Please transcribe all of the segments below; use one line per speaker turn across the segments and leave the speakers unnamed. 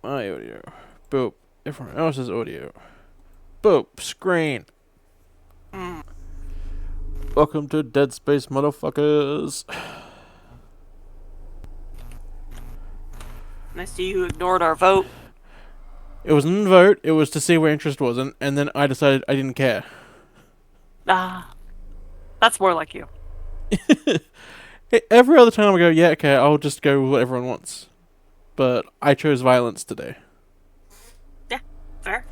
My audio. Boop. Everyone else's audio. Boop. Screen.
Mm.
Welcome to Dead Space, motherfuckers.
I see you ignored our vote.
It was an vote. It was to see where interest was, and then I decided I didn't care.
Ah, that's more like you.
Every other time I go, yeah, okay, I'll just go with what everyone wants. But I chose violence today.
Yeah, fair.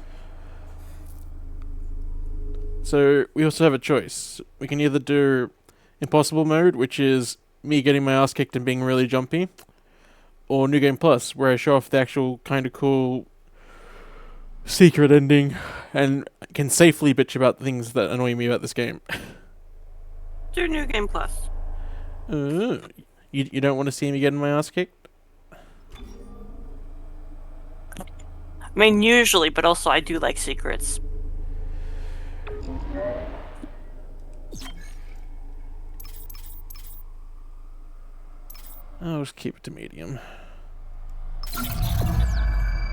So we also have a choice. We can either do impossible mode, which is me getting my ass kicked and being really jumpy, or New Game Plus, where I show off the actual kind of cool secret ending and can safely bitch about the things that annoy me about this game.
Do New Game Plus.
You don't want to see me getting my ass kicked?
I mean, usually, but also I do like secrets.
I'll just keep it to medium.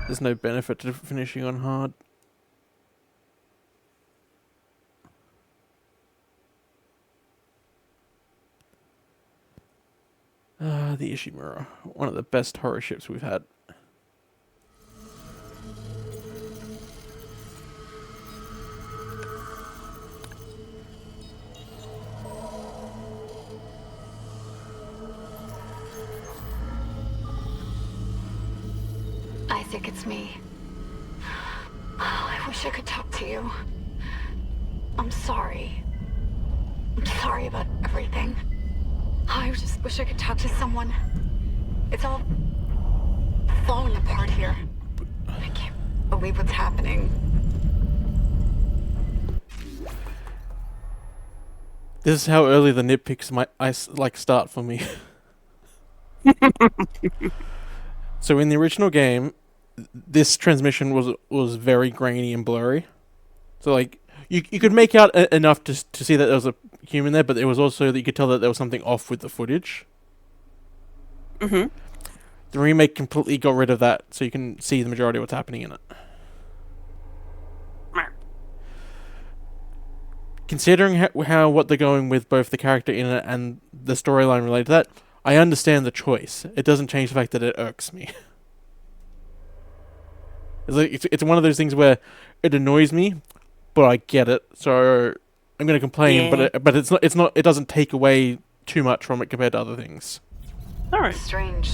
There's no benefit to finishing on hard. The Ishimura. One of the best horror ships we've had.
Isaac, it's me. Oh, I wish I could talk to you. I'm sorry. I'm sorry about everything. I just wish I could talk to someone. It's all falling apart here. I can't believe what's happening.
This is how early the nitpicks might start for me. So in the original game, this transmission was very grainy and blurry. So like you could make out enough to see that there was a human there, but it was also that you could tell that there was something off with the footage.
Mm-hmm.
The remake completely got rid of that, so you can see the majority of what's happening in it. Considering how what they're going with both the character in it and the storyline related to that, I understand the choice. It doesn't change the fact that it irks me. It's one of those things where it annoys me, but I get it. So I'm going to complain,
Yeah.
but it's not. It doesn't take away too much from it compared to other things.
All right.
Strange.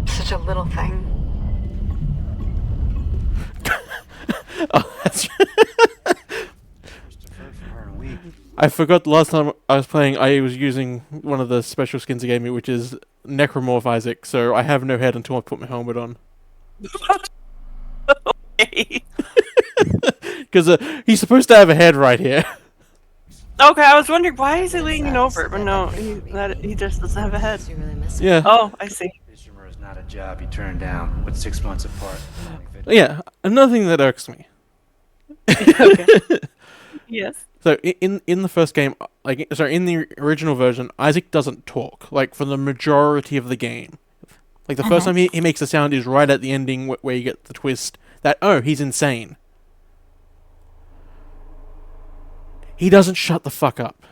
Such a little thing.
Oh, that's. I forgot the last time I was playing, I was using one of the special skins he gave me, which is Necromorph Isaac, so I have no head until I put my helmet on.
Okay.
Because he's supposed to have a head right here.
Okay, I was wondering why is he leaning over, but no, he just doesn't have a head.
Yeah.
Oh, I see.
Ishimura is not a job you turn down. With 6 months apart.
Yeah, another thing that irks me.
Okay. Yes.
So in the first game, in the original version, Isaac doesn't talk, like, for the majority of the game. Like, the first time he makes a sound is right at the ending where you get the twist that, oh, he's insane. He doesn't shut the fuck up.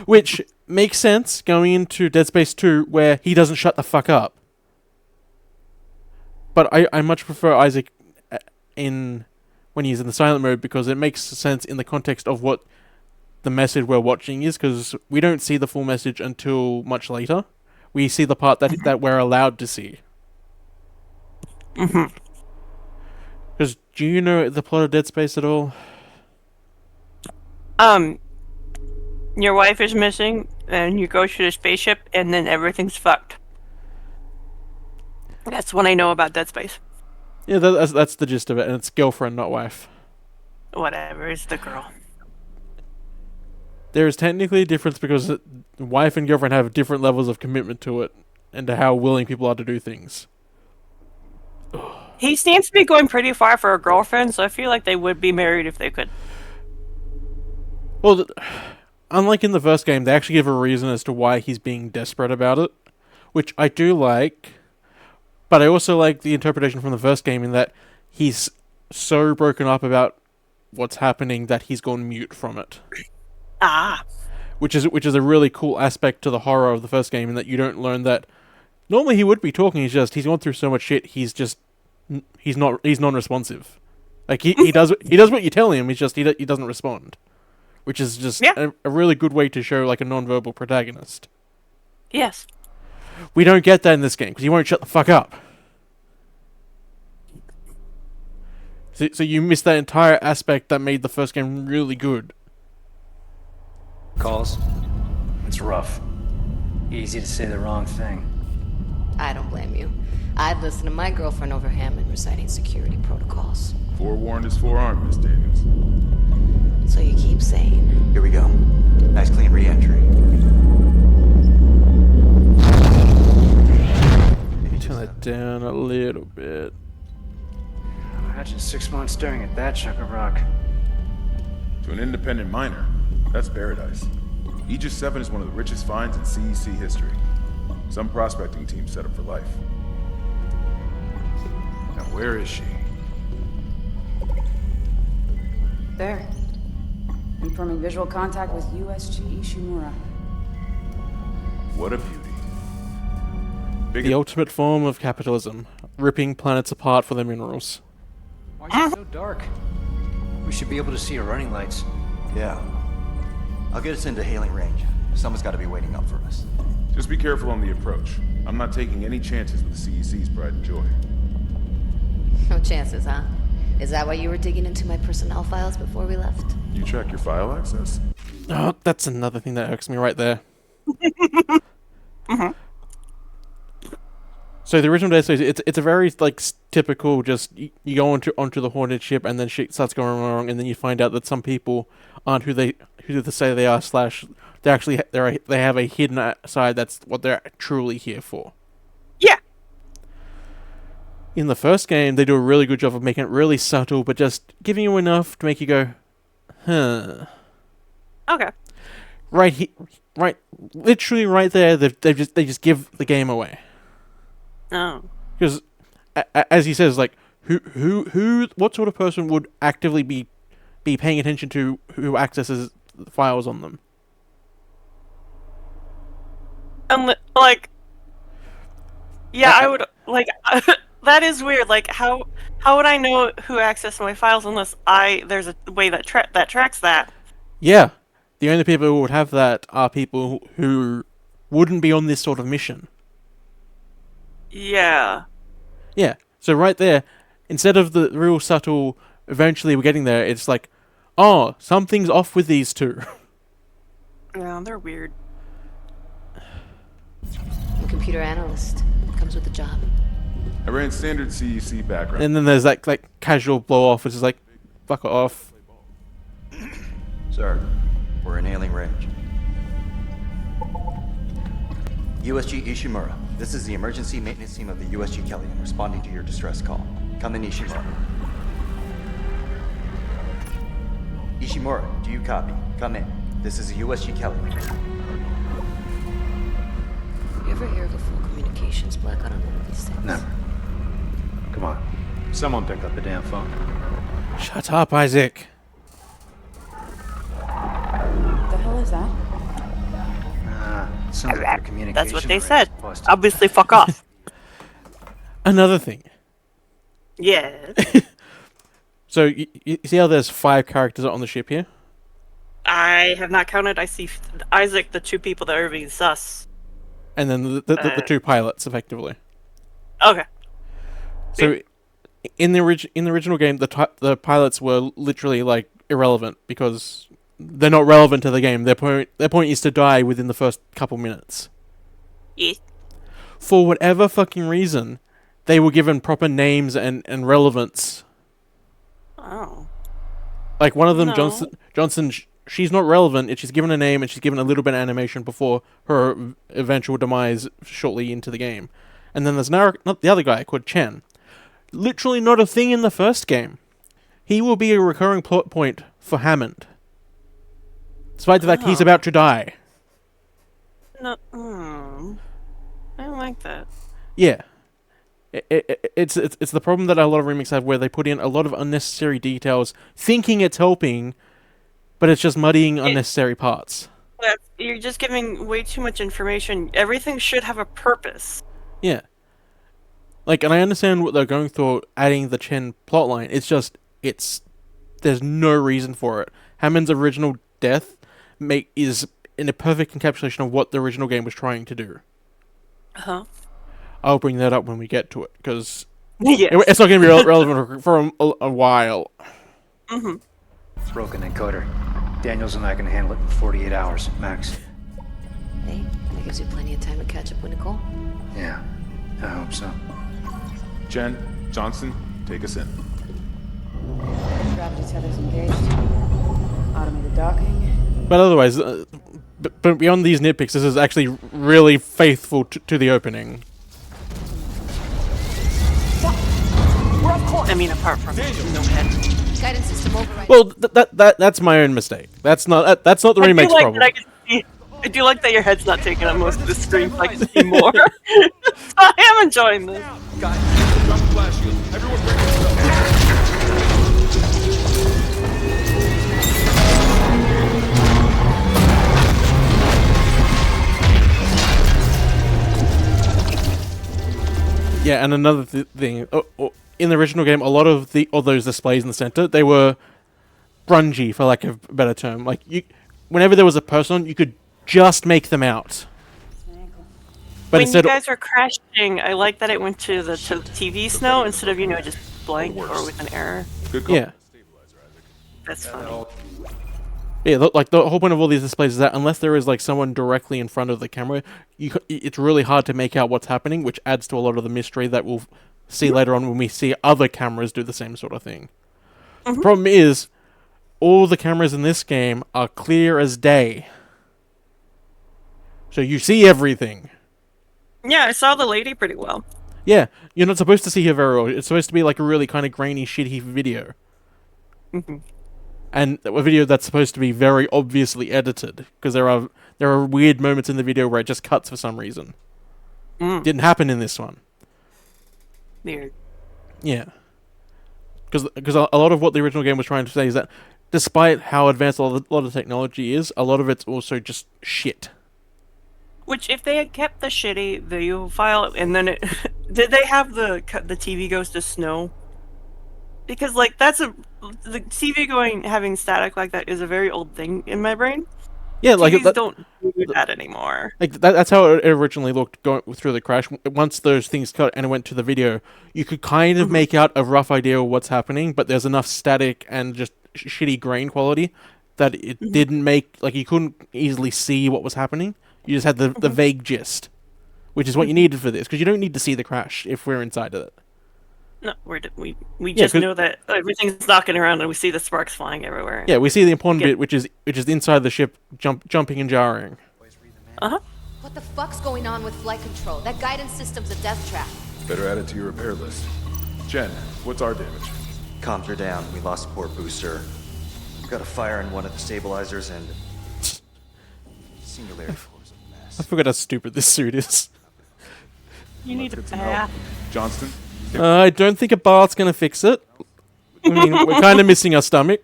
Which makes sense going into Dead Space 2, where he doesn't shut the fuck up. But I much prefer Isaac when he's in the silent mode, because it makes sense in the context of what the message we're watching is, because we don't see the full message until much later. We see the part that we're allowed to see.
Mm-hmm.
Because do you know the plot of Dead Space at all?
Your wife is missing, and you go to the spaceship, and then everything's fucked. That's what I know about Dead Space.
Yeah, that's the gist of it, and it's girlfriend, not wife.
Whatever, it's the girl.
There is technically a difference because wife and girlfriend have different levels of commitment to it, and to how willing people are to do things.
He seems to be going pretty far for a girlfriend, so I feel like they would be married if they could.
Well, unlike in the first game, they actually give a reason as to why he's being desperate about it, which I do like, but I also like the interpretation from the first game in that he's so broken up about what's happening that he's gone mute from it.
Ah.
Which is a really cool aspect to the horror of the first game, in that you don't learn that normally he would be talking. He's gone through so much shit. He's non-responsive. Like he does what you tell him. He's just he doesn't respond, which is just a really good way to show like a non-verbal protagonist.
Yes.
We don't get that in this game because he won't shut the fuck up. So you miss that entire aspect that made the first game really good.
Calls? It's rough. Easy to say the wrong thing.
I don't blame you. I'd listen to my girlfriend over Hammond reciting security protocols.
Forewarned is forearmed, Miss Daniels.
So you keep saying.
Here we go. Nice clean re-entry.
Turn that down a little bit.
Imagine 6 months staring at that chunk of rock.
To an independent miner, that's paradise. Aegis 7 is one of the richest finds in CEC history. Some prospecting team set up for life. Now where is she?
There. Confirming visual contact with USG Ishimura.
What a beauty.
The ultimate form of capitalism, ripping planets apart for their minerals.
Why is it so dark? We should be able to see her running lights.
Yeah. I'll get us into hailing range. Someone's got to be waiting up for us.
Just be careful on the approach. I'm not taking any chances with the CEC's pride and joy.
No chances, huh? Is that why you were digging into my personnel files before we left?
You track your file access?
Oh, that's another thing that irks me right there. So the original Dead Space, it's a very like typical. Just you go onto the haunted ship, and then shit starts going wrong, and then you find out that some people aren't who they say they are. / they actually they have a hidden side. That's what they're truly here for.
Yeah.
In the first game, they do a really good job of making it really subtle, but just giving you enough to make you go, huh.
Okay.
Right, literally right there. They just give the game away.
Oh.
Because, as he says, like, what sort of person would actively be paying attention to who accesses files on them?
Like, yeah, I would, like, that is weird. Like, how would I know who accessed my files unless there's a way that tracks that?
Yeah. The only people who would have that are people who wouldn't be on this sort of mission.
Yeah.
Yeah. So right there, instead of the real subtle, eventually we're getting there, it's like, oh, something's off with these two.
Yeah, they're weird.
I'm a computer analyst. Comes with the job.
I ran standard CEC background.
And then there's that like casual blow off, which is like, fuck it off.
Sir, we're in hailing range. USG Ishimura, this is the emergency maintenance team of the USG Kelly. I'm responding to your distress call. Come in, Ishimura. Ishimura, do you copy? Come in. This is the USG Kelly.
You ever hear of a full communications blackout on one of these things?
Never. Come on. Someone pick up the damn phone.
Shut up, Isaac.
What the hell is that?
Sounds like your communication
That's what they
range
said.
is busted.
Obviously, fuck off.
Another thing.
Yeah.
So, you see how there's 5 characters on the ship here?
I have not counted. I see Isaac, the 2 people that are being sus.
And then the 2 pilots, effectively.
Okay.
So, in the original game, the pilots were literally, like, irrelevant, because they're not relevant to the game. Their point is to die within the first couple minutes.
Yeah.
For whatever fucking reason, they were given proper names and relevance.
Oh.
Like, one of them,
No.
Johnson, she's not relevant, and she's given a name, and she's given a little bit of animation before her eventual demise shortly into the game. And then there's not the other guy, called Chen. Literally not a thing in the first game. He will be a recurring plot point for Hammond. Despite the fact he's about to die.
No. I don't like that.
Yeah. It's the problem that a lot of remakes have, where they put in a lot of unnecessary details, thinking it's helping, but it's just muddying unnecessary parts.
You're just giving way too much information. Everything should have a purpose.
Yeah. Like, and I understand what they're going through adding the Chen plotline. It's just, there's no reason for it. Hammond's original death is in a perfect encapsulation of what the original game was trying to do.
Uh-huh.
I'll bring that up when we get to it, because
Yes.
it's not going to be relevant for a while.
Mm-hmm.
Broken encoder. Daniels and I can handle it in 48 hours, max.
Hey, that gives you plenty of time to catch up with Nicole.
Yeah, I hope so.
Jen, Johnson, take us in.
Gravity tethers engaged. Automated docking.
But otherwise, but beyond these nitpicks, this is actually really faithful to the opening.
I mean, apart from no head.
Guidance system override.
Well, that's my own mistake. That's not the remake's problem.
I do like that your head's not taking up most of the screen, so I can see more. I am enjoying this.
Yeah, and another thing, in the original game, a lot of those displays in the center, they were grungy, for lack of a better term. Like, whenever there was a person on, you could just make them out. But
when you guys were crashing, I like that it went to the TV snow instead of, just blank or with an error.
Good call.
Yeah.
That's funny.
Yeah, like the whole point of all these displays is that unless there is like someone directly in front of the camera, it's really hard to make out what's happening, which adds to a lot of the mystery that we'll see later on when we see other cameras do the same sort of thing. The problem is, all the cameras in this game are clear as day. So you see everything.
Yeah, I saw the lady pretty well.
Yeah, you're not supposed to see her very well. It's supposed to be like a really kind of grainy, shitty video. And a video that's supposed to be very obviously edited, because there are weird moments in the video where it just cuts for some reason. Didn't happen in this one.
Weird.
Yeah. Because a lot of what the original game was trying to say is that despite how advanced a lot of technology is, a lot of it's also just shit.
Which, if they had kept the shitty video file, and then did they have the TV goes to snow? Because like the TV having static like that is a very old thing in my brain.
Yeah, like
TVs don't do that anymore.
Like that's how it originally looked going through the crash. Once those things cut and it went to the video, you could kind of make out a rough idea of what's happening, but there's enough static and just shitty grain quality that it didn't make, like, you couldn't easily see what was happening. You just had the vague gist, which is what you needed for this, because you don't need to see the crash if we're inside of it.
No, we just know that everything's knocking around and we see the sparks flying everywhere.
Yeah, we see the important bit, which is inside the ship jumping and jarring.
What the fuck's going on with flight control? That guidance system's a death trap.
Better add it to your repair list. Jen, what's our damage?
Comms are down. We lost port booster. Got a fire in one of the stabilizers and singularity floor's a mess.
I forgot how stupid this suit is.
You need a
Let's get some help.
bath.
Johnston?
I don't think a bath's gonna fix it. I mean, we're kind of missing our stomach.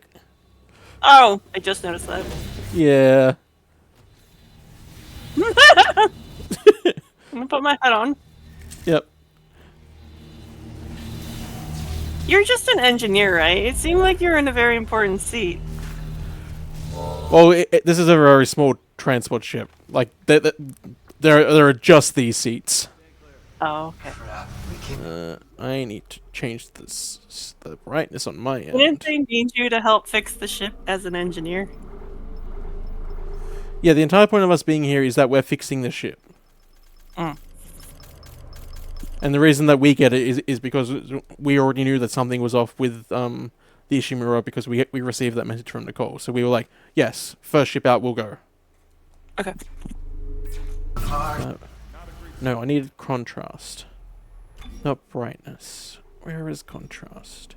Oh, I just noticed that.
Yeah.
I'm gonna put my hat on.
Yep.
You're just an engineer, right? It seemed like you're in a very important seat.
Well, this is a very small transport ship. Like, there are just these seats.
Oh, okay.
I need to change the brightness on my end.
Didn't they need you to help fix the ship as an engineer?
Yeah, the entire point of us being here is that we're fixing the ship. And the reason that we get it is because we already knew that something was off with the Ishimura, because we received that message from Nicole. So we were like, yes, first ship out, we'll go.
Okay.
No, I needed contrast. Not brightness. Where is contrast?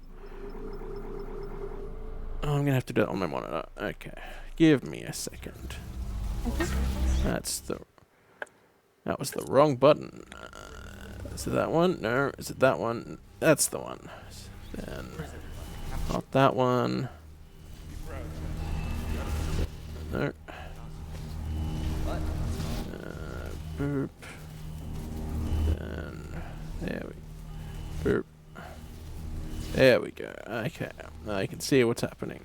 Oh, I'm gonna have to do it on my monitor. Okay. Give me a second. That's the... That was the wrong button. Is it that one? No. Is it that one? That's the one. Then, not that one. No. Boop. Then, there we boop. There we go. Okay. Now you can see what's happening.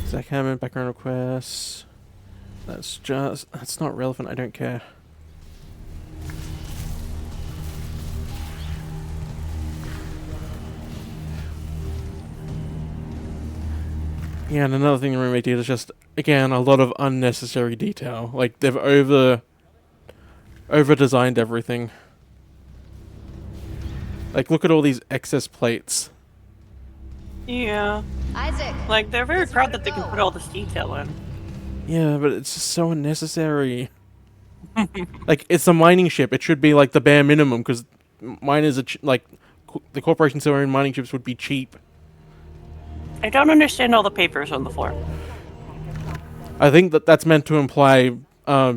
Zach Hammond, background requests. That's not relevant, I don't care. Yeah, and another thing in Remake did is just, again, a lot of unnecessary detail. Like, they've over-designed everything. Like, look at all these excess plates.
Yeah.
Isaac.
Like, they're very proud that they can put all this detail in.
Yeah, but it's just so unnecessary. Like, it's a mining ship. It should be, like, the bare minimum, because miners are, the corporations who own mining ships would be cheap.
I don't understand all the papers on the floor.
I think that's meant to imply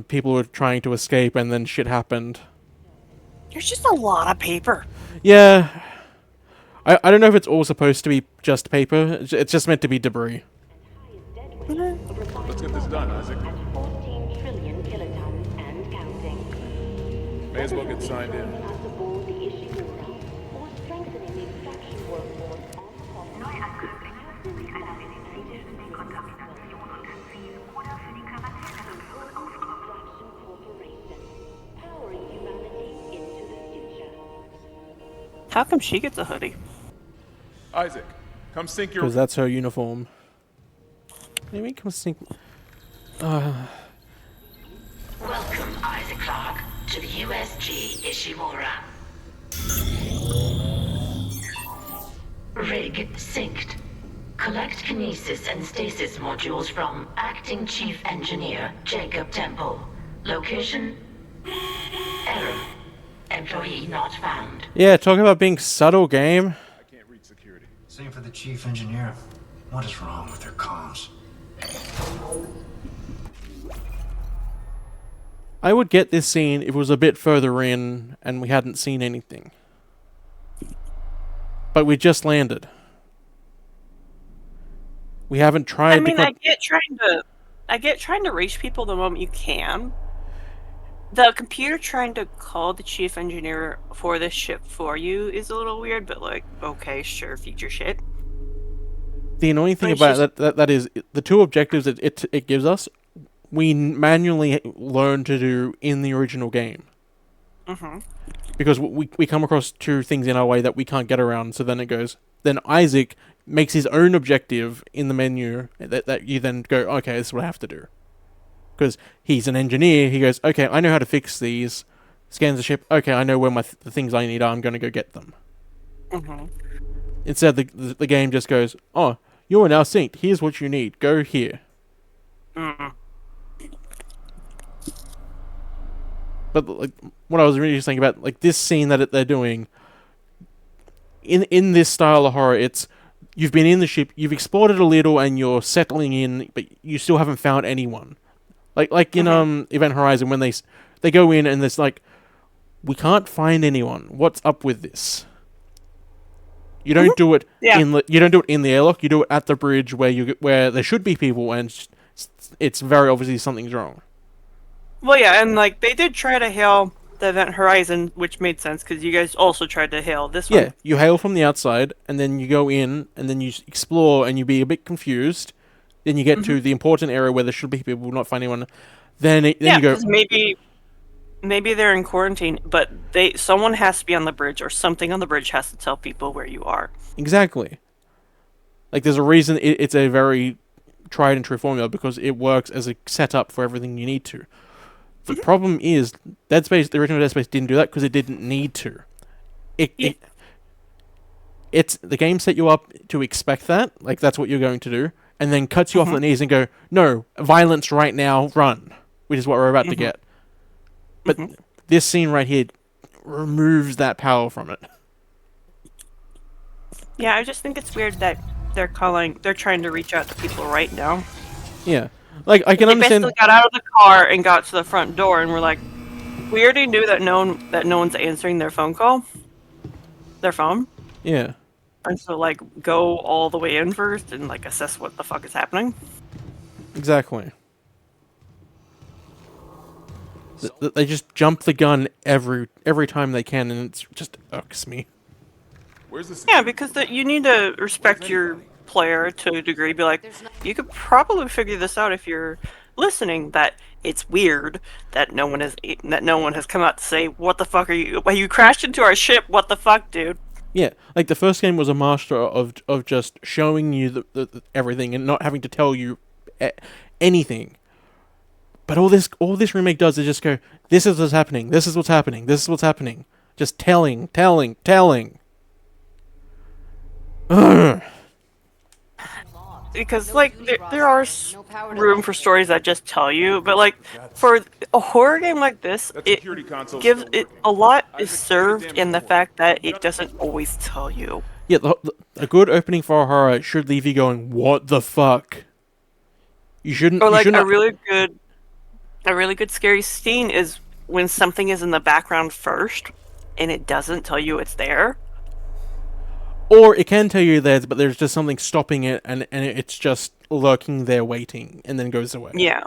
people were trying to escape and then shit happened.
There's just a lot of paper.
Yeah. I don't know if it's all supposed to be just paper. It's just meant to be debris.
Let's get this done, Isaac.
14 trillion kilotons and counting.
May as well get signed in.
Aboard the Ishimura, or strengthening the extraction workforce on the Neuankömmlinge mit einer medizinischen Dekontamination und Ziel oder für die Quarantänefunktion Corporation, powering humanity into the future.
How come she gets a hoodie?
Isaac, come sync your...
Because that's her uniform. Maybe come sync...
Welcome, Isaac Clarke, to the USG Ishimura. Rig synced. Collect kinesis and stasis modules from Acting Chief Engineer Jacob Temple. Location? Error. Employee not found.
Yeah, talk about being subtle, game.
I can't reach security.
Same for the chief engineer. What is wrong with their comms?
I would get this scene if it was a bit further in and we hadn't seen anything. But we just landed. We haven't tried
I mean,
to...
I get trying to reach people the moment you can. The computer trying to call the chief engineer for this ship for you is a little weird, but like, okay, sure, future shit.
The annoying thing about that is the two objectives that it gives us, we manually learn to do in the original game.
Mm-hmm.
Because we come across two things in our way that we can't get around, so then it goes... Then Isaac makes his own objective in the menu that you then go, okay, this is what I have to do. Because he's an engineer, he goes, okay, I know how to fix these. Scans the ship, okay, I know where the things I need are, I'm going to go get them.
Mm-hmm.
Instead, the game just goes, oh, you are now synced, here's what you need, go here.
Mm.
But like, what I was really just thinking about, like this scene that they're doing, in this style of horror, it's, you've been in the ship, you've explored it a little, and you're settling in, but you still haven't found anyone. Like in Event Horizon, when they go in and there's like, we can't find anyone. What's up with this? You don't do it you don't do it in the airlock. You do it at the bridge where there should be people, and it's very obviously something's wrong.
Well, yeah, and like they did try to hail the Event Horizon, which made sense because you guys also tried to hail this one.
Yeah, you hail from the outside, and then you go in, and then you explore, and you be a bit confused. Then you get to the important area where there should be people, not find anyone. Then you go.
Maybe they're in quarantine, but someone has to be on the bridge, or something on the bridge has to tell people where you are.
Exactly. Like there's a reason it's a very tried and true formula, because it works as a setup for everything you need to. The problem is Dead Space, the original Dead Space, didn't do that because it didn't need to. It's the game set you up to expect that, like that's what you're going to do, and then cuts you off at the knees and go, no, violence right now, run, which is what we're about to get. But this scene right here removes that power from it.
Yeah, I just think it's weird that they're trying to reach out to people right now.
Yeah, like I can
They
understand.
basically got out of the car and got to the front door, and we're like, we already knew that no one's answering their phone.
Yeah,
And so, like, go all the way in first and, like, assess what the fuck is happening.
exactly. They just jump the gun every time they can, and it just irks me.
Where's the
Yeah, because you need to respect your player to a degree. Be like, you could probably figure this out if you're listening. That it's weird that no one has come out to say, "What the fuck are you? Why you crashed into our ship? What the fuck, dude?"
Yeah, like the first game was a master of just showing you the everything and not having to tell you anything. But all this remake does is just go, this is what's happening, this is what's happening, this is what's happening. Just telling. Ugh.
Because, like, there are room for stories that just tell you, but, like, for a horror game like this, a lot is served in the fact that it doesn't always tell you.
Yeah, a good opening for a horror should leave you going, what the fuck? You shouldn't.
Or like
you shouldn't,
a really good scary scene is when something is in the background first, and it doesn't tell you it's there.
Or it can tell you there's, but there's just something stopping it, and it's just lurking there waiting, and then goes away.
Yeah.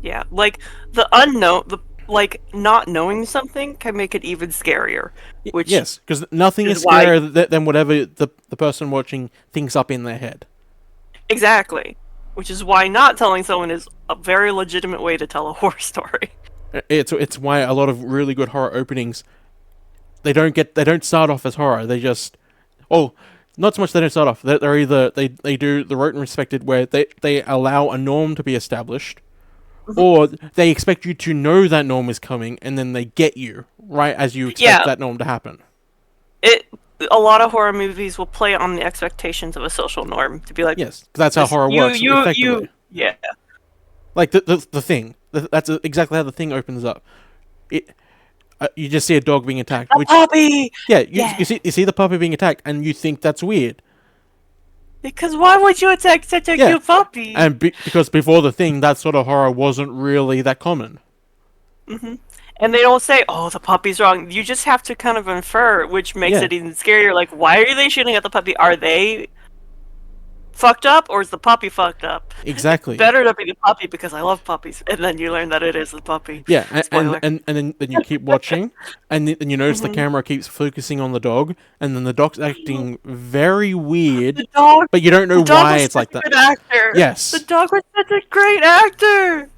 Yeah, like the unknown, like not knowing something can make it even scarier. Which
yes, because nothing is scarier than whatever the person watching thinks up in their head.
Exactly. Which is why not telling someone is a very legitimate way to tell a horror story.
It's why a lot of really good horror openings, they don't start off as horror. They just, not so much they don't start off. They're either they do the rote and respected where they allow a norm to be established, or they expect you to know that norm is coming, and then they get you right as you expect that norm to happen.
A lot of horror movies will play on the expectations of a social norm to be like,
yes, that's how horror works. Effectively.
Yeah.
Like the thing. That's exactly how the thing opens up. You just see a dog being attacked.
A puppy.
Yeah, you see the puppy being attacked, and you think that's weird.
Because why would you attack such a cute puppy?
And because before the thing, that sort of horror wasn't really that common.
And they don't say, "Oh, the puppy's wrong." You just have to kind of infer, which makes it even scarier. Like, why are they shooting at the puppy? Are they fucked up, or is the puppy fucked up?
Exactly.
Better to be the puppy because I love puppies, and then you learn that it is the puppy.
Yeah, and then you keep watching, and you notice the camera keeps focusing on the dog, and then the dog's acting very weird, but you don't know why it's like that.
Good actor.
Yes,
the dog was such a great actor.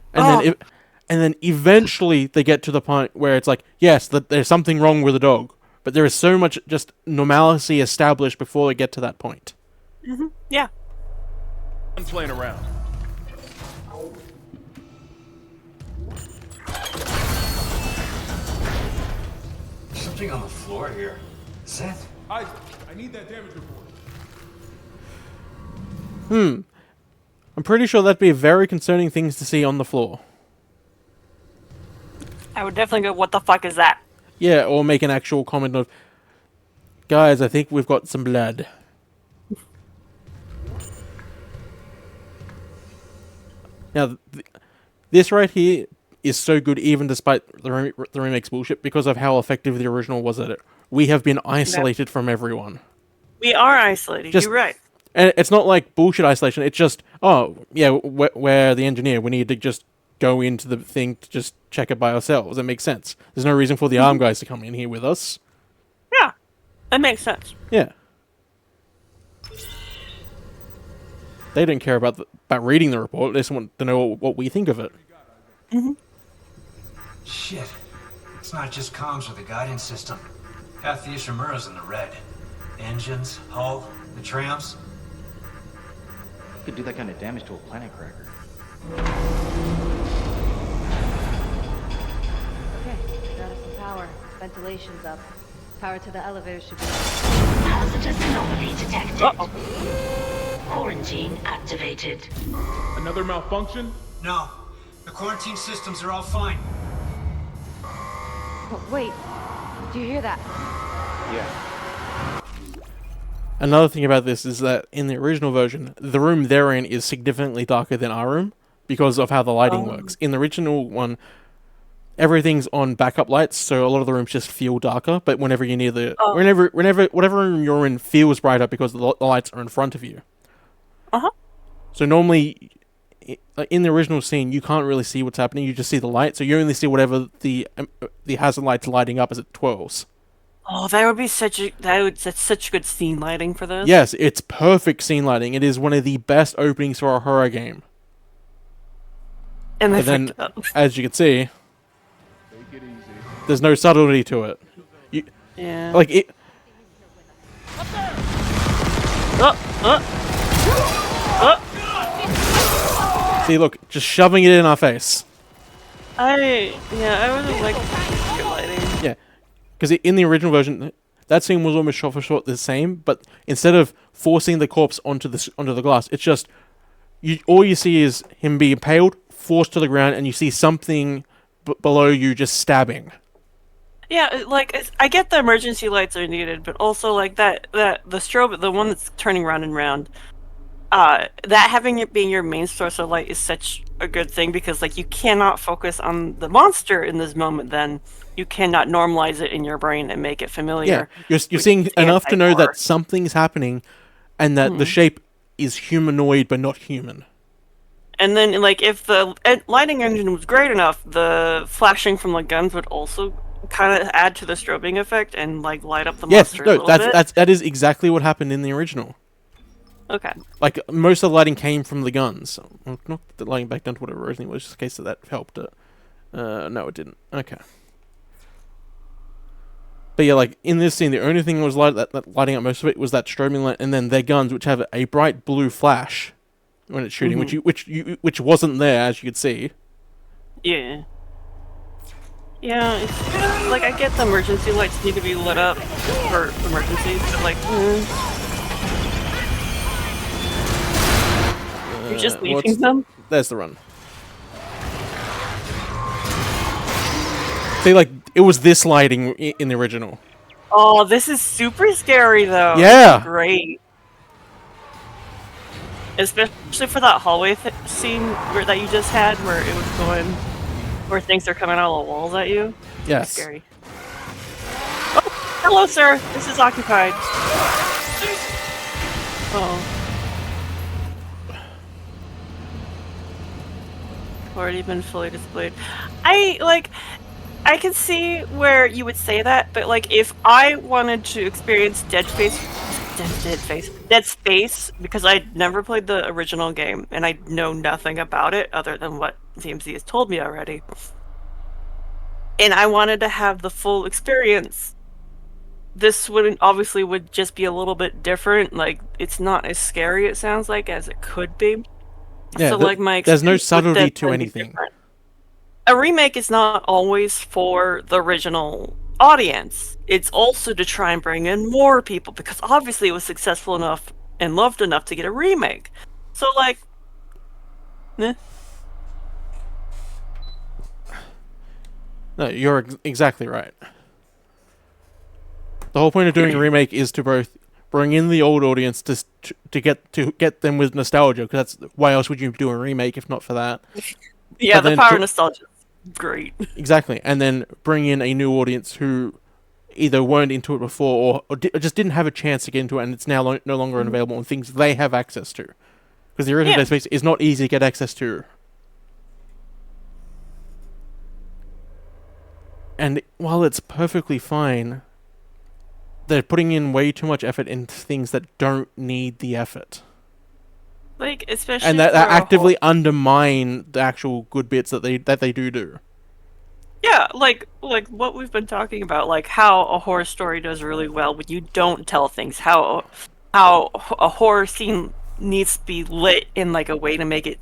And then eventually they get to the point where it's like, yes, there's something wrong with the dog, but there is so much just normalcy established before they get to that point.
Yeah.
I'm playing around.
Something on the floor here. Is that?
I need that damage report.
I'm pretty sure that'd be very concerning things to see on the floor.
I would definitely go, "What the fuck is that?"
Yeah, or make an actual comment of, guys, I think we've got some blood. Now, this right here is so good even despite the remake's bullshit because of how effective the original was at it. We have been isolated from everyone.
We are isolated, you're right.
And it's not like bullshit isolation, it's just, we're the engineer, we need to just go into the thing to just check it by ourselves. It makes sense. There's no reason for the arm guys to come in here with us.
Yeah, that makes sense.
Yeah. They don't care about reading the report. They just want to know what we think of it.
Shit. It's not just comms or the guidance system. Half the Ishimura's in the red. Engines, hull, the trams.
Could do that kind of damage to a planet cracker.
Okay, got us some power. Ventilation's up. Power to the elevator should be...
Hazardous anomaly detected.
Uh-oh.
Quarantine activated.
Another malfunction?
No. The quarantine systems are all fine.
Oh, wait. Do you hear that?
Yeah.
Another thing about this is that in the original version, the room they're in is significantly darker than our room because of how the lighting works. In the original one, everything's on backup lights, so a lot of the rooms just feel darker. But whenever you're near the, whenever whatever room you're in feels brighter because the lights are in front of you. So normally, in the original scene, you can't really see what's happening. You just see the light, so you only see whatever the hazard light's lighting up as it twirls.
Oh, that would be that's such good scene lighting for this.
Yes, it's perfect scene lighting. It is one of the best openings for a horror game.
And
but then, as you can see, there's no subtlety to it.
Yeah.
Like it. See, look, just shoving it in our face.
I really like good lighting.
Yeah, because in the original version, that scene was almost shot for shot the same, but instead of forcing the corpse onto the glass, it's just all you see is him being impaled, forced to the ground, and you see something below you just stabbing.
Yeah, like I get the emergency lights are needed, but also like that the strobe, the one that's turning round and round, that having it being your main source of light is such a good thing because like you cannot focus on the monster in this moment. Then you cannot normalize it in your brain and make it familiar.
Yeah, you're seeing enough to know that something's happening, and that the shape is humanoid but not human.
And then like if the lighting engine was great enough, the flashing from the guns would also kind of add to the strobing effect and like light up the monster a little bit.
That is exactly what happened in the original.
Okay.
Like most of the lighting came from the guns. Well, not the lighting back down to what it originally was, just in case that helped it. No, it didn't. Okay. But yeah, like in this scene, the only thing that was that lighting up most of it was that strobing light, and then their guns, which have a bright blue flash when it's shooting, which wasn't there, as you could see.
Yeah. Yeah, it's, like I get the emergency lights need to be lit up for emergencies, but like, you're just leaving them.
There's the run. See, like it was this lighting in the original.
Oh, this is super scary though.
Yeah.
Great. Especially for that hallway scene that you just had, where it was going, where things are coming out of the walls at you.
Yes.
Scary. Oh, hello, sir. This is occupied. Oh. Already been fully displayed. I can see where you would say that, but like if I wanted to experience Dead Space, because I'd never played the original game and I know nothing about it other than what DMC has told me already, and I wanted to have the full experience, this would just be a little bit different. Like it's not as scary, it sounds like, as it could be.
Yeah,
so like my
there's no subtlety to anything.
A remake is not always for the original audience. It's also to try and bring in more people because obviously it was successful enough and loved enough to get a remake. So like,
No, you're exactly right. The whole point of doing a remake is to both bring in the old audience to get them with nostalgia, because that's why else would you do a remake if not for that?
Yeah, the power of nostalgia is great.
Exactly, and then bring in a new audience who either weren't into it before or just didn't have a chance to get into it, and it's now no longer available on things they have access to, because the original Dead Space is not easy to get access to. And while it's perfectly fine, they're putting in way too much effort into things that don't need the effort.
Like, especially
and that actively undermine the actual good bits that they do.
Yeah, like what we've been talking about, like how a horror story does really well when you don't tell things, how a horror scene needs to be lit in like a way to make it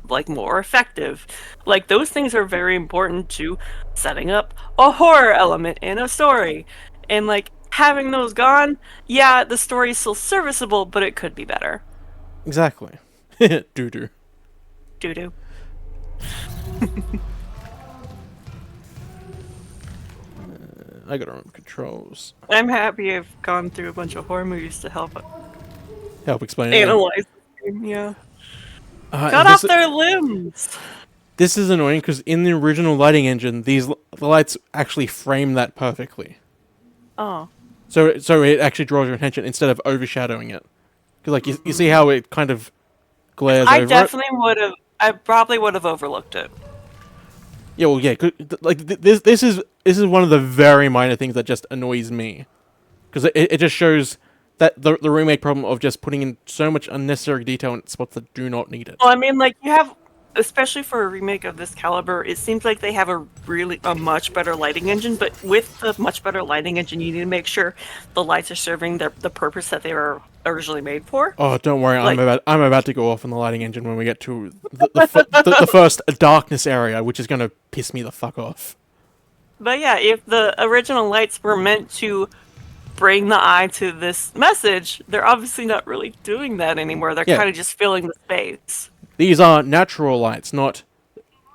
like more effective. Like those things are very important to setting up a horror element in a story. And like having those gone, yeah, the story is still serviceable, but it could be better.
Exactly. Doo-doo. I gotta remember controls.
I'm happy I've gone through a bunch of horror movies to help
Explain it.
analyze the game, yeah.
And
Cut off their limbs!
This is annoying because in the original lighting engine, the lights actually frame that perfectly.
Oh.
So it actually draws your attention instead of overshadowing it. Because like you see how it kind of glares over it?
I probably would have overlooked it.
Yeah, well, yeah. Like this is one of the very minor things that just annoys me, because it just shows that the remake problem of just putting in so much unnecessary detail in spots that do not need it.
Well, I mean, like, you have, especially for a remake of this caliber, it seems like they have a much better lighting engine, but with the much better lighting engine, you need to make sure the lights are serving the purpose that they were originally made for.
Oh, don't worry, like, I'm about to go off on the lighting engine when we get to the first darkness area, which is going to piss me the fuck off.
But yeah, if the original lights were meant to bring the eye to this message, they're obviously not really doing that anymore. They're kind of just filling the space.
These are natural lights, not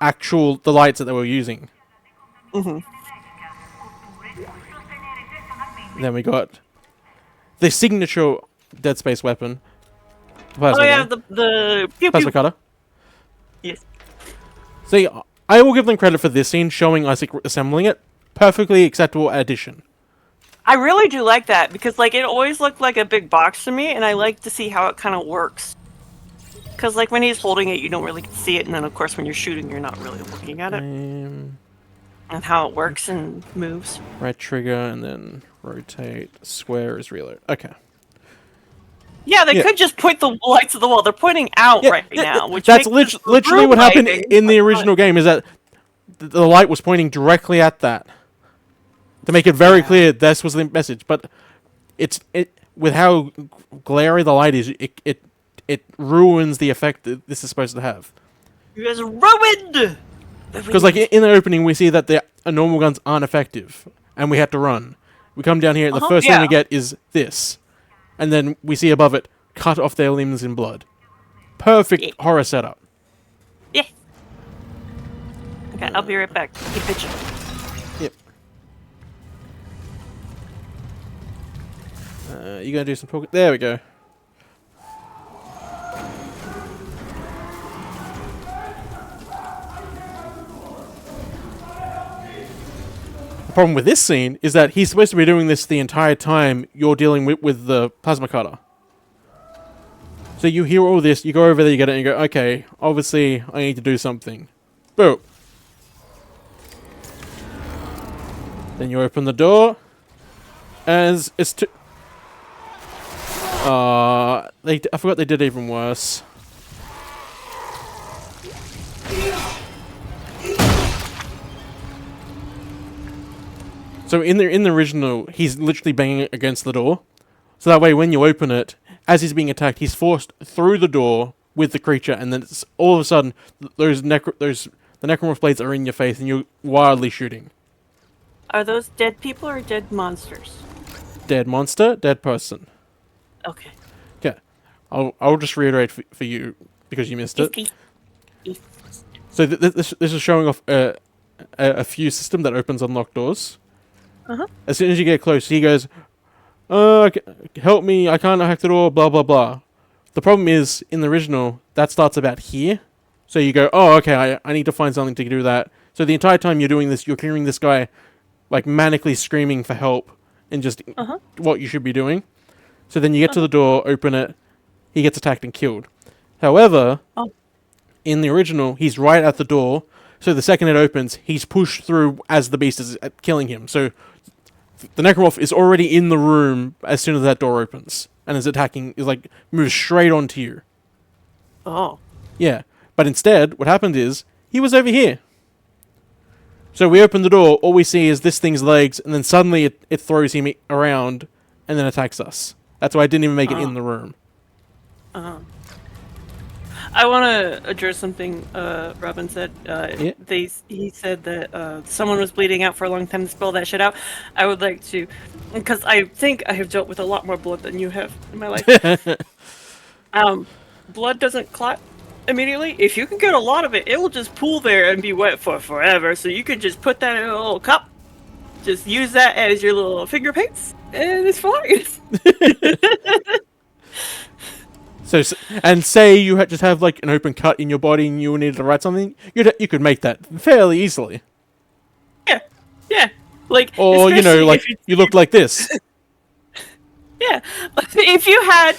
the lights that they were using.
Mm-hmm.
Then we got the signature Dead Space weapon.
The pew
plasma cutter.
Yes.
See, I will give them credit for this scene, showing Isaac assembling it. Perfectly acceptable addition.
I really do like that, because like it always looked like a big box to me, and I like to see how it kind of works. Because like when he's holding it, you don't really see it, and then of course when you're shooting, you're not really looking at it. And how it works and moves.
Right trigger, and then rotate. Square is reload. Okay.
Yeah, they could just point the lights to the wall. They're pointing out right now. Which
that's literally what happened in the original game, is that the light was pointing directly at that. To make it very clear, this was the message. But with how glary the light is, it ruins the effect that this is supposed to have.
You guys are ruined!
Because like in the opening, we see that the normal guns aren't effective, and we have to run. We come down here, and the first thing we get is this. And then we see above it, cut off their limbs in blood. Perfect horror setup.
Yeah. Okay, I'll be right back. Keep bitching.
Yep. You gonna do some talking? There we go. The problem with this scene is that he's supposed to be doing this the entire time you're dealing with the plasma cutter. So you hear all this, you go over there, you get it, and you go, okay, obviously I need to do something. Boom. Then you open the door, and it's too... I forgot they did even worse. So in the original, he's literally banging against the door. So that way, when you open it, as he's being attacked, he's forced through the door with the creature, and then it's, all of a sudden, the necromorph blades are in your face, and you're wildly shooting.
Are those dead people or dead monsters?
Dead monster, dead person.
Okay.
Okay. I'll just reiterate for you because you missed it. So this is showing off a fuse system that opens unlocked doors. As soon as you get close, he goes, help me, I can't hack the door, blah, blah, blah. The problem is, in the original, that starts about here. So you go, oh, okay, I need to find something to do that. So the entire time you're doing this, you're hearing this guy, like, manically screaming for help and just what you should be doing. So then you get to the door, open it, he gets attacked and killed. However, in the original, he's right at the door, so the second it opens, he's pushed through as the beast is killing him. So the necromorph is already in the room as soon as that door opens, and is attacking, moves straight onto you.
Oh.
Yeah, but instead, what happened is, he was over here. So we open the door, all we see is this thing's legs, and then suddenly it throws him around, and then attacks us. That's why I didn't even make it in the room.
I want to address something Robin said. He said that someone was bleeding out for a long time to spill that shit out. I would like to, because I think I have dealt with a lot more blood than you have in my life. Blood doesn't clot immediately. If you can get a lot of it, it will just pool there and be wet for forever. So you could just put that in a little cup, Just use that as your little finger paints, and it's fine.
So, and say you just have like an open cut in your body and you needed to write something, you could make that fairly easily.
Yeah. Like,
Or like you look like this.
Yeah, if you had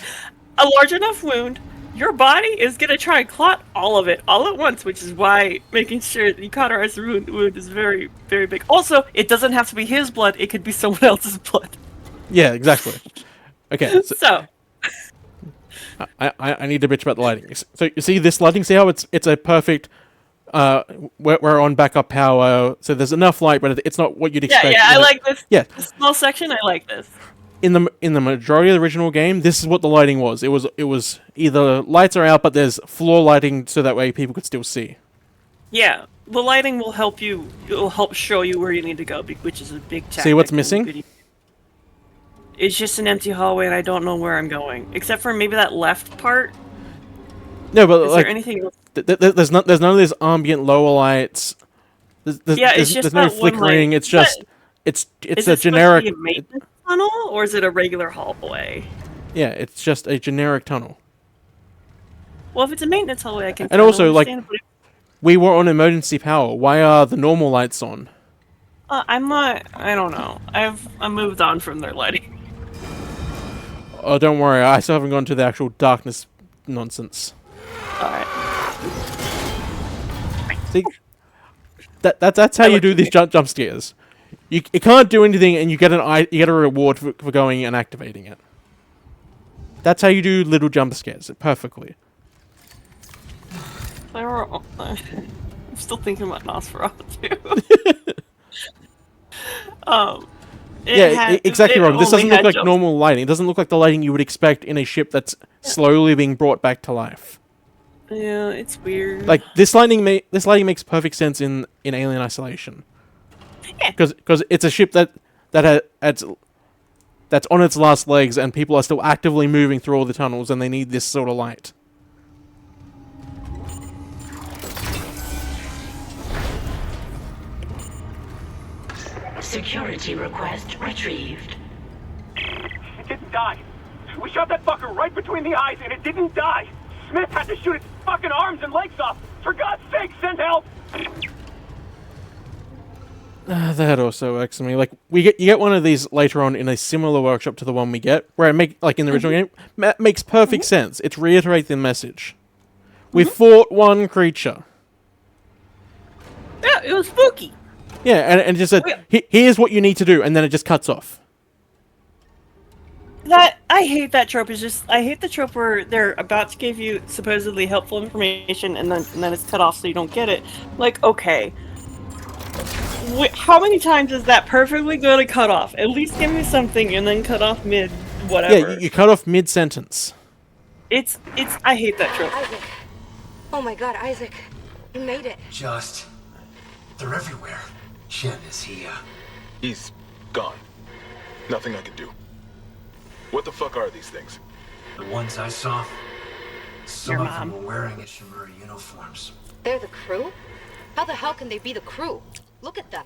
a large enough wound, your body is gonna try and clot all of it all at once, which is why making sure that you cauterize the wound is very, very big. Also, it doesn't have to be his blood; it could be someone else's blood.
Yeah, exactly. Okay,
So
I need to bitch about the lighting. So you see this lighting? See how it's a perfect. We're on backup power, so there's enough light, but it's not what you'd expect.
Yeah, I like this.
Yeah,
this small section. I like this.
In the majority of the original game, this is what the lighting was. It was either lights are out, but there's floor lighting, so that way people could still see.
Yeah, the lighting will help you. It will help show you where you need to go, which is a big tactic.
See what's missing?
It's just an empty hallway, and I don't know where I'm going, except for maybe that left part.
No, but
is
like
there anything else?
there's none of these ambient lower lights. There's no flickering. It's just it's a generic.
Is it a maintenance tunnel, or is it a regular hallway?
Yeah, it's just a generic tunnel.
Well, if it's a maintenance hallway, I can.
And also, like, we were on emergency power. Why are the normal lights on?
I'm not. I don't know. I moved on from their lighting.
Oh, don't worry. I still haven't gone to the actual darkness nonsense.
All right.
See, that's how you do these jump scares. You can't do anything, and you get a reward for going and activating it. That's how you do little jump scares perfectly.
I'm still thinking about Nosferatu.
Exactly wrong. This doesn't look like normal lighting. It doesn't look like the lighting you would expect in a ship that's slowly being brought back to life.
Yeah, it's weird.
Like this lighting makes perfect sense in Alien Isolation.
Yeah.
Because it's a ship that's on its last legs, and people are still actively moving through all the tunnels, and they need this sort of light.
Security request retrieved.
It didn't die. We shot that fucker right between the eyes, and it didn't die. Smith had to shoot its fucking arms and legs off. For God's sake, send help!
That also works for me. Like you get one of these later on in a similar workshop to the one we get, where in the original game, makes perfect sense. It's reiterating the message. We fought one creature.
Yeah, it was spooky.
Yeah, and it just said, here's what you need to do, and then it just cuts off.
I hate that trope. I hate the trope where they're about to give you supposedly helpful information, and then it's cut off so you don't get it. Like, okay. How many times is that perfectly going to cut off? At least give me something and then cut off mid whatever.
Yeah, you cut off mid-sentence.
I hate that trope.
Isaac. Oh my God, Isaac. You made it.
They're everywhere. Shen, is he,
He's gone. Nothing I can do. What the fuck are these things?
The ones I saw? Some of them were wearing Ishimura uniforms.
They're the crew? How the hell can they be the crew? Look at them.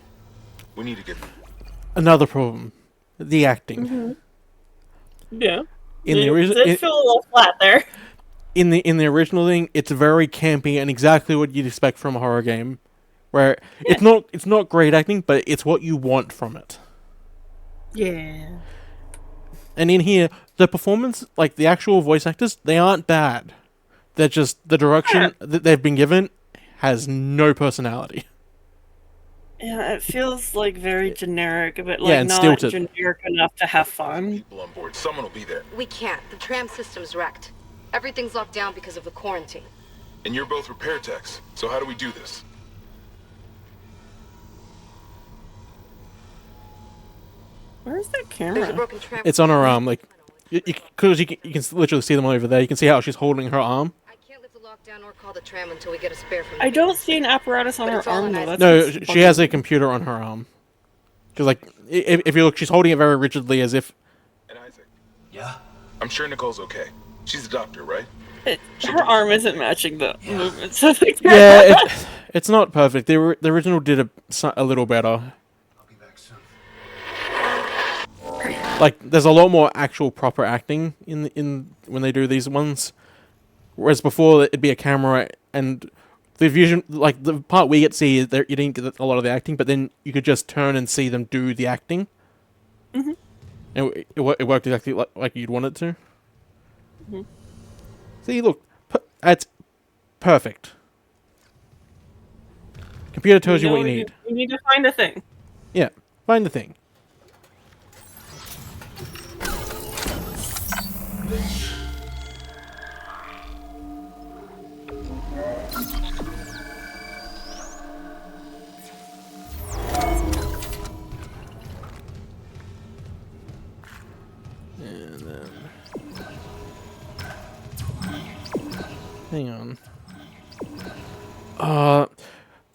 We need to get them.
Another problem. The acting.
Yeah.
In the original,
it feel a little flat there.
In the original thing, it's very campy and exactly what you'd expect from a horror game. Where it's not great acting, but it's what you want from it.
Yeah.
And in here, the performance, like the actual voice actors, they aren't bad. They're just the direction that they've been given has no personality.
Yeah, it feels like very generic, but
and
not
stilted.
generic enough to have fun.
People on board. Someone will be there.
We can't. The tram system's wrecked. Everything's locked down because of the quarantine.
And you're both repair techs. So how do we do this?
Where's that
There's a
camera?
broken tram.
It's on her arm, like because you can literally see them over there. You can see how she's holding her arm.
I can't lift the lockdown or call the tram until we get a spare from.
I don't see an apparatus on
But
her
it's all
arm
on
though.
Isaac.
That's
No, she has a computer on her arm. Because like, if you look, she's holding it very rigidly, as if.
And Isaac.
Yeah?
I'm sure Nicole's okay. She's a doctor, right?
Her arm isn't matching the movements. Like
Yeah, it's not perfect. The original did a little better.
I'll be back soon.
like there's a lot more actual proper acting in when they do these ones, whereas before it'd be a camera and the vision, like the part we get to see is there you didn't get a lot of the acting, but then you could just turn and see them do the acting.
Mm-hmm.
And it worked exactly like you'd want it to.
Mm-hmm.
See, look, that's perfect. Computer tells you what you need.
You need to find a thing.
Yeah, find the thing. And then... Hang on.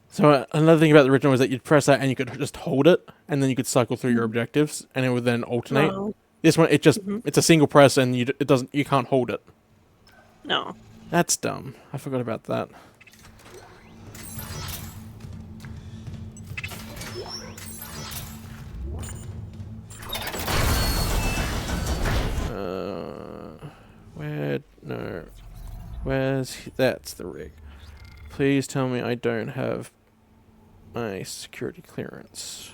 So another thing about the original was that you'd press that and you could just hold it, and then you could cycle through your objectives, and it would then alternate.
No.
This one, it's a single press, and you can't hold it.
No.
That's dumb. I forgot about that. That's the rig. Please tell me I don't have my security clearance.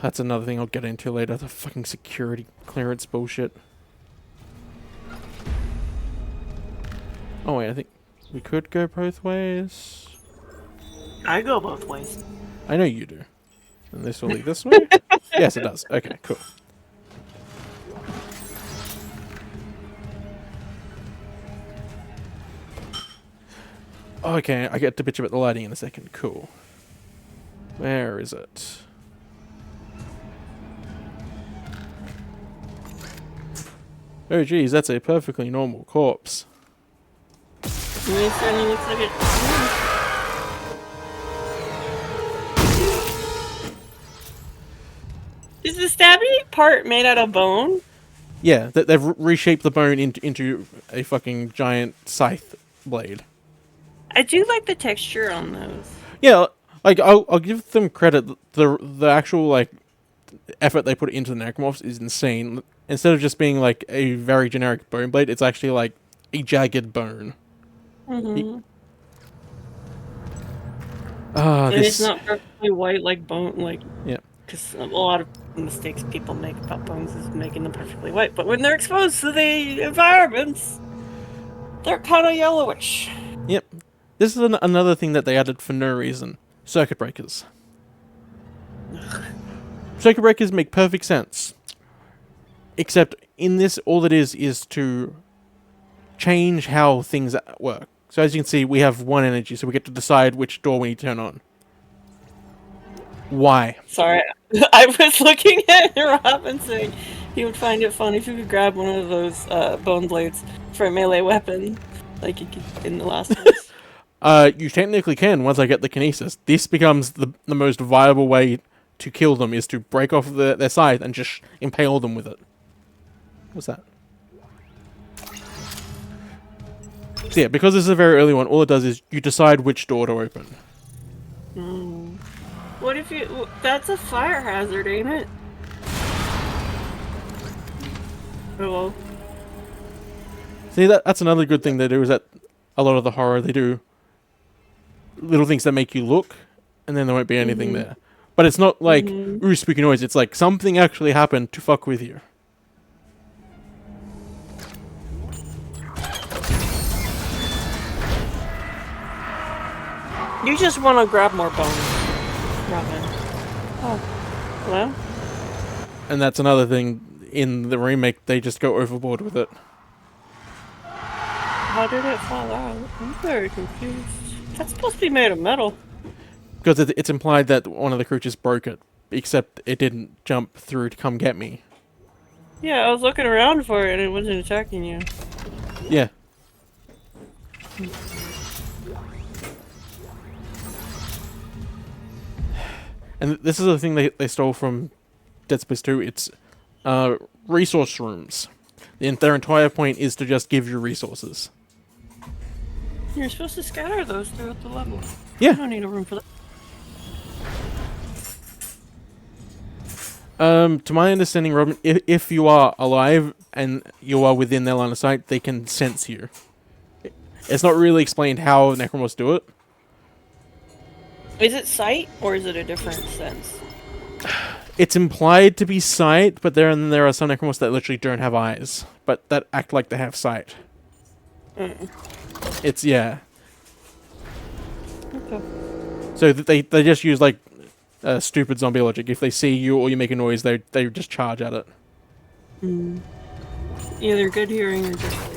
That's another thing I'll get into later, the fucking security clearance bullshit. Oh wait, I think we could go both ways.
I go both ways.
I know you do. And this will lead this way? Yes, it does. Okay, cool. Okay, I get to bitch about the lighting in a second. Cool. Where is it? Oh geez, that's a perfectly normal corpse.
It certainly looks like it. Is the stabby part made out of bone?
Yeah, they've reshaped the bone into a fucking giant scythe blade.
I do like the texture on those.
Yeah, like I'll give them credit. The actual like effort they put into the necromorphs is insane. Instead of just being like a very generic bone blade, it's actually like a jagged bone.
Mm-hmm.
And
it's not perfectly white like bone, like
yeah.
Because a lot of mistakes people make about bones is making them perfectly white, but when they're exposed to the environments, they're kind of yellowish.
Yep. This is another thing that they added for no reason. Circuit breakers. Circuit breakers make perfect sense. Except in this, all it is to change how things work. So as you can see, we have one energy, so we get to decide which door we need to turn on. Why?
Sorry, I was looking at Robin saying he would find it fun if you could grab one of those bone blades for a melee weapon, like you could in the last one.
You technically can once I get the kinesis. This becomes the most viable way to kill them, is to break off their scythe and just impale them with it. What's that? So yeah, because this is a very early one, all it does is you decide which door to open.
What if you... That's a fire hazard, ain't it? Hello.
See, that's another good thing they do, is that a lot of the horror, they do little things that make you look, and then there won't be anything there. But it's not like, ooh, spooky noise. It's like, something actually happened to fuck with you.
You just want to grab more bones, Robin. Oh. Hello?
And that's another thing, in the remake, they just go overboard with it.
How did it fall out? I'm very confused. That's supposed to be made of metal.
Because it's implied that one of the creatures broke it, except it didn't jump through to come get me.
Yeah, I was looking around for it and it wasn't attacking you.
Yeah. And this is the thing they stole from Dead Space 2. It's resource rooms. Their entire point is to just give you resources.
You're supposed to scatter those throughout the level.
Yeah.
You don't need a room for that.
To my understanding, Robin, if you are alive and you are within their line of sight, they can sense you. It's not really explained how necromorphs do it.
Is it sight or is it a different sense?
It's implied to be sight, but there are some necromorphs that literally don't have eyes, but that act like they have sight. It's yeah.
Okay.
So they just use like stupid zombie logic. If they see you or you make a noise, they just charge at it.
Either good hearing or just sight.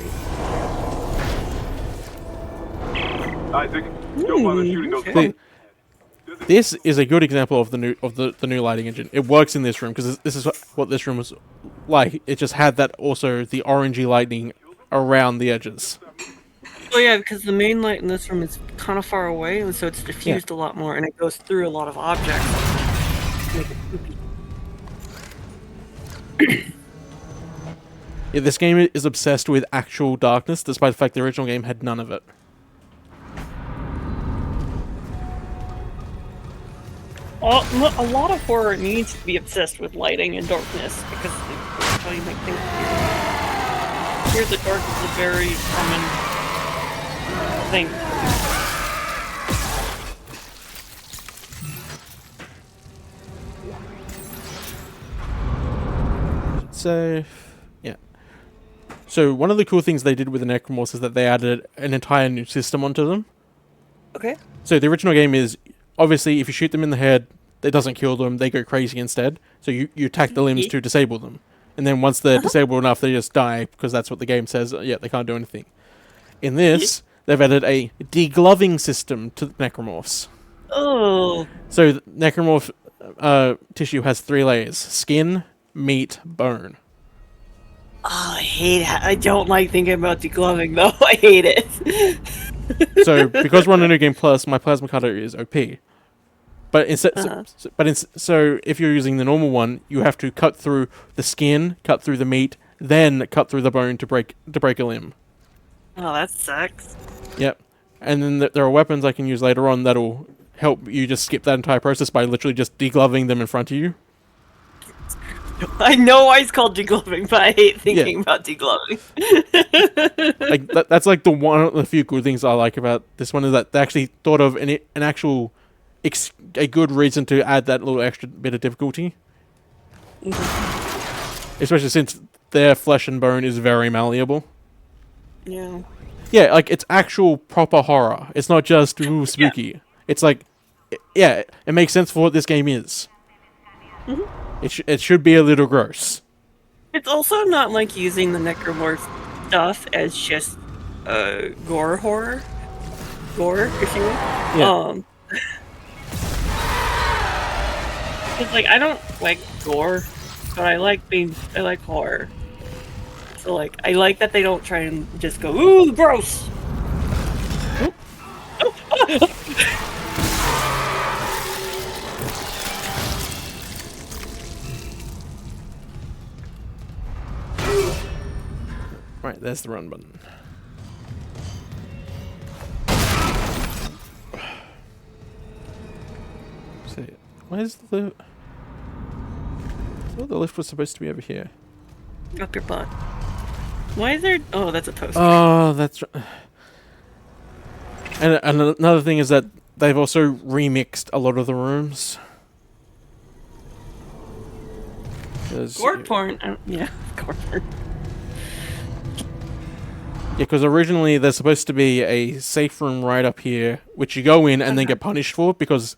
Isaac, don't bother shooting those.
Okay. This is a good example of the new lighting engine. It works in this room because this is what this room was like. It just had that also the orangey lighting around the edges.
Oh yeah, because the main light in this room is kind of far away, and so it's diffused a lot more, and it goes through a lot of objects. Make it spooky.
Yeah, this game is obsessed with actual darkness, despite the fact the original game had none of it.
A lot of horror needs to be obsessed with lighting and darkness because that's how you make things weird. Here, the dark is a very common thing.
So, yeah. So one of the cool things they did with the necromorphs is that they added an entire new system onto them.
Okay.
So the original game is obviously if you shoot them in the head, it doesn't kill them; they go crazy instead. So you attack the limbs to disable them, and then once they're disabled enough, they just die because that's what the game says. Yeah, they can't do anything. In this, they've added a degloving system to the necromorphs.
Oh.
So necromorph tissue has 3 layers: skin, meat, bone.
Oh, I hate it. I don't like thinking about degloving though. I hate it.
So because we're on a New Game Plus, my plasma cutter is OP. But instead, so if you're using the normal one, you have to cut through the skin, cut through the meat, then cut through the bone to break a limb.
Oh, that sucks.
Yep. And then there are weapons I can use later on that'll help you just skip that entire process by literally just degloving them in front of you.
I know why it's called degloving, but I hate thinking about degloving.
Like that's like one of the few good things I like about this one is that they actually thought of an actual a good reason to add that little extra bit of difficulty. Especially since their flesh and bone is very malleable.
Yeah.
Yeah, like it's actual proper horror. It's not just ooh, spooky. Yeah. It's like, yeah, it makes sense for what this game is. It should be a little gross.
It's also not like using the necromorph stuff as just gore horror. Gore, if you will.
Yeah.
Because like I don't like gore, but I like horror. So like I like that they don't try and just go ooh gross.
Right, there's the run button. See, where's the? I thought the lift was supposed to be over here.
Up your butt. Why is there? Oh, that's a poster.
Oh, that's. And another thing is that they've also remixed a lot of the rooms.
Gore porn. Yeah, gore porn.
Yeah, because originally there's supposed to be a safe room right up here, which you go in and then get punished for because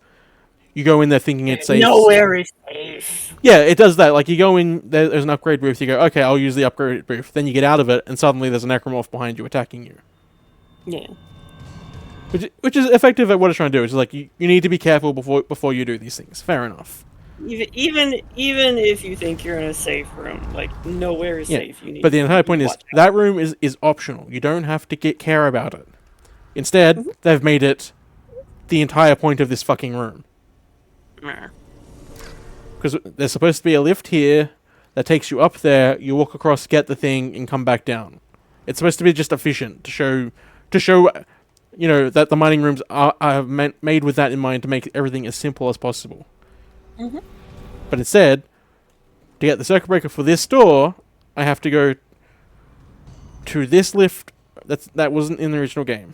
you go in there thinking it's safe.
Nowhere is safe.
Yeah, it does that. Like you go in, there's an upgrade booth. You go, okay, I'll use the upgrade booth. Then you get out of it, and suddenly there's a necromorph behind you attacking you.
Yeah.
Which is effective at what it's trying to do. It's like you need to be careful before you do these things. Fair enough.
Even if you think you're in a safe room, like nowhere is safe. You need.
But the entire point is that room is optional. You don't have to care about it. Instead, they've made it the entire point of this fucking room. Because there's supposed to be a lift here that takes you up there. You walk across, get the thing, and come back down. It's supposed to be just efficient to show, you know, that the mining rooms are made with that in mind to make everything as simple as possible. But instead, To get the circuit breaker for this door, I have to go to this lift. That wasn't in the original game.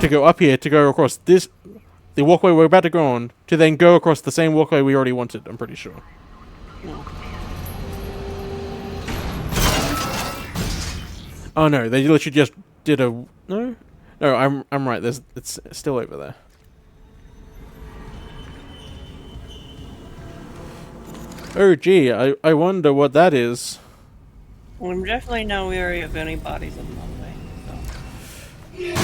To go up here, to go across the walkway we're about to go on, to then go across the same walkway we already wanted, I'm pretty sure.
No.
Oh no, they literally just did a... No? No, I'm right, it's still over there. Oh gee, I wonder what that is.
We definitely know we already have any bodies in the way, so.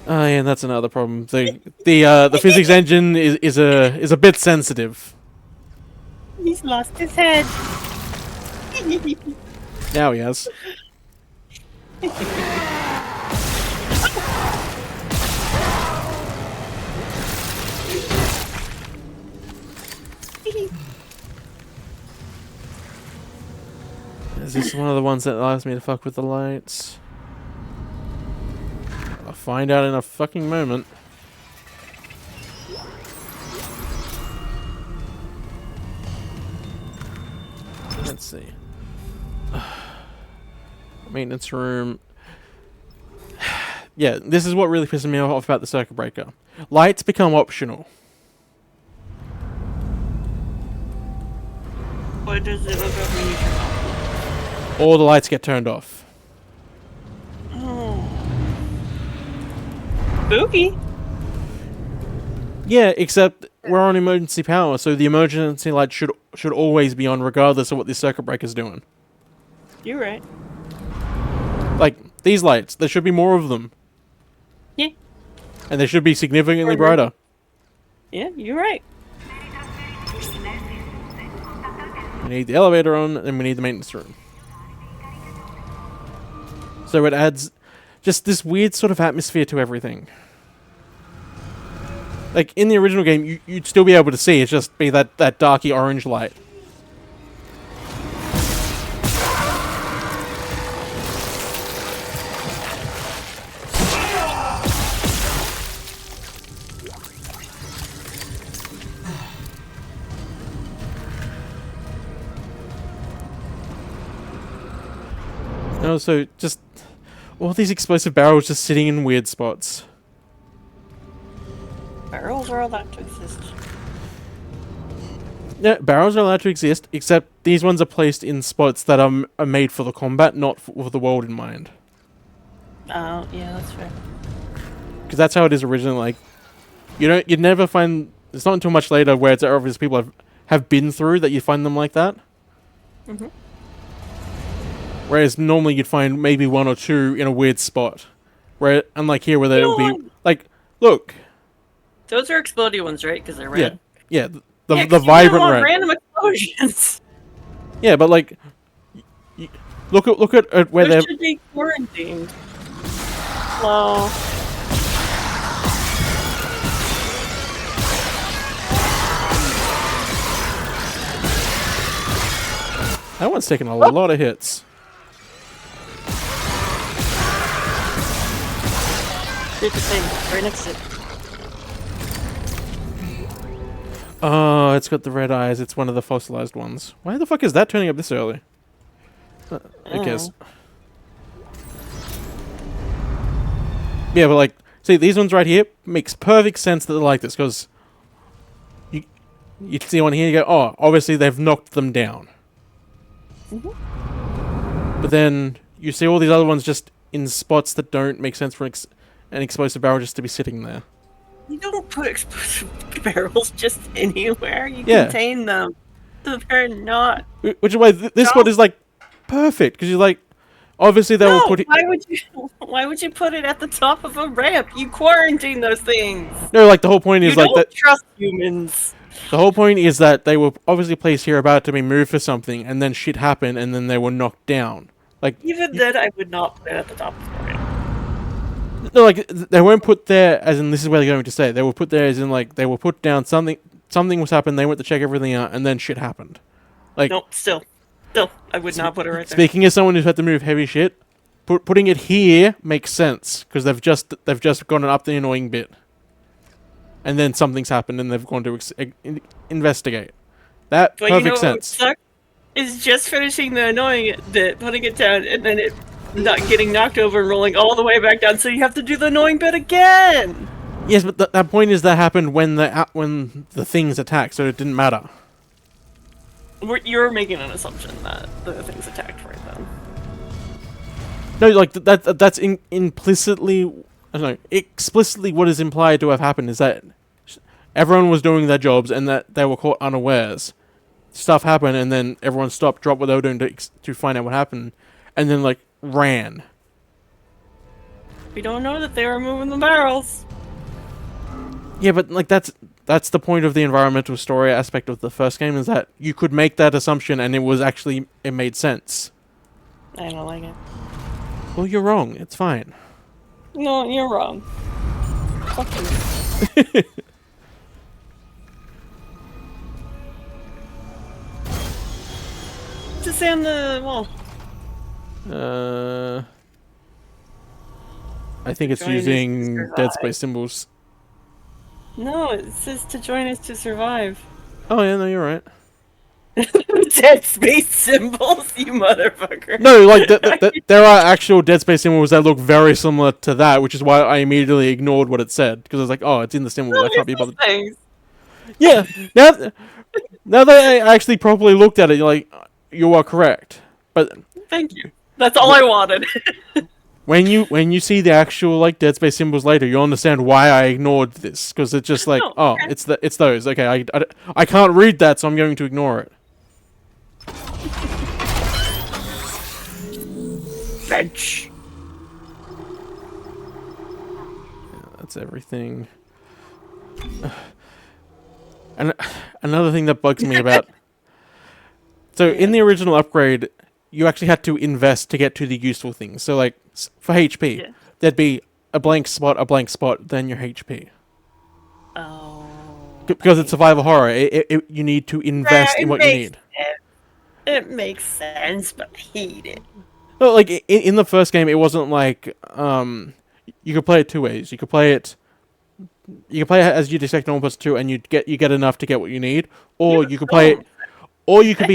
Oh yeah, that's another problem. The physics engine is a bit sensitive.
He's lost his head.
Now he has. Is this one of the ones that allows me to fuck with the lights? I'll find out in a fucking moment. Let's see. Maintenance room. Yeah, this is what really pisses me off about the circuit breaker. Lights become optional.
What does it look like when you turn off?
All the lights get turned off.
Oh. Spooky.
Yeah, except we're on emergency power, so the emergency light should always be on regardless of what this circuit breaker's doing.
You're right.
Like, these lights, there should be more of them.
Yeah.
And they should be significantly brighter.
Yeah, you're right.
We need the elevator on, and we need the maintenance room. So it adds just this weird sort of atmosphere to everything. Like, in the original game, you'd still be able to see, it's just be that darky orange light. And also, just all these explosive barrels just sitting in weird spots.
Barrels are allowed to exist.
Yeah, barrels are allowed to exist, except these ones are placed in spots that are made for the combat, not for the world in mind.
Oh, yeah, that's fair.
Because that's how it is originally. Like, you'd never find. It's not until much later where it's obvious people have been through that you find them like that.
Mm-hmm.
Whereas normally you'd find maybe one or two in a weird spot. Where, unlike here, where they'll be like, look.
Those are explodey ones, right? Because they're red.
Yeah, the
Yeah,
vibrant
you don't want
red.
random explosions.
Yeah, but like, look at where
Those
they're.
should be quarantined. Well.
That one's taking a lot of hits.
It's the same, right next to it.
Oh, it's got the red eyes. It's one of the fossilized ones. Why the fuck is that turning up this early? Who cares? Yeah, but like, see, these ones right here makes perfect sense that they're like this, because you see one here, you go, oh, obviously they've knocked them down.
Mm-hmm.
But then you see all these other ones just in spots that don't make sense for an explosive barrel just to be sitting there.
You don't put explosive barrels just anywhere. You
Yeah.
contain them. So they're not.
Which is why this spot is like perfect, because you're like, obviously they will put it.
Why would you put it at the top of a ramp? You quarantine those things.
No, like the whole point is
you
like
don't
that.
Trust humans.
The whole point is that they were obviously placed here about to be moved for something, and then shit happened, and then they were knocked down. Like
Even then, I would not put it at the top of the ramp.
no, like they weren't put there as in this is where they're going to stay. They were put there as in like they were put down. Something was happened. They went to check everything out, and then shit happened. Like
Nope. Still. Still, I would not put it right there.
Speaking as someone who's had to move heavy shit, putting it here makes sense because they've just gone up the annoying bit, and then something's happened and they've gone to investigate. That
But
perfect
you know what would
sense.
suck? Is just finishing the annoying bit, putting it down, and then it not getting knocked over and rolling all the way back down, so you have to do the annoying bit again!
Yes, but that point is that happened when the things attacked, so it didn't matter.
You're making an assumption that the thing's attacked right then.
No, like that's implicitly, I don't know, explicitly what is implied to have happened is that everyone was doing their jobs and that they were caught unawares. Stuff happened and then everyone stopped, dropped what they were doing to find out what happened, and then like ran.
We don't know that they were moving the barrels.
Yeah, but like that's the point of the environmental story aspect of the first game, is that you could make that assumption and it made sense.
I don't like it.
Well, you're wrong. It's fine.
No, you're wrong. Fuck you. Just say on the wall.
I think it's using Dead Space symbols.
No, it says to join us to survive.
Oh yeah, no, you're right.
Dead Space symbols, you motherfucker.
No, like there are actual Dead Space symbols that look very similar to that, which is why I immediately ignored what it said, because I was like, oh, it's in the symbol. I can't be bothered.
Things.
Yeah, now that I actually properly looked at it, you're like, you are correct. But
thank you. That's all I wanted.
when you see the actual like Dead Space symbols later, you'll understand why I ignored this, because it's just like, oh, it's those. Okay, I can't read that, so I'm going to ignore it.
Bench.
Yeah, that's everything. And another thing that bugs me about... So, in the original upgrade, you actually had to invest to get to the useful things. So, like, for HP, there'd be a blank spot, then your HP.
Oh.
Because it's survival horror, you need to invest in what you need.
It makes sense, but I hate it.
Well, like, in the first game, it wasn't like, you could play it two ways. You could play it as you detect normal person 2, and you get enough to get what you need, or you could play it, or you could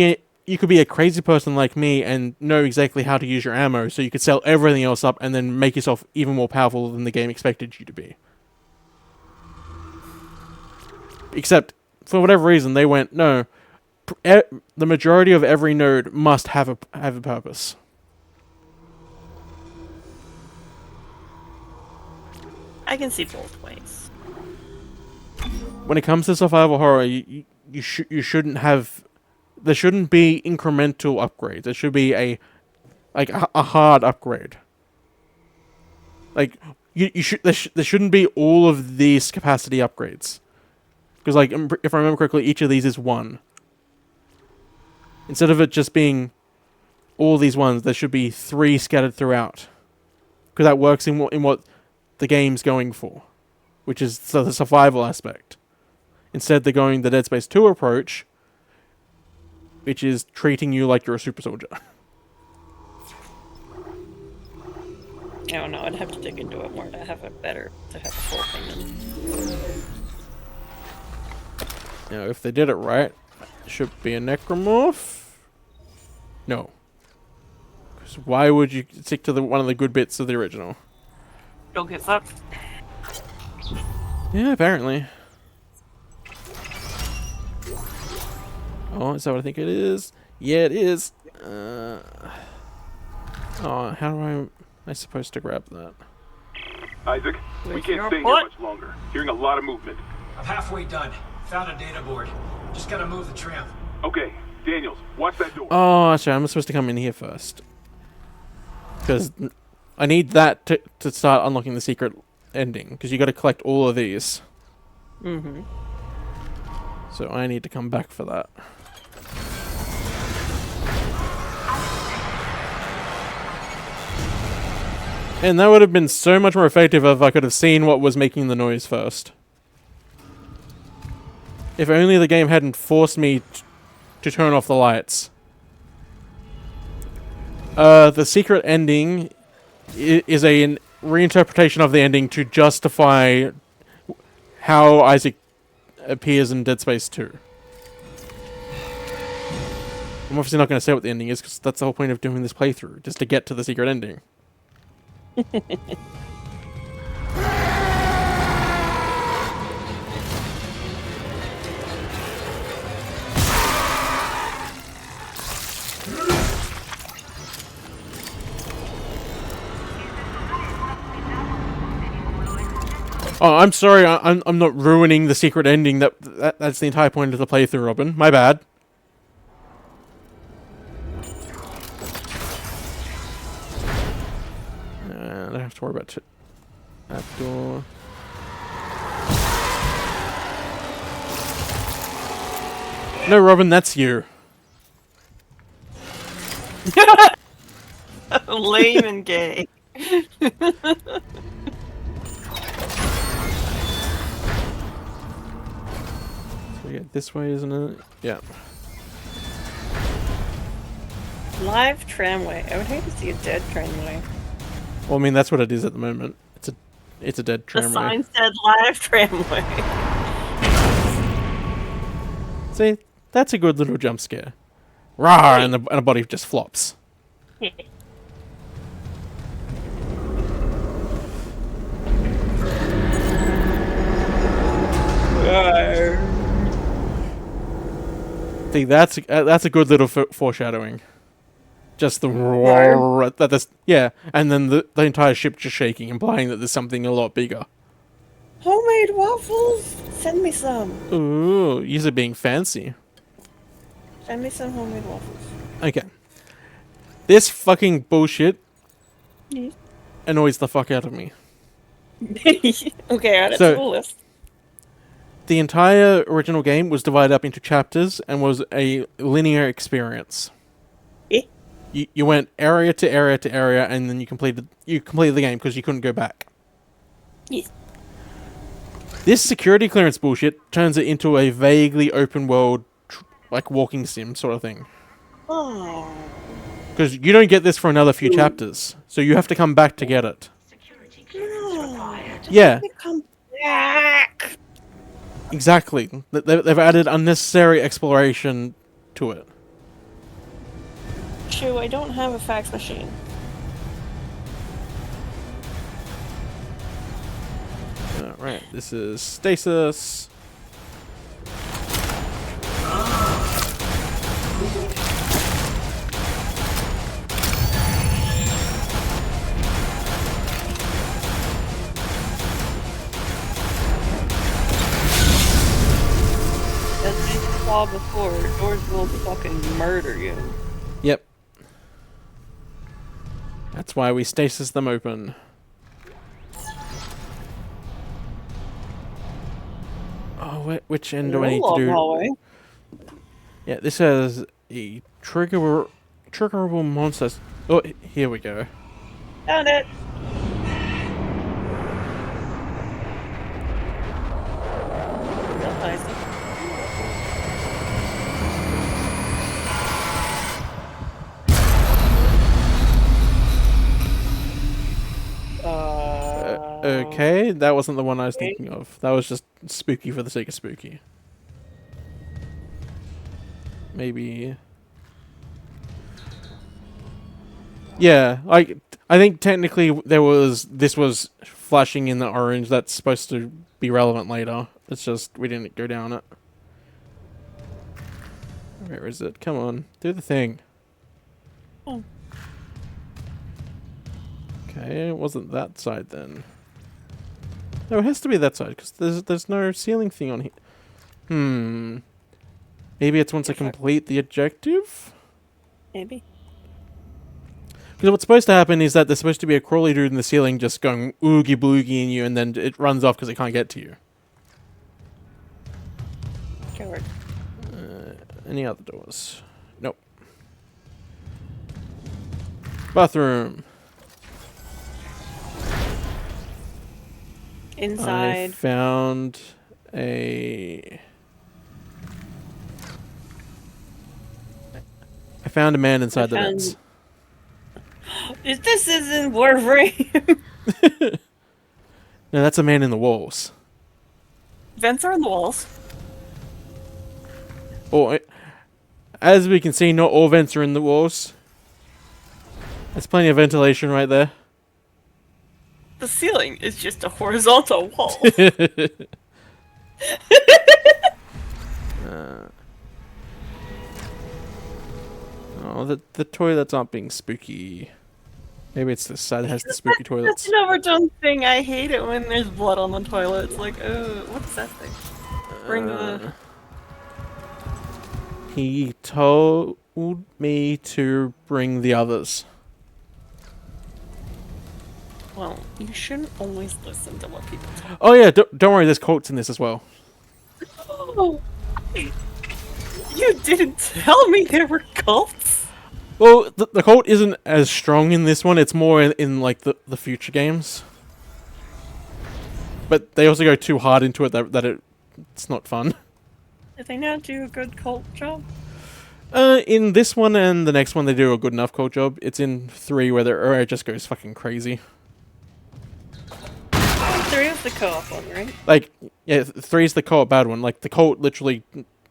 be a crazy person like me and know exactly how to use your ammo, so you could sell everything else up and then make yourself even more powerful than the game expected you to be. Except, for whatever reason, they went, no, the majority of every node must have a purpose.
I can see both ways.
When it comes to survival horror, you shouldn't have... There shouldn't be incremental upgrades. There should be a hard upgrade. Like, there shouldn't be all of these capacity upgrades. Because, like, if I remember correctly, each of these is one. Instead of it just being all these ones, there should be 3 scattered throughout. Because that works in what the game's going for, which is the survival aspect. Instead, they're going the Dead Space 2 approach, which is treating you like you're a super soldier.
I don't know, I'd have to dig into it more to have the full thing in.
Now, if they did it right, it should be a necromorph. No. Because why would you stick to one of the good bits of the original?
Don't get sucked.
Yeah, apparently. Oh, is that what I think it is? Yeah, it is. Oh, how am I supposed to grab that?
Isaac, we can't stay here much longer. Hearing a lot of movement.
I'm halfway done. Found a data board. Just gotta move the tram.
Okay, Daniels, watch that door.
Oh, actually, I'm supposed to come in here first. Because I need that to start unlocking the secret ending. Because you got to collect all of these.
Mm-hmm.
So I need to come back for that. And that would have been so much more effective if I could have seen what was making the noise first. If only the game hadn't forced me to turn off the lights. The secret ending is a reinterpretation of the ending to justify how Isaac appears in Dead Space 2. I'm obviously not going to say what the ending is, because that's the whole point of doing this playthrough, just to get to the secret ending. Oh, I'm sorry, I'm not ruining the secret ending. That's the entire point of the playthrough, Robin. My bad. I don't have to worry about that door. No, Robin, that's you.
Lame and gay.
So yeah, this way, isn't it? Yeah.
Live tramway. I would hate to see a dead tramway.
Well, I mean, that's what it is at the moment. It's a dead tramway.
The sign said live tramway.
See, that's a good little jump scare. Rawr, and a body just flops. See, that's a good little foreshadowing. Just the roar that this, yeah, and then the entire ship just shaking, implying that there's something a lot bigger.
Homemade waffles. Send me some.
Ooh, you're being fancy.
Send me some homemade waffles.
Okay. This fucking bullshit
Yes.
annoys the fuck out of me.
Okay, add it
So-
to the list.
The entire original game was divided up into chapters and was a linear experience.
Eh?
You went area to area to area, and then you completed the game because you couldn't go back.
Yes.
This security clearance bullshit turns it into a vaguely open world, like walking sim sort of thing.
Oh.
Because you don't get this for another few chapters, so you have to come back to get it. Yeah,
Come back.
exactly. They've added unnecessary exploration to it.
Shoo, I don't have a fax machine.
Alright, this is stasis.
As I saw before, doors will fucking murder you.
Yep. That's why we stasis them open. Oh, which end do I need to do?
Hallway.
Yeah, this has a triggerable monsters. Oh, here we go.
Found it. That's nice.
Okay, that wasn't the one I was thinking of. That was just spooky for the sake of spooky. Maybe. Yeah, I think technically this was flashing in the orange. That's supposed to be relevant later. It's just we didn't go down it. Where is it? Come on, do the thing.
Oh.
Okay, it wasn't that side then. No, it has to be that side because there's no ceiling thing on here. Maybe it's once I complete the objective.
Maybe.
Because what's supposed to happen is that there's supposed to be a crawly dude in the ceiling just going oogie boogie in you, and then it runs off because it can't get to you.
Coward.
Any other doors? Nope. Bathroom.
Inside.
I found a man inside the vents.
If this isn't Warframe.
No, that's a man in the walls.
Vents are in the walls.
Oh, as we can see, not all vents are in the walls. There's plenty of ventilation right there.
The ceiling is just a horizontal wall.
Oh, the toilets aren't being spooky. Maybe it's this side that has the spooky toilets.
That's an overdone thing. I hate it when there's blood on the toilet. It's like, what's that thing? Bring the...
He told me to bring the others.
Well, you shouldn't always listen to what people tell you.
Oh yeah, don't worry, there's quotes in this as well.
Oh, you didn't tell me there were cults?
Well, the cult isn't as strong in this one, it's more in like the future games. But they also go too hard into it that it's not fun.
Did they not do a good cult job?
In this one and the next one they do a good enough cult job. It's in 3 where it just goes fucking crazy.
3 is the co-op one, right?
Like, yeah, 3 is the co-op bad one. Like, the cult literally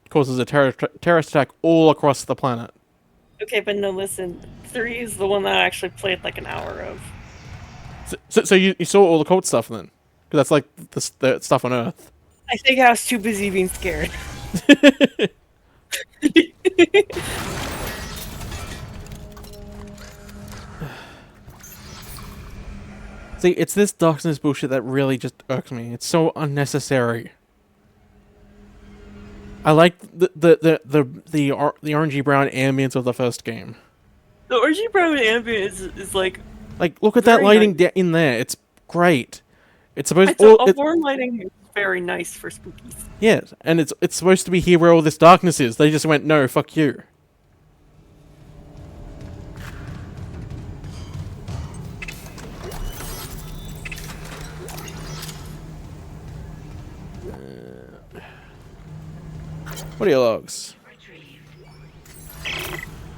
causes a terrorist attack all across the planet.
Okay, but no, listen. 3 is the one that I actually played like an hour of.
So you saw all the cult stuff then? Because that's like the stuff on Earth.
I think I was too busy being scared.
See, it's this darkness bullshit that really just irks me. It's so unnecessary. I like the orangey brown ambience of the first game.
The orangey brown ambient is like
look at that lighting in there. It's great. It's supposed
warm lighting is very nice for spookies.
Yes, and it's supposed to be here where all this darkness is. They just went, no, fuck you. What are your logs?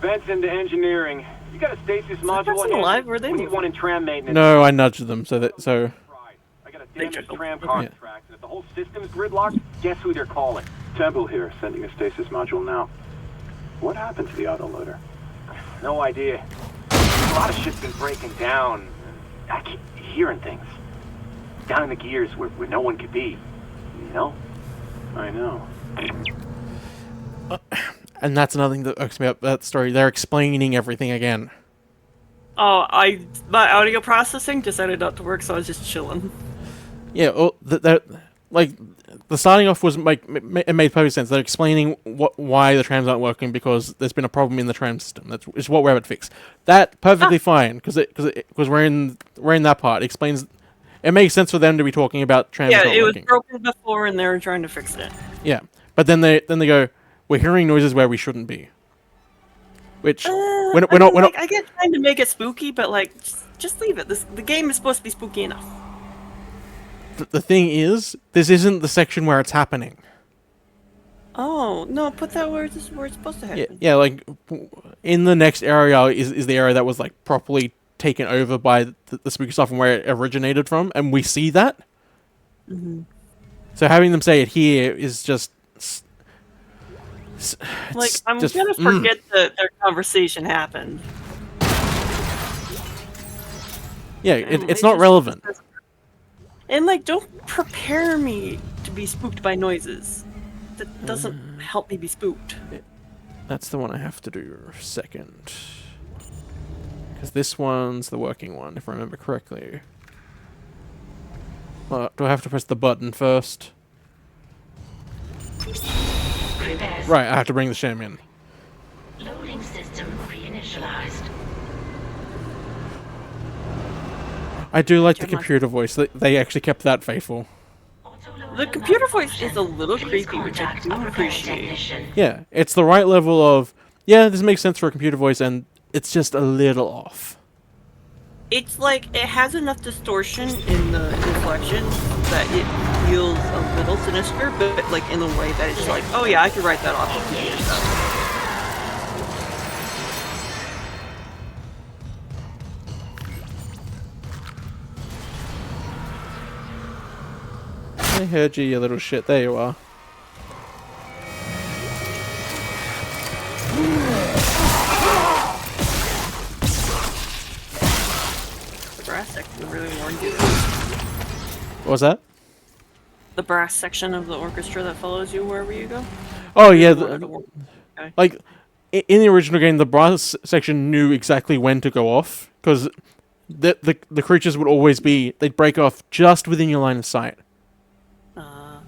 Vents into engineering. You got a stasis module
alive? Were they
we need one in tram maintenance.
No, I nudged them so.
I got a damaged tram contract, and if the whole system's gridlocked, guess who they're calling?
Temple here, sending a stasis module now. What happened to the autoloader?
No idea. A lot of shit's been breaking down. I keep hearing things. Down in the gears where no one could be. You know?
I know.
And that's another thing that irks me up that story. They're explaining everything again.
Oh, my audio processing decided not to work, so I was just chilling.
Yeah, well, like the starting off was like it made perfect sense. They're explaining why the trams aren't working because there's been a problem in the tram system. That's is what we're able to fix. That perfectly fine because we're in that part. It explains. It makes sense for them to be talking about trams not working.
Yeah, it was broken before, and they were trying to fix it.
Yeah, but then they go, we're hearing noises where we shouldn't be. Which we're not.
I get trying to make it spooky, but like, just leave it. The game is supposed to be spooky enough.
The thing is, this isn't the section where it's happening.
Oh no! Put that where it's supposed to happen.
Yeah, like in the next area is the area that was like properly taken over by the spooky stuff and where it originated from, and we see that.
Mm-hmm.
So having them say it here is just.
Like, I'm gonna forget that their conversation happened.
Yeah, it's not relevant.
And, like, don't prepare me to be spooked by noises. That doesn't help me be spooked.
That's the one I have to do second. Because this one's the working one, if I remember correctly. Do I have to press the button first? Right, I have to bring the sham in.
Loading system reinitialized.
I do like the computer voice. They actually kept that faithful.
The computer voice is a little creepy, which I do appreciate.
Yeah, it's the right level of, yeah, this makes sense for a computer voice, and it's just a little off.
It's like, it has enough distortion in the inflection that it feels a little sinister, but like in a way that it's like, oh yeah, I could write that off of computer stuff.
I heard you, you little shit. There you are.
The brass section really warned you.
What was that?
The brass section of the orchestra that follows you wherever you go?
Oh,
Really
yeah.
wanted to warn you. Okay.
Like, in the original game, the brass section knew exactly when to go off, because the creatures would always be, they'd break off just within your line of sight.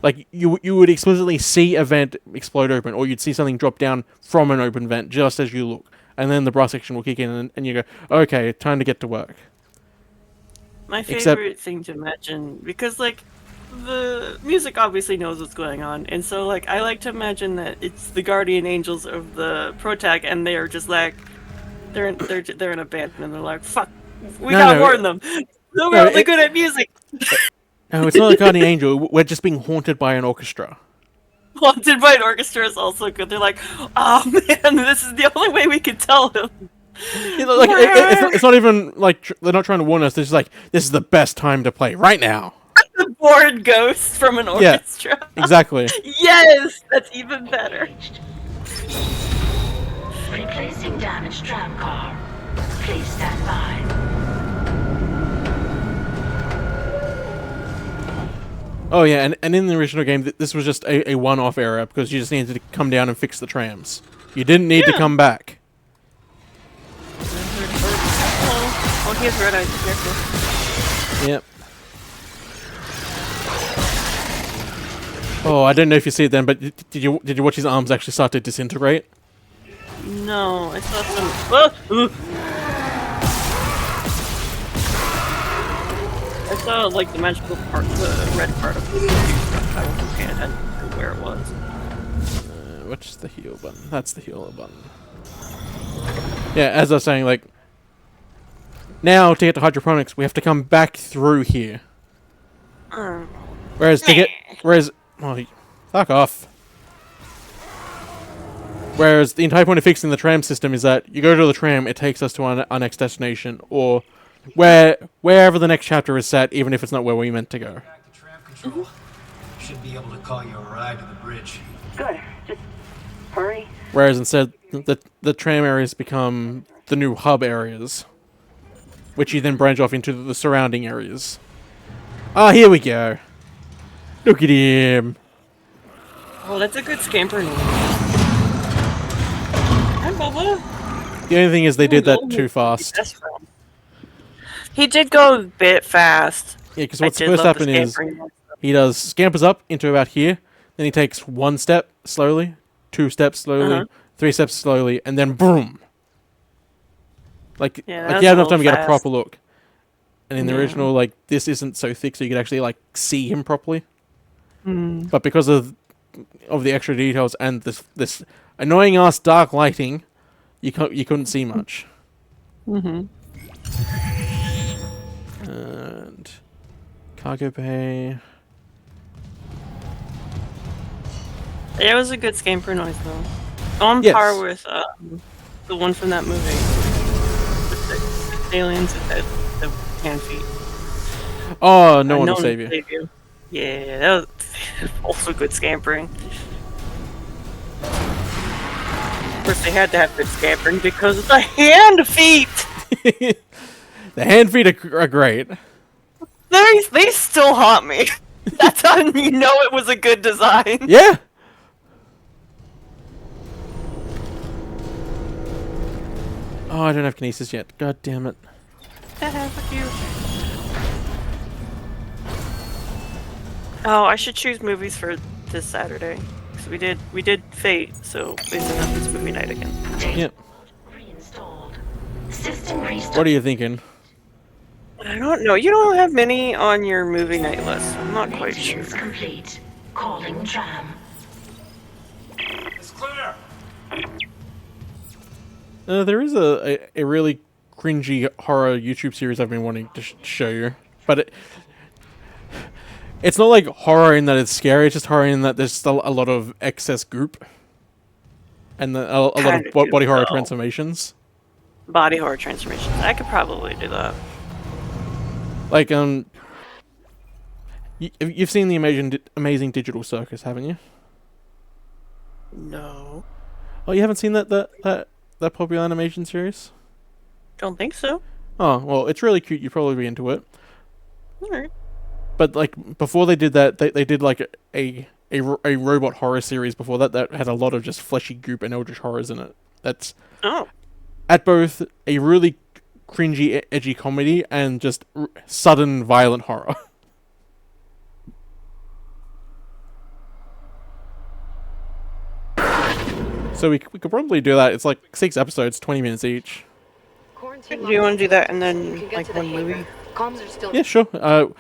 Like, you would explicitly see a vent explode open, or you'd see something drop down from an open vent just as you look. And then the brass section will kick in, and you go, okay, time to get to work.
My favorite thing to imagine, because, like, the music obviously knows what's going on, and so, like, I like to imagine that it's the guardian angels of the protag, and they are just like, they're in a band, and they're like, fuck, we gotta warn them. We're only good at music.
No, it's not a guardian angel. We're just being haunted by an orchestra.
Haunted by an orchestra is also good. They're like, oh man, this is the only way we can tell them.
You know, like, it's not even like they're not trying to warn us. They're just like, this is the best time to play right now.
The bored ghost from an orchestra.
Yeah, exactly.
Yes, that's even better.
Replacing damaged tram car. Please stand by.
Oh yeah, and in the original game, this was just a one-off error because you just needed to come down and fix the trams. You didn't need to come back.
Oh, he has red eyes. Careful.
Yep. Oh, I don't know if you see it then, but did you watch his arms actually start to disintegrate?
No, I saw some. I saw like the magical part, the red part of the stuff. I wasn't paying attention to where it was.
Which is the heal button? That's the heal button. Yeah, as I was saying, like, now to get to hydroponics, we have to come back through here. Whereas, oh, fuck off. Whereas the entire point of fixing the tram system is that you go to the tram, it takes us to our next destination, or wherever the next chapter is set, even if it's not where we meant to go.
Should be able to call you a ride to the bridge.
Good. Just hurry.
Whereas instead, the tram areas become the new hub areas, which you then branch off into the surrounding areas. Ah, here we go. Look at him.
Oh, that's a good scamper name. Hi, Bubba.
The only thing is they did that too fast.
He did go a bit fast.
Yeah, because what's supposed to happen is he scampers up into about here, then he takes 1 step slowly, 2 steps slowly, 3 steps slowly, and then boom. Like you have enough time to get a proper look. And in the original, like, this isn't so thick, so you could actually like see him properly. But because of the extra details and this annoying ass dark lighting, you couldn't see much. And cargo bay.
Yeah, it was a good scamper noise though. On par with the one from that movie. The aliens with the hand feet.
Oh, no one will save you.
Yeah, that was also good scampering. Of course, they had to have good scampering because of the hand feet!
The hand feet are great.
They still haunt me. That's how you know it was a good design.
Yeah! Oh, I don't have kinesis yet. God damn it.
Fuck you. Oh, I should choose movies for this Saturday. Because we did Fate, so basically it's movie night again.
Yep.
System restart.
What are you thinking?
I don't know. You don't have many on your movie night list. I'm not quite sure.
Complete. Calling tram.
It's clear.
There is a really cringy horror YouTube series I've been wanting to show you, but it's not like horror in that it's scary. It's just horror in that there's still a lot of excess goop and a lot of body horror transformations.
Body horror transformations. I could probably do that.
Like You've seen the Amazing Digital Circus, haven't you?
No.
Oh, you haven't seen that popular animation series?
Don't think so.
Oh, well, it's really cute. You'd probably be into it.
Alright.
But like before they did that, they did like a robot horror series before that had a lot of just fleshy goop and eldritch horrors in it. That's at both a really cringy, edgy comedy and just sudden violent horror. So we could probably do that. It's like 6 episodes, 20 minutes each.
Do you want to do that and then like one movie?
Comms are still.
Yeah, sure.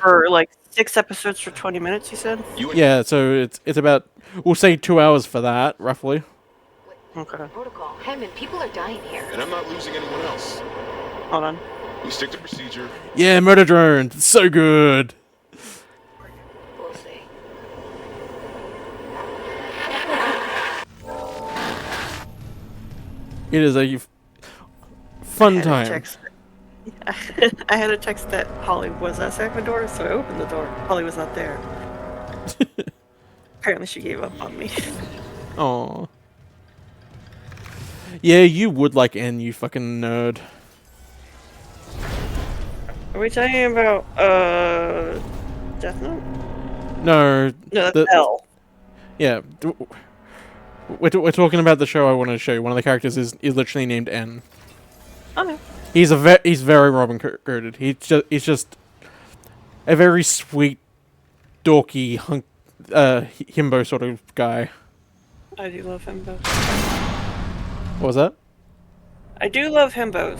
Or like 6 episodes for 20 minutes, you said?
Yeah, so it's about, we'll say 2 hours for that, roughly.
Okay.
Protocol. Hammond, people are dying here.
And I'm not losing anyone else.
Hold on.
We stick to procedure.
Yeah, Murder Drone, so good.
We'll see.
It is a fun time.
I had a text that Holly was outside my door, so I opened the door. Holly was not there. Apparently she gave up on me.
Aww. Yeah, you would like N, you fucking nerd.
Are we talking about, Death Note?
No.
No, that's L.
Yeah. We're talking about the show I want to show you. One of the characters is literally named N.
Okay.
He's very Robin coded. He's just a very sweet, dorky himbo sort of guy.
I do love himbos.
What was that?
I do love himbos.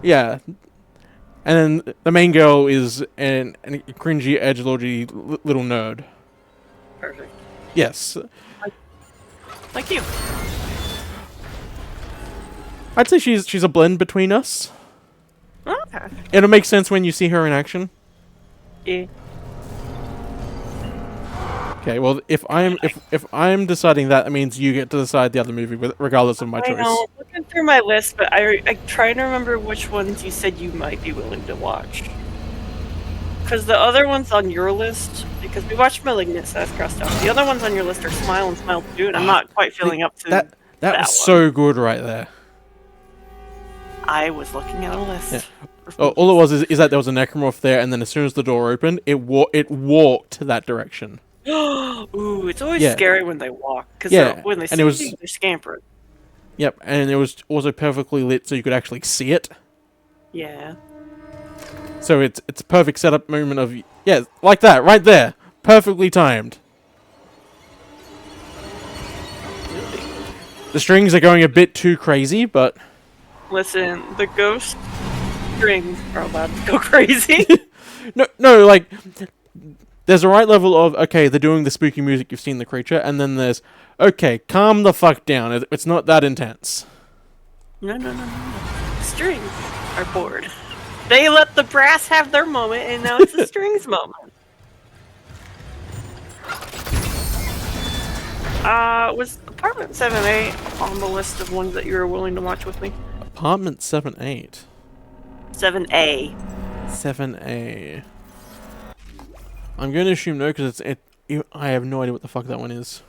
Yeah. And then the main girl is an cringy, edgelordy little nerd.
Perfect.
Yes.
Like you.
I'd say she's a blend between us.
Okay.
It'll make sense when you see her in action.
Yeah.
Okay, well, if I'm deciding that, that means you get to decide the other movie, regardless of my choice.
I know. Looking through my list, but I try to remember which ones you said you might be willing to watch. Because the other ones on your list, because we watched Malignant, so that's crossed off. The other ones on your list are Smile and Smile 2, and I'm not quite feeling up to
that was
one.
so good right there.
I was looking at a list.
Yeah. All it was is that there was a necromorph there, and then as soon as the door opened, it walked that direction.
Ooh, it's always scary when they walk, because when they see you, they're scampering.
Yep, and it was also perfectly lit so you could actually see it.
Yeah.
So it's a perfect setup moment of, yeah, like that, right there. Perfectly timed. The strings are going a bit too crazy, but...
Listen, the ghost strings are allowed to go crazy.
No, like... There's a right level of, okay, they're doing the spooky music, you've seen the creature, and then there's, okay, calm the fuck down, it's not that intense.
No. Strings are bored. They let the brass have their moment, and now it's the strings moment. Was Apartment 7A on the list of ones that you were willing to watch with me?
Apartment 7-8?
7A.
7A. I'm going to assume no, because I have no idea what the fuck that one is.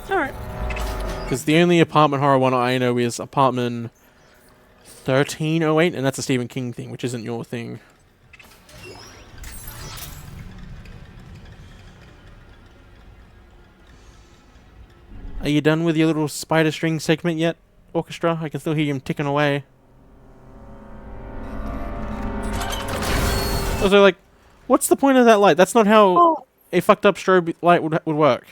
Alright.
Because the only apartment horror one I know is Apartment 1308, and that's a Stephen King thing, which isn't your thing. Are you done with your little spider string segment yet, Orchestra? I can still hear him ticking away. Also, like, what's the point of that light? That's not how a fucked up strobe light would work.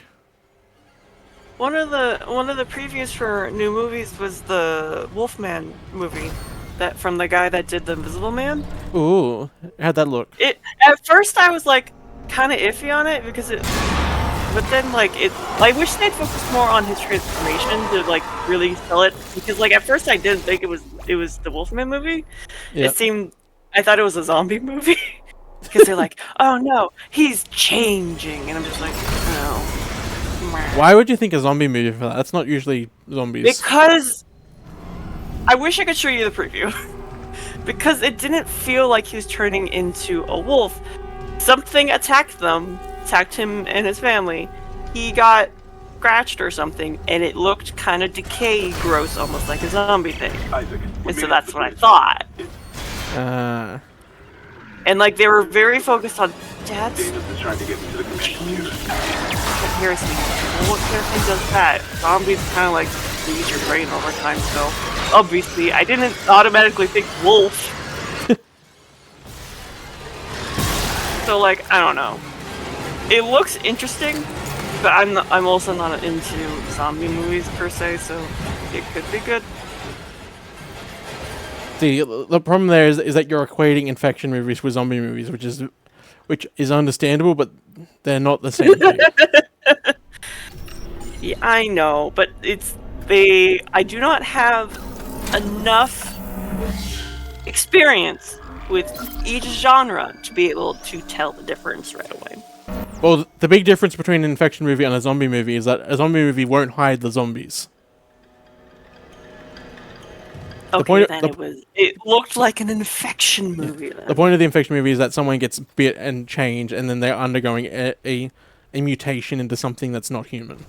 One of the previews for new movies was the Wolfman movie, that from the guy that did the Invisible Man.
Ooh, how'd that look?
At first I was like kind of iffy on it because but then like I wish they'd focused more on his transformation to like really sell it, because like at first I didn't think it was the Wolfman movie.
Yep.
I thought it was a zombie movie. Because they're like, oh no, he's changing, and I'm just like, no.
Why would you think a zombie movie for that? That's not usually zombies.
Because I wish I could show you the preview. Because it didn't feel like he was turning into a wolf. Something attacked them, attacked him and his family, he got scratched or something, and it looked kind of decayed, gross, almost like a zombie thing.
Isaac,
And so that's what I thought. And like they were very focused on Dad's.
Jesus is trying to get me to the computer.
Comparison. What kind of thing does that? Zombies kind of like lose your brain over time. So obviously, I didn't automatically think wolf. So like I don't know. It looks interesting, but I'm also not into zombie movies per se. So it could be good.
The problem there is that you're equating infection movies with zombie movies, which is understandable, but they're not the same thing.
Yeah, I know, but I do not have enough experience with each genre to be able to tell the difference right away.
Well, the big difference between an infection movie and a zombie movie is that a zombie movie won't hide the zombies.
Okay, it looked like an infection movie then.
The point of the infection movie is that someone gets bit and changed, and then they're undergoing a mutation into something that's not human.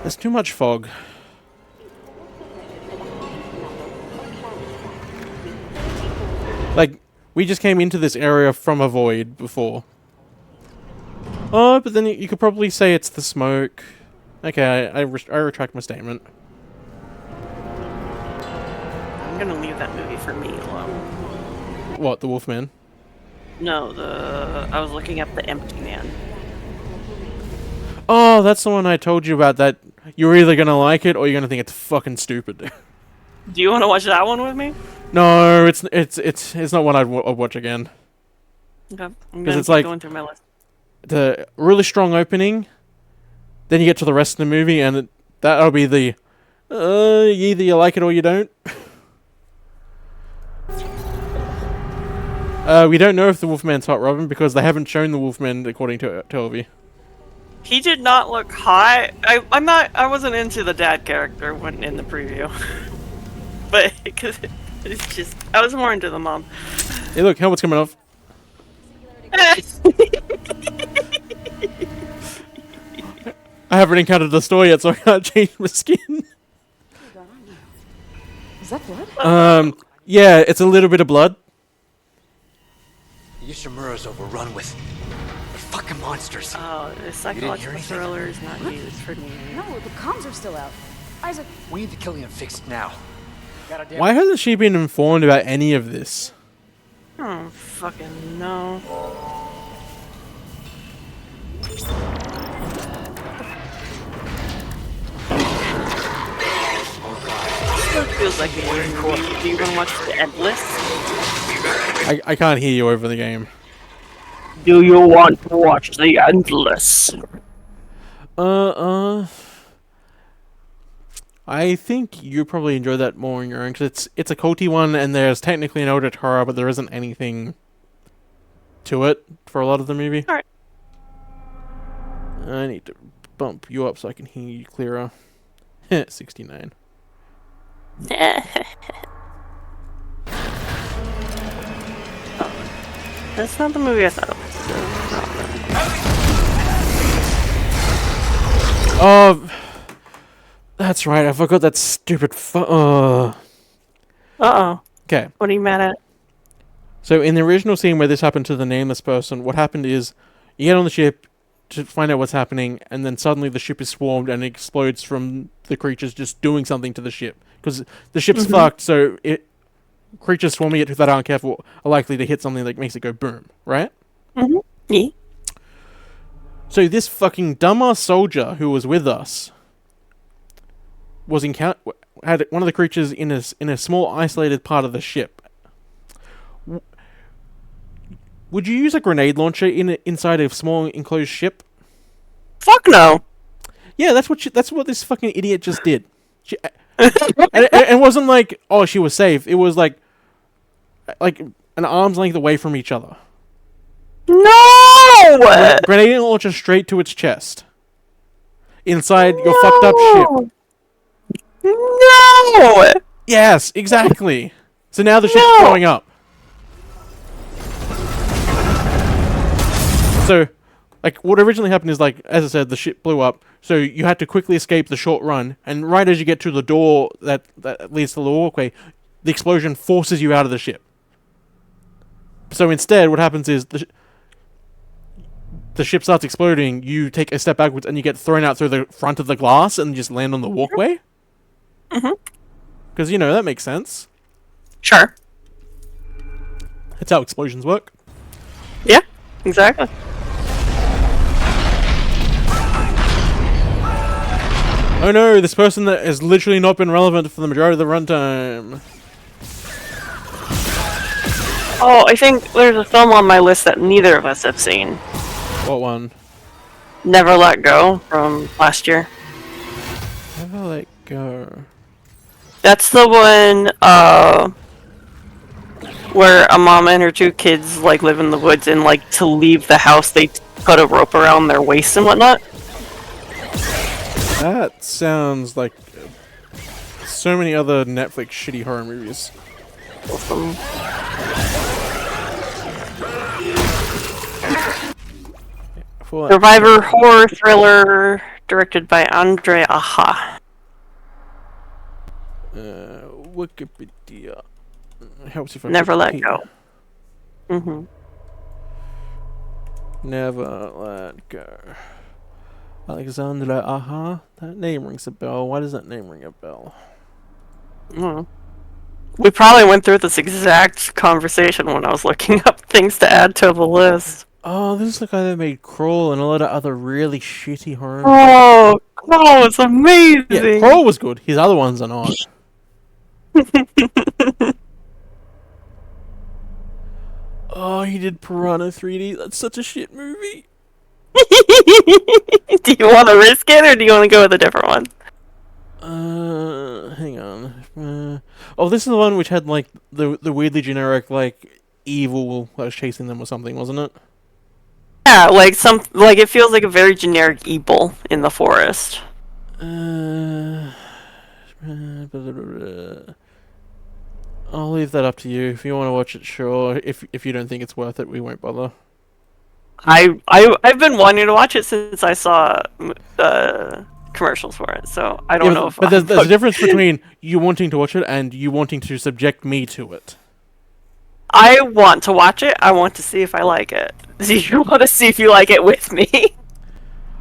There's too much fog. Like, we just came into this area from a void before. Oh, but then you could probably say it's the smoke. Okay, I retract my statement.
I'm gonna leave that movie for me alone.
What, the Wolfman?
No, I was looking up The Empty Man.
Oh, that's the one I told you about, that you're either gonna like it or you're gonna think it's fucking stupid.
Do you want to watch that one with me?
No, it's not one I'd watch again.
Okay, I'm gonna
it's like
going through my list.
The really strong opening, then you get to the rest of the movie, and that'll be the either you like it or you don't. We don't know if the Wolfman's hot, Robin, because they haven't shown the Wolfman according to Elvy.
He did not look hot. I wasn't into the dad character when in the preview, but because it's just I was more into the mom.
Hey, look, helmet's coming off. I haven't encountered the store yet, so I can't change my skin.
Is that blood?
Yeah, it's a little bit of blood.
Yoshimura's overrun with fucking monsters.
Oh, the psychological thriller is not used for me.
No, the comms are still out. Isaac,
we need to kill him fixed now.
Why hasn't she been informed about any of this?
Oh, fucking no. Still feels like a weird core. Do you want to watch The Endless?
I can't hear you over the game.
Do you want to watch The Endless?
I think you probably enjoy that more on your own, because it's a culty one, and there's technically an Ode to Horror, but there isn't anything to it for a lot of the movie.
Alright.
I need to bump you up so I can hear you clearer. 69.
That's not the movie I thought it was.
Oh, that's right. I forgot that stupid.
Uh-oh.
Okay.
What are you mad at?
So in the original scene where this happened to the nameless person, what happened is you get on the ship to find out what's happening, and then suddenly the ship is swarmed and it explodes from the creatures just doing something to the ship. Because the ship's fucked, so creatures swarming it that aren't careful are likely to hit something that makes it go boom, right?
Yeah.
So this fucking dumbass soldier who was with us had one of the creatures in a small isolated part of the ship. Would you use a grenade launcher inside a small enclosed ship?
Fuck no.
Yeah, that's what this fucking idiot just did. It wasn't like, oh, she was safe. It was like an arm's length away from each other.
No!
Grenade launcher straight to its chest. Inside your fucked up ship.
No!
Yes, exactly. So now the ship's blowing up. So, like, what originally happened is, like, as I said, the ship blew up, so you had to quickly escape the short run, and right as you get to the door that leads to the walkway, the explosion forces you out of the ship. So instead, what happens is the ship starts exploding, you take a step backwards, and you get thrown out through the front of the glass and just land on the walkway?
Mm-hmm.
Because, you know, that makes sense.
Sure.
That's how explosions work.
Yeah, exactly.
Oh no, this person that has literally not been relevant for the majority of the runtime.
Oh, I think there's a film on my list that neither of us have seen.
What one?
Never Let Go from last year.
Never Let Go.
That's the one where a mom and her 2 kids like live in the woods, and like to leave the house they put a rope around their waist and whatnot.
That sounds like so many other Netflix shitty horror movies.
Awesome. Survivor horror thriller directed by Andre Aja.
Wikipedia. Helps if I
Never
put
Let
P.
Go. Mm-hmm.
Never Let Go. Alexandra Aja? That name rings a bell. Why does that name ring a bell?
We probably went through this exact conversation when I was looking up things to add to the list.
Oh, this is the guy that made Crawl and a lot of other really shitty horror movies.
Oh, Crawl was amazing!
Yeah, Crawl was good. His other ones are not. Oh, he did Piranha 3D. That's such a shit movie.
Do you want to risk it, or do you want to go with a different one?
Hang on. Oh, this is the one which had, like, the weirdly generic, like, evil that was chasing them or something, wasn't it?
Yeah, like it feels like a very generic evil in the forest.
I'll leave that up to you. If you want to watch it, sure. If you don't think it's worth it, we won't bother.
I've been wanting to watch it since I saw commercials for it, so I don't know if.
But there's a difference between you wanting to watch it and you wanting to subject me to it.
I want to watch it. I want to see if I like it. Do you want to see if you like it with me?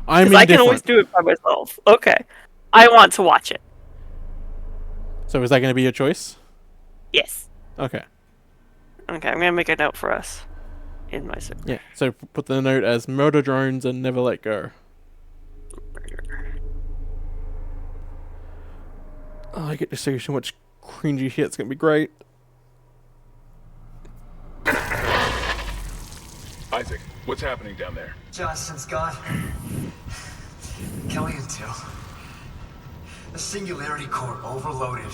I'm indifferent.
I can always do it by myself. Okay. I want to watch it.
So is that going to be your choice?
Yes.
Okay.
Okay, I'm going to make a note for us in my search.
Yeah, so put the note as Murder Drones and Never Let Go. Oh, I get to see so much cringy shit. It's going to be great.
Isaac, what's happening down there?
Johnson's gone. Kellyan too. The singularity core overloaded.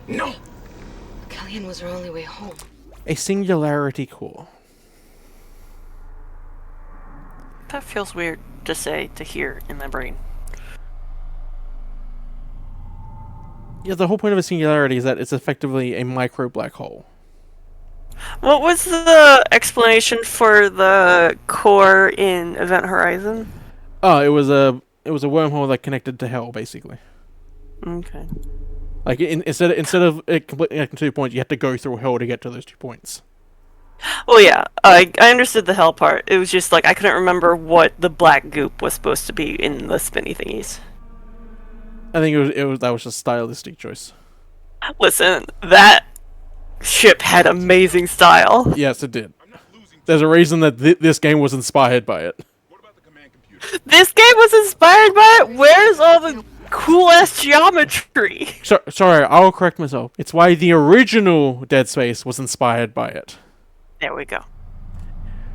No!
Kellyan was her only way home.
A singularity core.
That feels weird to say, to hear in my brain.
Yeah, the whole point of a singularity is that it's effectively a micro black hole.
What was the explanation for the core in Event Horizon?
Oh, it was a wormhole that connected to hell, basically.
Okay.
Like instead of it completely connecting to 2 points, you had to go through hell to get to those 2 points.
Well, yeah, I understood the hell part. It was just like I couldn't remember what the black goop was supposed to be in the spinny thingies.
I think that was just a stylistic choice.
Listen, that ship had amazing style.
Yes, it did. There's a reason that this game was inspired by it.
This game was inspired by it? Where's all the cool-ass geometry?
Sorry, I'll correct myself. It's why the original Dead Space was inspired by it.
There we go.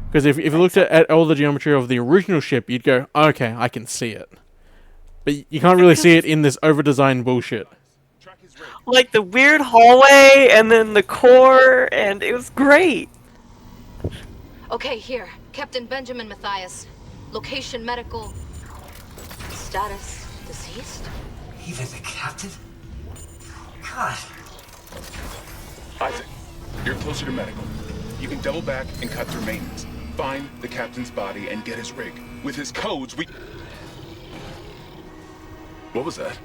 Because if you looked at all the geometry of the original ship, you'd go, okay, I can see it. But you can't really see it in this over-designed bullshit.
Like the weird hallway, and then the core, and it was great.
Okay, here. Captain Benjamin Mathias. Location medical. Status deceased?
Even the captain? God.
Isaac, you're closer to medical. You can double back and cut through maintenance. Find the captain's body and get his rig. With his codes, we... What was that?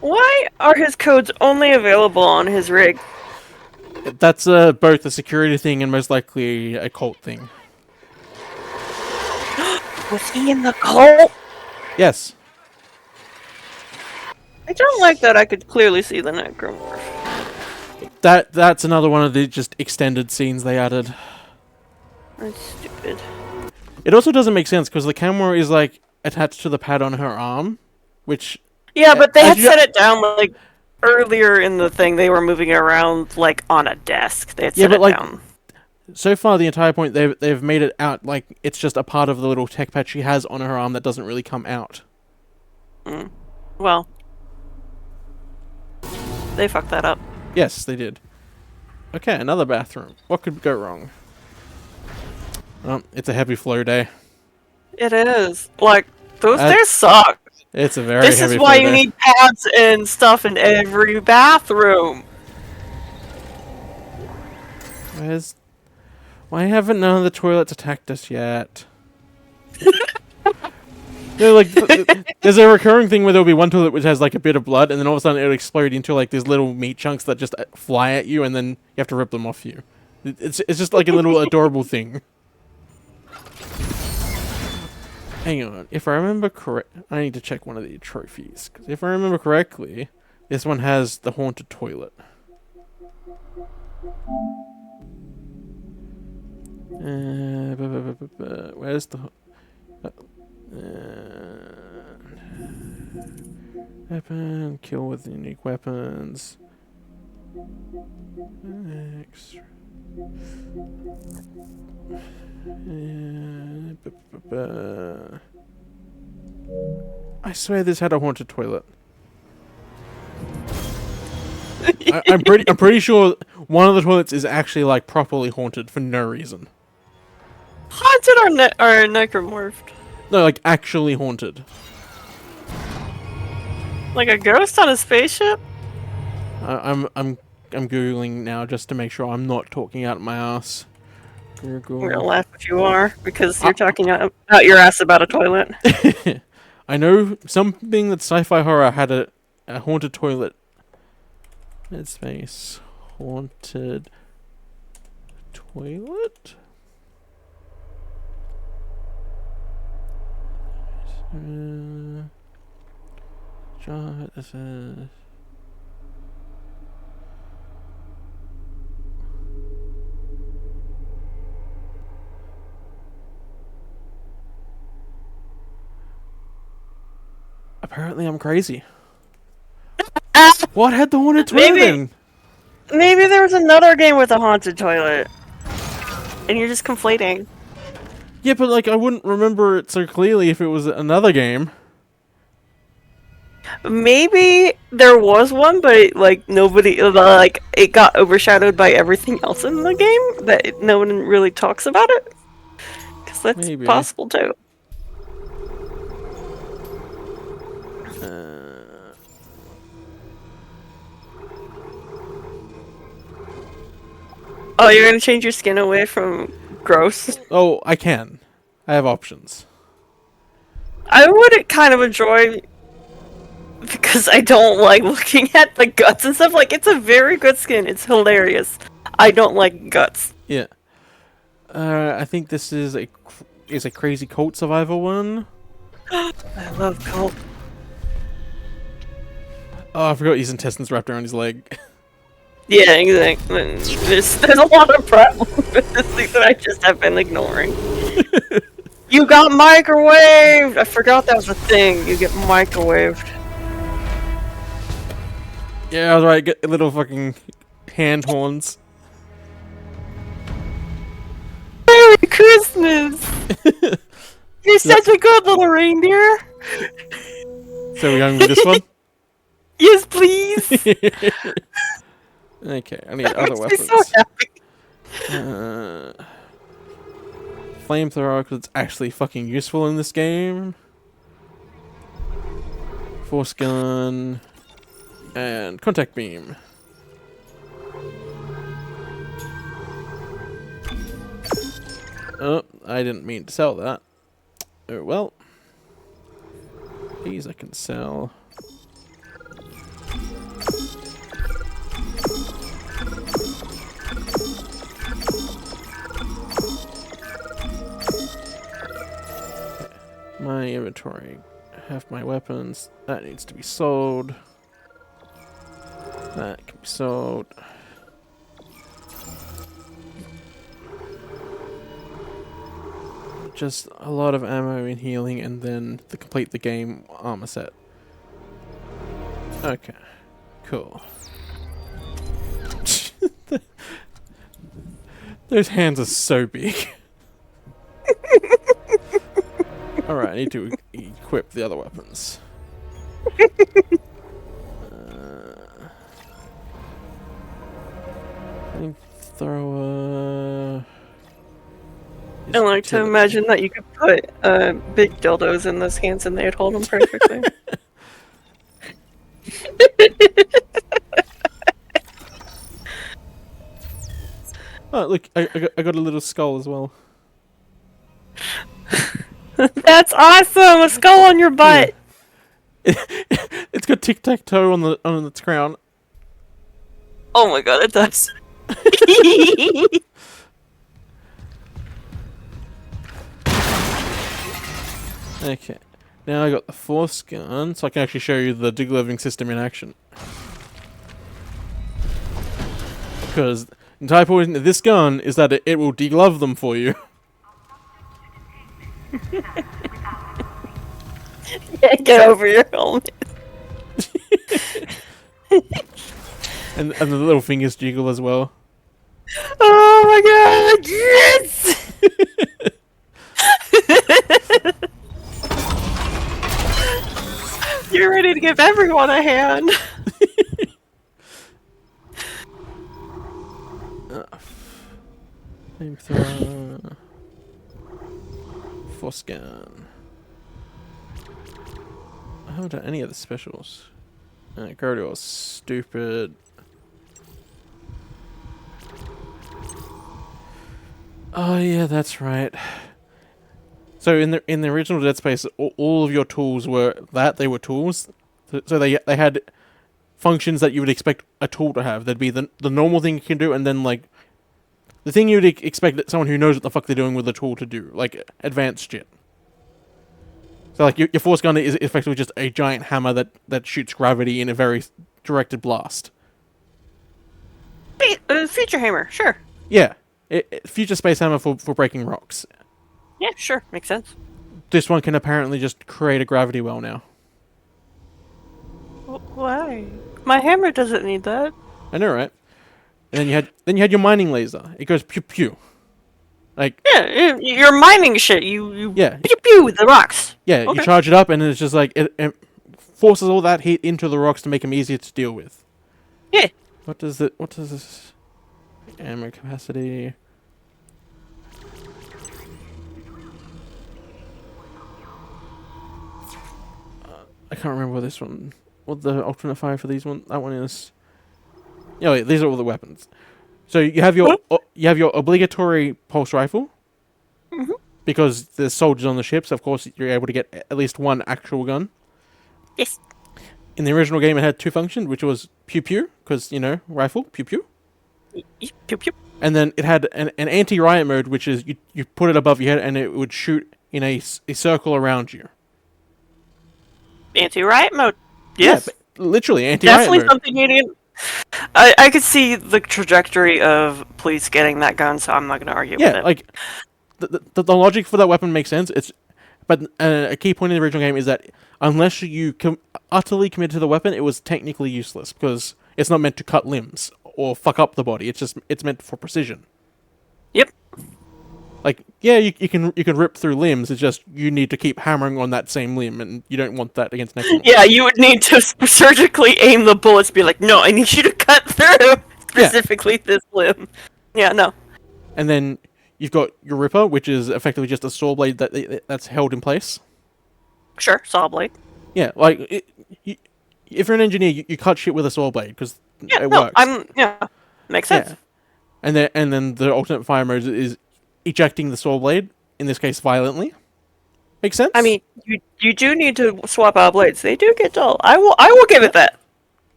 Why are his codes only available on his rig?
That's both a security thing and most likely a cult thing.
Was he in the cult?
Yes.
I don't like that I could clearly see the necromorph.
That's another one of the just extended scenes they added.
That's stupid.
It also doesn't make sense because the camera is like attached to the pad on her arm, which...
Yeah, but they had set it down like earlier in the thing. They were moving it around like on a desk. They had set it down.
So far, the entire point they've made it out like it's just a part of the little tech pad she has on her arm that doesn't really come out.
Well, they fucked that up.
Yes, they did. Okay, another bathroom. What could go wrong? It's a heavy flow day.
It is. Like, those stairs suck.
It's a very heavy flow day.
This is why you need pads and stuff in every bathroom.
Why haven't none of the toilets attacked us yet? Like, there's a recurring thing where there'll be one toilet which has like a bit of blood, and then all of a sudden it'll explode into like these little meat chunks that just fly at you, and then you have to rip them off you. It's just like a little adorable thing. Hang on, if I remember correct, I need to check one of the trophies, because if I remember correctly, this one has the haunted toilet. Where's the... weapon, kill with unique weapons. Extra. I swear this had a haunted toilet. I'm pretty sure one of the toilets is actually like properly haunted for no reason.
Haunted or necromorphed?
No, like actually haunted.
Like a ghost on a spaceship?
I'm googling now just to make sure I'm not talking out my ass. Google.
I'm gonna laugh if you are, because you're talking out your ass about a toilet.
I know something that sci-fi horror had a haunted toilet. Dead Space haunted toilet. This is... Apparently I'm crazy. What had the haunted toilet then?
Maybe there was another game with a haunted toilet. And you're just conflating.
Yeah, but like I wouldn't remember it so clearly if it was another game.
Maybe there was one, but like nobody, like it got overshadowed by everything else in the game that no one really talks about it. Because that's possible too. Oh, you're gonna change your skin away from gross?
Oh, I can. I have options.
I would kind of enjoy, because I don't like looking at the guts and stuff. Like, it's a very good skin. It's hilarious. I don't like guts.
Yeah. I think this is a crazy cult survivor one.
I love cult.
Oh, I forgot his intestines wrapped around his leg.
Yeah, exactly. There's a lot of problems with this thing that I just have been ignoring. You got microwaved! I forgot that was a thing. You get microwaved.
Yeah, I was right. Get little fucking hand horns.
Merry Christmas! You're such a good little reindeer!
So we're going with this one?
Yes, please!
Okay, I need other weapons.
So happy.
Flamethrower, because it's actually fucking useful in this game. Force gun. And contact beam. Oh, I didn't mean to sell that. Oh well. These I can sell. My inventory. I have my weapons. That needs to be sold. That can be sold. Just a lot of ammo and healing, and then to complete the game armor set. Okay, cool. Those hands are so big. Alright, I need to equip the other weapons. Flamethrower.
I like to imagine that you could put big dildos in those hands and they'd hold them perfectly.
Oh, look, I got a little skull as well.
That's awesome! A skull on your butt!
Yeah. It's got tic-tac-toe on its crown.
Oh my god, it does.
Okay, now I got the force gun, so I can actually show you the degloving system in action. Because the entire point of this gun is that it will deglove them for you.
Get over your helmet.
and the little fingers jiggle as well.
Oh my god, yes! You're ready to give everyone a hand.
Flamethrower. Force gun. I haven't done any of the specials. Corridor stupid. Oh yeah, that's right. So in the original Dead Space, all of your tools were they were tools. So they had functions that you would expect a tool to have. There'd be the normal thing you can do, and then like the thing you'd expect someone who knows what the fuck they're doing with the tool to do, like advanced shit. So like your force gun is effectively just a giant hammer that shoots gravity in a very directed blast.
Future hammer, sure.
Yeah, future space hammer for breaking rocks.
Yeah, sure, makes sense.
This one can apparently just create a gravity well now.
Why? My hammer doesn't need that.
I know, right? And then you had your mining laser. It goes pew pew. Like
yeah, you're mining shit. You
yeah,
pew pew with the rocks.
Yeah, okay. You charge it up, and it's just like it forces all that heat into the rocks to make them easier to deal with.
Yeah.
What does this ammo capacity? I can't remember this one. What the alternate fire for these one? That one is. Yeah, wait, these are all the weapons. So you have your obligatory pulse rifle.
Mm-hmm. Because
there's soldiers on the ship, so of course you're able to get at least one actual gun.
Yes.
In the original game, it had two functions, which was pew pew, because rifle pew pew.
Pew pew.
And then it had an anti-riot mode, which is you put it above your head and it would shoot in a circle around you.
Anti-riot mode. Yes.
Yeah, literally anti-riot
Definitely
mode.
Something you need. I could see the trajectory of police getting that gun, so I'm not going to argue with it.
Yeah, like the logic for that weapon makes sense. But a key point in the original game is that unless you utterly commit to the weapon, it was technically useless because it's not meant to cut limbs or fuck up the body. It's meant for precision.
Yep.
Like, yeah, you can rip through limbs. It's just you need to keep hammering on that same limb, and you don't want that against next.
Yeah, you would need to surgically aim the bullets. Be like, no, I need you to cut through specifically this limb. Yeah, no.
And then you've got your Ripper, which is effectively just a saw blade that's held in place.
Sure, saw blade.
Yeah, like if you're an engineer, you cut shit with a saw blade because it
no,
works.
Makes sense.
Yeah. And then the alternate fire mode is ejecting the saw blade, in this case violently. Makes sense?
I mean, you do need to swap out blades. They do get dull. I will give it that.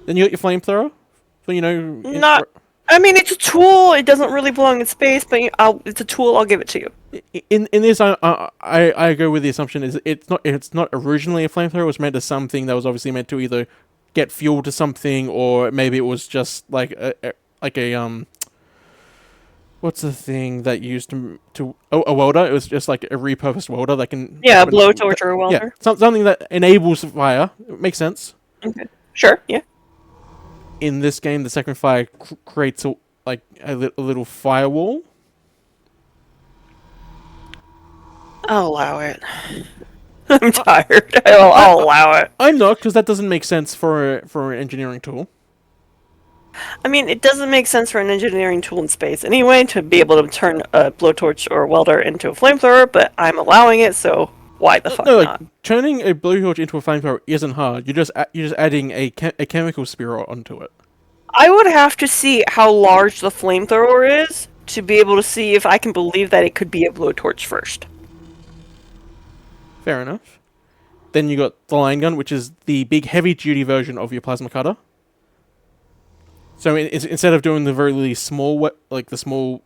Then you got your flamethrower. So
Not. I mean, it's a tool. It doesn't really belong in space, but it's a tool. I'll give it to you.
In this, I go with the assumption is it's not originally a flamethrower. It was meant as something that was obviously meant to either get fuel to something, or maybe it was just like a what's the thing that used to a welder? It was just like a repurposed welder that can
a blowtorch or a welder.
Yeah, something that enables fire. It makes sense.
Okay. Sure. Yeah.
In this game, the second fire creates a little firewall.
I'll allow it. I'm tired. I'll allow it.
I'm not, because that doesn't make sense for an engineering tool.
I mean, it doesn't make sense for an engineering tool in space anyway to be able to turn a blowtorch or a welder into a flamethrower, but I'm allowing it, so why the fuck not?
Turning a blowtorch into a flamethrower isn't hard. You're just adding a chemical spiral onto it.
I would have to see how large the flamethrower is to be able to see if I can believe that it could be a blowtorch first.
Fair enough. Then you got the line gun, which is the big heavy-duty version of your plasma cutter. So instead of doing the very small, the small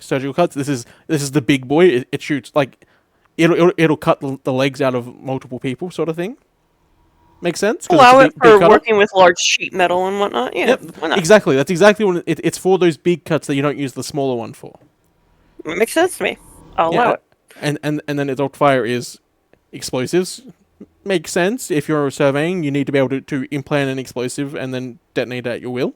surgical cuts, this is the big boy. It shoots like it'll cut the legs out of multiple people, sort of thing. Makes sense.
Allow it for working with large sheet metal and whatnot. Yeah, why not?
Exactly. That's exactly what it's for. Those big cuts that you don't use the smaller one for.
It makes sense to me. I'll allow it.
And then adult fire is explosives. Makes sense. If you're surveying, you need to be able to implant an explosive and then detonate it at your will.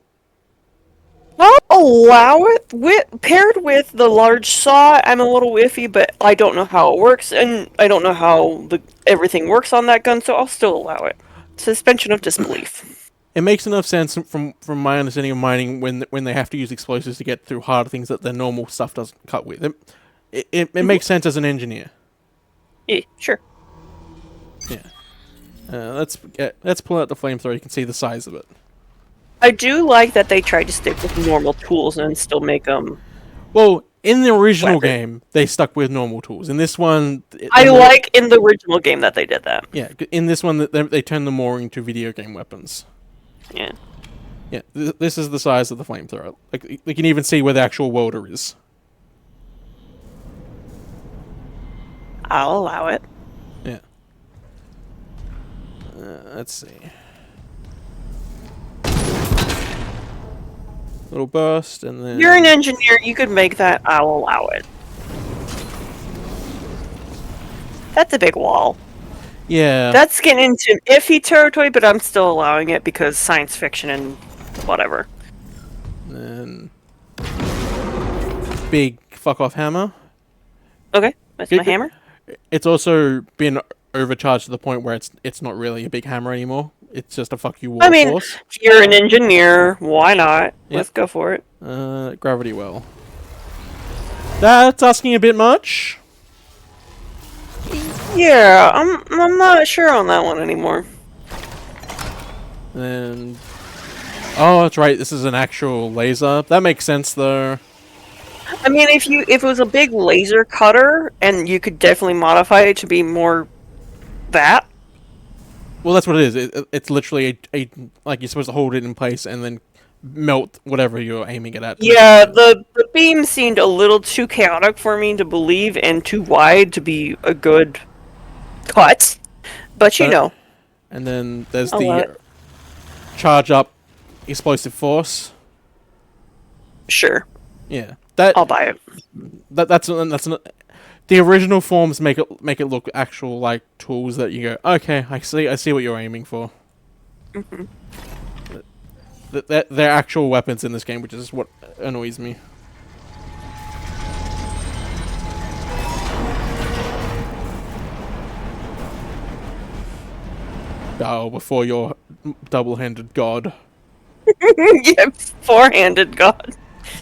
I'll allow it. Paired with the large saw, I'm a little iffy, but I don't know how it works, and I don't know how everything works on that gun, so I'll still allow it. Suspension of disbelief.
It makes enough sense from my understanding of mining when they have to use explosives to get through hard things that their normal stuff doesn't cut with. It makes sense as an engineer.
Yeah, sure.
Yeah. Let's pull out the flamethrower. You can see the size of it.
I do like that they tried to stick with normal tools and still make them.
Well, in the original game, they stuck with normal tools. In this one,
I like in the original game that they did that.
Yeah, in this one, they turned them more into video game weapons.
Yeah.
Yeah, this is the size of the flamethrower. Like you can even see where the actual welder is.
I'll allow it.
Yeah. Let's see. Little burst, and then...
You're an engineer, you could make that, I'll allow it. That's a big wall.
Yeah.
That's getting into iffy territory, but I'm still allowing it because science fiction and whatever.
And big fuck-off hammer.
Okay, that's my hammer.
It's also been overcharged to the point where it's not really a big hammer anymore. It's just a fuck you wall force.
You're an engineer. Why not? Yep. Let's go for it.
Gravity well. That's asking a bit much.
Yeah, I'm not sure on that one anymore.
And oh, that's right. This is an actual laser. That makes sense, though.
I mean, if it was a big laser cutter, and you could definitely modify it to be more that.
Well, that's what it is. It's literally a like you're supposed to hold it in place and then melt whatever you're aiming it at.
Yeah, the beam seemed a little too chaotic for me to believe and too wide to be a good cut. But you know.
And then there's the charge up explosive force.
Sure.
Yeah, that
I'll buy it.
That's not. The original forms make it look actual like tools that you go, okay, I see what you're aiming for.
Mm-hmm.
They're actual weapons in this game, which is what annoys me. Bow before your double-handed god.
Yeah, four-handed god.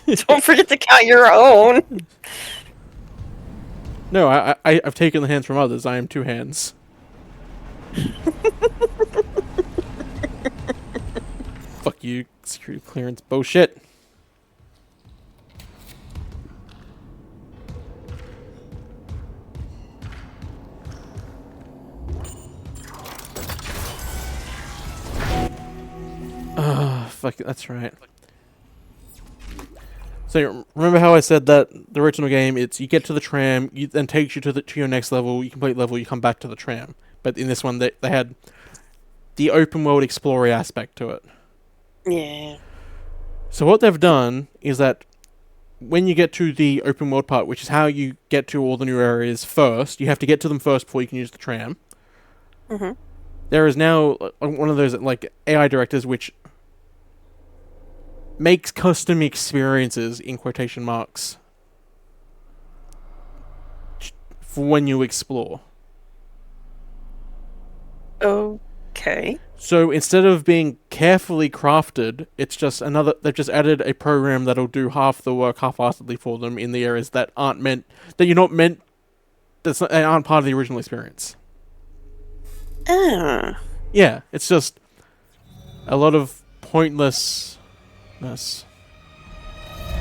Don't forget to count your own.
No, I've taken the hands from others. I am two hands. Fuck you, security clearance bullshit. Fuck it, that's right. So remember how I said that the original game, it's you get to the tram, you then takes you to your next level, you complete level, you come back to the tram. But in this one, they had the open world explorer aspect to it.
Yeah.
So what they've done is that when you get to the open world part, which is how you get to all the new areas first, you have to get to them first before you can use the tram.
Mm-hmm.
There is now one of those like AI directors which makes custom experiences in quotation marks for when you explore.
Okay.
So instead of being carefully crafted, it's just they've just added a program that'll do half the work half-heartedly for them in the areas that aren't part of the original experience. Yeah, it's just a lot of pointlessness.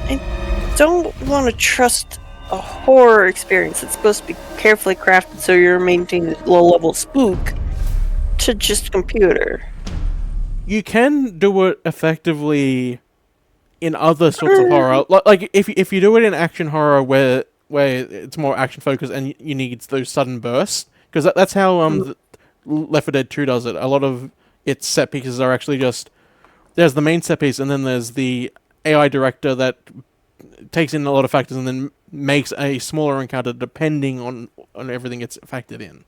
I don't want to trust a horror experience that's supposed to be carefully crafted so you're maintaining low-level spook to just computer.
You can do it effectively in other sorts of horror. Like if you do it in action horror where it's more action focused and you need those sudden bursts, because that's how Left 4 Dead 2 does it. A lot of its set pieces are actually just there's the main set piece and then there's the AI director that takes in a lot of factors and then makes a smaller encounter depending on everything it's factored in.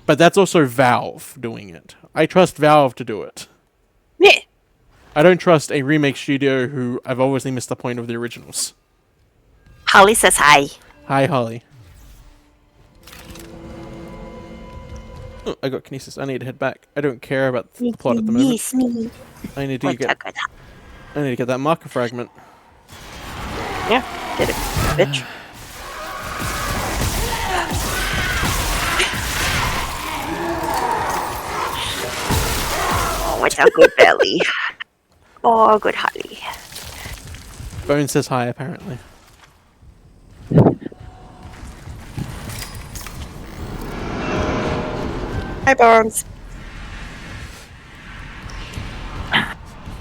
But that's also Valve doing it. I trust Valve to do it.
Yeah.
I don't trust a remake studio who I've obviously missed the point of the originals.
Holly says hi.
Hi, Holly. Oh, I got kinesis. I need to head back. I don't care about the plot at the moment. I need to get that marker fragment.
Yeah, get it, bitch. Oh, what's a good belly? Oh, good Holly.
Bone says hi, apparently.
Hi, Bones.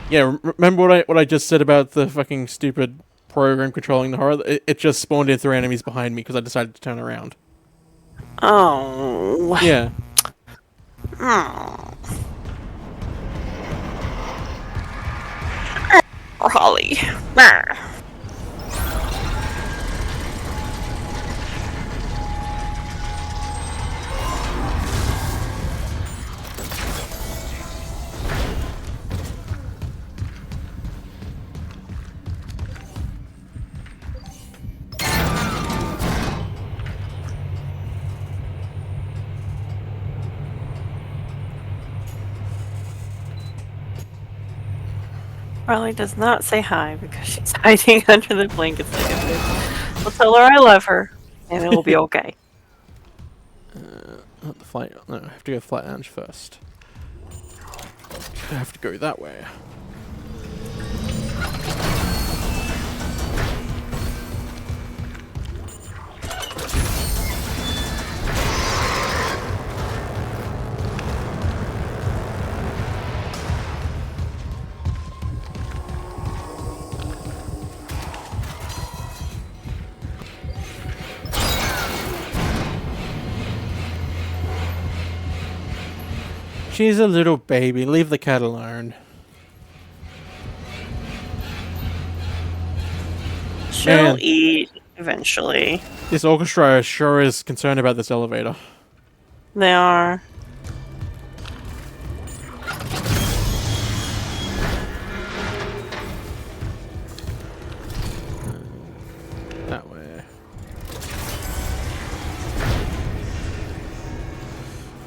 Yeah, remember what I just said about the fucking stupid program controlling the horror? It just spawned in 3 enemies behind me because I decided to turn around.
Oh.
Yeah.
Oh. Or Holly. Riley does not say hi because she's hiding under the blankets like a bitch. I'll tell her I love her, and it will be okay.
Not the flight. No, I have to go flight lounge first. I have to go that way. She's a little baby. Leave the cat alone.
She'll eat eventually.
This orchestra sure is concerned about this elevator.
They are.
That way.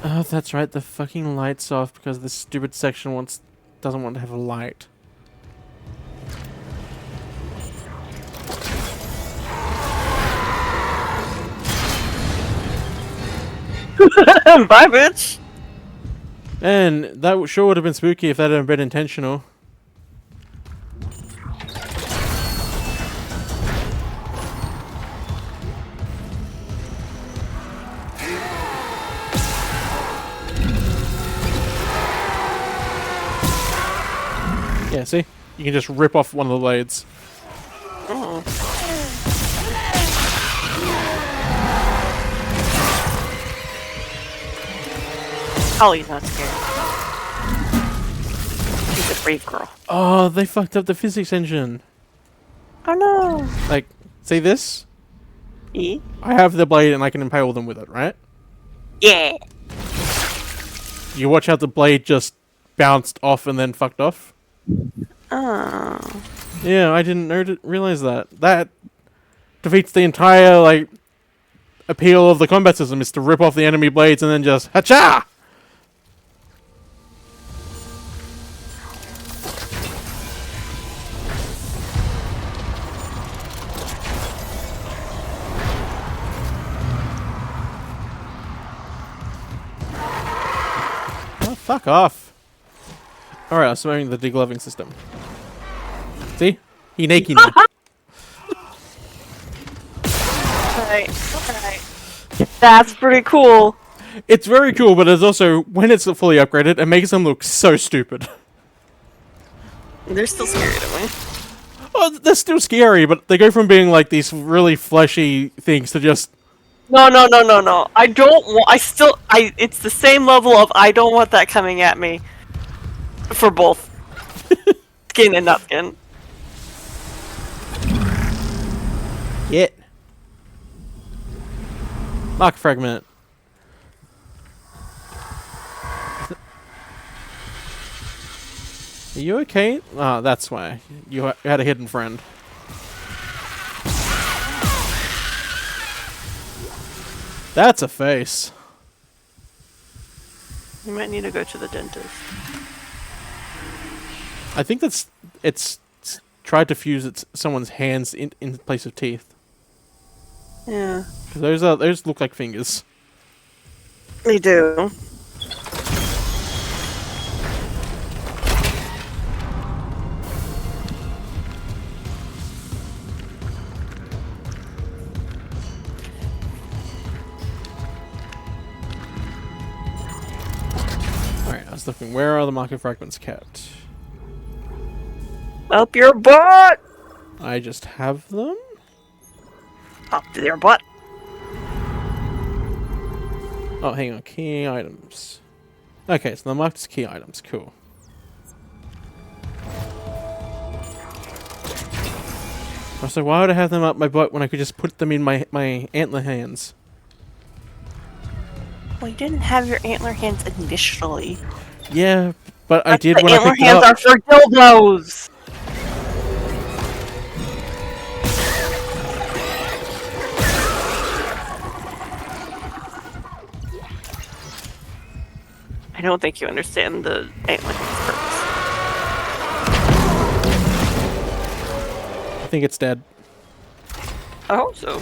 Oh, that's right. The fucking light's off because this stupid section doesn't want to have a light.
Bye, bitch.
And that sure would have been spooky if that had been intentional. Yeah, see? You can just rip off one of the blades.
Oh. Holly's not scared. She's a brave girl.
Oh, they fucked up the physics engine.
Oh no.
Like, see this?
E?
I have the blade and I can impale them with it, right?
Yeah.
You watch how the blade just bounced off and then fucked off?
Oh.
Yeah, I didn't realize that. That defeats the entire, like, appeal of the combat system, is to rip off the enemy blades and then just hacha! Oh, fuck off. Alright, I'm smoking the degloving system. See? He naked now.
Alright. That's pretty cool.
It's very cool, but it's also, when it's fully upgraded, it makes them look so stupid.
They're still scary to me.
Oh, they're still scary, but they go from being like these really fleshy things to just...
No. I don't want... it's the same level of I don't want that coming at me. For both. Skin and not skin.
Get. Mark fragment. Are you okay? Ah, that's why. You had a hidden friend. That's a face.
You might need to go to the dentist.
I think it's tried to fuse someone's hands in place of teeth.
Yeah.
Those look like fingers.
They do.
Alright, I was looking. Where are the market fragments kept?
Up your butt!
I just have them?
Up to their butt.
Oh, hang on. Key items. Okay, so they're marked as key items. Cool. So why would I have them up my butt when I could just put them in my antler hands?
Well, you didn't have your antler hands initially.
Yeah, but I did when I picked it
antler
up.
hands are for dildos! I don't think you understand the antler hands purpose.
I think it's dead.
I hope so.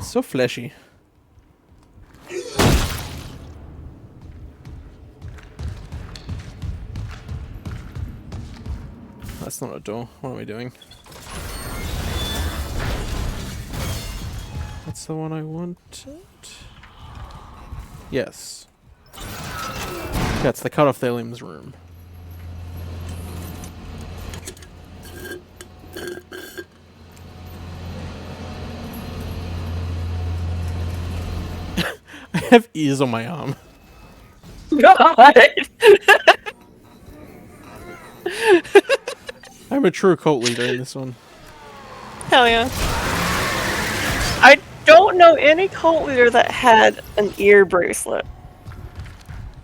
So fleshy. That's not a door. What am I doing? That's the one I wanted. Yes. That's the cut off their limbs room. I have ears on my arm.
God!
I'm a true cult leader in this one.
Hell yeah. I don't know any cult leader that had an ear bracelet.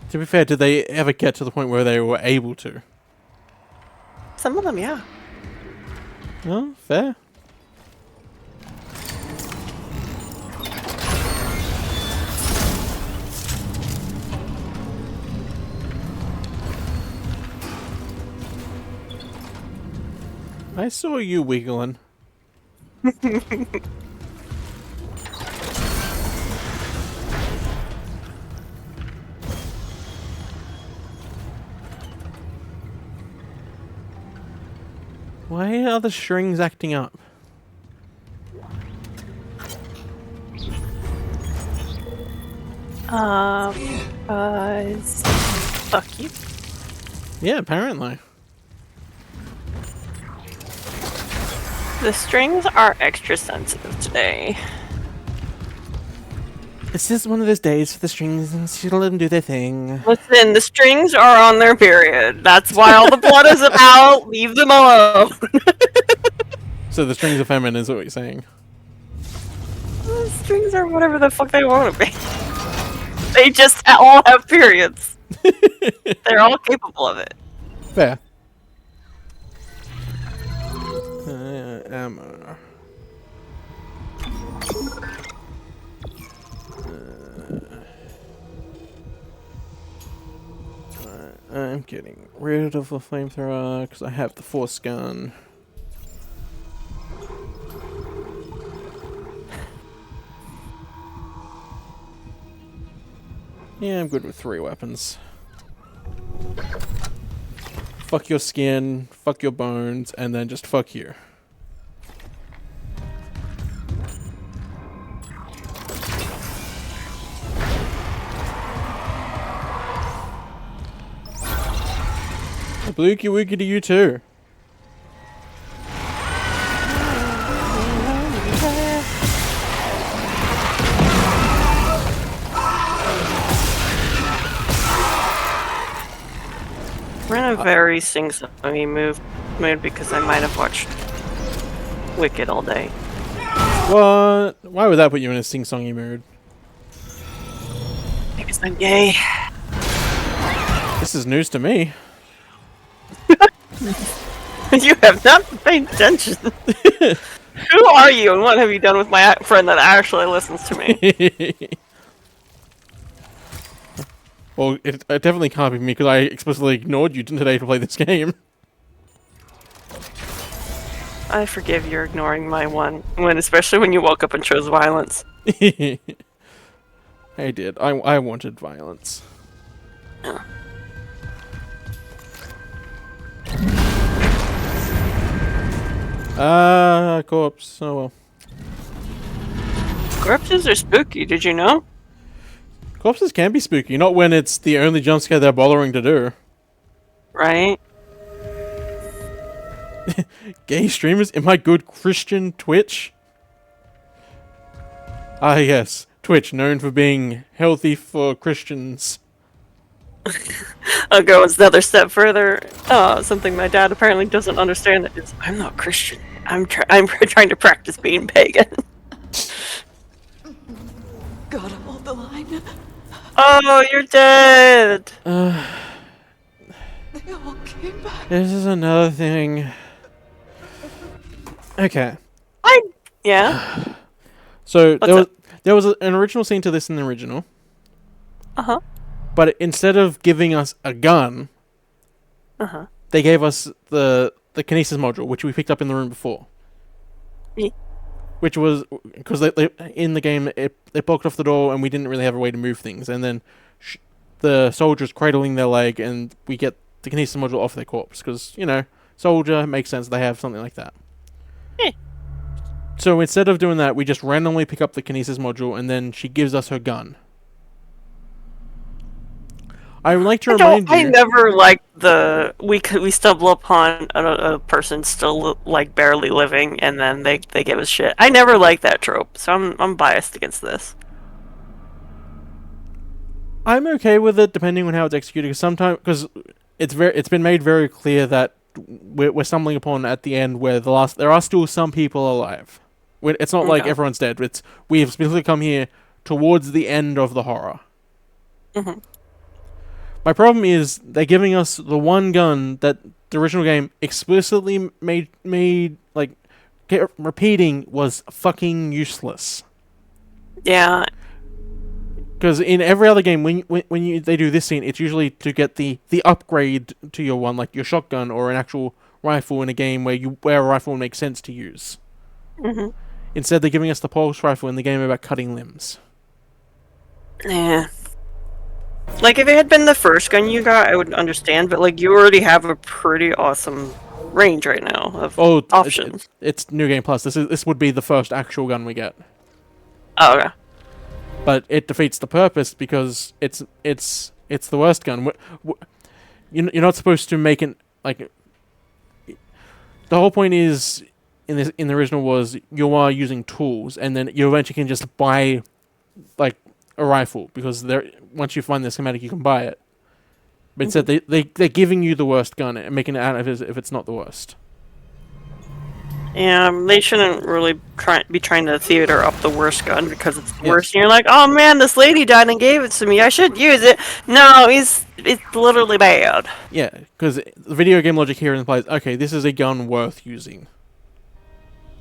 To be fair, did they ever get to the point where they were able to?
Some of them, yeah.
Oh, fair. I saw you wiggling. Why are the strings acting up?
Fuck you.
Yeah, apparently.
The strings are extra sensitive today.
It's just one of those days for the strings and just let them do their thing.
Listen, the strings are on their period. That's why all the blood is out. Leave them alone.
So the strings are feminine is what you're saying.
The strings are whatever the fuck they want to be. They just all have periods. They're all capable of it.
Fair. Ammo. I'm getting rid of the flamethrower because I have the force gun. Yeah, I'm good with 3 weapons. Fuck your skin, fuck your bones, and then just fuck you. Blooky wooky to you too.
We're in a very sing-songy mood because I might have watched Wicked all day.
What? Why would that put you in a sing-songy mood?
Because I'm gay.
This is news to me.
You have not paid attention. Who are you and what have you done with my friend that actually listens to me?
Well, it definitely can't be me because I explicitly ignored you today to play this game.
I forgive you ignoring my one, especially when you woke up and chose violence.
I did. I wanted violence.
Yeah.
Corpse. Oh well.
Corpses are spooky, did you know?
Corpses can be spooky, not when it's the only jump scare they're bothering to do.
Right?
Gay streamers in my good Christian Twitch? Ah yes, Twitch, known for being healthy for Christians.
I'll go another step further. Something my dad apparently doesn't understand is I'm not Christian. I'm trying to practice being pagan.
God, I'm off the line.
Oh, you're dead.
They all came back.
This is another thing. Okay.
Yeah.
So there was an original scene to this in the original.
Uh-huh.
But instead of giving us a gun, they gave us the kinesis module, which we picked up in the room before.
Yeah.
Which was because they in the game it blocked off the door and we didn't really have a way to move things, and then the soldiers cradling their leg, and we get the kinesis module off their corpse because soldier makes sense. They have something like that.
Yeah.
So instead of doing that, we just randomly pick up the kinesis module, and then she gives us her gun. I would like to remind you.
I never liked we stumble upon a person still like barely living, and then they give us shit. I never liked that trope, so I'm biased against this.
I'm okay with it depending on how it's executed. Because it's been made very clear that we're stumbling upon at the end where there are still some people alive. It's not like everyone's dead. We have specifically come here towards the end of the horror.
Mm-hmm.
My problem is they're giving us the one gun that the original game explicitly made like repeating was fucking useless.
Yeah.
Because in every other game, when they do this scene, it's usually to get the upgrade to your one, like your shotgun or an actual rifle in a game where a rifle makes sense to use.
Mm-hmm.
Instead, they're giving us the pulse rifle in the game about cutting limbs.
Yeah. Like, if it had been the first gun you got, I would understand, but, like, you already have a pretty awesome range right now of options.
It's New Game Plus. This would be the first actual gun we get.
Oh, okay.
But it defeats the purpose because it's the worst gun. You're not supposed to make it, like... The whole point is, in the original was, you are using tools, and then you eventually can just buy, like, a rifle, because once you find the schematic, you can buy it. But instead, they're giving you the worst gun and making it out of it if it's not the worst.
Yeah, they shouldn't really be trying to theater up the worst gun because it's the worst. And you're like, oh man, this lady died and gave it to me. I should use it. No, it's literally bad.
Yeah, because the video game logic here implies, okay, this is a gun worth using.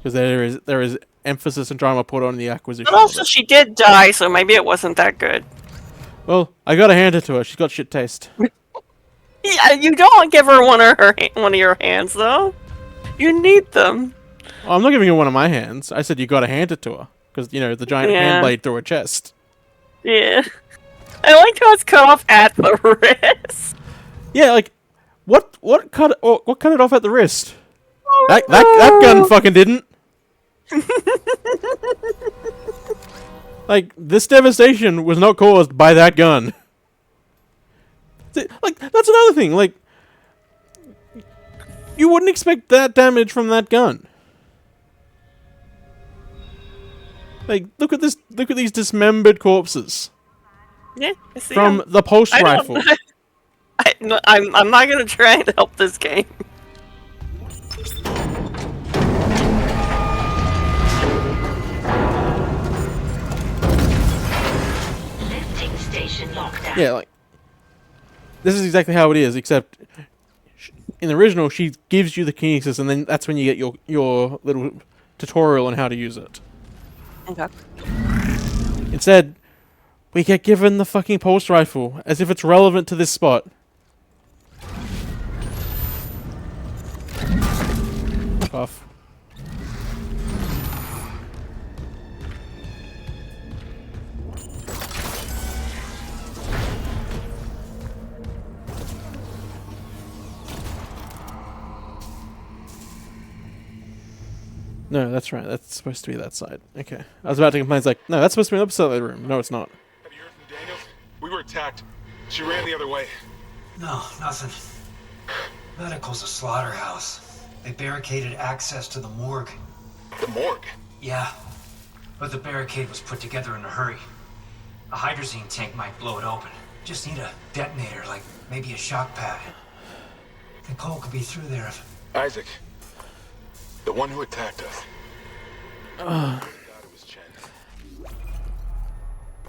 Because there is emphasis and drama put on the acquisition.
But also, she did die, so maybe it wasn't that good.
Well, I gotta hand it to her. She's got shit taste.
Yeah, you don't give her one of your hands, though. You need them.
I'm not giving her one of my hands. I said you gotta hand it to her. Because, the giant hand blade through her chest.
Yeah. I like how it's cut off at the wrist.
Yeah, like, what cut it off at the wrist? That gun fucking didn't. Like, this devastation was not caused by that gun. Like, that's another thing. Like, you wouldn't expect that damage from that gun. Like, look at this. Look at these dismembered corpses.
Yeah, I see
from the pulse rifle.
I'm not gonna try and help this game.
Lifting station lockdown.
Yeah, like, this is exactly how it is, except in the original, she gives you the kinesis, and then that's when you get your little tutorial on how to use it.
Okay.
Instead, we get given the fucking pulse rifle, as if it's relevant to this spot. Fuck off. No, that's right. That's supposed to be that side. Okay. I was about to complain. It's like, no, that's supposed to be the other side of the room. No, it's not.
Have you heard from Daniels? We were attacked. She ran the other way.
No, nothing. Medical's a slaughterhouse. They barricaded access to the morgue.
The morgue?
Yeah. But the barricade was put together in a hurry. A hydrazine tank might blow it open. Just need a detonator, like maybe a shock pad. Nicole could be through there if...
Isaac. The one who attacked us.
God, it was Chen.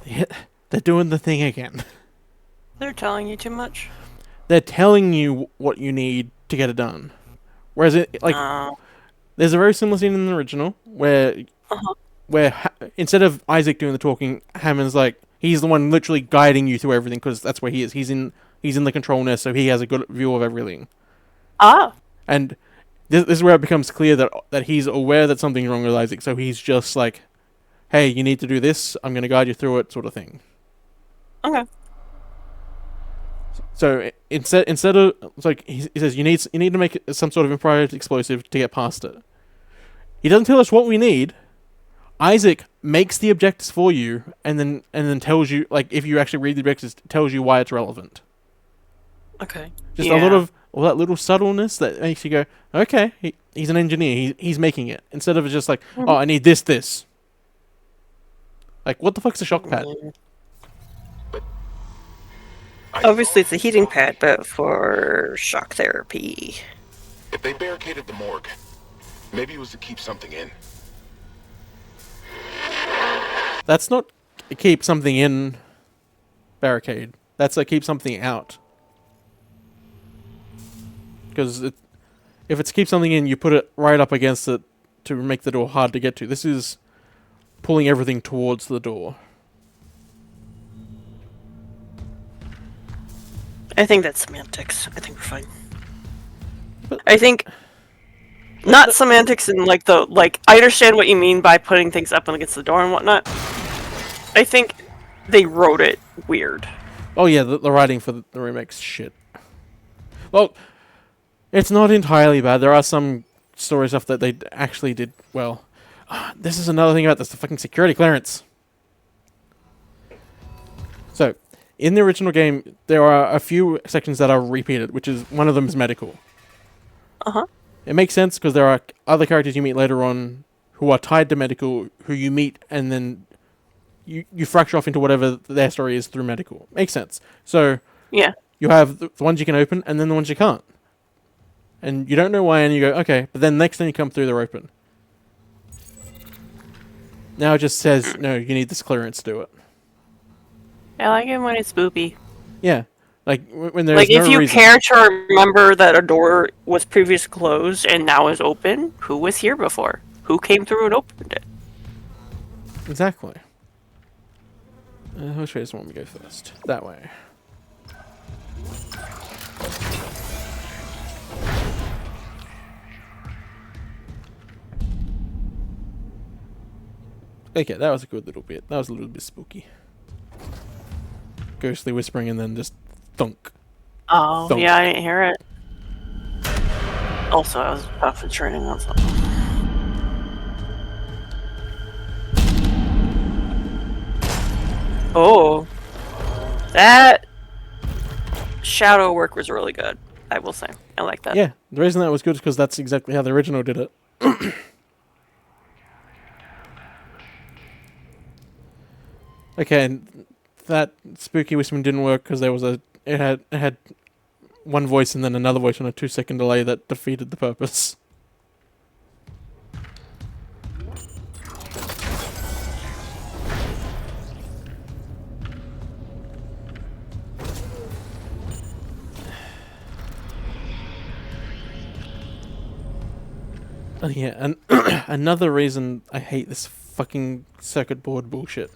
Yeah, they're doing the thing again.
They're telling you too much.
They're telling you what you need to get it done. Whereas there's a very similar scene in the original where instead of Isaac doing the talking, Hammond's like, he's the one literally guiding you through everything because that's where he is. He's in the control nest, so he has a good view of everything. And this is where it becomes clear that he's aware that something's wrong with Isaac, so he's just like, hey, you need to do this, I'm going to guide you through it, sort of thing.
Okay.
So instead of, it's like, he says, you need to make some sort of improvised explosive to get past it. He doesn't tell us what we need. Isaac makes the objectives for you, and then tells you, like, if you actually read the objectives, tells you why it's relevant.
Okay.
Just a lot of all that little subtleness that makes you go, okay, he's an engineer, he's making it. Instead of just like, oh, I need this. Like, what the fuck's a shock pad?
Obviously, it's a heating pad, but for shock therapy.
If they barricaded the morgue, maybe it was to keep something in.
That's not a keep something in barricade. That's a keep something out. Because if it's keep something in, you put it right up against it to make the door hard to get to. This is pulling everything towards the door.
I think that's semantics. I think we're fine. I think not semantics and like I understand what you mean by putting things up against the door and whatnot. I think they wrote it weird.
Oh yeah, the writing for the remake's shit. Well, it's not entirely bad. There are some story stuff that they actually did well. This is another thing about this, the fucking security clearance. So, in the original game, there are a few sections that are repeated, which is, one of them is medical.
Uh-huh.
It makes sense because there are other characters you meet later on who are tied to medical, who you meet, and then you fracture off into whatever their story is through medical. Makes sense. So,
yeah,
you have the ones you can open, and then the ones you can't. And you don't know why, and you go, okay, but then next time you come through, they're open. Now it just says, no, you need this clearance to do it.
I like it when it's spoopy.
Yeah. Like, when there's
like,
no
if you
reason.
care to remember that a door was previously closed and now is open, who was here before? Who came through and opened it?
Exactly. Which way does one we go first? That way. Okay, that was a good little bit. That was a little bit spooky. Ghostly whispering and then just thunk.
Oh,
Thunk.
yeah, I didn't hear it. Also, I was concentrating on something. Oh. That shadow work was really good, I will say. I like that.
Yeah, the reason that was good is because that's exactly how the original did it. Okay, and that spooky whispering didn't work because there was it had one voice and then another voice on a 2-second delay that defeated the purpose. Oh yeah, and another reason I hate this fucking circuit board bullshit.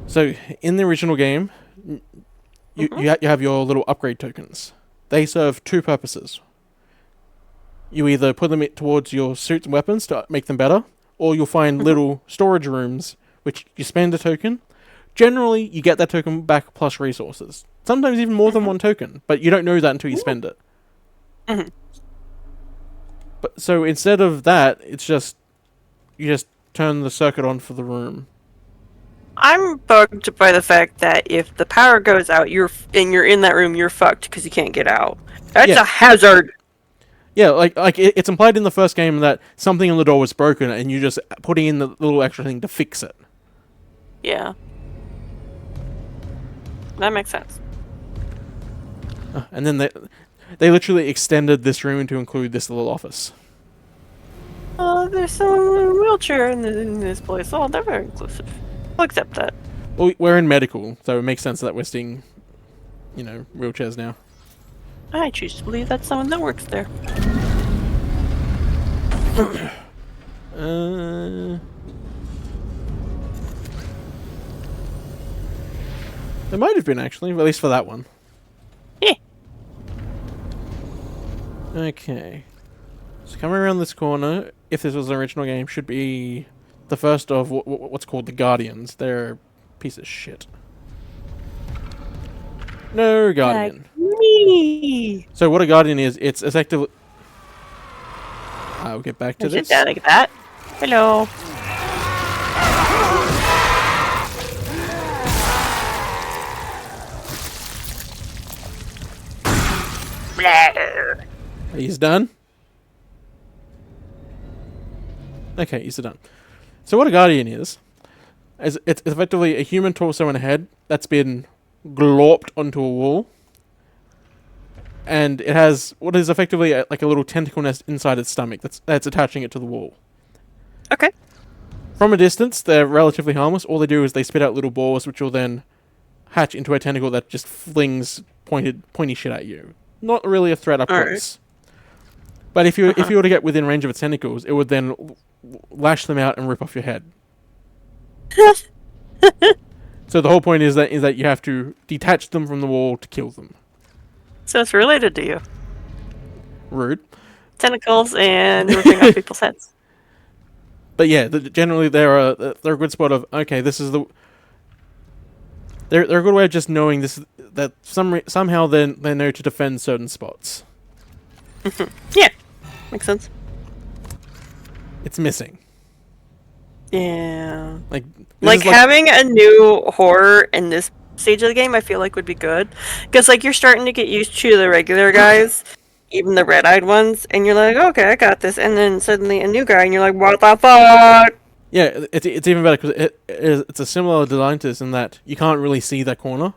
So, in the original game, you have your little upgrade tokens. They serve two purposes. You either put them towards your suits and weapons to make them better, or you'll find little storage rooms, which you spend a token. Generally, you get that token back plus resources. Sometimes even more than one token, but you don't know that until you spend it. But so instead of that, it's just you just turn the circuit on for the room.
I'm bugged by the fact that if the power goes out, you're in that room, you're fucked because you can't get out. That's a hazard.
Yeah, like it's implied in the first game that something on the door was broken, and you're just putting in the little extra thing to fix it.
Yeah, that makes sense.
And then they literally extended this room to include this little office.
Oh, there's someone in a wheelchair in this place. Oh, they're very inclusive. I'll accept that.
Well, we're in medical, so it makes sense that we're seeing, wheelchairs now.
I choose to believe that's someone that works there.
There might have been, actually, at least for that one.
Yeah.
Okay. So coming around this corner, if this was an original game, should be the first of what's called the Guardians. They're a piece of shit. No Guardian.
Like me.
So what a Guardian is, it's effectively... I'll get back to this.
Sit down like that. Hello.
He's done? Okay, he's done. So what a Guardian is it's effectively a human torso and a head that's been glorped onto a wall. and it has what is effectively like a little tentacle nest inside its stomach that's attaching it to the wall.
Okay.
From a distance, they're relatively harmless. All they do is they spit out little balls, which will then hatch into a tentacle that just flings pointy shit at you. Not really a threat up close. But if you were to get within range of its tentacles, it would then lash them out and rip off your head. So the whole point is that you have to detach them from the wall to kill them.
So it's related to you.
Rude.
Tentacles and ripping off people's heads.
But yeah, generally they're a good spot of okay. This is they're a good way of just knowing this that somehow they know to defend certain spots.
Yeah, makes sense.
It's missing.
Yeah.
Like
having a new horror in this stage of the game, I feel like would be good, because like you're starting to get used to the regular guys, even the red-eyed ones, and you're like, okay, I got this, and then suddenly a new guy, and you're like, what the fuck?
Yeah, it's even better because it's a similar design to this in that you can't really see that corner,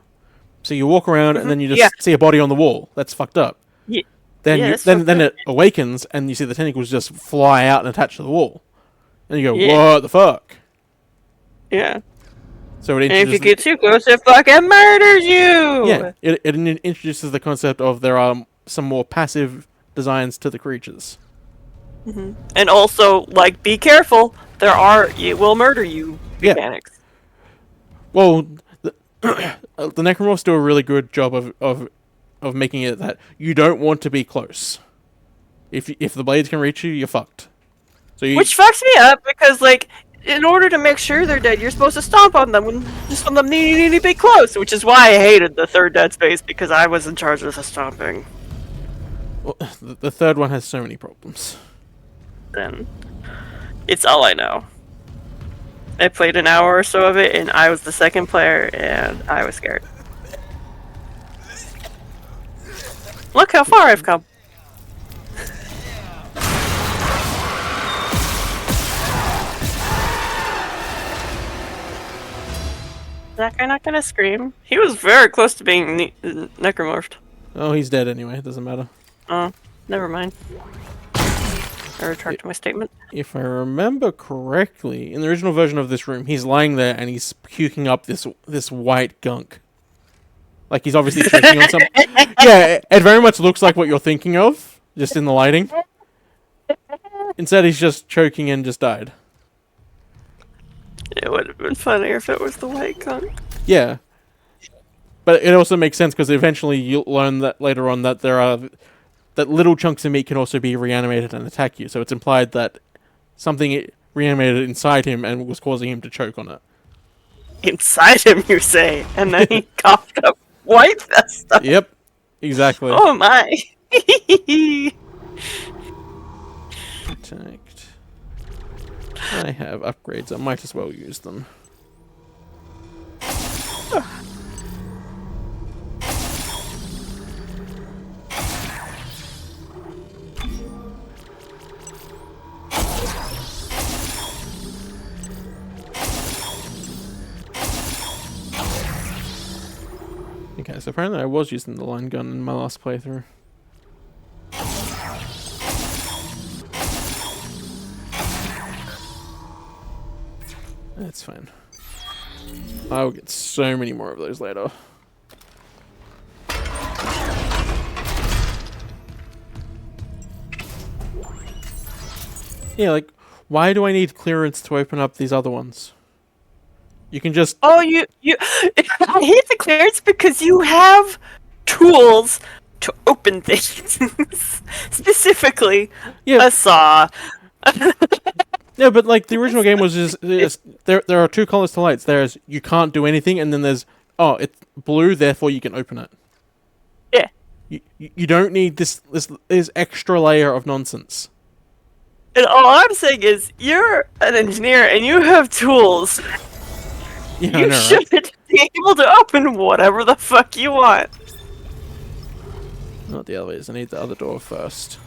so you walk around and then you just see a body on the wall. That's fucked up.
Yeah.
Then then it awakens and you see the tentacles just fly out and attach to the wall, and you go, what the fuck?
Yeah.
So it
and if you get too close, it fucking murders you!
Yeah, it introduces the concept of there are some more passive designs to the creatures.
And also, like, be careful. It will murder you mechanics.
Well, the Necromorphs do a really good job of making it that you don't want to be close. If the blades can reach you, you're fucked. So
which fucks me up because, like, in order to make sure they're dead, you're supposed to stomp on them when just when them need to be close, which is why I hated the third Dead Space, because I was in charge of the stomping.
Well, the third one has so many problems.
Then it's all I know. I played an hour or so of it, and I was the second player, and I was scared. Look how far I've come. Is that guy not gonna scream? He was very close to being necromorphed.
Oh, he's dead anyway. It doesn't matter.
Oh, never mind. I retract my statement.
If I remember correctly, in the original version of this room, he's lying there and he's puking up this white gunk. Like he's obviously choking on something. Yeah, it very much looks like what you're thinking of, just in the lighting. Instead, he's just choking and just died.
It would have been funnier if it was the white gunk.
Yeah. But it also makes sense because eventually you'll learn that later on that that little chunks of meat can also be reanimated and attack you. So it's implied that something reanimated inside him and was causing him to choke on it.
Inside him, you say? And then he coughed up white stuff.
Yep. Exactly.
Oh my.
Protect. I have upgrades. I might as well use them. Okay, so apparently I was using the line gun in my last playthrough. That's fine. I will get so many more of those later. Yeah, like, why do I need clearance to open up these other ones? You can just...
Oh, you I hate the clearance because you have tools to open things. Specifically, a saw.
Yeah, but like the original game was just there are two colors to lights. There's you can't do anything, and then there's it's blue, therefore you can open it.
Yeah.
You don't need this extra layer of nonsense.
And all I'm saying is you're an engineer and you have tools.
Yeah,
you should be able to open whatever the fuck you want.
Not the elevators. I need the other door first.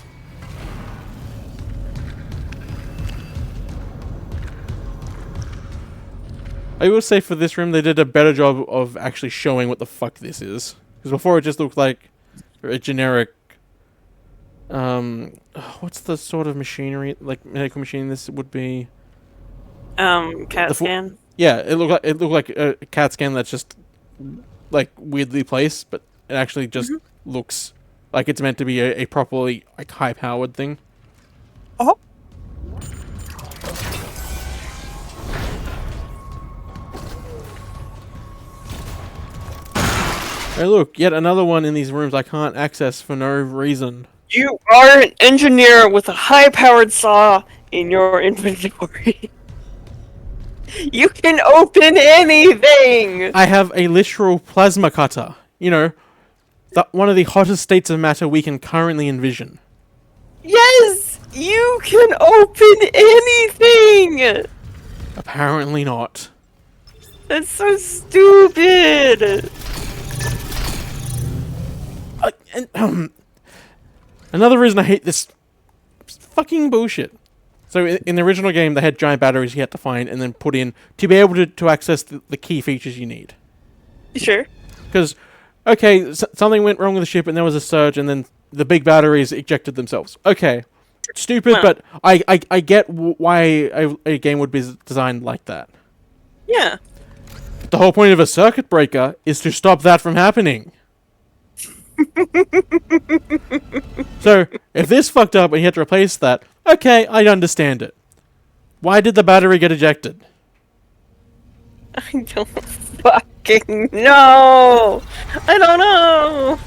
I will say for this room, they did a better job of actually showing what the fuck this is. Because before it just looked like a generic What's the sort of machinery, like medical machine this would be?
CAT scan.
Yeah, it looked like a CAT scan that's just like weirdly placed, but it actually just looks like it's meant to be a properly like high powered thing.
Oh.
Hey, look, yet another one in these rooms I can't access for no reason.
You are an engineer with a high-powered saw in your inventory. You can open anything!
I have a literal plasma cutter. You know, one of the hottest states of matter we can currently envision.
Yes! You can open anything!
Apparently not.
That's so stupid!
Another reason I hate this fucking bullshit. So in the original game, they had giant batteries you had to find and then put in to be able to access the key features you need.
Sure.
Because, okay, something went wrong with the ship and there was a surge and then the big batteries ejected themselves. Okay, stupid, but I get why a game would be designed like that.
Yeah.
The whole point of a circuit breaker is to stop that from happening. So, if this fucked up and you had to replace that, okay, I understand it. Why did the battery get ejected?
I don't fucking know! I don't know!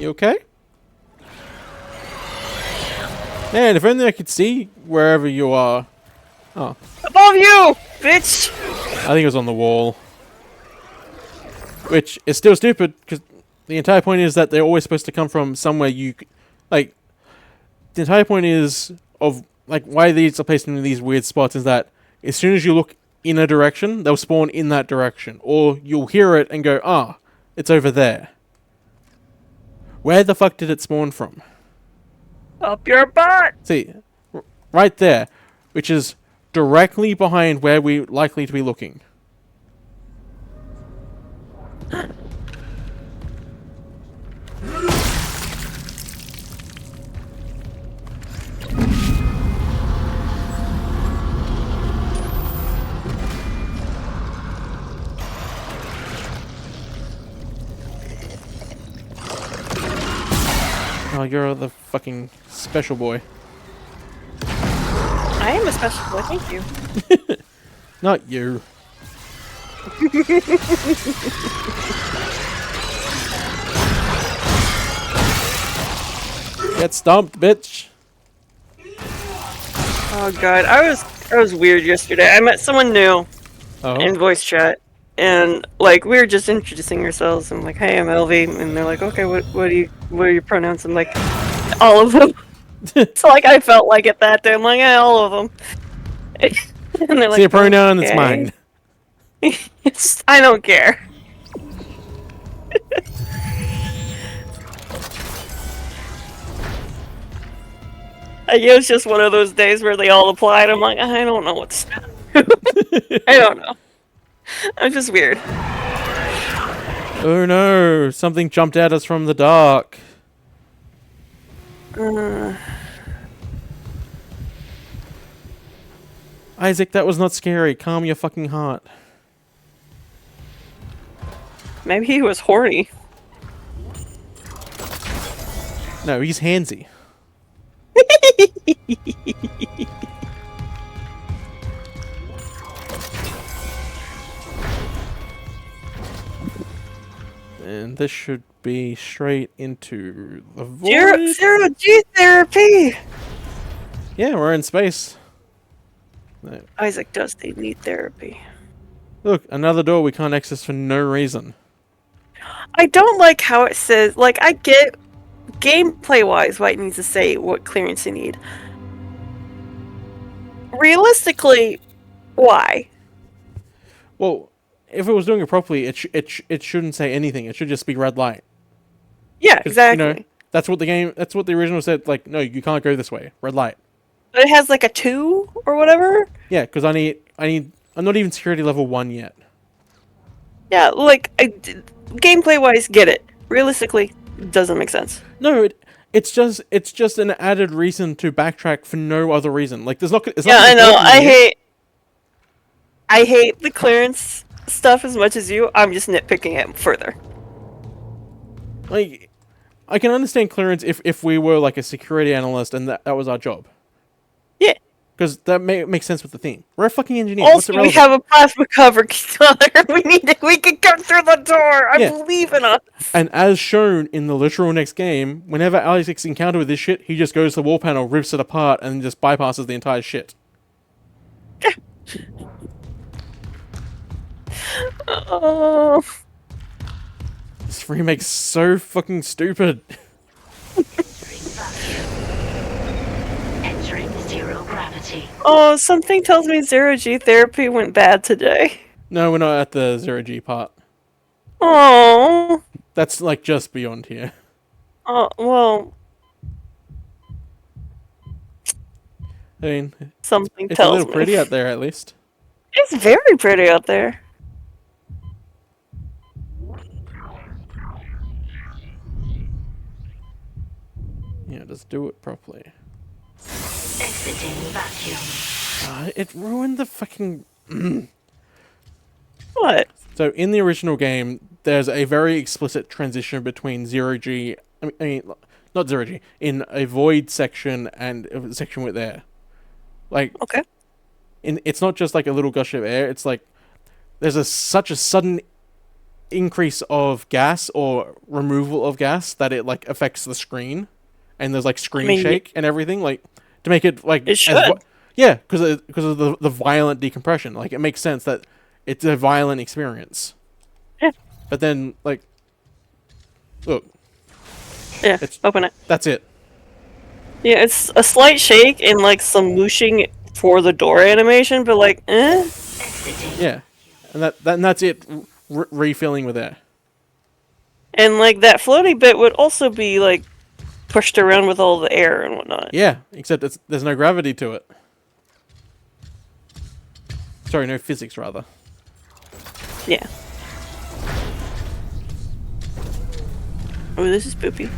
You okay? Man, if only I could see wherever you are. Oh.
Above you, bitch!
I think it was on the wall. Which is still stupid, because the entire point is that they're always supposed to come from somewhere you... Like, the entire point is of, like, why these are placed in these weird spots is that as soon as you look in a direction, they'll spawn in that direction. Or you'll hear it and go, ah, it's over there. Where the fuck did it spawn from?
Up your butt!
See, right there, which is directly behind where we're likely to be looking. Oh, you're the fucking special boy.
I am a special boy, thank you.
Not you. Get stomped, bitch.
Oh god, I was weird yesterday. I met someone new in voice chat, and like we were just introducing ourselves. I'm like, "Hey, I'm Elvy," and they're like, "Okay, what are your pronouns?" I'm like, "All of them." So like I felt like it that day. I'm like, "Yeah, all of them." And they're like,
"See a pronoun, it's mine."
I don't care. It was just one of those days where they all applied. I'm like, I don't know what's. I don't know. I'm just weird.
Oh no! Something jumped at us from the dark. Isaac, that was not scary. Calm your fucking heart.
Maybe he was horny.
No, he's handsy. And this should be straight into the void.
Zero G therapy!
Yeah, we're in space. No.
Isaac does need therapy.
Look, another door we can't access for no reason.
I don't like how it says, like, I get gameplay-wise why it needs to say what clearance you need. Realistically, why?
Well, if it was doing it properly, it shouldn't say anything. It should just be red light.
Yeah, exactly.
You know, that's what the original said. Like, no, you can't go this way. Red light.
But it has like a 2 or whatever.
Yeah, because I'm not even security level 1 yet.
Yeah, like gameplay wise, get it. Realistically, doesn't make sense.
No, it's just an added reason to backtrack for no other reason. Like there's not. It's
Yeah,
not
I know.
important here.
I hate the clearance stuff as much as you. I'm just nitpicking it further.
Like, I can understand clearance if we were like a security analyst and that was our job.
Yeah.
Because that makes sense with the theme. We're a fucking engineer.
Also, we have a plasma cover, Connor. We can come through the door. I believe in us.
And as shown in the literal next game, whenever Alex gets encountered with this shit, he just goes to the wall panel, rips it apart, and just bypasses the entire shit.
Oh.
This remake's so fucking stupid.
Entering zero gravity.
Oh, something tells me zero-G therapy went bad today.
No, we're not at the zero-G part.
Oh.
That's like just beyond here.
Oh, well.
I mean,
something
it's
tells
a little
me.
pretty out there at least.
It's very pretty out there.
Yeah, just do it properly.
Exiting vacuum.
It ruined the fucking...
What?
So in the original game, there's a very explicit transition between zero-G... I mean, not zero-G. In a void section and a section with air. Like...
Okay.
It's not just like a little gush of air, it's like... There's such a sudden increase of gas or removal of gas that it like affects the screen. And there's like screen shake and everything, like to make it like
it should.
Yeah, because of the violent decompression. Like it makes sense that it's a violent experience.
Yeah.
But then like, look.
Yeah. Open it.
That's it.
Yeah, it's a slight shake and like some whooshing for the door animation, but like, eh.
Yeah, and that's it. Refilling with air.
And like that floaty bit would also be like pushed around with all the air and whatnot.
Yeah, except there's no gravity to it. Sorry, no physics, rather.
Yeah. Oh, this is poopy.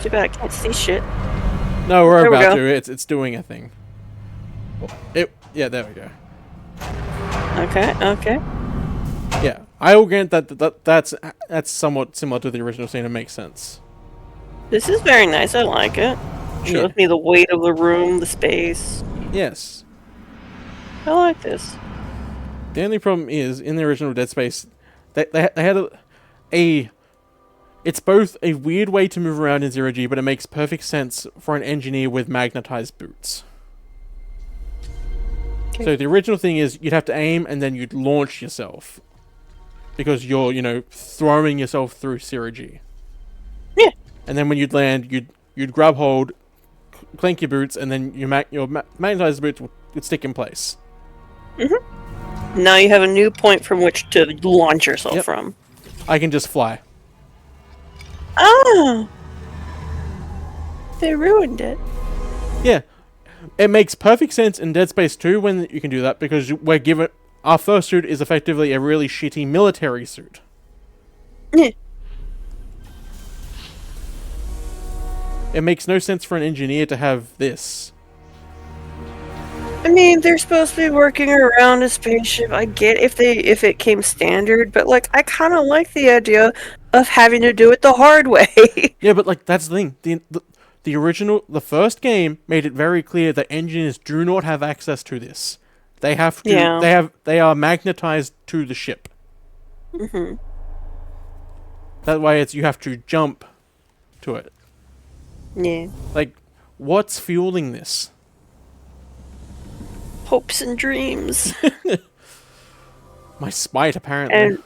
Too bad I can't see shit.
No, we're
There we
about
go.
to. It's doing a thing. Yeah, there we go.
Okay.
Yeah, I will grant that's somewhat similar to the original scene. It makes sense.
This is very nice. I like it. Shows me the weight of the room, the space.
Yes.
I like this.
The only problem is, in the original Dead Space, they had a... It's both a weird way to move around in zero-G, but it makes perfect sense for an engineer with magnetized boots. Okay. So the original thing is, you'd have to aim, and then you'd launch yourself. Because you're, throwing yourself through zero-G.
Yeah.
And then when you'd land, you'd grab hold, clank your boots, and then your magnetized boots would stick in place.
Mm-hmm. Now you have a new point from which to launch yourself from.
I can just fly.
Oh! They ruined it.
Yeah. It makes perfect sense in Dead Space 2 when you can do that, because we're given... Our first suit is effectively a really shitty military suit.
Yeah.
It makes no sense for an engineer to have this.
I mean, they're supposed to be working around a spaceship. I get if it came standard, but like I kind of like the idea of having to do it the hard way.
Yeah, but like that's the thing. The original, the first game made it very clear that engineers do not have access to this. They have to.
Yeah.
They are magnetized to the ship.
Mm-hmm.
That way, you have to jump to it.
Yeah.
Like, what's fueling this?
Hopes and dreams.
My spite, apparently.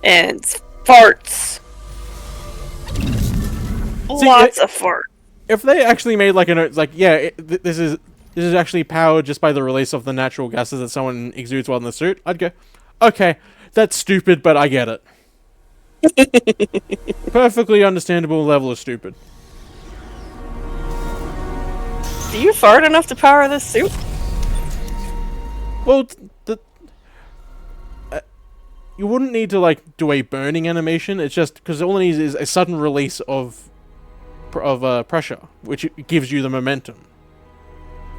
And farts. Lots of farts.
If they actually made like this is actually powered just by the release of the natural gases that someone exudes while in the suit, I'd go, okay, that's stupid, but I get it. Perfectly understandable level of stupid.
Do you fart enough to power this suit?
Well, you wouldn't need to like do a burning animation. It's just because all it needs is a sudden release of pressure, which gives you the momentum.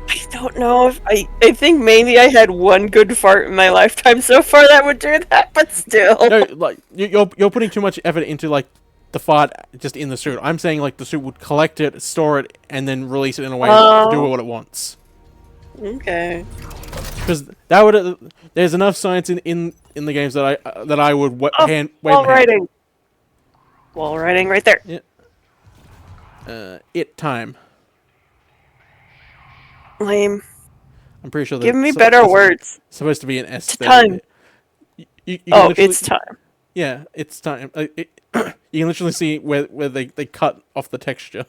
I don't know if I think maybe I had one good fart in my lifetime so far that would do that, but still.
No, like you're putting too much effort into like the fart just in the suit. I'm saying like the suit would collect it, store it, and then release it in a way to do what it wants.
Okay.
Because that would there's enough science in the games that I would wave
wall writing. Wall writing right there.
Yeah. It time.
Lame.
I'm pretty sure.
Give me better words.
Supposed to be an S.
Time. It's time.
Yeah, it's time. You can literally see where they cut off the texture.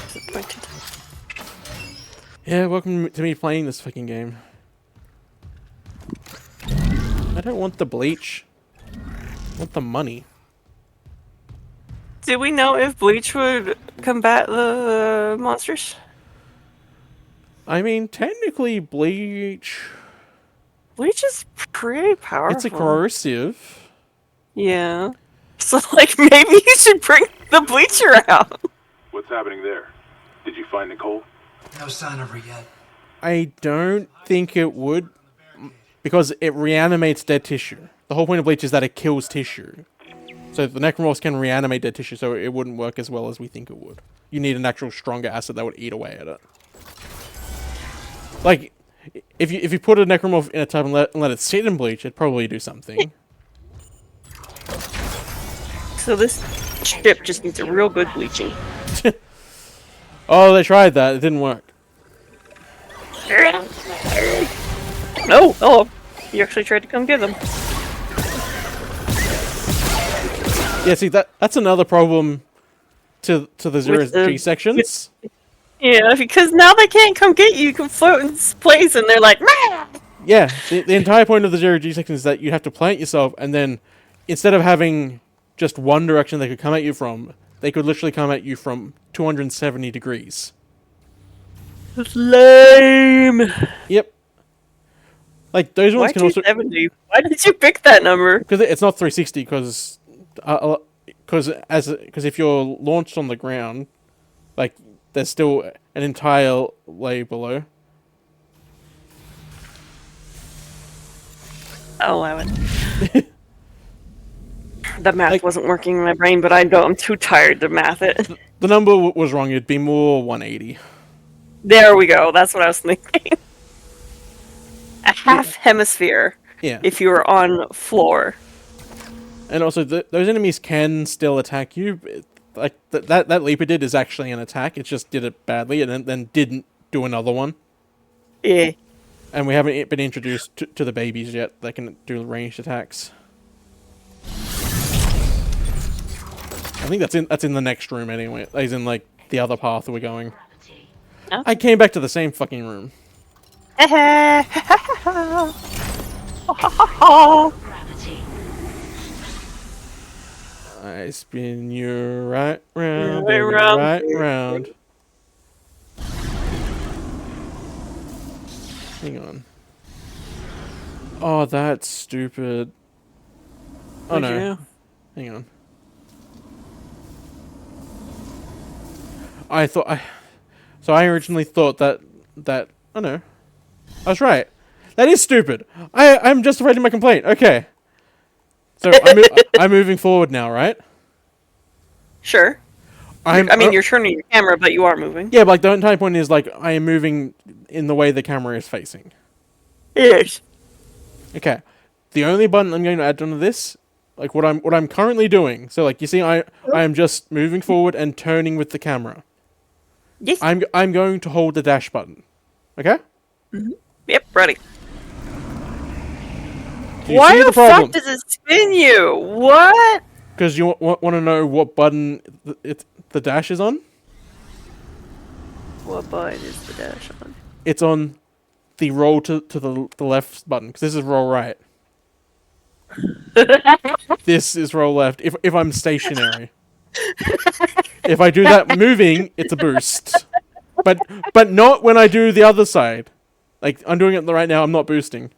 Disappointed.
Yeah, welcome to me playing this fucking game. I don't want the bleach. I want the money.
Do we know if bleach would combat the monsters?
I mean, technically, bleach
is pretty powerful.
It's a corrosive.
Yeah. So, like, maybe you should bring the bleacher out.
What's happening there? Did you find Nicole?
No sign of her yet.
I don't think it would, because it reanimates dead tissue. The whole point of bleach is that it kills tissue. So the necromorphs can reanimate dead tissue, so it wouldn't work as well as we think it would. You need an actual stronger acid that would eat away at it. Like, if you put a necromorph in a tub and let it sit in bleach, it'd probably do something.
So this ship just needs a real good bleaching.
Oh, they tried that. It didn't work.
No, hello. You actually tried to come get them.
Yeah, see, that's another problem to the zero-G sections.
Yeah, because now they can't come get you. You can float in place, and they're like, Mah!
Yeah, the entire point of the zero-G section is that you have to plant yourself, and then instead of having just one direction they could come at you from, they could literally come at you from 270 degrees.
That's lame.
Yep. Like, those ones
Why
can also...
270? Why did you pick that number?
Because it's not 360, because if you're launched on the ground, like, there's still an entire layer below.
I'll allow it. The math wasn't working in my brain, but I'm too tired to math it.
The number was wrong. It'd be more 180.
There we go. That's what I was thinking. A half hemisphere.
Yeah.
If you were on floor.
And also, those enemies can still attack you. Like that leaper did is actually an attack. It just did it badly, and then didn't do another one.
Yeah.
And we haven't been introduced to the babies yet. They can do ranged attacks. I think that's in the next room anyway. As in like the other path we're going.
Oh.
I came back to the same fucking room. I spin you right round, and right round. Hang on. Oh, that's stupid. Oh no. Hang on. So I originally thought that oh no. I was right. That is stupid. I'm justified in my complaint. Okay. So I'm moving forward now, right?
Sure. I mean, you're turning your camera, but you are moving.
Yeah, but like the entire point is like I am moving in the way the camera is facing.
Yes.
Okay. The only button I'm going to add onto this, like what I'm currently doing. So like you see, I am just moving forward and turning with the camera.
Yes.
I'm going to hold the dash button. Okay.
Mm-hmm. Yep. Ready.
Why
the fuck does it spin you? What?
Because you want to know what button the dash is on?
What button is the dash on?
It's on the roll to the left button, because this is roll right. This is roll left, if I'm stationary. If I do that moving, it's a boost. but not when I do the other side. Like, I'm doing it right now, I'm not boosting.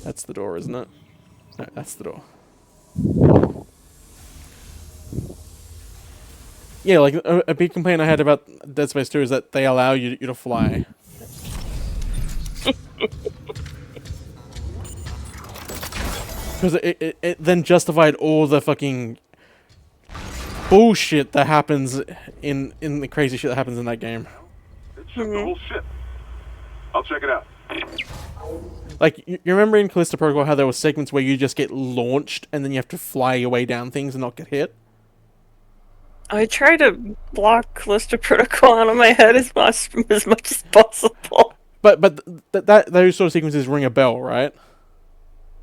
That's the door, isn't it? No, that's the door. Yeah, like, a big complaint I had about Dead Space 2 is that they allow you to fly. Because it then justified all the fucking bullshit that happens in the crazy shit that happens in that game.
It shook the whole ship. I'll check it out.
Like, you remember in Callisto Protocol how there were segments where you just get launched and then you have to fly your way down things and not get hit?
I try to block Callisto Protocol out of my head as much as possible.
But those sort of sequences ring a bell, right?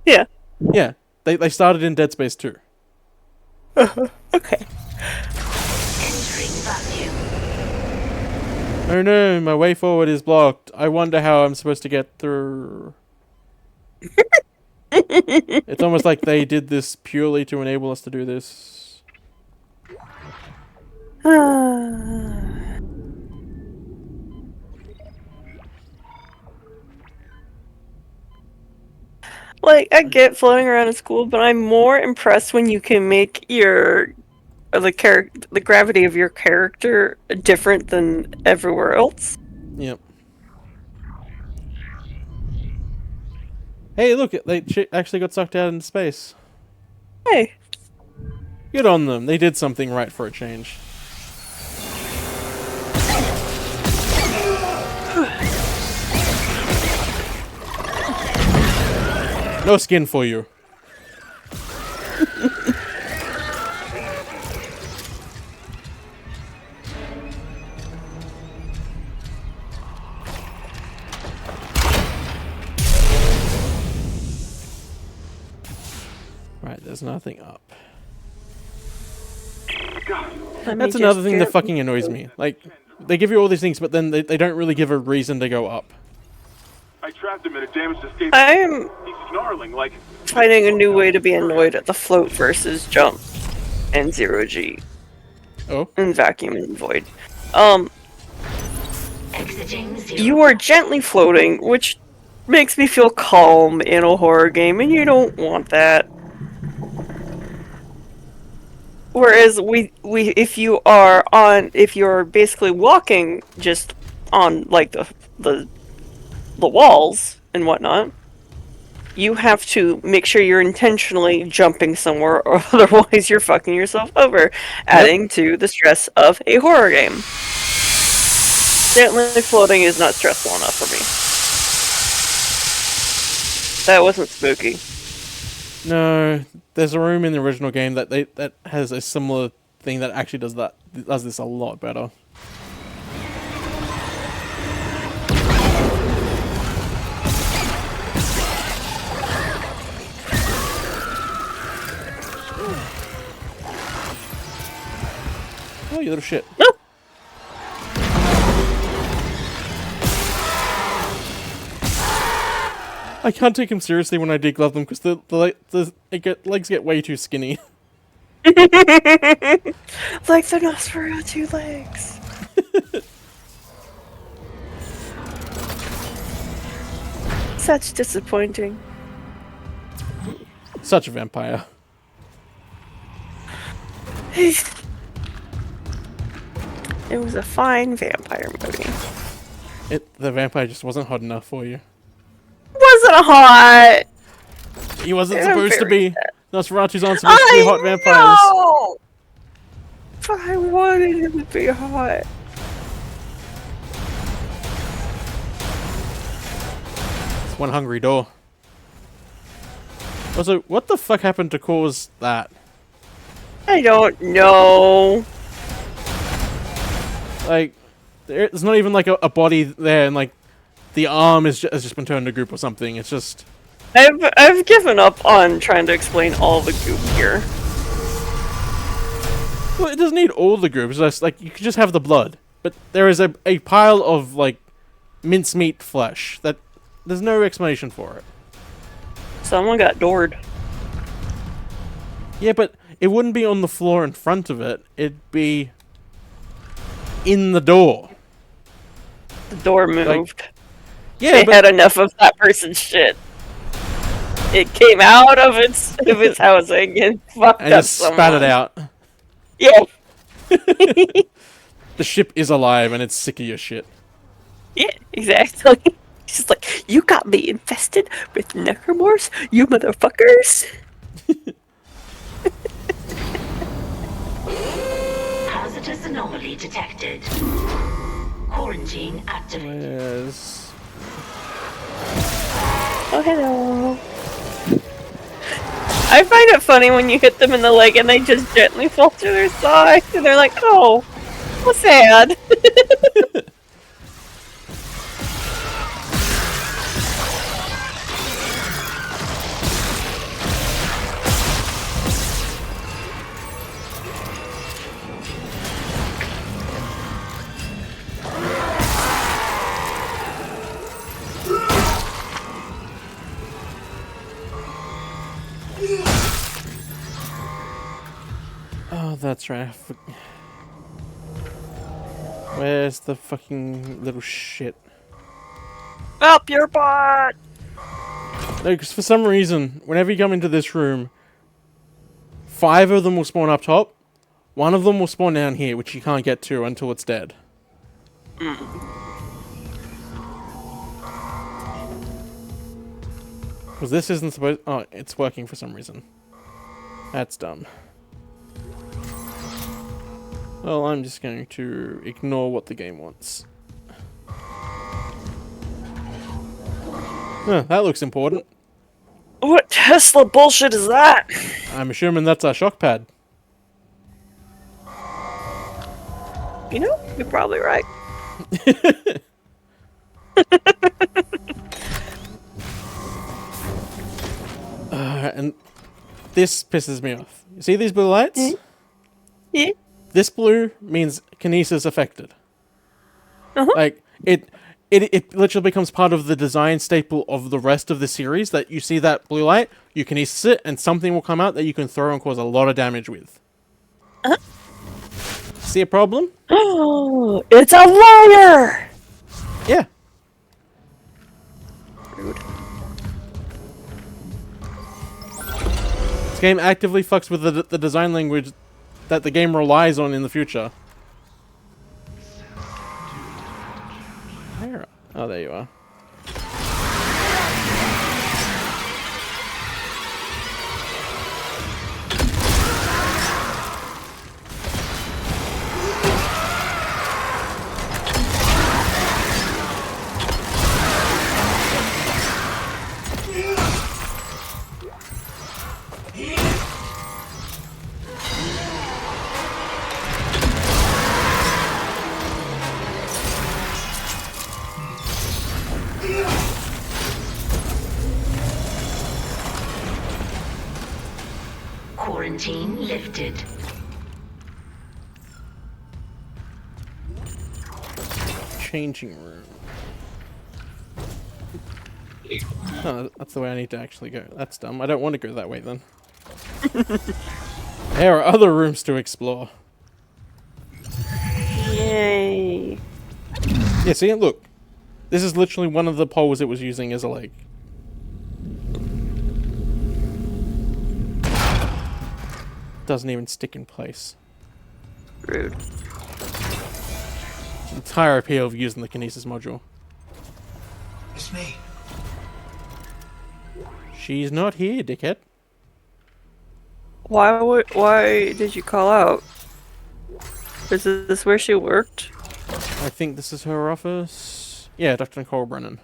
Yeah.
Yeah. They started in Dead Space 2.
Okay.
Entering vacuum.
Oh no, my way forward is blocked. I wonder how I'm supposed to get through. It's almost like they did this purely to enable us to do this.
Like, I get floating around is cool, but I'm more impressed when you can make the gravity of your character different than everywhere else.
Yep. Hey, look, they actually got sucked out into space.
Hey.
Good on them. They did something right for a change. No skin for you. Right, there's nothing up. That's another thing that fucking annoys me. Like, they give you all these things, but then they don't really give a reason to go up.
I trapped him in a damaged escape.
I am
He's snarling like
finding a new way to be annoyed at the float versus jump and zero G.
Oh.
And vacuum and void.
Exiting zero.
You are gently floating, which makes me feel calm in a horror game, and you don't want that. Whereas if you're basically walking just on like the walls and whatnot, you have to make sure you're intentionally jumping somewhere, or otherwise you're fucking yourself over, adding to the stress of a horror game. Gently floating is not stressful enough for me. That wasn't spooky.
No, there's a room in the original game that has a similar thing that actually does this a lot better. Oh, you little shit.
No.
I can't take him seriously when I deglove them because the legs get way too skinny.
Like the Nosferatu legs. Such disappointing.
Such a vampire.
It was a fine vampire movie.
The vampire just wasn't hot enough for you.
Wasn't hot.
He wasn't supposed to be. Nosferatu's aren't supposed to be hot vampires.
Know! But I wanted him to be hot.
It's one hungry door. Also, what the fuck happened to cause that?
I don't know.
Like, there's not even like a body there, and like the arm has just been turned to goop or something. It's just.
I've given up on trying to explain all the goop here.
Well, it doesn't need all the goop. It's just like you could just have the blood, but there is a pile of like mincemeat flesh that there's no explanation for it.
Someone got doored.
Yeah, but it wouldn't be on the floor in front of it. It'd be in the door.
The door moved.
Yeah,
they
but
had enough of that person's shit. It came out of its housing and fucked
and
up
just spat it
someone.
out.
Yeah.
The ship is alive and it's sick of your shit.
Yeah, exactly. She's like, you got me infested with necromorphs, you motherfuckers.
Hazardous anomaly detected. Quarantine activated.
Where's...
Oh, hello. I find it funny when you hit them in the leg and they just gently fall to their side. And they're like, oh, how sad.
Oh, that's right. Where's the fucking little shit?
Up your butt!
No, because for some reason, whenever you come into this room, 5 of them will spawn up top. 1 of them will spawn down here, which you can't get to until it's dead. Because this isn't supposed... Oh, it's working for some reason. That's dumb. Well, I'm just going to ignore what the game wants. Huh, that looks important.
What Tesla bullshit is that?
I'm assuming that's our shock pad.
You know, you're probably right.
And this pisses me off. You see these blue lights?
Yeah.
This blue means kinesis affected. Like, it literally becomes part of the design staple of the rest of the series, that you see that blue light, you kinesis it, and something will come out that you can throw and cause a lot of damage with. See a problem?
Oh, it's a liar!
Yeah.
Rude.
This game actively fucks with the design language that the game relies on in the future. Where? Oh, there you are.
Quarantine lifted.
Changing room. Oh, that's the way I need to actually go. That's dumb. I don't want to go that way then. There are other rooms to explore.
Yay.
Yeah, see, look. This is literally one of the poles it was using as a leg. Doesn't even stick in place.
Rude.
Entire appeal of using the kinesis module.
It's me.
She's not here, dickhead.
Why did you call out? Is this where she worked?
I think this is her office. Yeah, Dr. Nicole Brennan.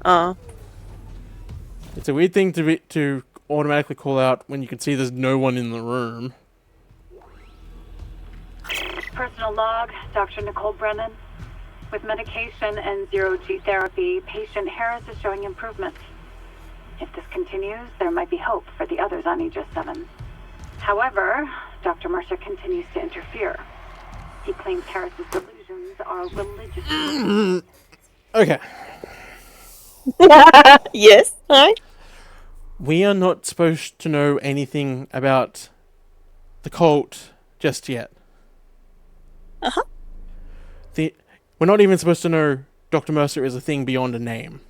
It's a weird thing to automatically call out when you can see there's no one in the room.
Personal log, Dr. Nicole Brennan. With medication and zero-G therapy, patient Harris is showing improvement. If this continues, there might be hope for the others on Aegis 7. However, Dr. Mercer continues to interfere. He claims Harris's delusions are religious.
Okay.
Yes, hi.
We are not supposed to know anything about the cult just yet.
Uh-huh.
We're not even supposed to know Dr. Mercer is a thing beyond a name.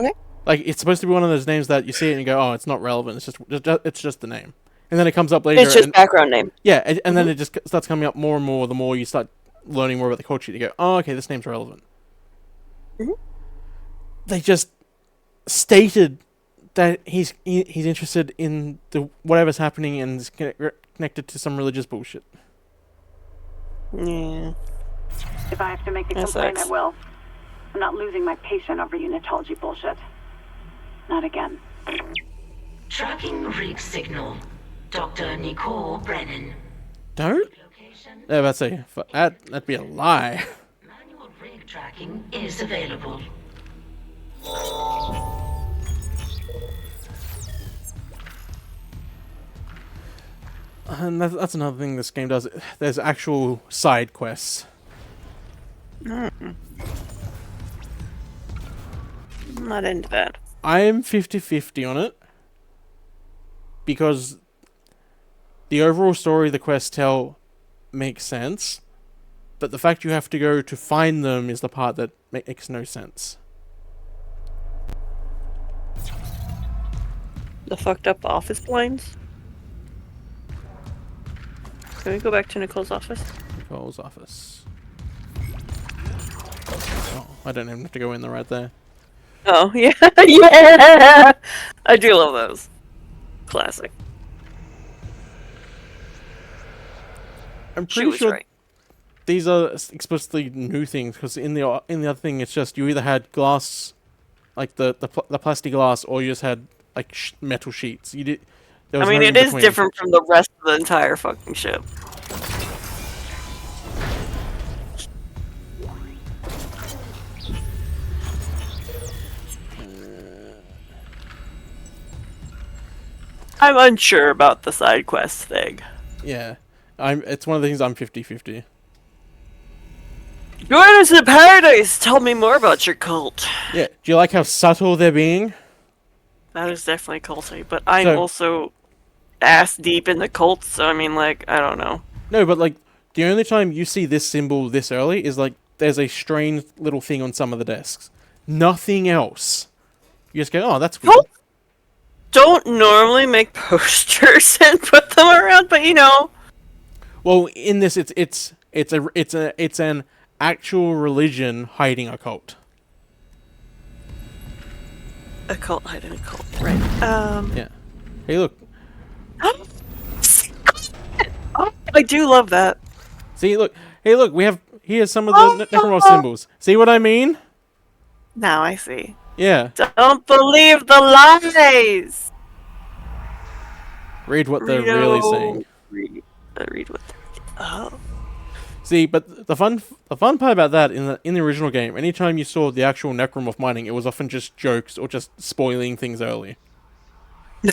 Okay.
Like, it's supposed to be one of those names that you see it and you go, oh, it's not relevant. It's just the name. And then it comes up later.
It's just background name.
Yeah, and then it just starts coming up more and more the more you start learning more about the culture. You go, oh, okay, this name's relevant.
Mm-hmm.
They just stated that he's interested in the whatever's happening and is connected to some religious bullshit.
Yeah.
If I have to make the
That
complaint, I
sucks.
will. I'm not losing my patient over unitology bullshit. Not again.
Tracking rig signal. Dr. Nicole Brennan.
Don't? Yeah, that's that'd be a lie.
Manual rig tracking is available.
And that's another thing this game does. There's actual side quests.
I'm not into that.
I'm 50-50 on it. Because the overall story the quests tell makes sense. But the fact you have to go to find them is the part that makes no sense.
The fucked up office blinds? Can we go back to Nicole's office?
Nicole's office. Oh, I don't even have to go in there right there.
Oh, yeah. Yeah! I do love those. Classic.
I'm
She
pretty
was
sure
right.
these are explicitly new things, because in the other thing, it's just you either had glass, like the plastic glass, or you just had like metal sheets. You did. There was
I mean,
no
it is
in-between.
different from the rest of the entire fucking ship. I'm unsure about the side quest thing.
Yeah, it's one of the things I'm 50-50.
Join us in paradise! Tell me more about your cult.
Yeah, do you like how subtle they're being?
That is definitely culty, but I'm
So-
also ass deep in the cult, so I mean, like, I don't know.
No, but like the only time you see this symbol this early is like there's a strange little thing on some of the desks. Nothing else. You just go, oh, that's weird.
Don't normally make posters and put them around, but you know.
Well, in this, it's an actual religion hiding a cult.
A cult hiding a cult, right?
Yeah. Hey, look.
Oh, I do love that.
See, look. Hey, look. Here's some of the Necromorph symbols. See what I mean?
Now I see.
Yeah.
Don't believe the lies.
Read what they're really saying.
Read what. Oh.
See, but the fun part about that in the original game, anytime you saw the actual Necromorph mining, it was often just jokes or just spoiling things early.
Yay!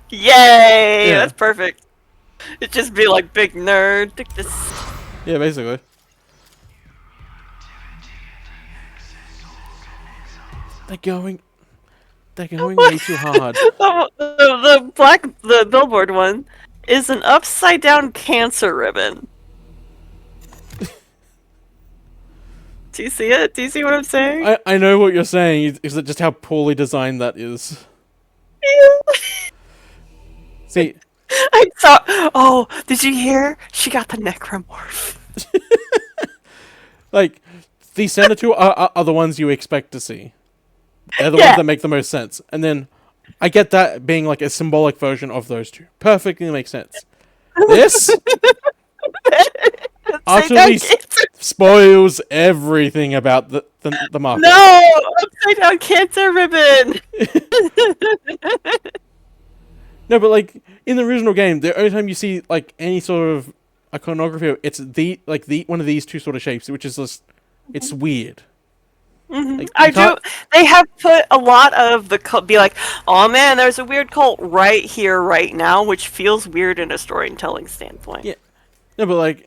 Yeah.
That's perfect. It'd just be like big nerd. Take this.
Yeah, basically. They're going way too hard.
The billboard one is an upside down cancer ribbon. Do you see it? Do you see what I'm saying?
I know what you're saying. Is it just how poorly designed that is? See,
I saw. Oh, did you hear? She got the necromorph.
like the center two are the ones you expect to see. They're the
Yeah.
ones that make the most sense. And then I get that being like a symbolic version of those two. Perfectly makes sense. This utterly spoils everything about the market.
No! Upside down cancer ribbon!
No, but like in the original game, the only time you see like any sort of iconography, it's the one of these two sort of shapes, which is just it's weird.
Mhm.
Like,
I
you
do.
can't-
They have put a lot of the cult. Be like, oh man, there's a weird cult right here, right now, which feels weird in a storytelling standpoint.
Yeah. No, but like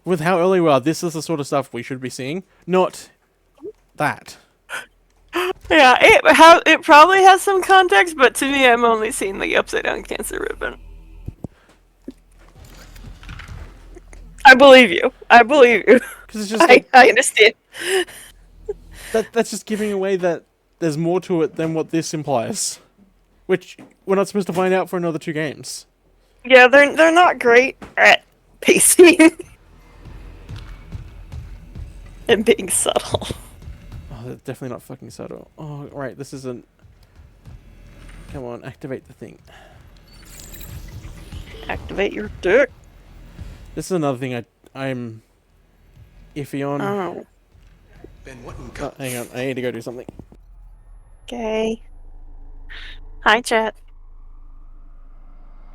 with how early we are, this is the sort of stuff we should be seeing, not that.
Yeah, it probably has some context, but to me, I'm only seeing the upside down cancer ribbon. I believe you. I believe you.
Because it's just like,
I understand.
That's just giving away that there's more to it than what this implies, which we're not supposed to find out for another 2 games.
Yeah, they're not great at pacing and being subtle.
Oh, they're definitely not fucking subtle. Oh, right, this isn't. Come on, activate the thing.
Activate your dick.
This is another thing I'm iffy on.
Oh.
Ben, what in
Oh, hang on, I need to go do something.
Okay. Hi, chat.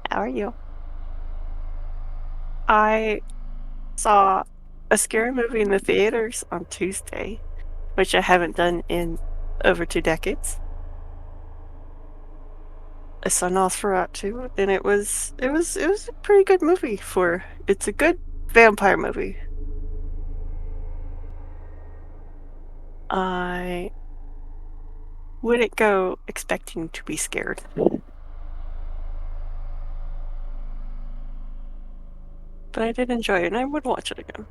How are you? I saw a scary movie in the theaters on Tuesday, which I haven't done in over 2 decades. I saw Nosferatu, and it was a pretty good movie it's a good vampire movie. I wouldn't go expecting to be scared. But I did enjoy it, and I would watch it again.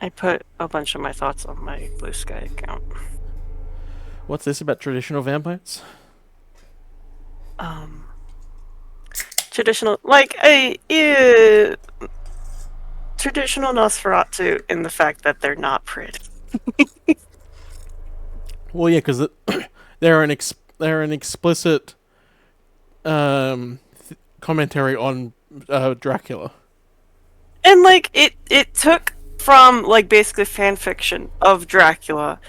I put a bunch of my thoughts on my Blue Sky account.
What's this about traditional vampires?
Traditional, traditional Nosferatu in the fact that they're not pretty.
Well, yeah, because they're an explicit commentary on Dracula.
And it took from basically fan fiction of Dracula,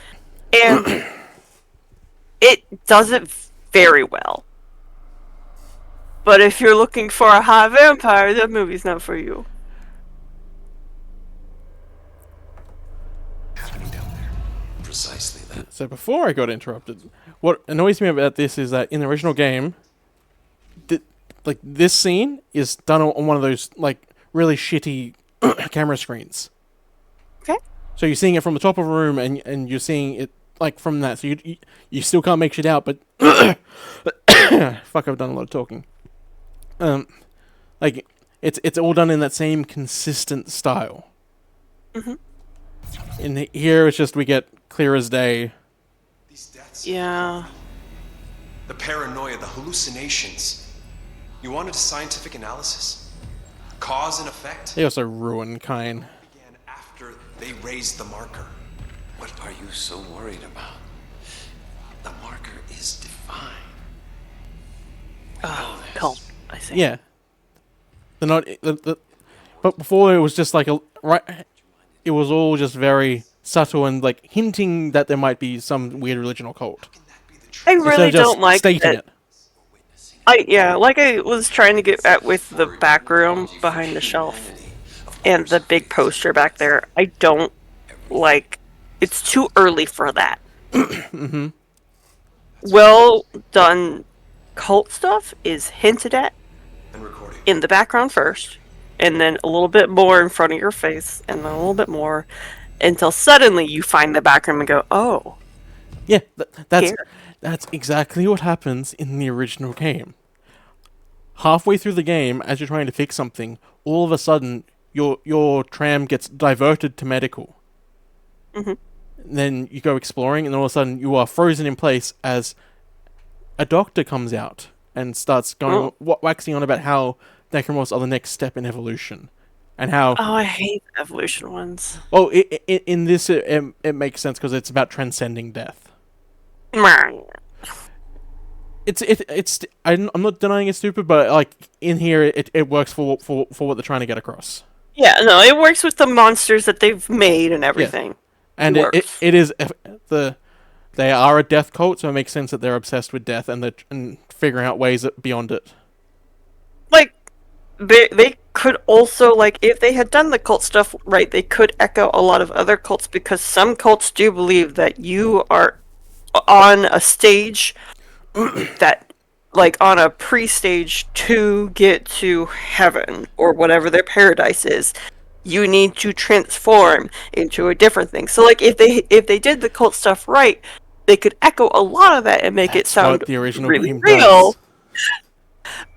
and it does it very well. But if you're looking for a hot vampire, that movie's not for you.
Precisely that.
So before I got interrupted, what annoys me about this is that in the original game, this scene is done on one of those really shitty camera screens.
Okay.
So you're seeing it from the top of a room, and you're seeing it from that. So you still can't make shit out. But fuck, I've done a lot of talking. It's all done in that same consistent style.
Mm-hmm.
And here it's just we get clear as day.
These deaths.
Yeah.
The paranoia, the hallucinations. You wanted a scientific analysis? Cause and effect?
They also ruin Kine.
Began after they raised the marker. What are you so worried about? The marker is defined.
Cult, I see.
Yeah. They're not. But before it was just it was all just very subtle and hinting that there might be some weird religion or cult.
I really don't like
stating
it. I was trying to get at with the back room behind the shelf and the big poster back there. I don't like. It's too early for that.
Mm-hmm.
Well done cult stuff is hinted at in the background first, and then a little bit more in front of your face, and then a little bit more, until suddenly you find the background and go, "Oh,
yeah, that's exactly what happens in the original game. Halfway through the game, as you're trying to fix something, all of a sudden your tram gets diverted to medical.
Mm-hmm.
Then you go exploring, and all of a sudden you are frozen in place as a doctor comes out and starts going waxing on about how necromorphs are the next step in evolution, and how.
Oh, I hate the evolution ones.
Oh, in this it makes sense because it's about transcending death. I'm not denying it's stupid, but in here it works for what they're trying to get across.
Yeah, no, it works with the monsters that they've made and everything.
Yeah. And it is they are a death cult, so it makes sense that they're obsessed with death and figuring out ways beyond it.
They could also, if they had done the cult stuff right, they could echo a lot of other cults, because some cults do believe that you are on a stage that, on a pre-stage to get to heaven, or whatever their paradise is. You need to transform into a different thing. So, if they did the cult stuff right, they could echo a lot of that and make it sound
what the original
really
game
real.
does.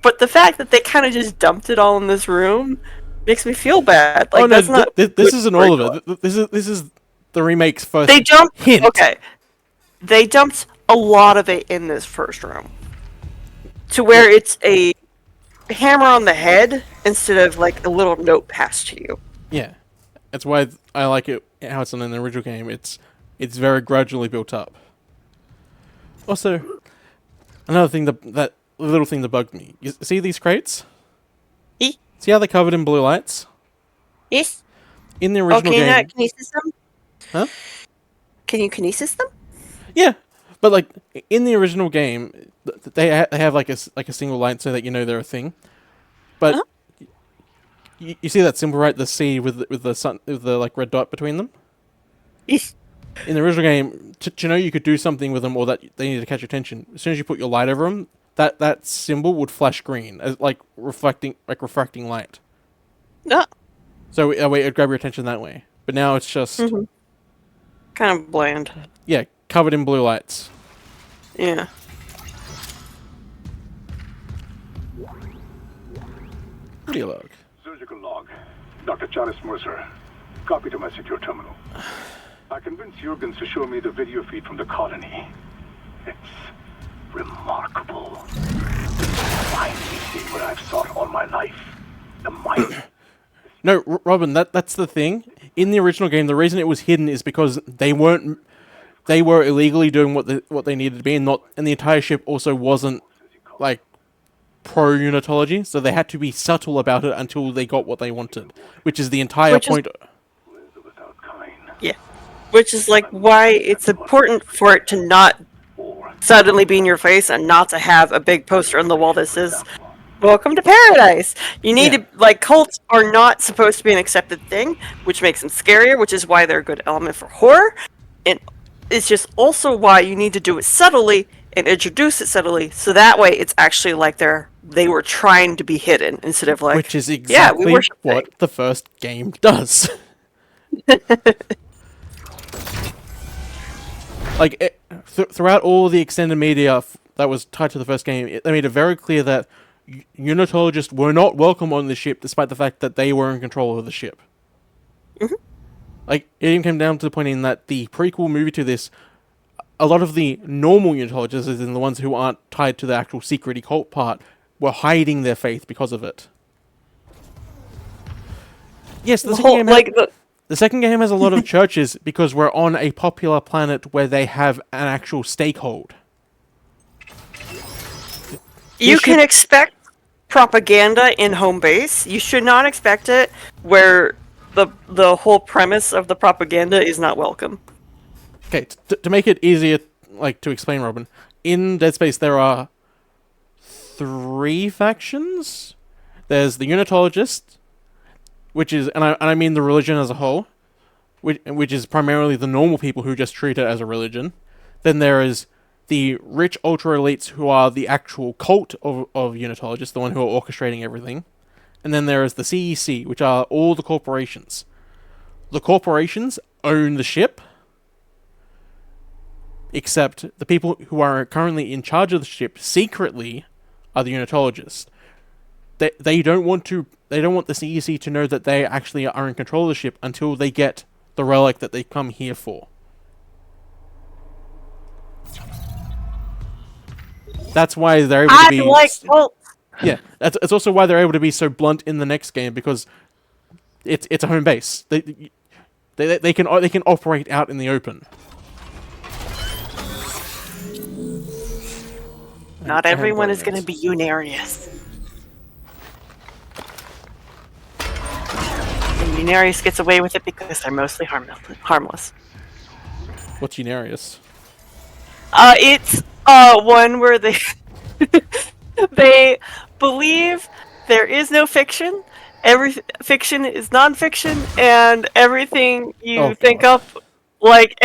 But the fact that they kind of just dumped it all in this room makes me feel bad. Like,
Oh no,
that's not.
this isn't all of it. This is the remake's first
They dumped.
hint.
Okay, they dumped a lot of it in this first room, to where it's a hammer on the head instead of like a little note passed to you.
Yeah, that's why I like it how it's done in the original game. It's very gradually built up. Also, another thing that little thing that bugged me. You see these crates? See how they're covered in blue lights?
Yes.
In the original
can you
game.
not kinesis them?
Huh?
Can you kinesis them?
Yeah, but like in the original game, they have like a single light so that you know they're a thing. But you see that symbol, right? The C with the sun with the like red dot between them.
Yes.
In the original game, to know you could do something with them or that they needed to catch your attention, as soon as you put your light over them, that symbol would flash green as like refracting light.
No.
So it would grab your attention that way. But now it's just
kind of bland.
Yeah, covered in blue lights.
Yeah.
Audio log.
Surgical log. Dr. Charles Mercer. Copy to my secure terminal. I convinced Jurgens to show me the video feed from the colony. It's remarkable. Finally see what I've sought all my life. The mind.
No, Robin, that's the thing. In the original game, the reason it was hidden is because they were illegally doing what they needed to be, and the entire ship also wasn't like pro-unitology, so they had to be subtle about it until they got what they wanted, which is the entire point.
Yeah, which is like why it's important for it to not suddenly be in your face and not to have a big poster on the wall that says "Welcome to Paradise." You need to, like, cults are not supposed to be an accepted thing, which makes them scarier, which is why they're a good element for horror. And it's just also why you need to do it subtly and introduce it subtly, so that way it's actually like they were trying to be hidden instead of like,
which is exactly what the first game does. Like throughout all the extended media that was tied to the first game, they made it very clear that unitologists were not welcome on the ship, despite the fact that they were in control of the ship. Like, it even came down to the point in that the prequel movie to this, a lot of the normal unitologists, as in the ones who aren't tied to the actual secret cult part, were hiding their faith because of it. Yes, the second game has a lot of churches because we're on a popular planet where they have an actual stakehold.
You can expect propaganda in home base. You should not expect it where the whole premise of the propaganda is not welcome.
Okay, to make it easier, like, to explain, Robin, in Dead Space there are 3 factions. There's the Unitologists, which is, and I mean the religion as a whole, which is primarily the normal people who just treat it as a religion. Then there is the rich ultra-elites who are the actual cult of Unitologists, the one who are orchestrating everything. And then there is the CEC, which are all the corporations. The corporations own the ship, except the people who are currently in charge of the ship secretly are the Unitologists. They don't want the CEC to know that they actually are in control of the ship until they get the relic that they come here for. That's why they're able to be... Yeah, it's also why they're able to be so blunt in the next game, because it's a home base. They can operate out in the open.
Not everyone is going to be Unarius. And Unarius gets away with it because they're mostly harmless.
What's Unarius?
It's one where they they believe there is no fiction. Every fiction is non-fiction, and everything you think of, like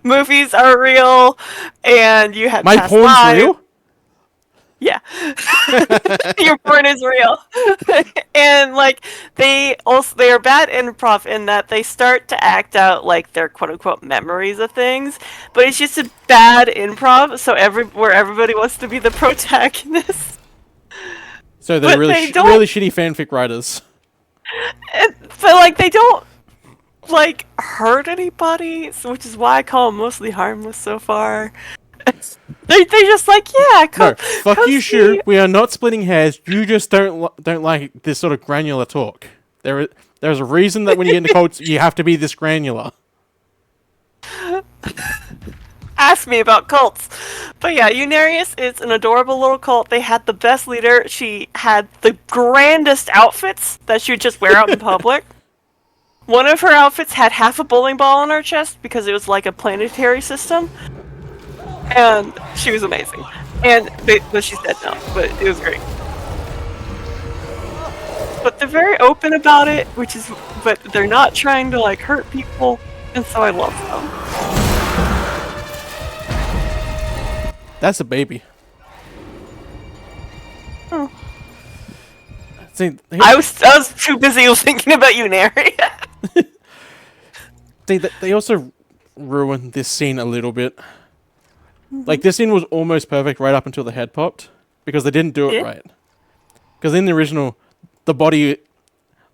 movies are real, and you have
my
past
porn's
lives.
real.
Yeah. Your point is real. And like they are bad improv in that they start to act out like their quote unquote memories of things, but it's just a bad improv, so where everybody wants to be the protagonist.
So they're
But
really
they don't-
really shitty fanfic writers.
But like they don't like hurt anybody, which is why I call them mostly harmless so far. They just like, yeah,
No, fuck you, Shu. We are not splitting hairs. You just don't like this sort of granular talk. There's a reason that when you get into cults, you have to be this granular.
Ask me about cults. But yeah, Unarius is an adorable little cult. They had the best leader. She had the grandest outfits that she would just wear out in public. One of her outfits had half a bowling ball on her chest because it was like a planetary system. And she was amazing. And but she's dead now, but it was great. But they're very open about it, but they're not trying to like hurt people, and so I love them.
That's a baby.
Oh.
See,
I was too busy thinking about Unary.
they also ruined this scene a little bit. Like, this scene was almost perfect right up until the head popped, because they didn't do it right. Because in the original, the body,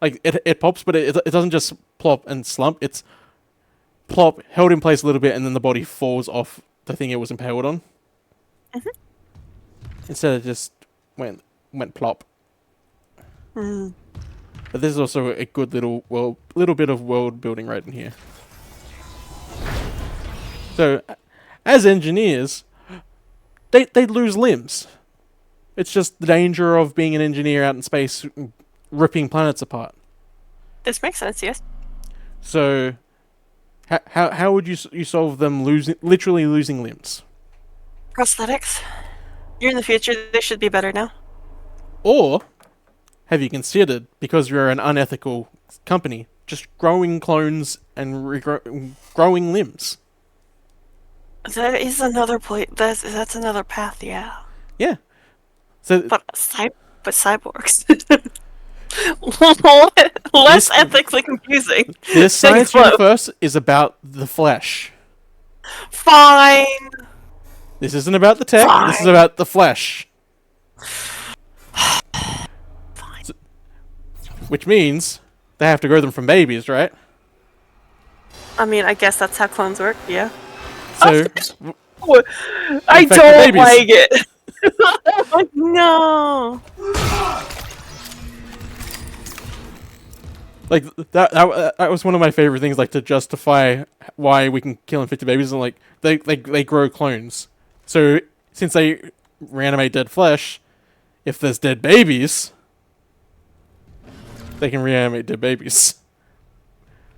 like, it pops, but it doesn't just plop and slump. It's plop, held in place a little bit, and then the body falls off the thing it was impaled on. Instead, it just went plop. But this is also a good little bit of world building right in here. So, as engineers, they lose limbs. It's just the danger of being an engineer out in space, ripping planets apart.
This makes sense, yes.
So, how would you solve them literally losing limbs?
Prosthetics. You're in the future. They should be better now.
Or have you considered, because you're an unethical company, just growing clones and growing limbs?
That is another point. That's another path. Yeah.
Yeah. So,
but cyborgs. Less ethically confusing.
This science universe is about the flesh.
Fine.
This isn't about the tech.
Fine.
This is about the flesh.
Fine.
Which means they have to grow them from babies, right?
I mean, I guess that's how clones work. Yeah.
So,
I don't like it. No.
Like that was one of my favorite things, like to justify why we can kill infected babies, and like they grow clones. So since they reanimate dead flesh, if there's dead babies, they can reanimate dead babies.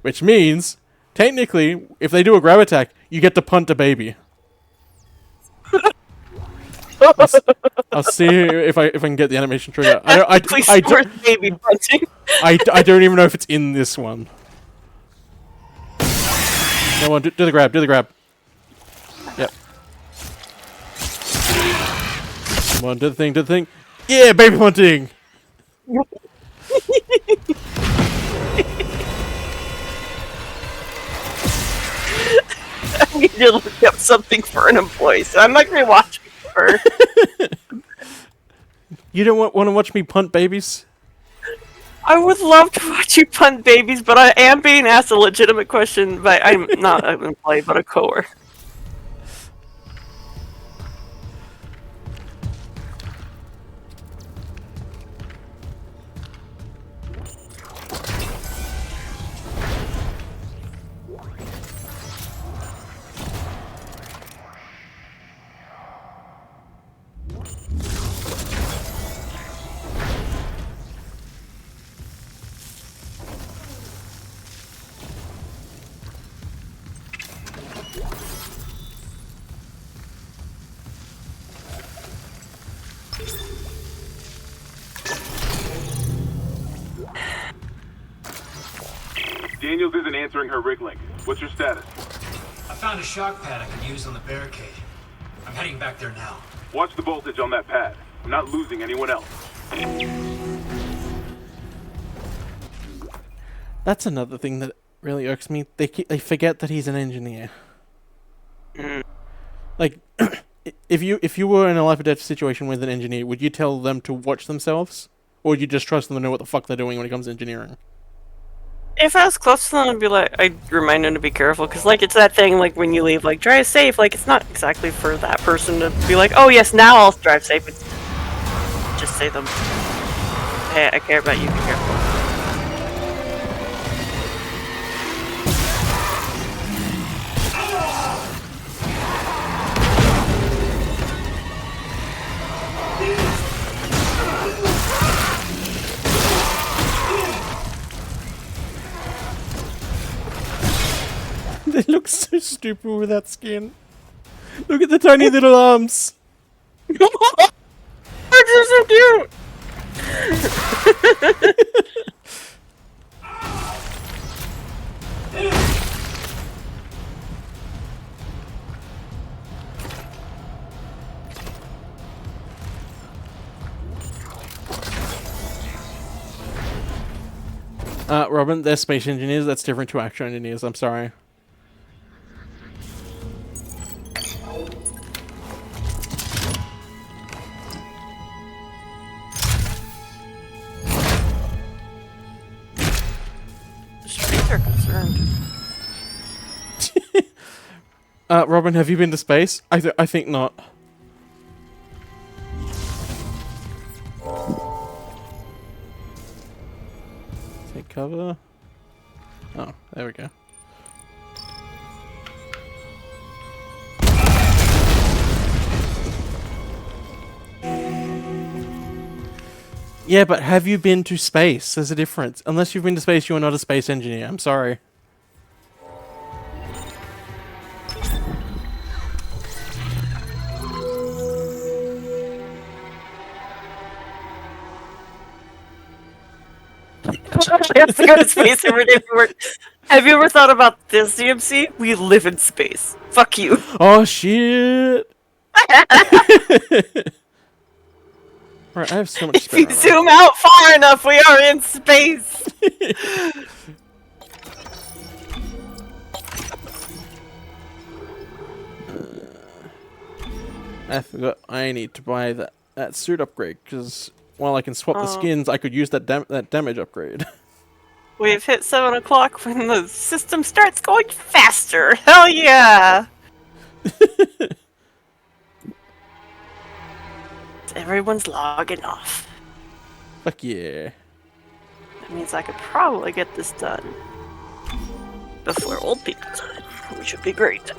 Which means, technically, if they do a grab attack, you get to punt a baby. I'll see if I can get the animation trigger. I don't even know if it's in this one. Come on, do the grab. Yep. Come on, do the thing. Yeah, baby hunting.
I need to look up something for an employee, so I'm not going to watch her.
You don't want to watch me punt babies?
I would love to watch you punt babies, but I am being asked a legitimate question by, I'm not an employee, but a coworker.
Daniels isn't answering her rig link. What's your status?
I found a shock pad I can use on the barricade. I'm heading back there now.
Watch the voltage on that pad.
I'm not losing anyone else.
That's another thing that really irks me. They forget that he's an engineer. Like, if you were in a life or death situation with an engineer, would you tell them to watch themselves, or would you just trust them to know what the fuck they're doing when it comes to engineering?
If I was close to them, I'd be like, I'd remind them to be careful, because like it's that thing like when you leave, like drive safe. Like it's not exactly for that person to be like, oh yes, now I'll drive safe. It's just say them, hey, I care about you. Be careful.
They look so stupid with that skin. Look at the tiny little arms.
They're so cute.
Robin, they're space engineers. That's different to actual engineers. I'm sorry.
They're concerned.
Robin, have you been to space? I think not. Take cover. Oh, there we go. Yeah, but have you been to space? There's a difference. Unless you've been to space, you are not a space engineer. I'm sorry.
We have to go to space every day for work. Have you ever thought about this, Diem Sea? We live in space. Fuck you.
Oh shit! Right, I have so much
If
spare
you
ammo.
zoom out far enough, we are in space.
I forgot I need to buy that suit upgrade, because while I can swap the skins, I could use that damage upgrade.
We've hit 7 o'clock when the system starts going faster. Hell yeah! Everyone's logging off.
Fuck yeah.
That means I could probably get this done before old people time, which would be great.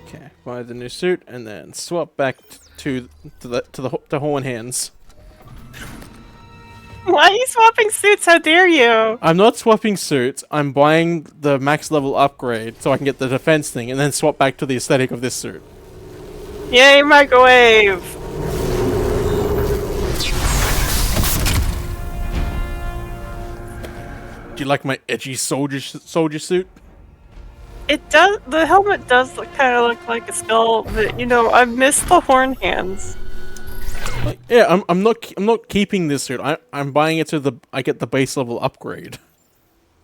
Okay, buy the new suit and then swap back to the horn hands.
Why are you swapping suits? How dare you?
I'm not swapping suits. I'm buying the max level upgrade so I can get the defense thing, and then swap back to the aesthetic of this suit.
Yay, microwave!
Do you like my edgy soldier suit?
It does. The helmet does kind of look like a skull, but you know, I miss the horn hands.
Yeah, I'm not keeping this suit. I'm buying it so I get the base level upgrade.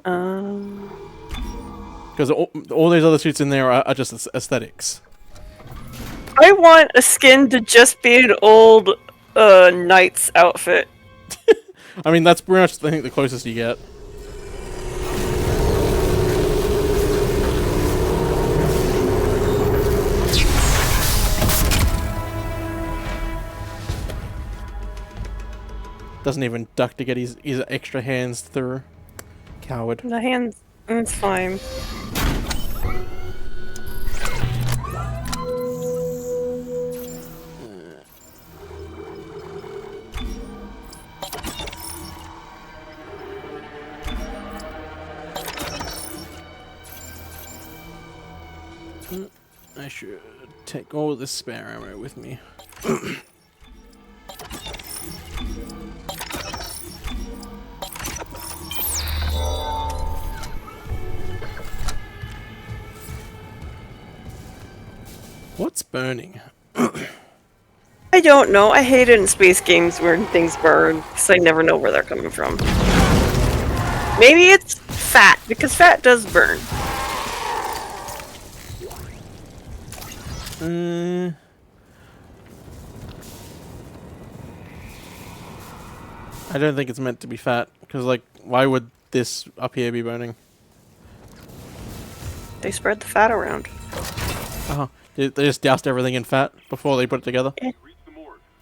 Because all those other suits in there are just aesthetics.
I want a skin to just be an old knight's outfit.
I mean, that's pretty much I think the closest you get. Doesn't even duck to get his extra hands through. Coward.
The hands, it's fine.
I should take all the spare ammo with me. What's burning?
I don't know. I hate it in space games where things burn, because I never know where they're coming from. Maybe it's fat, because fat does burn.
I don't think it's meant to be fat, because, like, why would this up here be burning?
They spread the fat around.
Oh, they just doused everything in fat before they put it together?
Yeah.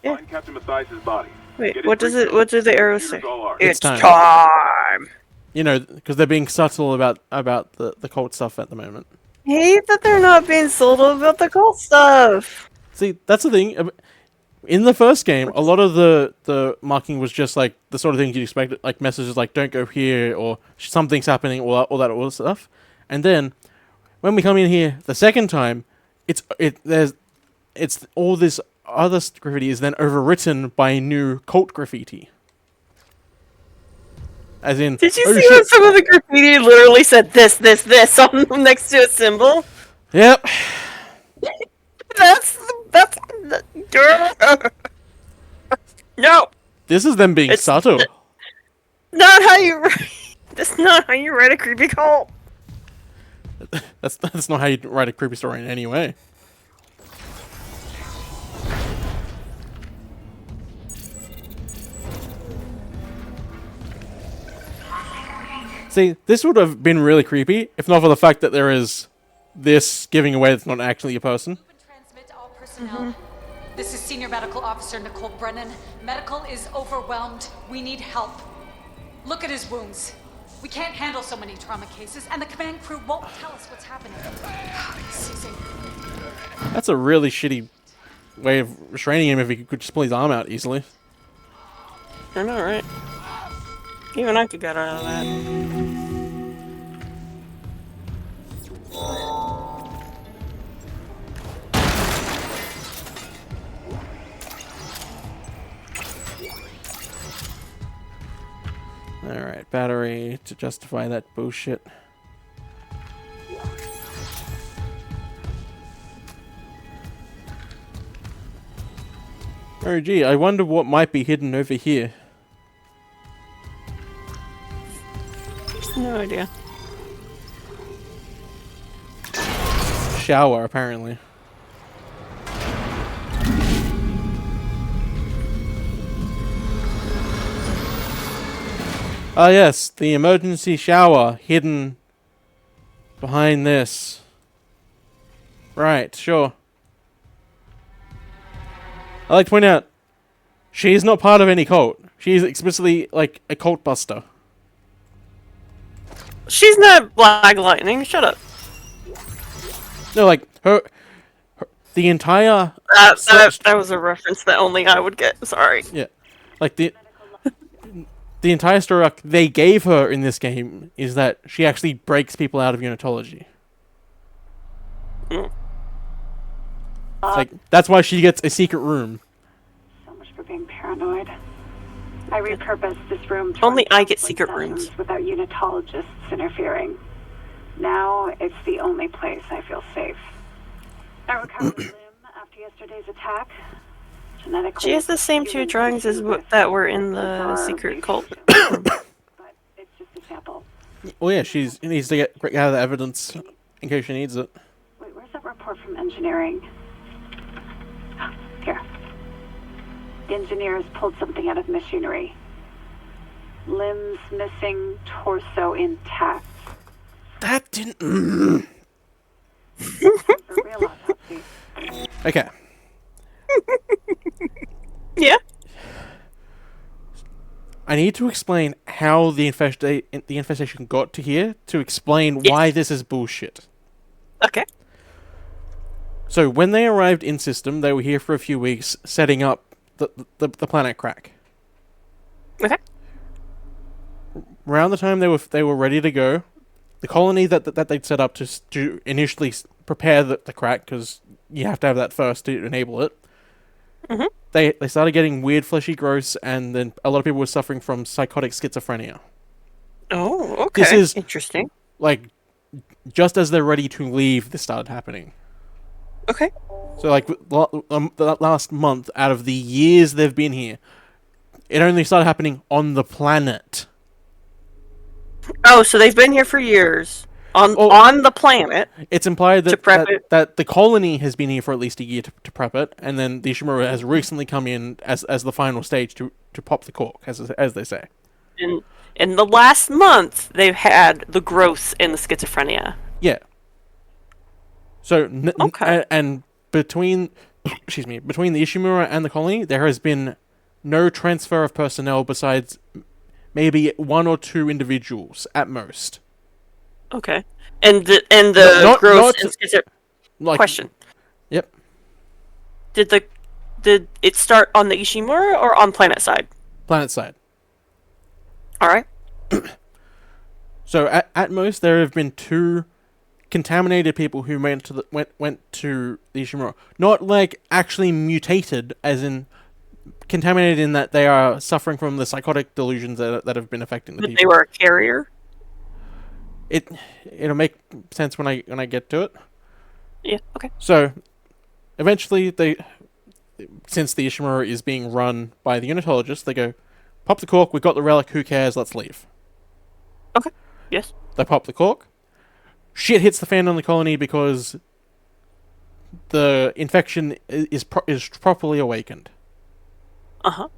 Find Captain Mathias's body.
Wait, what does it? What do the arrows say?
It's
It's
time.
time.
You know, because they're being subtle about the cult stuff at the moment.
I hate that they're not being subtle about the cult stuff.
See, that's the thing. In the first game, a lot of the marking was just like the sort of things you'd expect, like messages like "Don't go here" or "Something's happening," all that stuff. And then when we come in here the second time, it's all this other graffiti is then overwritten by new cult graffiti. As in,
Did you
oh,
see
shit.
that some of the graffiti literally said this on them next to a symbol?
Yep.
That's no.
This is them being
It's
subtle.
Not how you write. That's not how you write a creepy cult.
That's not how you write a creepy story in any way. See, this would have been really creepy if not for the fact that there is this giving away that's not actually a person.
Personnel. This is Senior Medical Officer Nicole Brennan. Medical is overwhelmed. We need help. Look at his wounds. We can't handle so many trauma cases, and the command crew won't tell us what's happening.
That's a really shitty way of restraining him if he could just pull his arm out easily.
I know, right? Even I could get out of that.
Alright, battery to justify that bullshit. Oh gee, I wonder what might be hidden over here.
No idea.
Shower, apparently. Ah yes, the emergency shower hidden behind this. Right, sure. I'd like to point out, she's not part of any cult. She's explicitly like a cult buster.
She's not Black Lightning. Shut up.
No, like the entire
that was a reference that only I would get. Sorry.
Yeah, like the entire story arc they gave her in this game is that she actually breaks people out of unitology. Like that's why she gets a secret room.
So much for being paranoid. I repurposed this room to
Only
run
I get
counseling
secret
sessions
rooms.
without unitologists interfering. Now it's the only place I feel safe. I recovered a limb after yesterday's attack. Genetically,
She has the same two drawings as that were in the secret cult.
but it's just a sample.
Oh yeah, she needs to gather the evidence in case she needs it.
Wait, where's that report from engineering? Here. The engineers pulled something out of machinery. Limbs missing, torso intact.
That didn't.
A real autopsy.
Okay.
Yeah.
I need to explain how the infestation got to here to explain why this is bullshit.
Okay.
So when they arrived in system, they were here for a few weeks setting up the planet crack.
Okay.
Around the time they were ready to go, the colony that they'd set up to initially prepare the crack, because you have to have that first to enable it.
Mm-hmm.
They started getting weird fleshy growths, and then a lot of people were suffering from psychotic schizophrenia.
Oh, okay.
This is
interesting.
Like, just as they're ready to leave, this started happening.
Okay.
So, like, the last month out of the years they've been here, it only started happening on the planet.
Oh, so they've been here for years on the planet.
It's implied
to prep it.
that the colony has been here for at least a year to prep it, and then the Ishimura has recently come in as the final stage to pop the cork, as they say.
In the last month, they've had the growth in the schizophrenia.
Yeah. So and between between the Ishimura and the colony, there has been no transfer of personnel besides maybe one or two individuals at most.
Okay. And the growth in schizophrenia. Question.
Yep.
Did it start on the Ishimura or on planet side?
Planet side.
All right.
So at most there have been 2 contaminated people who went to the Ishimura. Not like actually mutated, as in contaminated in that they are suffering from the psychotic delusions that have been affecting the people.
They were a carrier.
It'll make sense when I get to it.
Yeah. Okay.
So eventually since the Ishimura is being run by the unitologists, they go, pop the cork, we've got the relic, who cares, let's leave.
Okay. Yes.
They pop the cork. Shit hits the fan on the colony because the infection is properly awakened.
Uh-huh.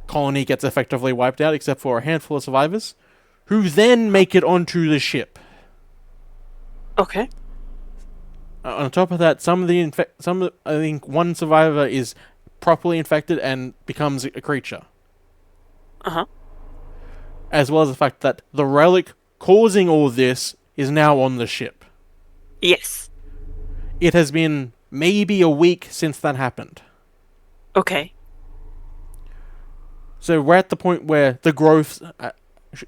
Colony gets effectively wiped out except for a handful of survivors, who then make it onto the ship.
Okay.
On top of that, I think one survivor is properly infected and becomes a creature.
Uh-huh.
As well as the fact that the relic causing all this is now on the ship.
Yes.
It has been maybe a week since that happened.
Okay.
So we're at the point where the growths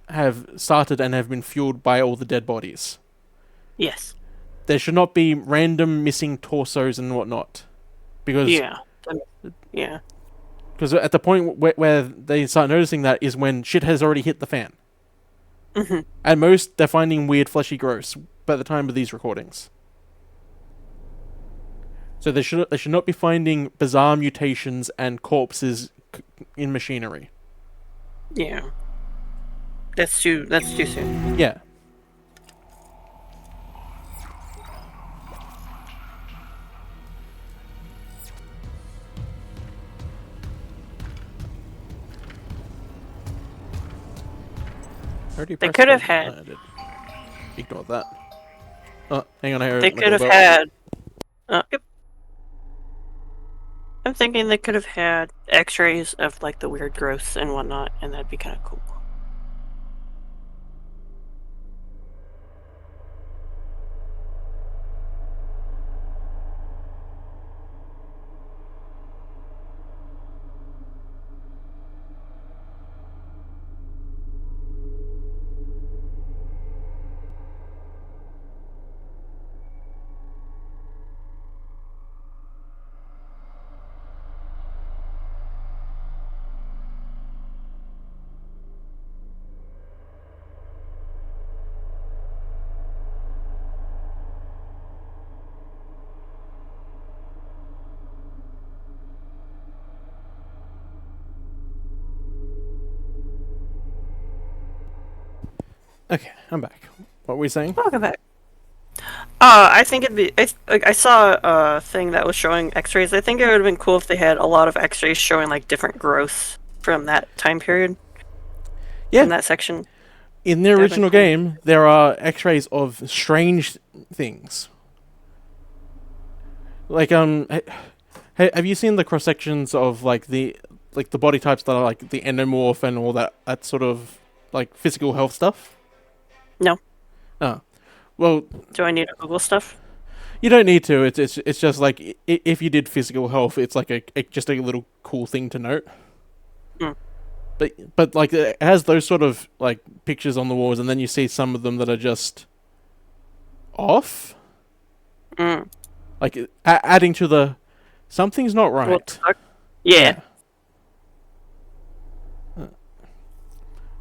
have started and have been fueled by all the dead bodies.
Yes.
There should not be random missing torsos and whatnot. Because
yeah.
Because at the point where they start noticing that is when shit has already hit the fan.
Mm-hmm.
At most, they're finding weird fleshy growths by the time of these recordings. So they should not be finding bizarre mutations and corpses in machinery.
Yeah. That's too soon.
Yeah.
They could have had.
I did. Ignore that. Oh, hang on.
They could have had. Yep. I'm thinking they could have had X-rays of like the weird growths and whatnot, and that'd be kind of cool.
Okay, I'm back. What were we saying?
Welcome back. I think it'd be. I saw a thing that was showing X-rays. I think it would have been cool if they had a lot of X-rays showing like different growths from that time period.
Yeah.
In that section.
In the original game, there are X-rays of strange things. Like have you seen the cross sections of like the body types that are like the endomorph and all that sort of like physical health stuff?
No.
Oh. Well,
do I need to Google stuff?
You don't need to. It's just like if you did physical health, it's like just a little cool thing to note.
Mm.
But like it has those sort of like pictures on the walls, and then you see some of them that are just off.
Mm.
Like adding to the something's not right.
Yeah.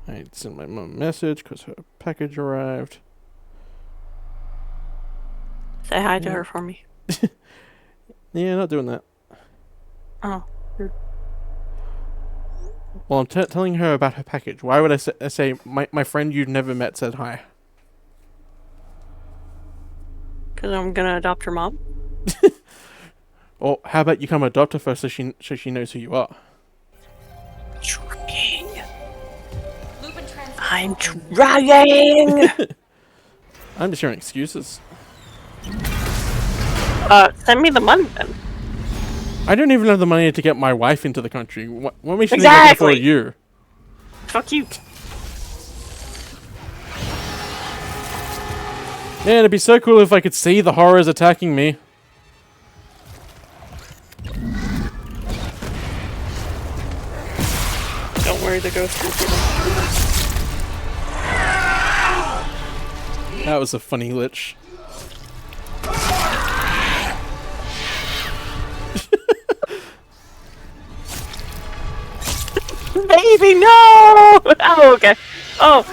I sent my mum a message because her package arrived.
Say hi to her for me.
Yeah, not doing that.
Oh.
Well, I'm telling her about her package. Why would I say my friend you've never met said hi?
Because I'm gonna adopt her mom.
Or how about you come adopt her first so she knows who you are?
Trying. I'm trying!
I'm just hearing excuses.
Send me the money then.
I don't even have the money to get my wife into the country. What makes you think I can afford you?
Fuck you.
Man, it'd be so cool if I could see the horrors attacking me.
Don't worry, the ghost will see.
That was a funny glitch.
Baby, no! Oh, okay. Oh.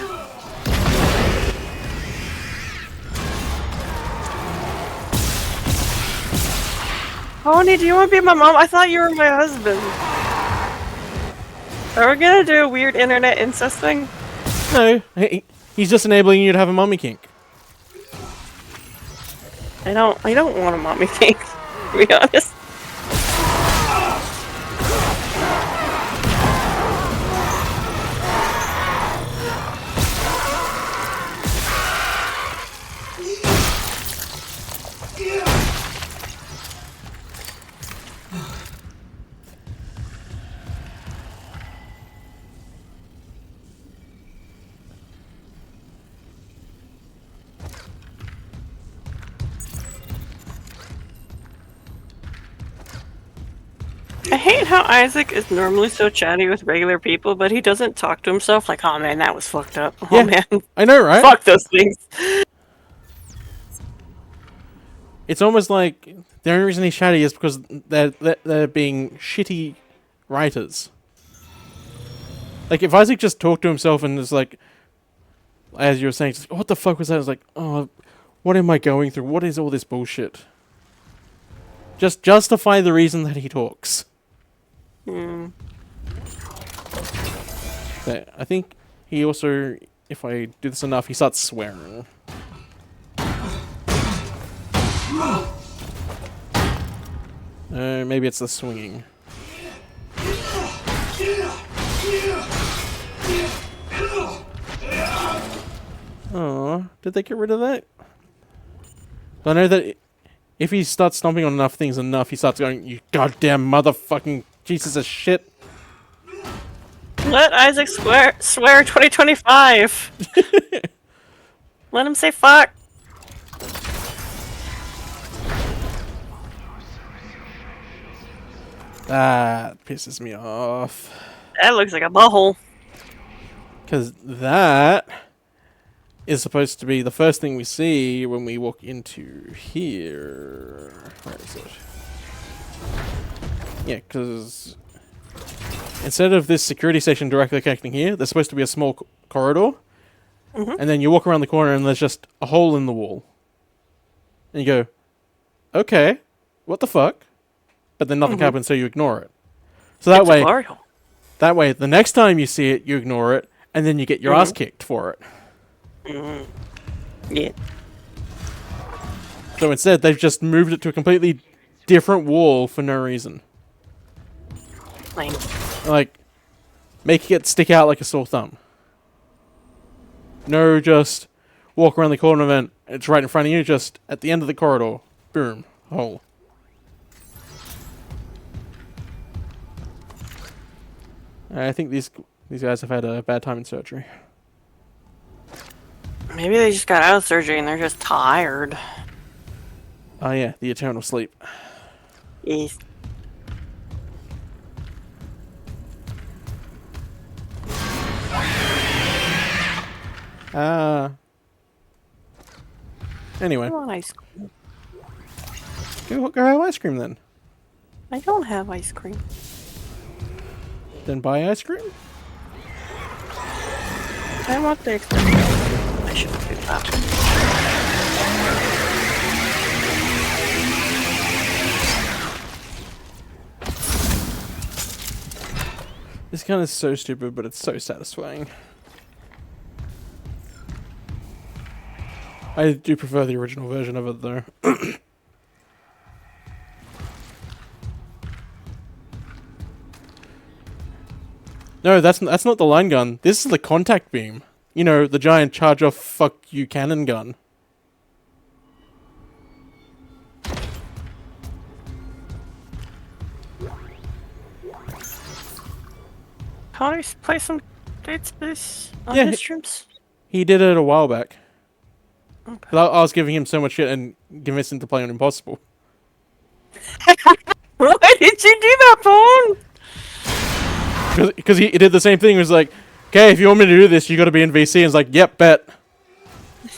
Pony, do you want to be my mom? I thought you were my husband. Are we gonna do a weird internet incest thing?
No, he's just enabling you to have a mommy kink.
I don't want a mommy kink, to be honest. I hate how Isaac is normally so chatty with regular people, but he doesn't talk to himself like, oh man, that was fucked up. Oh man.
I know, right?
Fuck those things.
It's almost like the only reason he's chatty is because they're being shitty writers. Like, if Isaac just talked to himself and was like, as you were saying, just, what the fuck was that? I was like, oh, what am I going through? What is all this bullshit? Just justify the reason that he talks.
Hmm.
But I think he also, if I do this enough, he starts swearing. Maybe it's the swinging. Oh, did they get rid of that? I know that if he starts stomping on enough things enough, he starts going, you goddamn motherfucking Jesus of shit.
Let Isaac swear 2025. Let him say fuck.
That pisses me off.
That looks like a butthole. Because
that is supposed to be the first thing we see when we walk into here. Where is it? Yeah, because instead of this security station directly connecting here, there's supposed to be a small corridor.
Mm-hmm.
And then you walk around the corner and there's just a hole in the wall. And you go, okay, what the fuck? But then nothing happens, so you ignore it. So that way, the next time you see it, you ignore it, and then you get your ass kicked for it.
Yeah.
So instead, they've just moved it to a completely different wall for no reason.
Lame.
Like, making it stick out like a sore thumb. No, just walk around the corner and then it's right in front of you, just at the end of the corridor. Boom. Hole. I think these guys have had a bad time in surgery.
Maybe they just got out of surgery and they're just tired.
Oh yeah, the eternal sleep.
Yes.
Anyway.
I want ice cream.
Go have ice cream then.
I don't have ice cream.
Then buy ice cream?
I want the expensive. I shouldn't do that.
kind of so stupid, but it's so satisfying. I do prefer the original version of it, though. No, that's not the line gun. This is the contact beam. You know, the giant charge-off fuck you cannon gun.
Connor play some dates this on
Yeah,
his streams?
He did it a while back.
Okay.
'Cause I was giving him so much shit and convincing him to play on Impossible.
Why did you do that, Bone?
Because he did the same thing. He was like, okay, if you want me to do this, you gotta be in VC. And it's like, yep, bet.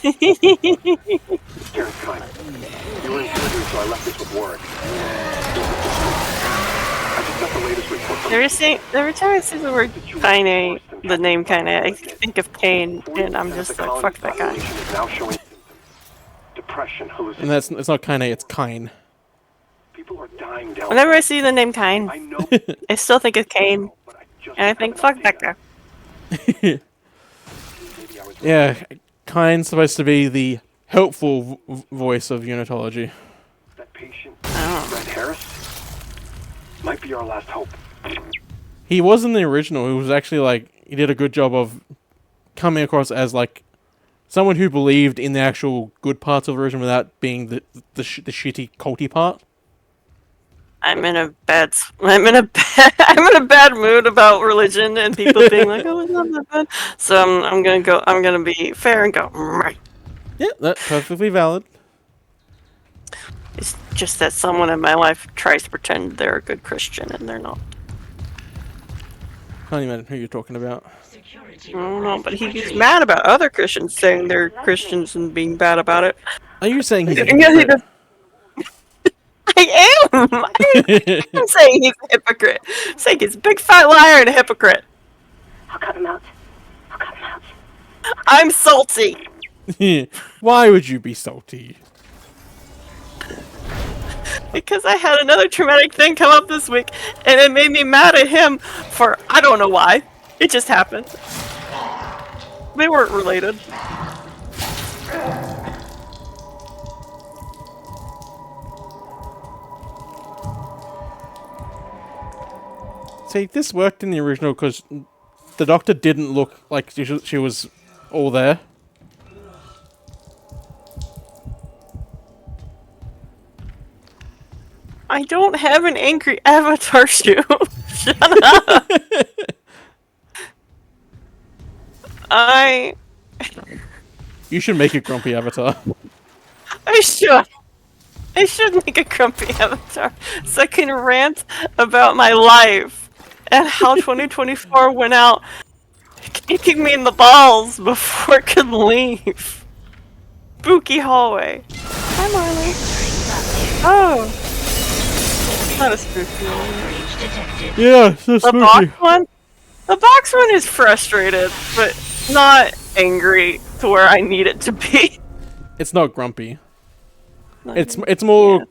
Terrence Kine, you were in surgery, so I left this with Warwick. I just got the latest report from
Every time I see the word Kine, the name Kine, I think of Kane, and I'm just like, fuck that guy.
is now showing depression,
And it's not Kine, it's Kine.
People are dying down.
Whenever I see the name Kine, I still think of Kane, and I think, fuck that guy.
Yeah, Kine's supposed to be the helpful voice of unitology.
That patient, Red Harris, might be our last hope.
He was in the original. He was actually like, he did a good job of coming across as like someone who believed in the actual good parts of the original without being the shitty culty part.
I'm in a bad mood about religion and people being like, oh, it's not that bad. So I'm gonna be fair and go, right.
Yeah, that's perfectly valid.
It's just that someone in my life tries to pretend they're a good Christian and they're not.
Can't imagine who you're talking about.
I don't know, but he gets mad about other Christians saying they're Christians and being bad about it.
Are you saying he's a
hypocrite? I am! I'm saying he's a hypocrite. I'm saying he's a big fat liar and a hypocrite.
I'll cut him out.
I'm salty!
Why would you be salty?
Because I had another traumatic thing come up this week, and it made me mad at him for, I don't know why. It just happened. They weren't related.
See, this worked in the original because the doctor didn't look like she was all there.
I don't have an angry avatar shoe. Shut up.
You should make a grumpy avatar.
I should make a grumpy avatar so I can rant about my life and how 2024 went out kicking me in the balls before I could leave. Spooky hallway. Hi, Marley. Oh. Not a spooky one.
Yeah, so
The
spooky.
box one? The box one is frustrated, but not angry to where I need it to be.
It's not grumpy. It's more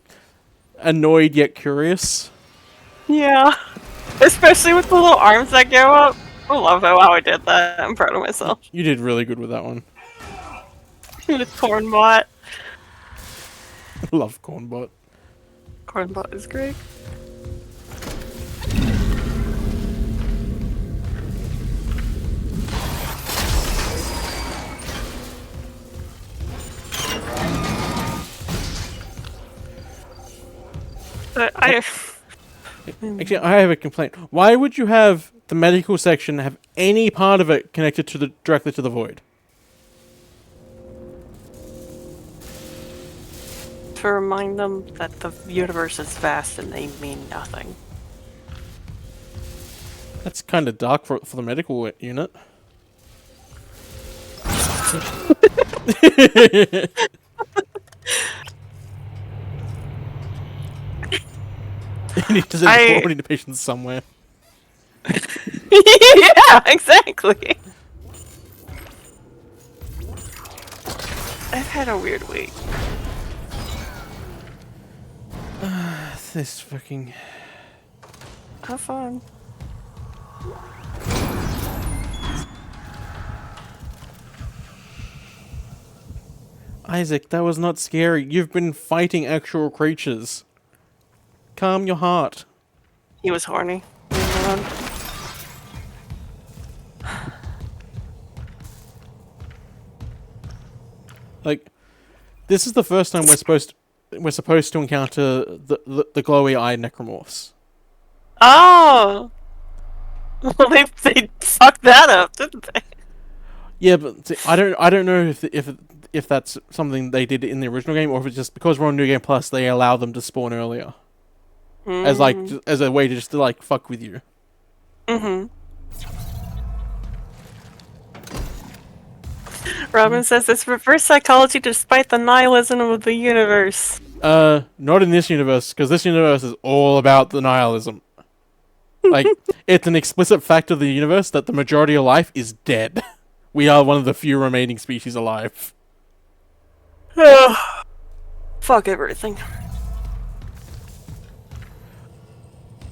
annoyed yet curious.
Yeah. Especially with the little arms that go up. I love how I did that. I'm proud of myself.
You did really good with that one.
With Cornbot.
I love Cornbot.
Cornbot is great. But
Actually, I have a complaint. Why would you have the medical section have any part of it connected to directly to the void?
to remind them that the universe is vast and they mean nothing.
That's kind of dark for the medical unit. He needs to report the patients somewhere.
Yeah, exactly. I've had a weird week.
This fucking...
Have fun.
Isaac, that was not scary. You've been fighting actual creatures. Calm your heart.
He was horny. Leave him alone.
Like, this is the first time we're supposed to encounter the glowy-eyed necromorphs.
Oh! Well, they fucked that up, didn't they?
Yeah, but see, I don't know if that's something they did in the original game, or if it's just because we're on New Game Plus, they allow them to spawn earlier, as a way to just to like fuck with you.
Robin says it's reverse psychology despite the nihilism of the universe.
Not in this universe, because this universe is all about the nihilism. Like, it's an explicit fact of the universe that the majority of life is dead. We are one of the few remaining species alive.
Fuck everything.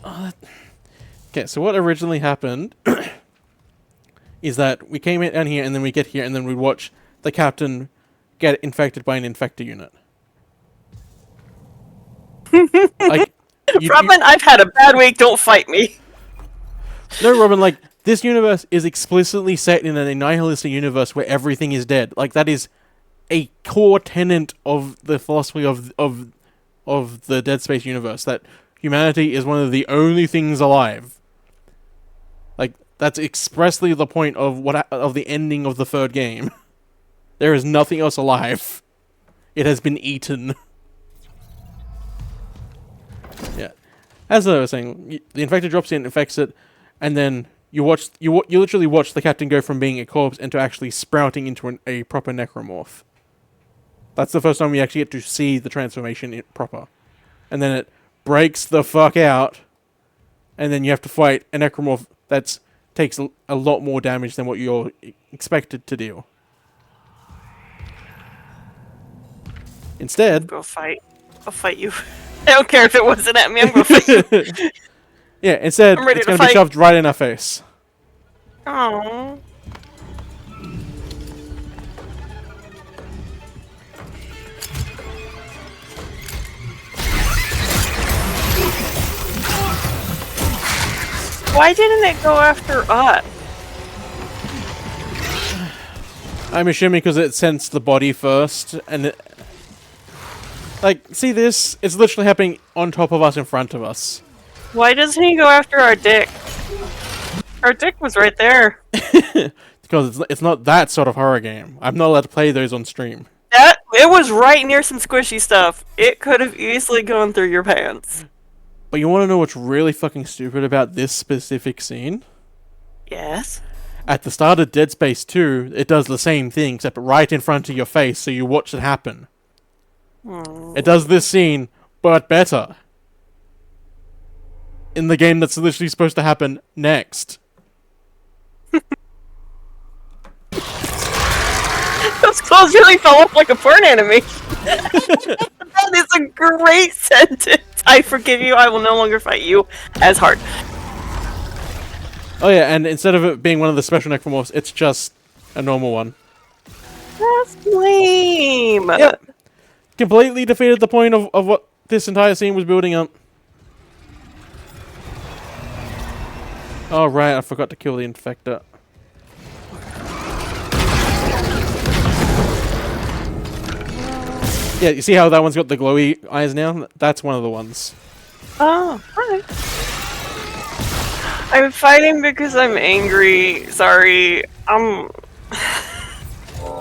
Okay, so what originally happened is that we came down here, and then we get here, and then we watch the captain get infected by an infector unit. Like,
Robin, I've had a bad week, don't fight me.
No, Robin, like, this universe is explicitly set in a nihilistic universe where everything is dead. Like, that is a core tenet of the philosophy of the Dead Space universe, that humanity is one of the only things alive. Like, that's expressly the point of the ending of the third game. There is nothing else alive. It has been eaten. Yeah. As I was saying, the infected drops in, infects it, and then you literally watch the captain go from being a corpse into actually sprouting into a proper necromorph. That's the first time we actually get to see the transformation proper. And then it breaks the fuck out, and then you have to fight a necromorph that takes a lot more damage than what you're expected to deal. Instead...
I'll fight you. I don't care if it wasn't at me, I'm gonna fight you.
Yeah, instead, it's going to be shoved right in our face.
Aww. Why didn't it go after us?
I'm assuming because it sensed the body first, and it... Like, see this? It's literally happening on top of us, in front of us.
Why doesn't he go after our dick? Our dick was right there.
Because it's not that sort of horror game. I'm not allowed to play those on stream.
It was right near some squishy stuff. It could have easily gone through your pants.
But you want to know what's really fucking stupid about this specific scene?
Yes.
At the start of Dead Space 2, it does the same thing, except right in front of your face, so you watch it happen. It does this scene, but better. In the game that's literally supposed to happen next.
Those clothes really fell off like a porn animation. That is a great sentence. I forgive you, I will no longer fight you as hard.
Oh yeah, and instead of it being one of the special necromorphs, it's just a normal one.
That's lame.
Yep. Completely defeated the point of what this entire scene was building up. Oh right, I forgot to kill the infector. Yeah, you see how that one's got the glowy eyes now? That's one of the ones.
Oh, hi. I'm fighting because I'm angry. Sorry.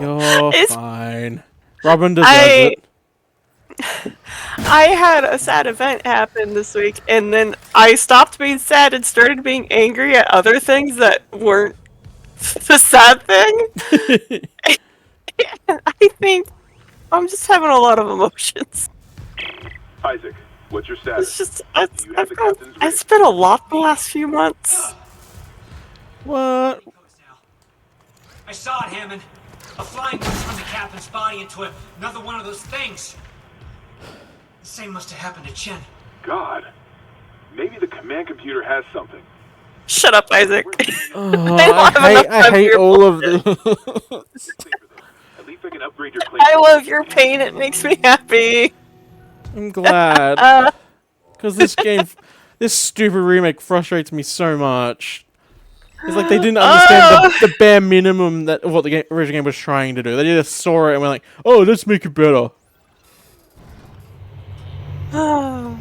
You're fine. Robin deserves it.
I had a sad event happen this week, and then I stopped being sad and started being angry at other things that weren't the sad thing. I think I'm just having a lot of emotions.
Isaac, what's your status?
It's just, it's been a lot the last few months.
What?
I saw it, Hammond. A flying goes from the captain's body into another one of those things. The same must have happened to Chen.
God. Maybe the command computer has something.
Shut up, Isaac.
Oh, I hate all of this.
At least I can upgrade your claim.
I love your pain. It makes me happy.
I'm glad. Because this stupid remake frustrates me so much. It's like they didn't understand the bare minimum of what the original game was trying to do. They just saw it and were like, oh, let's make it better. So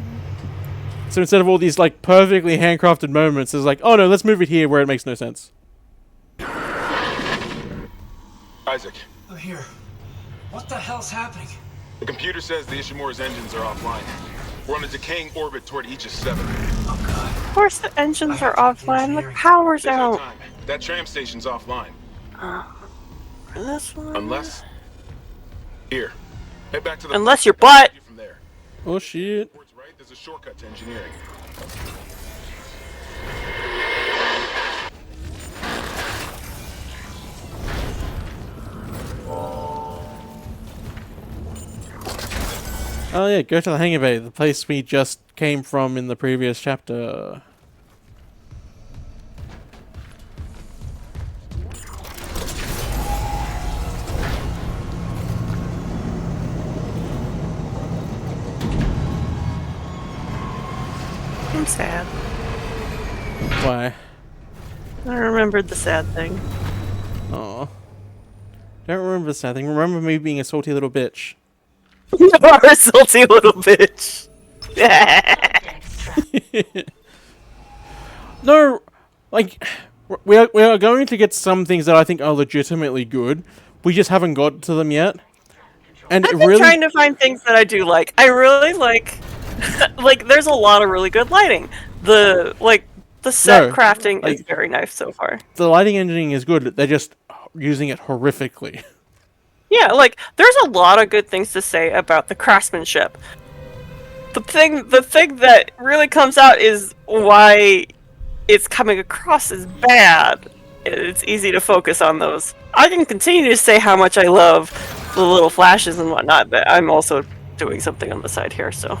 instead of all these like perfectly handcrafted moments, it's like, oh no, let's move it here where it makes no sense.
Isaac.
Oh, here. What the hell's happening?
The computer says the Ishimura's engines are offline. We're on a decaying orbit toward Aegis 7.
Oh god.
Of course the engines are offline. The power's
There's no
out.
time. That tram station's offline.
This one?
Unless... Here. Head back to the...
Unless your butt.
From there.
Oh shit.
Towards right, there's a shortcut to engineering.
Oh yeah, go to the hangar bay, the place we just came from in the previous chapter.
I'm sad.
Why?
I remembered the sad thing.
Oh. Don't remember the sad thing. Remember me being a salty little bitch.
You are a salty little bitch.
No, like we are going to get some things that I think are legitimately good. We just haven't got to them yet. And
I've been trying to find things that I do like. I really like, like, there's a lot of really good lighting. The set crafting is very nice so far.
The lighting engineering is good. They're just using it horrifically.
Yeah, like, there's a lot of good things to say about the craftsmanship. The thing that really comes out is why it's coming across as bad. It's easy to focus on those. I can continue to say how much I love the little flashes and whatnot, but I'm also doing something on the side here, so...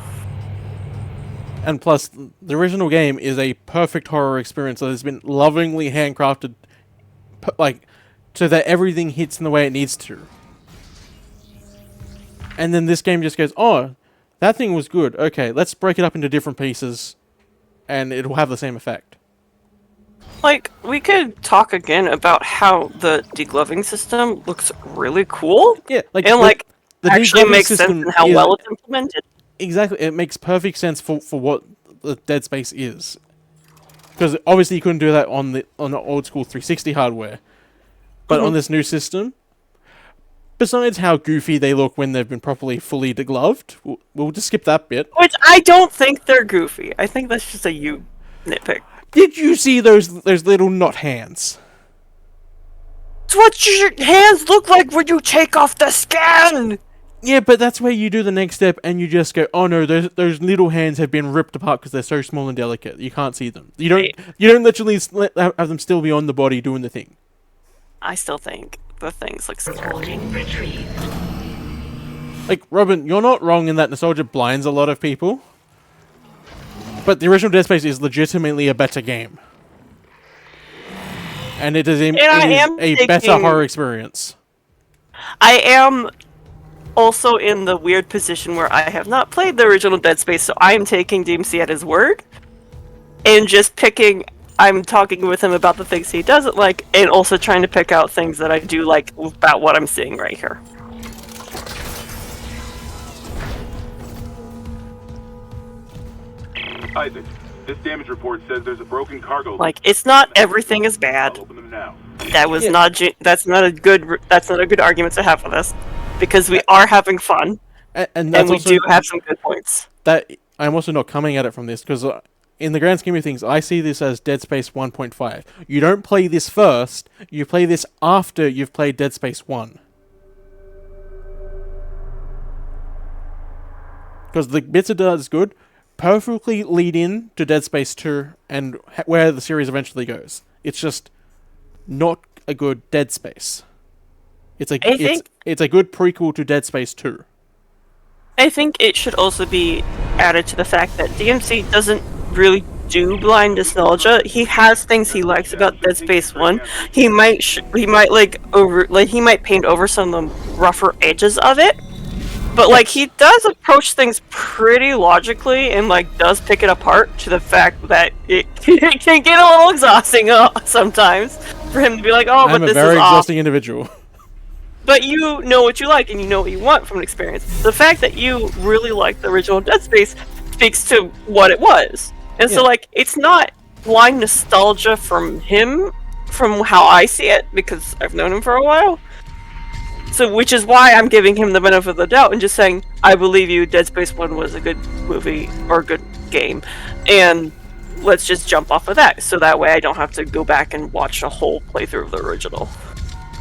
And plus, the original game is a perfect horror experience that has been lovingly handcrafted, like, so that everything hits in the way it needs to. And then this game just goes, oh, that thing was good. Okay, let's break it up into different pieces, and it'll have the same effect.
Like, we could talk again about how the degloving system looks really cool.
Yeah, like,
and
the
actually
degloving
makes sense
system
in how well it's implemented.
Exactly, it makes perfect sense for what the Dead Space is. Because obviously you couldn't do that on the old school 360 hardware. But on this new system, besides how goofy they look when they've been properly fully degloved, we'll just skip that bit.
Which I don't think they're goofy. I think that's just a you nitpick.
Did you see those little not hands?
It's what your hands look like when you take off the skin!
Yeah, but that's where you do the next step and you just go, oh no, those little hands have been ripped apart because they're so small and delicate. You can't see them. You don't literally have them still be on the body doing the thing.
I still think the things look scary.
Like, Robin, you're not wrong in that nostalgia blinds a lot of people. But the original Dead Space is legitimately a better game. And it is a better horror experience.
I am also in the weird position where I have not played the original Dead Space, so I am taking Diem Sea at his word. And just I'm talking with him about the things he doesn't like, and also trying to pick out things that I do like about what I'm seeing right here.
Isaac, this damage report says there's a broken cargo.
Like, it's not everything is bad.
Open them now.
That was that's not a good argument to have for this, because we are having fun,
and
we do have some good points.
That I'm also not coming at it from this because in the grand scheme of things, I see this as Dead Space 1.5. You don't play this first; you play this after you've played Dead Space 1. Because the bits it does good perfectly lead in to Dead Space 2 and where the series eventually goes. It's just not a good Dead Space. It's a good prequel to Dead Space 2.
I think it should also be added to the fact that Diem Sea doesn't really do blind nostalgia. He has things he likes about Dead Space 1. He might paint over some of them rougher edges of it. But like he does approach things pretty logically and like does pick it apart to the fact that it can get a little exhausting sometimes for him to be like, oh, but this is
I'm a very
off.
exhausting individual.
But you know what you like and you know what you want from an experience. The fact that you really like the original Dead Space speaks to what it was. And so like it's not blind nostalgia from him, from how I see it, because I've known him for a while. So, which is why I'm giving him the benefit of the doubt and just saying, I believe you, Dead Space 1 was a good movie, or a good game, and let's just jump off of that, so that way I don't have to go back and watch a whole playthrough of the original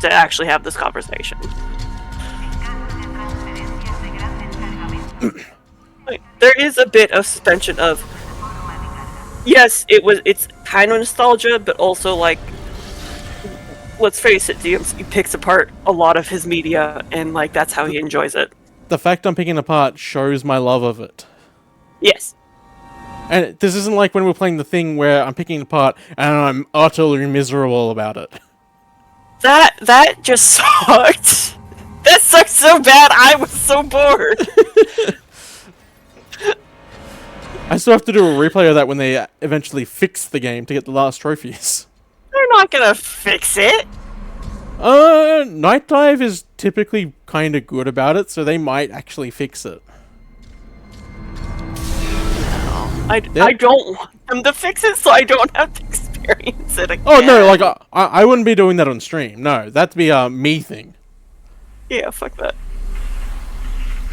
to actually have this conversation. Like, there is a bit of suspension of, yes, it's kind of nostalgia, but also like, let's face it, Diem Sea picks apart a lot of his media, and like that's how he enjoys it.
The fact I'm picking apart shows my love of it.
Yes.
And this isn't like when we're playing the thing where I'm picking it apart and I'm utterly miserable about it.
That just sucked. That sucked so bad. I was so bored.
I still have to do a replay of that when they eventually fix the game to get the last trophies.
They're not gonna fix it.
Night Dive is typically kind of good about it, so they might actually fix it.
I don't want them to fix it, so I don't have to experience it again.
Oh no, like I wouldn't be doing that on stream. No, that'd be a me thing.
Yeah, fuck that.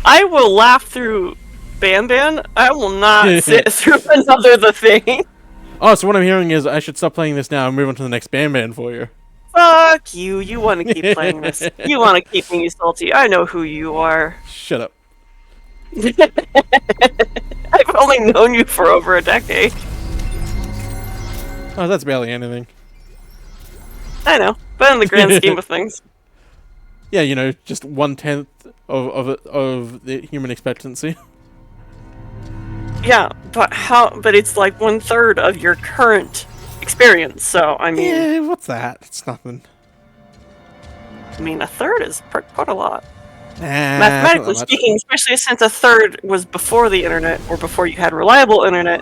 I will laugh through Ban. I will not sit through another The Thing.
Oh, so what I'm hearing is I should stop playing this now and move on to the next Ban for you.
Fuck you. You want to keep playing this. You want to keep me salty. I know who you are.
Shut up.
I've only known you for over a decade.
Oh, that's barely anything.
I know, but in the grand scheme of things.
Yeah, you know, just 1/10 of the human expectancy.
Yeah, but it's like 1/3 of your current experience, so I mean...
Yeah, what's that? It's nothing.
I mean, 1/3 is quite a lot.
Nah,
mathematically speaking, especially since 1/3 was before the internet, or before you had reliable internet,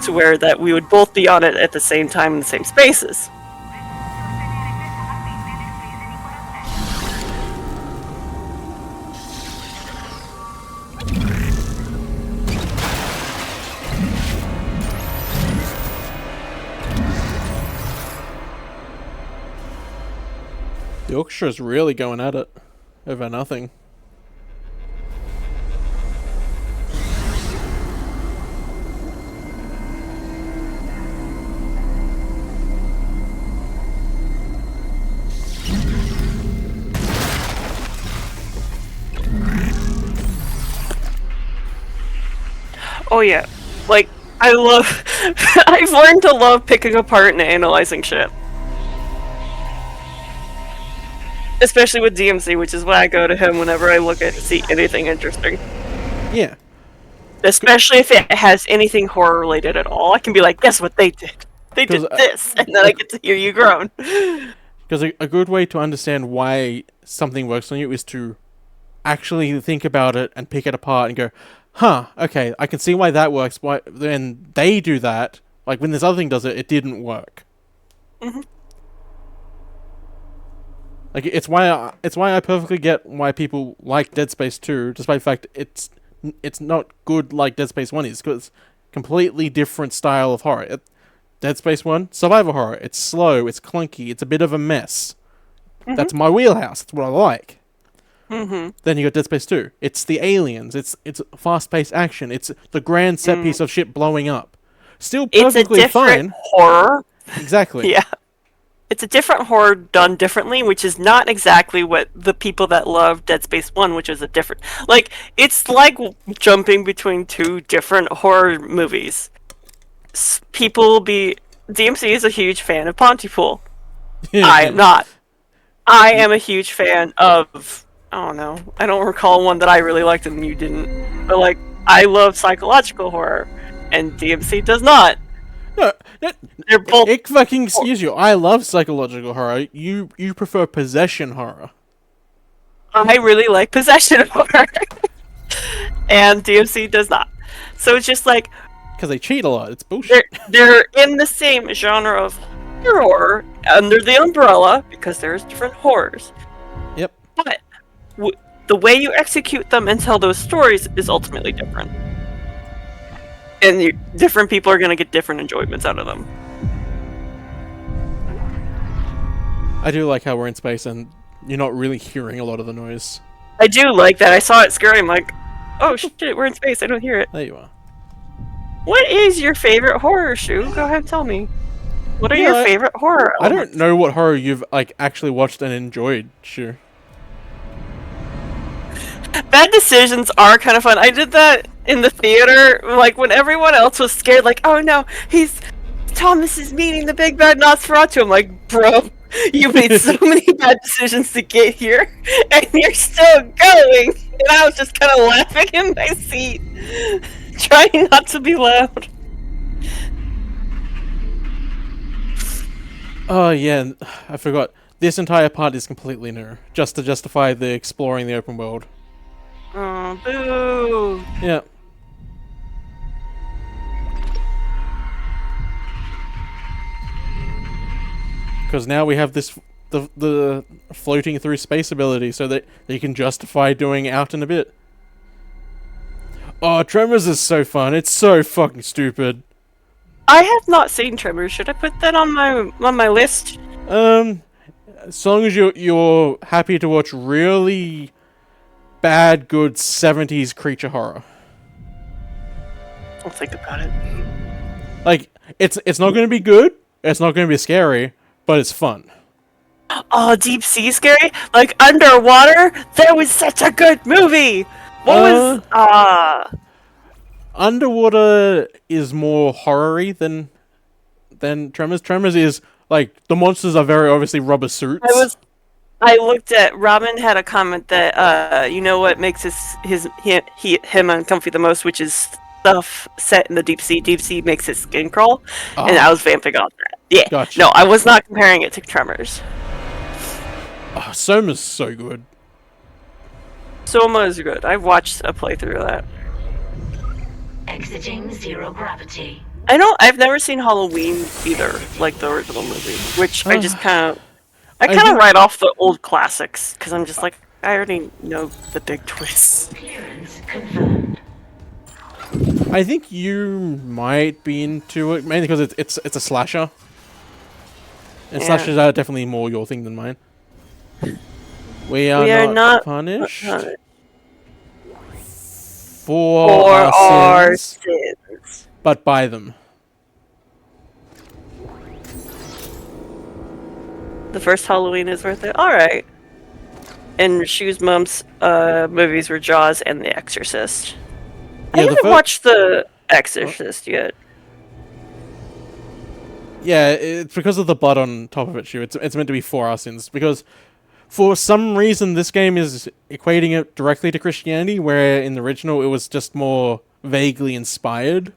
to where that we would both be on it at the same time in the same spaces.
The orchestra's really going at it over nothing.
Oh yeah, like, I love... I've learned to love picking apart and analyzing shit. Especially with Diem Sea, which is why I go to him whenever I look at see anything interesting.
Yeah.
Especially if it has anything horror related at all. I can be like, guess what they did? They did this, and then I get to hear you groan.
Because a good way to understand why something works on you is to actually think about it and pick it apart and go, huh, okay, I can see why that works. Why then they do that? Like when this other thing does it, it didn't work.
Mm-hmm.
Like it's why I perfectly get why people like Dead Space 2, despite the fact it's not good like Dead Space 1 is, because it's completely different style of horror. Dead Space 1, survival horror. It's slow, it's clunky, it's a bit of a mess. Mm-hmm. That's my wheelhouse. That's what I like.
Mm-hmm.
Then you got Dead Space 2. It's the aliens. It's fast-paced action. It's the grand set piece of shit blowing up. Still perfectly
it's a different
fine.
Horror.
Exactly.
Yeah. It's a different horror done differently, which is not exactly what the people that love Dead Space 1, which is a different... Like, it's like jumping between two different horror movies. People will be... DMC is a huge fan of Pontypool. I am not. I am a huge fan of... I don't know. I don't recall one that I really liked and you didn't. But, like, I love psychological horror, and DMC does not.
No,
they're both.
Excuse you. I love psychological horror. You prefer possession horror.
I really like possession horror, and Diem Sea does not. So it's just like
Because they cheat a lot. It's bullshit.
they're in the same genre of horror under the umbrella because there's different horrors.
Yep.
But the way you execute them and tell those stories is ultimately different, and different people are going to get different enjoyments out of them.
I do like how we're in space and you're not really hearing a lot of the noise.
I do like that. I saw it scary. I'm like, oh shit, we're in space. I don't hear it.
There you are.
What is your favorite horror, Shu? Go ahead and tell me. What are your favorite horror elements?
I don't know what horror you've like actually watched and enjoyed, sure.
Bad decisions are kind of fun. I did that in the theater, like when everyone else was scared, like, oh no, Thomas is meeting the big bad Nosferatu. I'm like, bro, you made so many bad decisions to get here, and you're still going. And I was just kind of laughing in my seat, trying not to be loud.
Oh yeah, I forgot. This entire part is completely new, just to justify the exploring the open world.
Oh, boo!
Yeah. Because now we have this the floating through space ability, so that you can justify doing out in a bit. Oh, Tremors is so fun. It's so fucking stupid.
I have not seen Tremors. Should I put that on my list?
As long as you're happy to watch really bad, good 70s creature horror.
I'll think about it.
Like, it's not going to be good, it's not going to be scary, but it's fun.
Oh, Deep Sea scary? Like Underwater? That was such a good movie! What was
Underwater is more horror-y than Tremors. Tremors is like the monsters are very obviously rubber suits.
I looked at Robin had a comment that you know what makes him uncomfy the most, which is stuff set in the deep sea. Deep sea makes his skin crawl, and I was vamping on that. Yeah,
gotcha.
No, I was not comparing it to Tremors.
Oh, Soma's so good.
Soma is good. I've watched a playthrough of that.
Exiting zero gravity.
I've never seen Halloween either, like the original movie, which I just kind of write off the old classics because I'm just like, I already know the big twists.
Clearance confirmed.
I think you might be into it mainly because it's a slasher, and slashers are definitely more your thing than mine. We are not punished for our sins, but by them.
The first Halloween is worth it. All right. And Shu's mom's movies were Jaws and The Exorcist. I haven't watched The Exorcist yet.
Yeah, it's because of the blood on top of it, Shu. It's meant to be for our sins because for some reason this game is equating it directly to Christianity, where in the original it was just more vaguely inspired.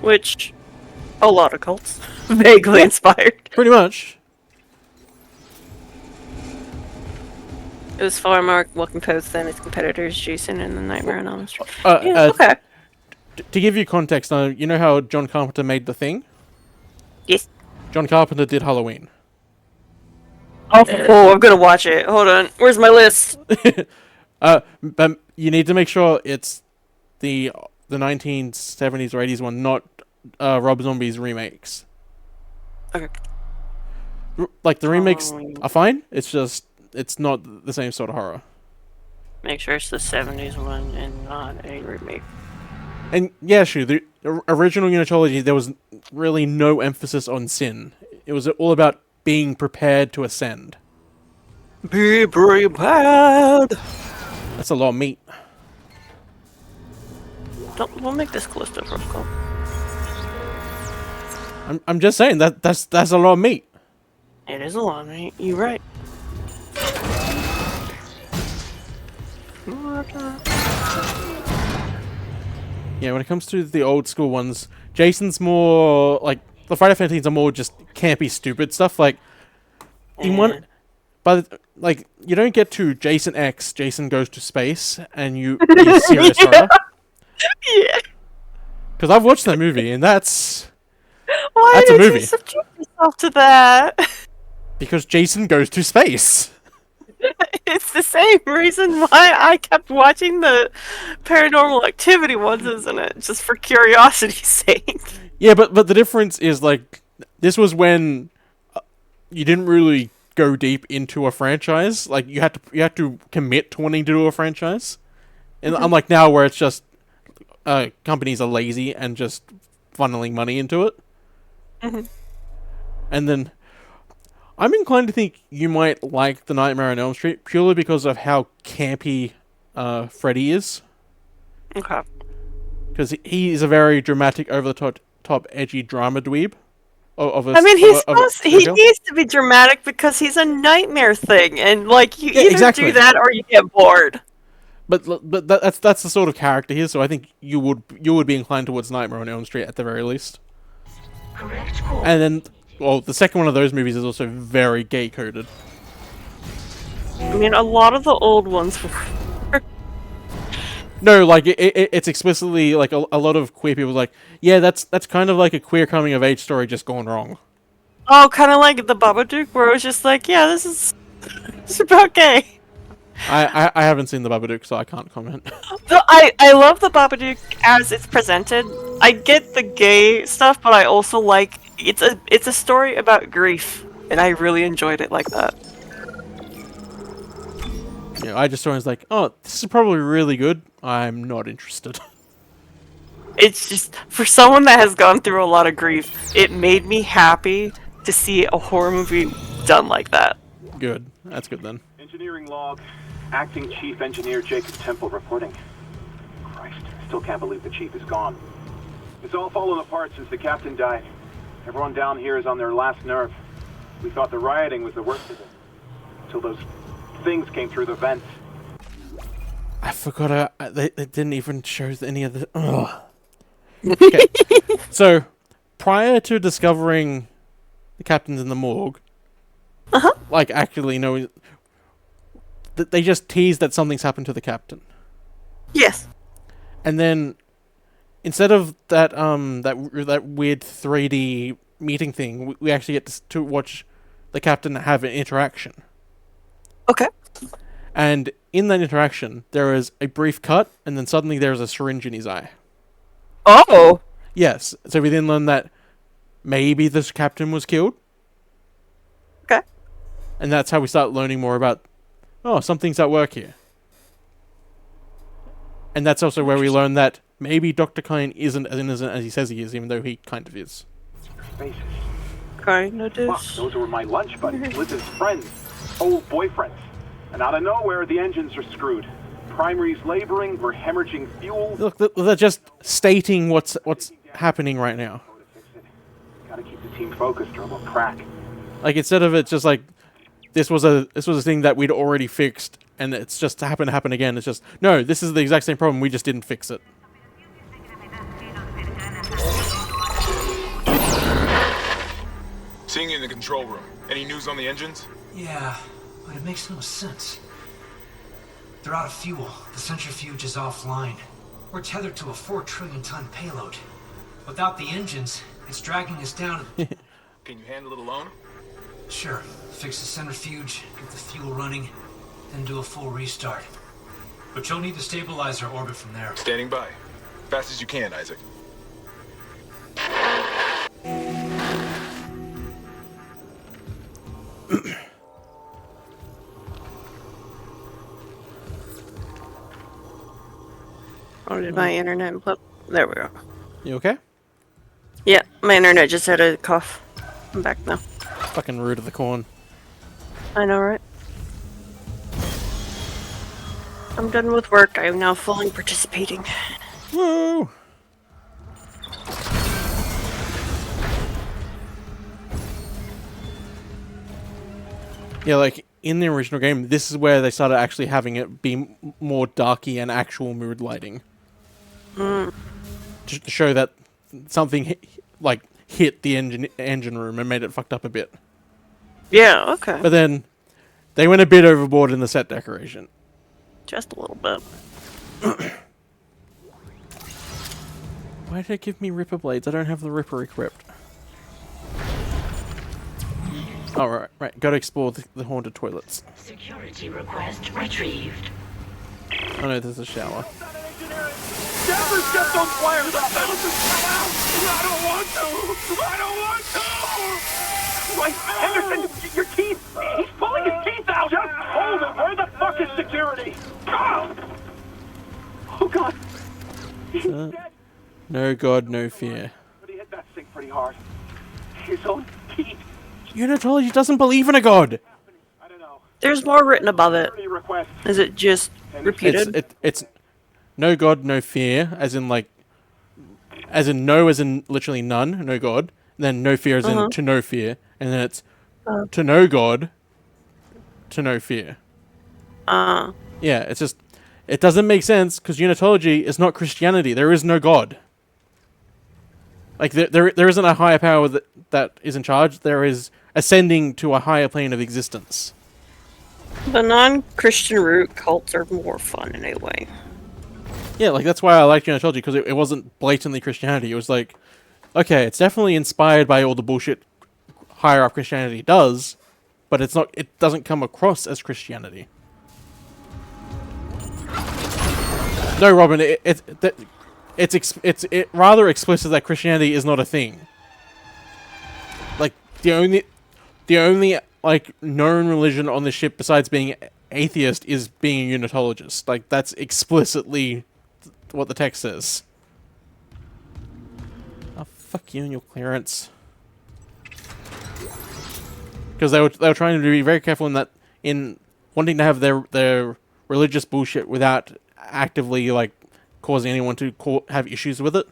Which a lot of cults vaguely inspired.
Pretty much.
It was far more well composed than its competitors, Jason and the Nightmare on Elm Street.
Okay. To give you context, you know how John Carpenter made The Thing?
Yes.
John Carpenter did Halloween.
Oh, I'm gonna watch it. Hold on. Where's my list?
But you need to make sure it's the 1970s or 80s one, not Rob Zombie's remakes.
Okay.
Like, the remakes are fine, it's not the same sort of horror.
Make sure it's the 70s one and not a remake.
And yeah, Shu, the original Unitology, there was really no emphasis on sin. It was all about being prepared to ascend.
Be prepared!
That's a lot of meat.
We'll make this close to protocol.
I'm just saying, that's a lot of meat.
It is a lot, mate. You're right.
Yeah, when it comes to the old school ones, Jason's more like the Friday 13s are more just campy, stupid stuff. Like in one but like you don't get to Jason X, Jason Goes to Space, and you serious horror.
Yeah.
Because I've watched that movie, and that's
Why
a
did
movie.
you subject yourself to that?
Because Jason Goes to Space.
It's the same reason why I kept watching the Paranormal Activity ones, isn't it? Just for curiosity's sake.
Yeah, but the difference is like this was when you didn't really go deep into a franchise. Like you had to commit to wanting to do a franchise, and unlike now where it's just companies are lazy and just funneling money into it. And then I'm inclined to think you might like The Nightmare on Elm Street purely because of how campy Freddy is.
Okay.
Because he is a very dramatic, over-the-top, edgy drama dweeb.
I mean, he needs to be dramatic because he's a nightmare thing, and like you either do that or you get bored.
But that's the sort of character he is. So I think you would be inclined towards Nightmare on Elm Street at the very least.
Correct call.
And then, well, the second one of those movies is also very gay coded.
I mean, a lot of the old ones were.
No, like it's explicitly like a lot of queer people like, yeah, that's kind of like a queer coming of age story just gone wrong.
Oh, kind of like the Babadook, where it was just like, yeah, this is it's about gay.
I haven't seen the Babadook, so I can't comment.
So I love the Babadook as it's presented. I get the gay stuff, but I also like it's a story about grief, and I really enjoyed it like that.
Yeah, I just was like, oh, this is probably really good. I'm not interested.
It's just for someone that has gone through a lot of grief, it made me happy to see a horror movie done like that.
Good. That's good then.
Engineering log. Acting Chief Engineer Jacob Temple reporting. Christ, still can't believe the chief is gone. It's all fallen apart since the captain died. Everyone down here is on their last nerve. We thought the rioting was the worst of it. Until those things came through the vents.
I forgot they didn't even show any of the... Ugh. Okay. So, prior to discovering the captain's in the morgue, like actually knowing... They just teased that something's happened to the captain.
Yes.
And then, instead of that that weird 3D meeting thing, we actually get to watch the captain have an interaction.
Okay.
And in that interaction, there is a brief cut, and then suddenly there's a syringe in his eye.
Oh!
Yes. So we then learn that maybe this captain was killed.
Okay.
And that's how we start learning more about, oh, something's at work here. And that's also where we learn that maybe Dr. Kyne isn't as innocent as he says he is, even though he kind of is.
Faces.
Kind of is.
Fuck, those were my lunch buddies, Liz's friends, old boyfriends. And out of nowhere, the engines are screwed. Primary's laboring, we're hemorrhaging fuel.
Look, they're just stating what's happening right now.
Gotta keep the team focused or we'll crack.
Like, instead of it just like, this was a thing that we'd already fixed, and it's just happened to happen again. It's just, no, this is the exact same problem, we just didn't fix it.
Seeing you in the control room. Any news on the engines?
Yeah, but it makes no sense. They're out of fuel. The centrifuge is offline. We're tethered to a 4 trillion ton payload. Without the engines, it's dragging us down.
Can you handle it alone?
Sure. Fix the centrifuge, get the fuel running, then do a full restart. But you'll need to stabilize our orbit from there.
Standing by. Fast as you can, Isaac.
Oh, did my internet flip? There we go.
You okay?
Yeah, my internet just had a cough. I'm back now.
Fucking root of the corn.
I know, right? I'm done with work. I am now fully participating.
Woo! Yeah, like, in the original game, this is where they started actually having it be more darky and actual mood lighting. Just to show that something hit the engine room and made it fucked up a bit.
Yeah, okay.
But then, They went a bit overboard in the set decoration.
Just a little bit.
Why did it give me Ripper blades? I don't have the Ripper equipped. Oh, right. Gotta explore the haunted toilets.
Security request retrieved.
Oh no, there's a shower.
Never get those wires up! I don't want to! I don't want to! Right, Henderson, your teeth! He's pulling his teeth out! Just hold it! Where the fuck is security? Oh god! He's dead!
No god, no fear.
But he hit that thing pretty hard. His own teeth.
Unitology doesn't believe in a god!
There's more written above it. Is it just repeated?
It's no god, no fear, as in like, as in no, as in literally none, no god. And then no fear, as in to no fear, and then it's to no god, to no fear. Yeah, it's just, it doesn't make sense because Unitology is not Christianity. There is no god. Like there isn't a higher power that is in charge. There is ascending to a higher plane of existence.
The non-Christian root cults are more fun in a way.
Yeah, like that's why I liked Unitology, because it wasn't blatantly Christianity. It was like, okay, it's definitely inspired by all the bullshit higher up Christianity does, but it's not. It doesn't come across as Christianity. No, Robin, it's rather explicit that Christianity is not a thing. Like the only like known religion on the ship besides being atheist is being a unitologist. Like that's explicitly what the text says. Oh, fuck you and your clearance. Because they were trying to be very careful in wanting to have their religious bullshit without actively like causing anyone to have issues with it.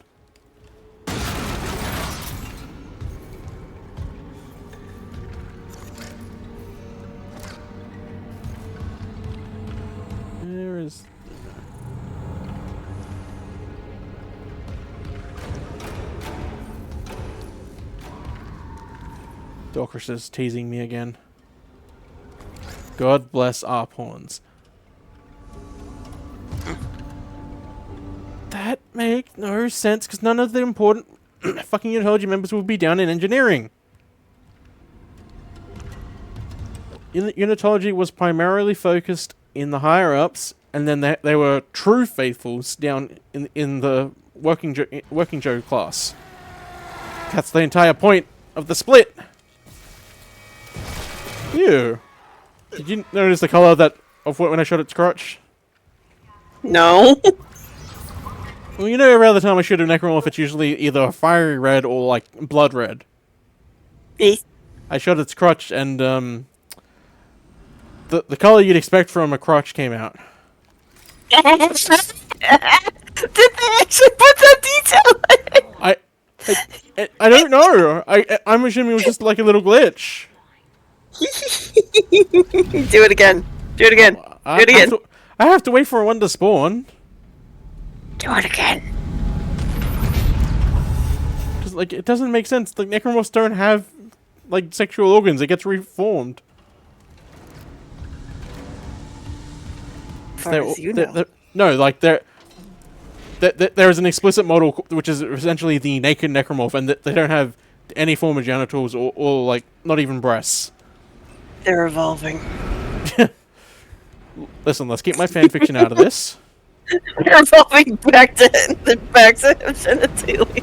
There is. Dorcas is teasing me again. God bless our pawns. That makes no sense, because none of the important fucking Unitology members will be down in engineering. Unitology was primarily focused in the higher-ups, and then they were true faithfuls down in the working Joe class. That's the entire point of the split. Ew. Did you notice the color of when I shot its crotch?
No.
Well, you know, every other time I shoot a necromorph, it's usually either a fiery red or like blood red. I shot its crotch, and the color you'd expect from a crotch came out.
Did they actually put that detail in?
I don't know. I'm assuming it was just like a little glitch.
Do it again. Do it again. Do it again.
I have to wait for one to spawn.
Do it again.
Because like it doesn't make sense. Like necromorphs don't have like sexual organs. It gets reformed. No, like there is an explicit model which is essentially the naked necromorph, and they don't have any form of genitals or like not even breasts.
They're evolving.
Listen, let's keep my fanfiction out of this.
They're evolving back to genitalia.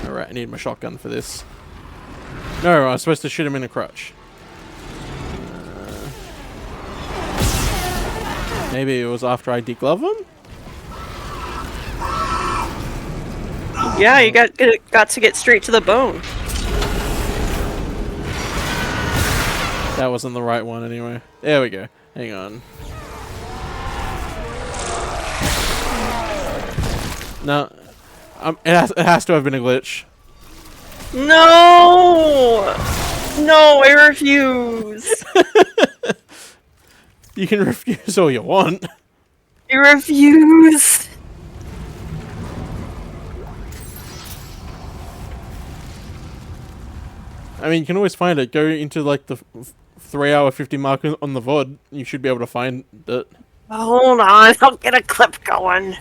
Alright, I need my shotgun for this. No, I was supposed to shoot him in the crotch. Maybe it was after I deglove him? Yeah, you got to get straight to the bone.
That wasn't the right one anyway. There we go. Hang on. No. It has to have been a glitch.
No! No, I refuse!
You can refuse all you want.
You refuse!
I mean, you can always find it. Go into like the 3-hour 50 mark on the VOD. You should be able to find it.
Hold on, I'll get a clip going.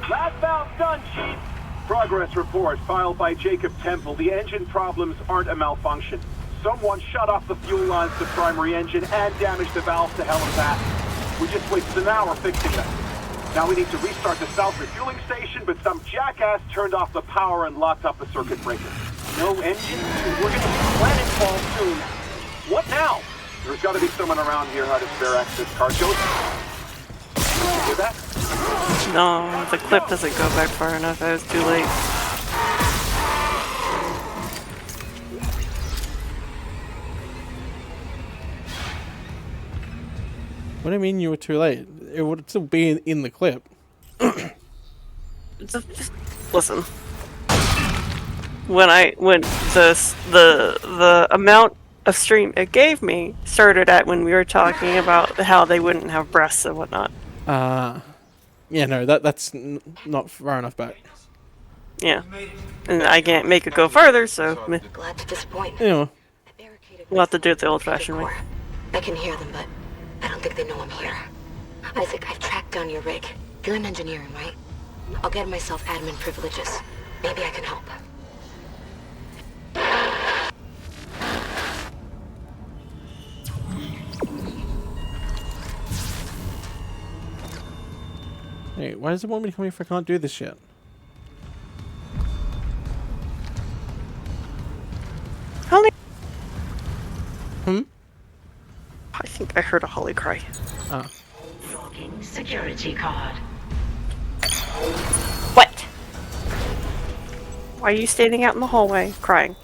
Last valve done, Chief. Progress report filed by Jacob Temple. The engine problems aren't a malfunction. Someone shut off the fuel lines to the primary engine and damaged the valves to hell and back. We just wasted an hour fixing them. Now we need to restart the south refueling station, but some jackass turned off the power and locked up the circuit breaker. No engine? We're gonna see planetfall soon. What now? There's gotta be someone around here how to spare access cargo. You hear that?
No, the clip doesn't go back far enough. I was too late.
What do you mean you were too late? It would still be in the clip.
Listen. When the amount of stream it gave me started at when we were talking about how they wouldn't have breasts and whatnot.
Yeah, no, that's not far enough back.
Yeah, and I can't make it go further, so
Glad to disappoint.
Yeah.
We'll have to do it the old-fashioned way.
I can hear them, but I don't think they know I'm here. Isaac, I've tracked down your rig. You're in engineering, right? I'll get myself admin privileges. Maybe I can help.
Hey, why does it want me to come here if I can't do this yet?
Holly.
Hmm?
I think I heard a Holly cry.
Ah.
Security card.
What? Why are you standing out in the hallway crying?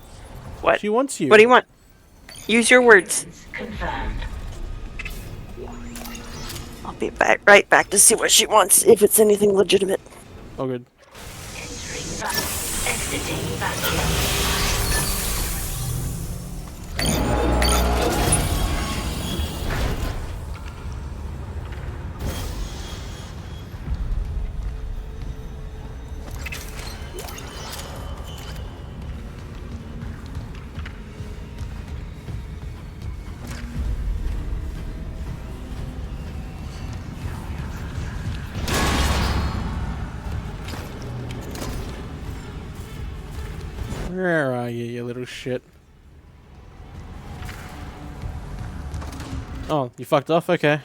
What?
She wants you.
What do you want? Use your words.
Confirmed.
I'll be right back to see what she wants, if it's anything legitimate.
Oh, good.
Exiting vacuum.
Where are you, you little shit? Oh, you fucked off? Okay.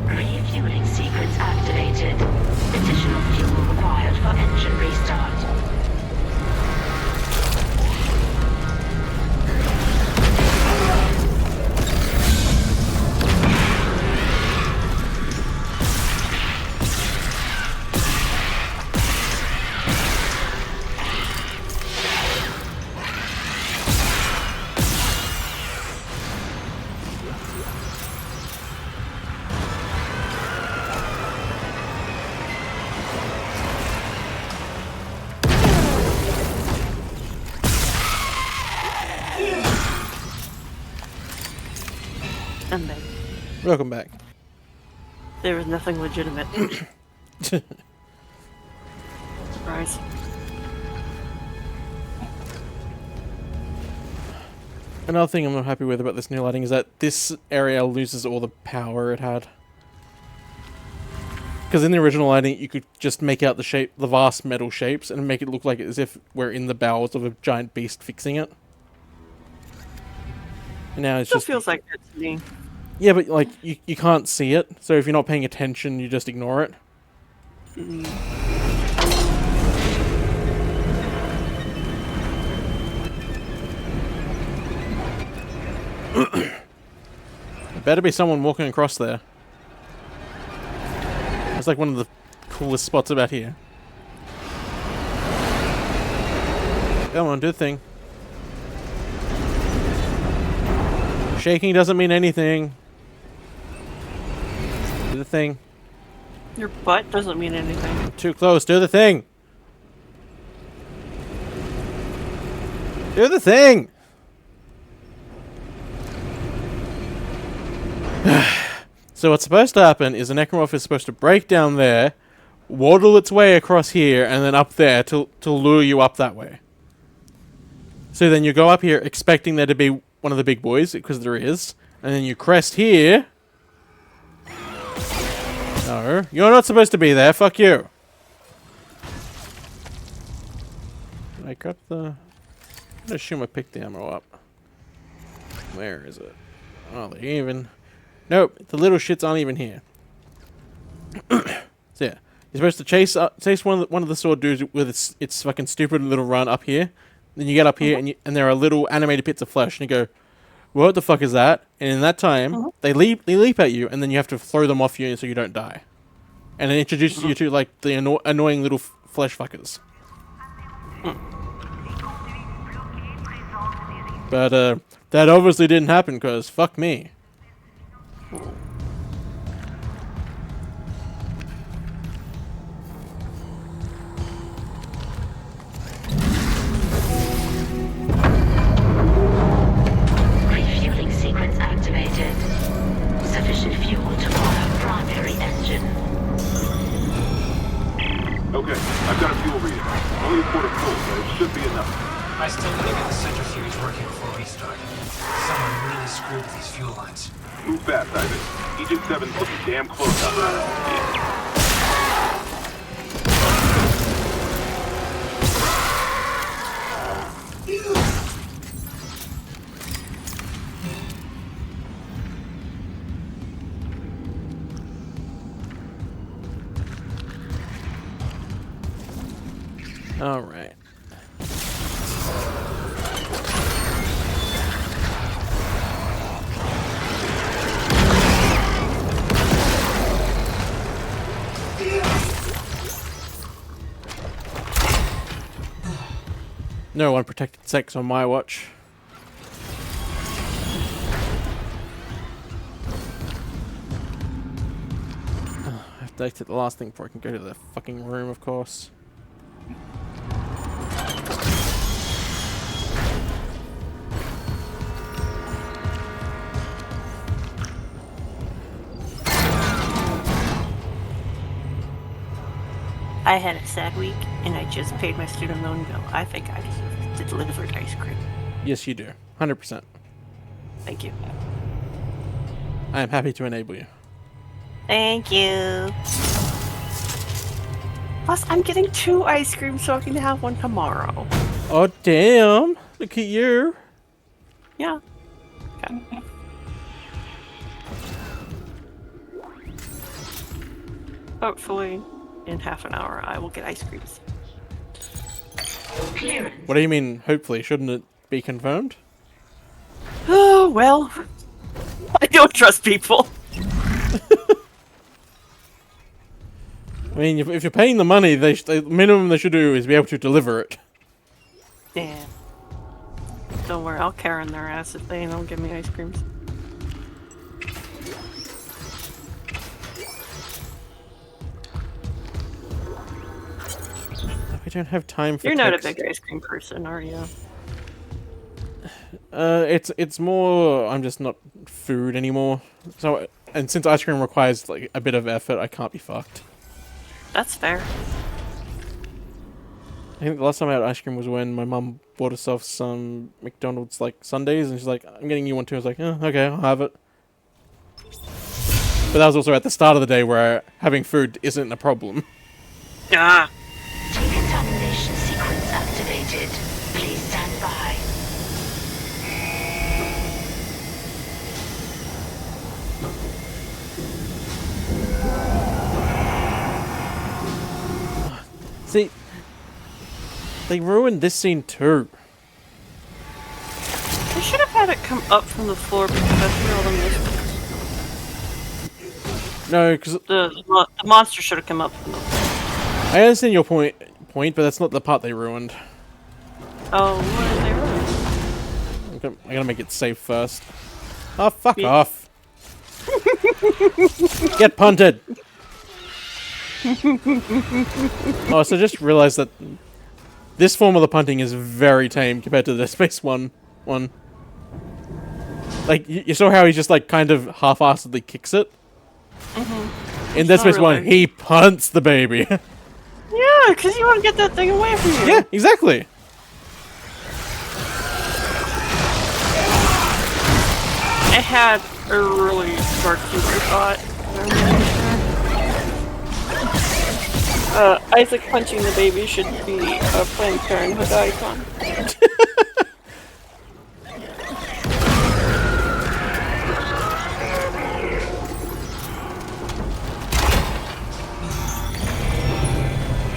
Refueling sequence activated. Additional fuel required for engine restart.
And then
Welcome back.
there was nothing legitimate. Surprise.
Another thing I'm not happy with about this new lighting is that this area loses all the power it had. Because in the original lighting, you could just make out the vast metal shapes, and make it look like as if we're in the bowels of a giant beast fixing it. And now it's
Still
just
feels like that to me.
Yeah, but like you can't see it, so if you're not paying attention, you just ignore it. There better be someone walking across there. It's like one of the coolest spots about here. Come on, do the thing. Shaking doesn't mean anything. Do the thing.
Your butt doesn't mean anything.
Too close. Do the thing. Do the thing. So what's supposed to happen is the necromorph is supposed to break down there, waddle its way across here, and then up there to lure you up that way. So then you go up here expecting there to be one of the big boys, because there is, and then you crest here. No, you're not supposed to be there. Fuck you. I got the... I assume I picked the ammo up. Where is it? Oh, they even... Nope, the little shits aren't even here. So yeah, you're supposed to chase one of the sword dudes with its fucking stupid little run up here. Then you get up here and there are little animated bits of flesh, and you go, "What the fuck is that?" And in that time, they leap at you, and then you have to throw them off you so you don't die. And it introduces you to like the annoying little flesh fuckers. But that obviously didn't happen because fuck me.
Refueling sequence activated. Sufficient fuel to power primary engine.
Okay, I've got a fuel reading. Only a quart of full, but it should be enough.
I still need to get the centrifuge working before we start. Someone really screwed with these fuel lines.
Move fast, Ivan. Agent 7's looking damn close up there.
All right. No unprotected sex on my watch. I have to exit the last thing before I can go to the fucking room, of course.
I had a sad week, and I just paid my student loan bill. I think I deserve delivered ice cream.
Yes, you do. 100%.
Thank you.
I am happy to enable you.
Thank you. Plus, I'm getting 2 ice creams, so I can have one tomorrow.
Oh, damn. Look at you.
Yeah. Okay. Hopefully, in half an hour, I will get ice creams.
What do you mean, hopefully? Shouldn't it be confirmed?
Oh, well. I don't trust people.
I mean, if you're paying the money, the minimum they should do is be able to deliver it.
Yeah. Don't worry, I'll Karen their ass if they don't give me ice creams.
I don't have time for
You're not a
text.
big ice cream person, are you?
It's more I'm just not food anymore. So, and since ice cream requires like a bit of effort, I can't be fucked.
That's fair.
I think the last time I had ice cream was when my mum bought herself some McDonald's like sundaes, and she's like, "I'm getting you one too." I was like, "Oh, okay, I'll have it." But that was also at the start of the day where having food isn't a problem.
Ah.
Decontamination sequence activated. Please stand by.
See, they ruined this scene too.
They should have had it come up from the floor because that's where all the mysteries.
No, because
the monster should have come up from the floor.
I understand your point, but that's not the part they ruined.
Oh, what did they ruin?
I gotta make it safe first. Oh, fuck off. Get punted. Oh, so just realized that this form of the punting is very tame compared to the Space one. Like, you saw how he just, like, kind of half-assedly kicks it? In Dead Space 1, he punts the baby.
Yeah, because you want to get that thing away from you.
Yeah, exactly.
I had a really dark humor thought. Isaac punching the baby should be a Planned Parenthood icon.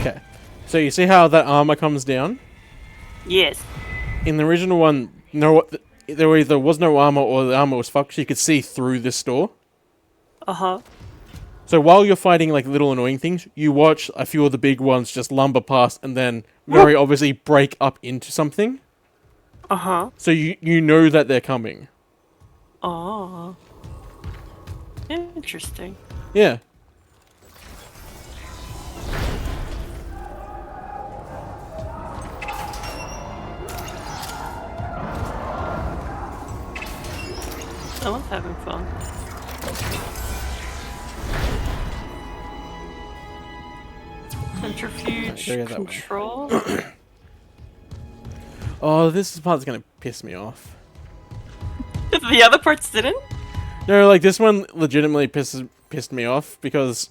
Okay, so you see how that armor comes down?
Yes.
In the original one, there either was no armor or the armor was fucked, so you could see through this door.
Uh-huh.
So while you're fighting like little annoying things, you watch a few of the big ones just lumber past and then very obviously break up into something.
Uh-huh.
So you know that they're coming.
Oh. Interesting.
Yeah.
Someone's having fun. Centrifuge control.
Oh, this part's gonna piss me off.
The other parts didn't?
No, like this one legitimately pissed me off because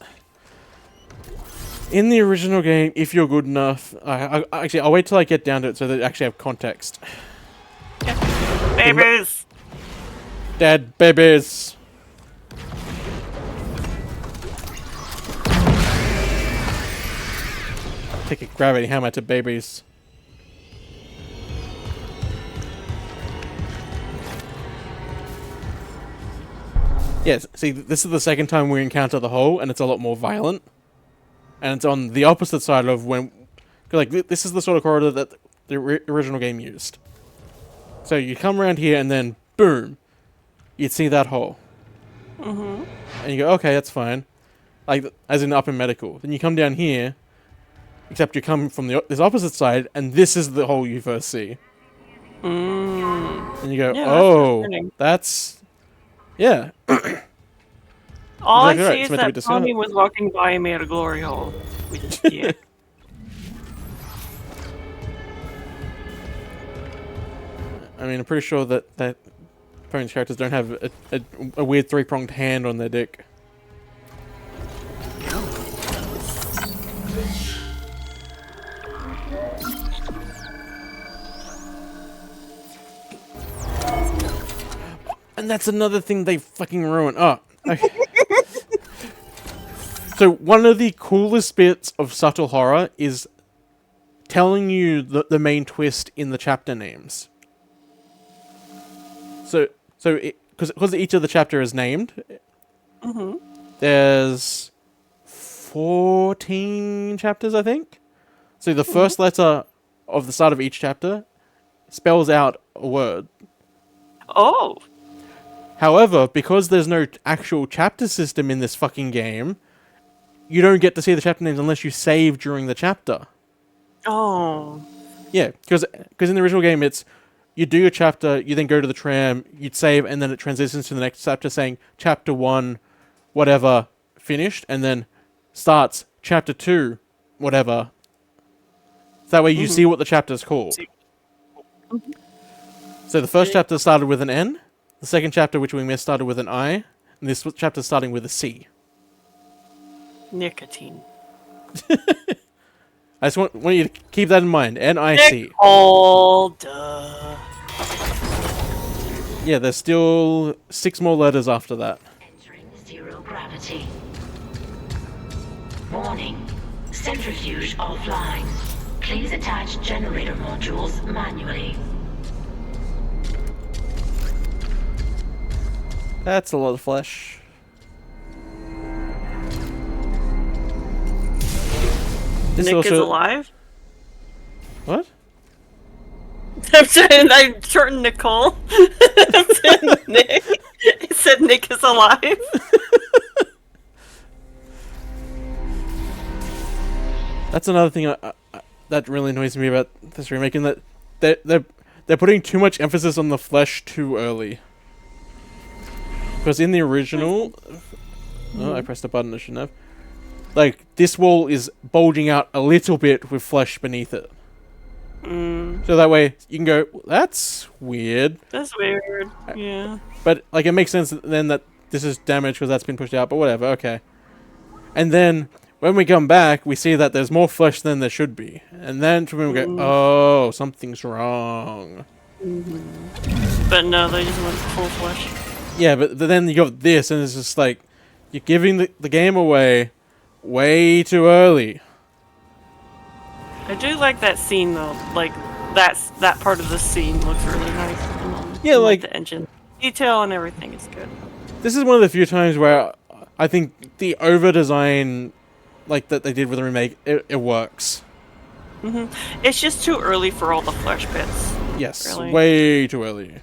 in the original game, if you're good enough, actually I'll wait till I get down to it so that I actually have context.
Babies.
Dead babies. Take a gravity hammer to babies. Yes, see, this is the second time we encounter the hole, and it's a lot more violent. And it's on the opposite side of when... Like, this is the sort of corridor that the original game used. So you come around here, and then, boom, you'd see that hole.
Mm-hmm.
And you go, okay, that's fine. Like, as in up in medical. Then you come down here, except you come from this opposite side, and this is the hole you first see. And you go,
Yeah,
oh, that's... Yeah.
All I
Exactly
see
right.
is
It's meant to be
that Tommy
discerned.
was walking by and made a glory hole. Which, yeah.
I mean, I'm pretty sure that Pony's characters don't have a weird three-pronged hand on their dick. And that's another thing they fucking ruin. Oh, okay. So one of the coolest bits of subtle horror is telling you the main twist in the chapter names. So because each of the chapter is named, there's 14 chapters, I think. So the first letter of the start of each chapter spells out a word.
Oh.
However, because there's no actual chapter system in this fucking game, you don't get to see the chapter names unless you save during the chapter.
Oh.
Yeah, because in the original game, it's you do your chapter, you then go to the tram, you'd save, and then it transitions to the next chapter saying chapter 1, whatever, finished, and then starts chapter 2, whatever. So that way you see what the chapter's called. So the first chapter started with an N, the second chapter, which we missed, started with an I, and this chapter starting with a C.
Nicotine.
I just want you to keep that in mind. N-I-C.
Oh, duh.
Yeah, there's still 6 more letters after that.
Zero gravity. Warning. Centrifuge offline. Please attach generator modules manually.
That's a lot of flesh. This
Nick
also...
is alive?
What?
I'm shortened Nicole. Nick. It said Nick is alive.
That's another thing that really annoys me about this remake, in that they're putting too much emphasis on the flesh too early. Because in the original, I pressed a button I shouldn't have. Like, this wall is bulging out a little bit with flesh beneath it. So that way you can go, that's weird.
That's weird. Yeah.
But like, it makes sense then that this is damaged because that's been pushed out. But whatever, okay. And then when we come back, we see that there's more flesh than there should be, and then we go, oh, something's wrong.
But no, they just went full flesh.
Yeah, but then you got this, and it's just like you're giving the game away way too early.
I do like that scene though. Like that part of the scene looks really nice.
Yeah, like
the engine detail and everything is good.
This is one of the few times where I think the over design, like that they did with the remake, it works.
It's just too early for all the flesh bits.
Yes,
really.
Way too early.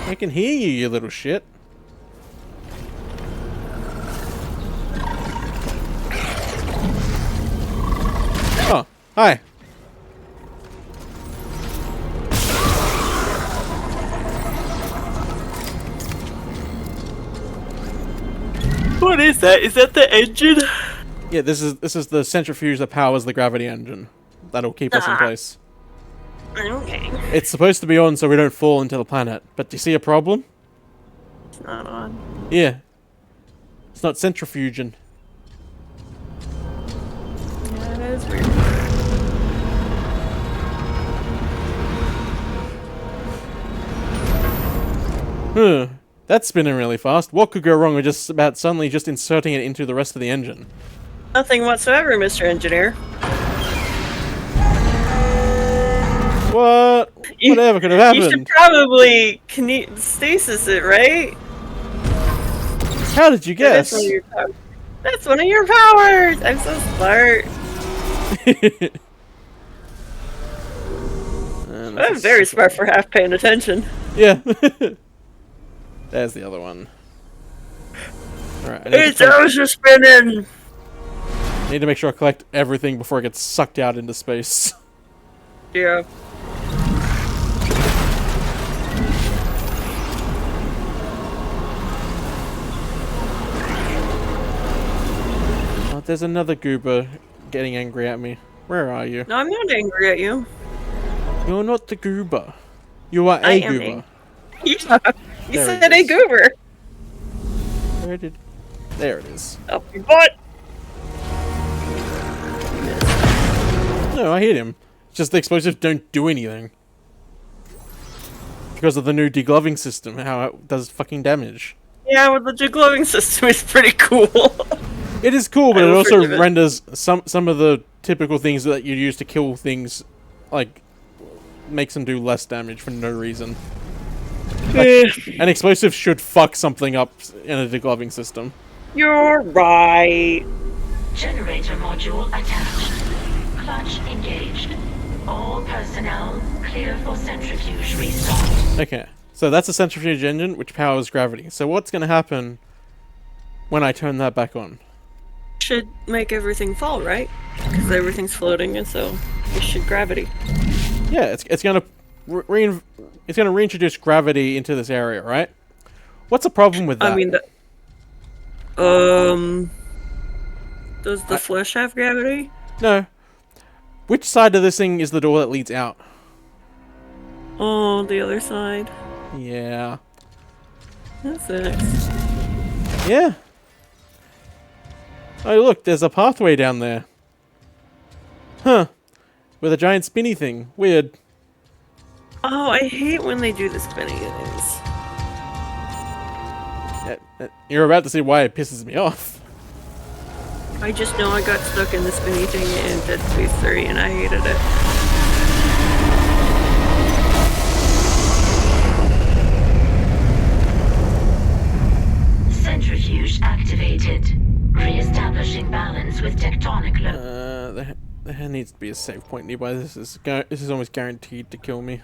I can hear you, you little shit. Oh, hi.
What is that? Is that the engine?
Yeah, this is the centrifuge that powers the gravity engine. That'll keep us in place.
Okay.
It's supposed to be on so we don't fall into the planet. But do you see a problem?
It's not on.
Yeah. It's not centrifuging.
Yeah, that is weird.
That's spinning really fast. What could go wrong with just about suddenly just inserting it into the rest of the engine?
Nothing whatsoever, Mr. Engineer.
What? Whatever could have happened.
You should probably stasis it, right?
How did you guess?
That's one of your powers! I'm so smart. I'm very smart for half paying attention.
Yeah. There's the other one. Alright,
It's ocean spinning!
I need to make sure I collect everything before it gets sucked out into space.
Yeah.
Oh, there's another goober getting angry at me. Where are you?
No, I'm not angry at you.
You're not the goober. You are a goober.
Yeah. You said a goober.
Where did... There it is.
Up your butt.
No, I hit him. It's just the explosives don't do anything. Because of the new degloving system, how it does fucking damage.
Yeah, well, the degloving system is pretty cool.
It is cool, but it also renders some of the typical things that you use to kill things, like, makes them do less damage for no reason. Like, an explosive should fuck something up in a degloving system.
You're right.
Generator module attached. Clutch engaged. All personnel clear for centrifuge restart.
Okay, so that's a centrifuge engine which powers gravity. So what's going to happen when I turn that back on?
Should make everything fall, right? Because everything's floating, and so it should gravity.
Yeah, it's going to reintroduce gravity into this area, right? What's the problem with that?
I mean, does the flesh have gravity?
No. Which side of this thing is the door that leads out?
Oh, the other side.
Yeah.
That's it.
Yeah. Oh, look, there's a pathway down there. Huh. With a giant spinny thing. Weird.
Oh, I hate when they do the spinny things.
You're about to see why it pisses me off.
I just know I got stuck in the spinny thing in Dead Space 3 and I hated it.
Centrifuge activated. Re-establishing balance with tectonic load.
There needs to be a save point nearby. This is almost guaranteed to kill me.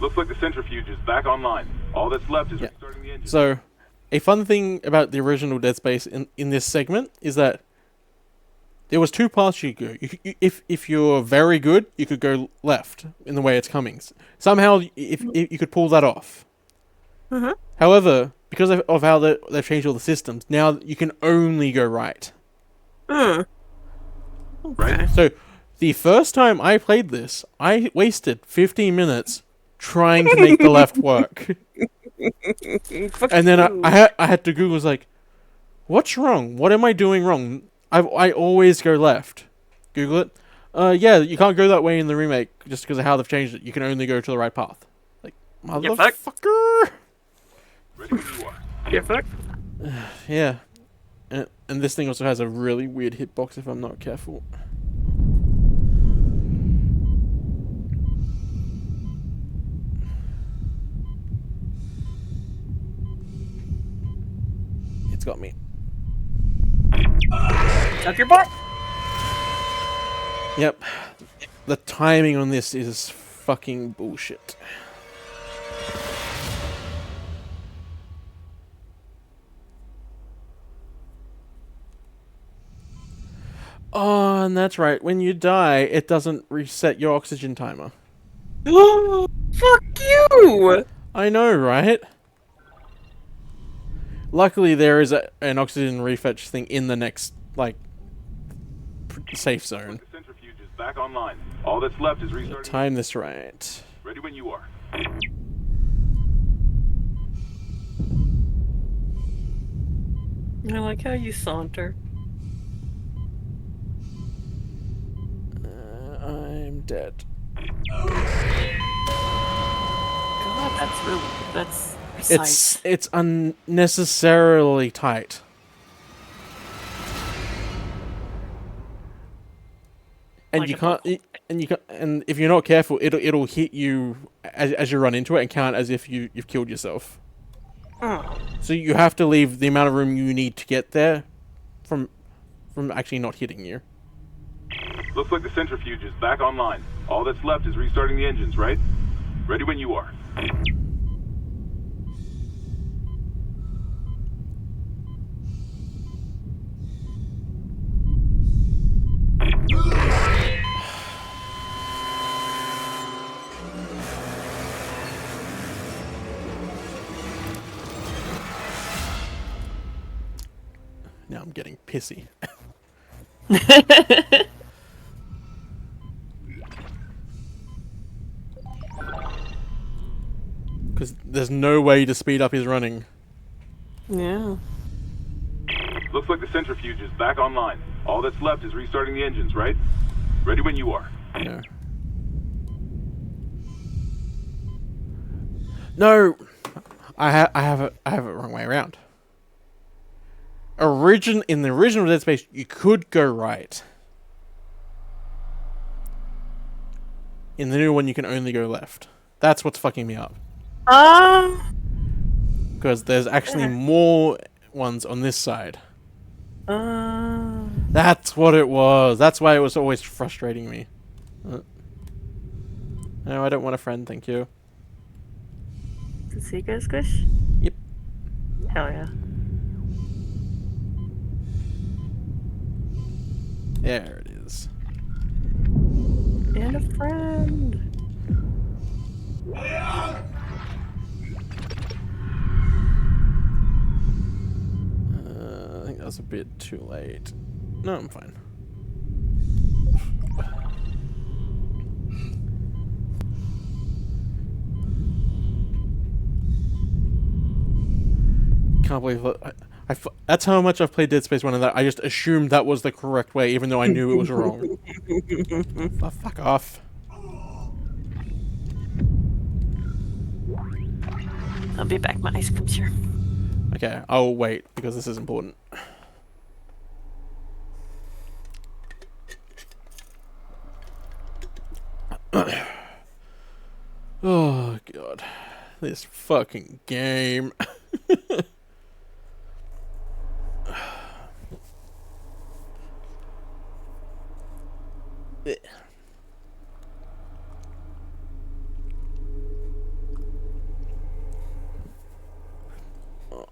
Looks like the centrifuge is back online. All that's left is restarting the engine.
So, a fun thing about the original Dead Space in this segment is that there was two paths you could go. If you're very good, you could go left in the way it's coming. Somehow, if you could pull that off. However, because of how they've changed all the systems, now you can only go right.
Okay.
So, the first time I played this, I wasted 15 minutes trying to make the left work. And then I had to Google, was like, what's wrong? What am I doing wrong? I always go left. Google it. Yeah, you can't go that way in the remake just because of how they've changed it. You can only go to the right path. Like, motherfucker!
Get fucked.
Yeah. And this thing also has a really weird hitbox if I'm not careful. It's got me.
Up your butt.
Yep. The timing on this is fucking bullshit. Oh, and that's right. When you die, it doesn't reset your oxygen timer.
Fuck you!
I know, right? Luckily, there is an oxygen refetch thing in the next, like, safe zone.
The centrifuge is back online. All that's left is restarting.
Time this right.
Ready when you are.
I like how you saunter.
I'm dead.
God, that's precise.
It's unnecessarily tight. And
Like
you can't, and if you're not careful, it'll hit you as you run into it and count as if you've killed yourself. So you have to leave the amount of room you need to get there from actually not hitting you.
Looks like the centrifuge is back online. All that's left is restarting the engines, right? Ready when you are.
Now I'm getting pissy. Because there's no way to speed up his running.
Yeah.
Looks like the centrifuge is back online. All that's left is restarting the engines, right? Ready when you are.
No. No! I have it wrong way around. In the original Dead Space, you could go right. In the new one, you can only go left. That's what's fucking me up. Because there's actually more ones on this side. That's what it was. That's why it was always frustrating me. No, I don't want a friend, thank you.
Does he go squish?
Yep.
Hell yeah.
There it is.
And a friend.
I think that was a bit too late. No, I'm fine. Can't believe that's how much I've played Dead Space 1 and that I just assumed that was the correct way, even though I knew it was wrong. Fuck off.
I'll be back when ice comes here.
Okay, I'll wait because this is important. Oh god. This fucking game.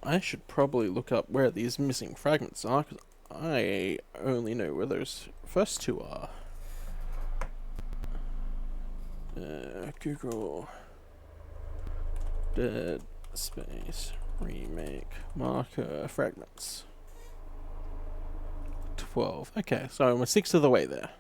I should probably look up where these missing fragments are, because I only know where those first two are. Google Dead Space Remake marker fragments. 12. Okay, so I'm a sixth of the way there.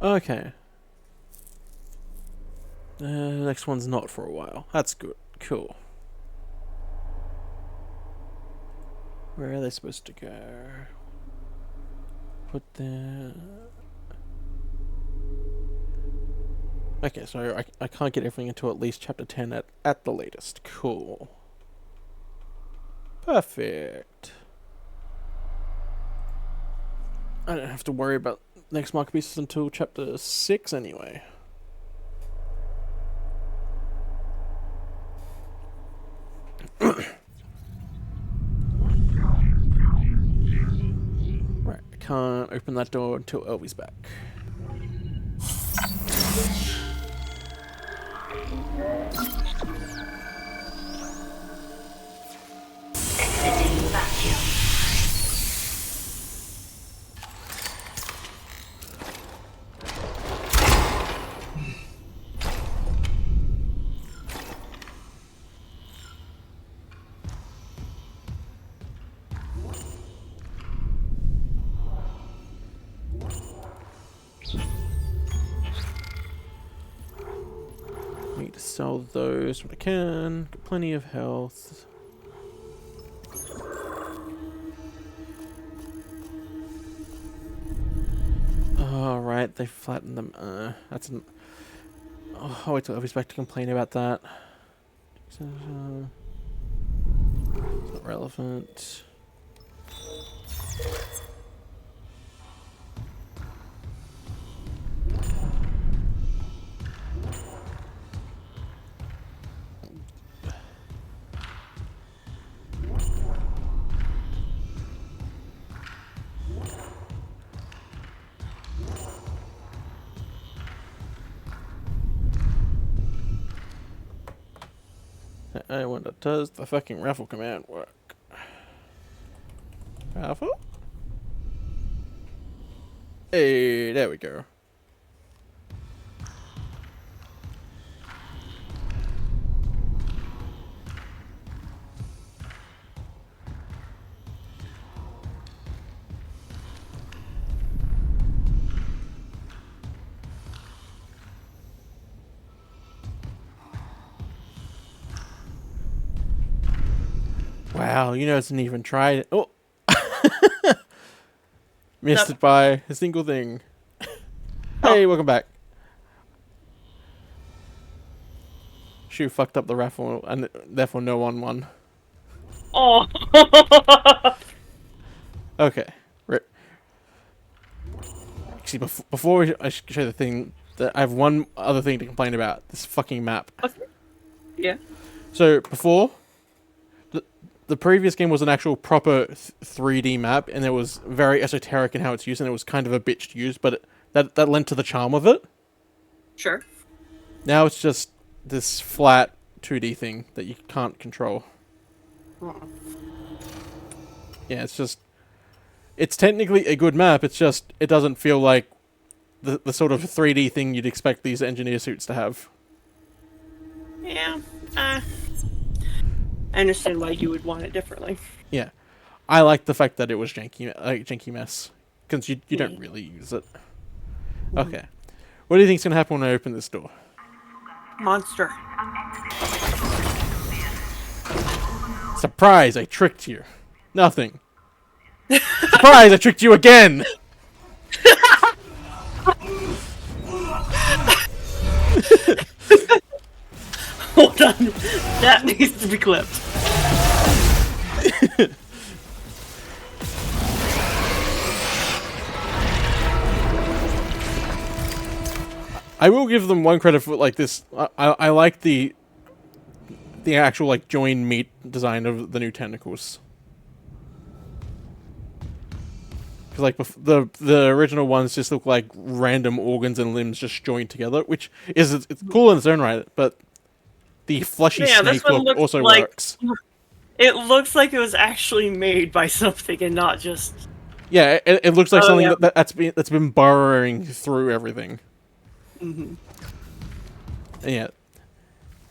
Okay. The next one's not for a while. That's good. Cool. Where are they supposed to go? Put the... Okay, so I can't get everything until at least chapter 10 at the latest. Cool. Perfect. I don't have to worry about next marker pieces until chapter 6 anyway. Right, I can't open that door until Elvy's back.
Exiting vacuum.
Need to sell those when I can. Got plenty of health. Alright, they flattened them. That's an... Oh, I'll wait till Elvy's back to complain about that. It's not relevant. I wonder, does the fucking raffle command work? Raffle? Hey, there we go. Wow, you know, it's not even tried. Oh, missed it by a single thing. Hey, welcome back. Shu fucked up the raffle, and therefore no one won.
Oh.
Okay. Actually, before I show the thing, I have one other thing to complain about. This fucking map.
Okay. Yeah.
So before, the previous game was an actual proper 3D map, and it was very esoteric in how it's used, and it was kind of a bitch to use, but that lent to the charm of it.
Sure.
Now it's just this flat 2D thing that you can't control. Yeah, it's technically a good map, it's just, it doesn't feel like the sort of 3D thing you'd expect these engineer suits to have.
Yeah. I understand why you would want it differently.
Yeah. I like the fact that it was janky mess, because you don't really use it. Okay. What do you think's going to happen when I open this door?
Monster.
Surprise, I tricked you. Nothing. Surprise, I tricked you again!
Hold on. That needs to be clipped.
I will give them one credit for like this. I like the actual like join meat design of the new tentacles. Because like the original ones just look like random organs and limbs just joined together, which is it's cool in its own right. But the fleshy snake look also works.
It looks like it was actually made by something and not just.
Yeah, it looks like something that's been burrowing through everything.
Mm-hmm.
And yeah,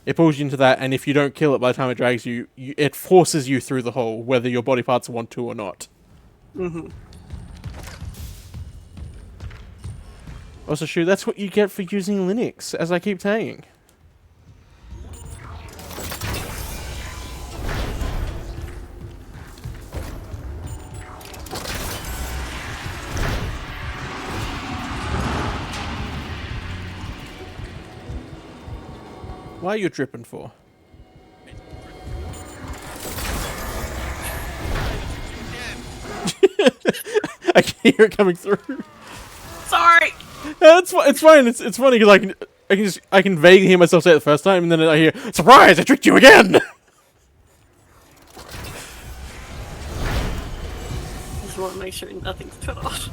it pulls you into that, and if you don't kill it by the time it drags you, it forces you through the hole, whether your body parts want to or not.
Mm-hmm.
Also, shoot, that's what you get for using Linux, as I keep saying. Why are you dripping for? I can hear it coming through.
Sorry.
It's fine. It's funny because I can vaguely hear myself say it the first time, and then I hear surprise! I tricked you again.
Just want to make sure nothing's cut off.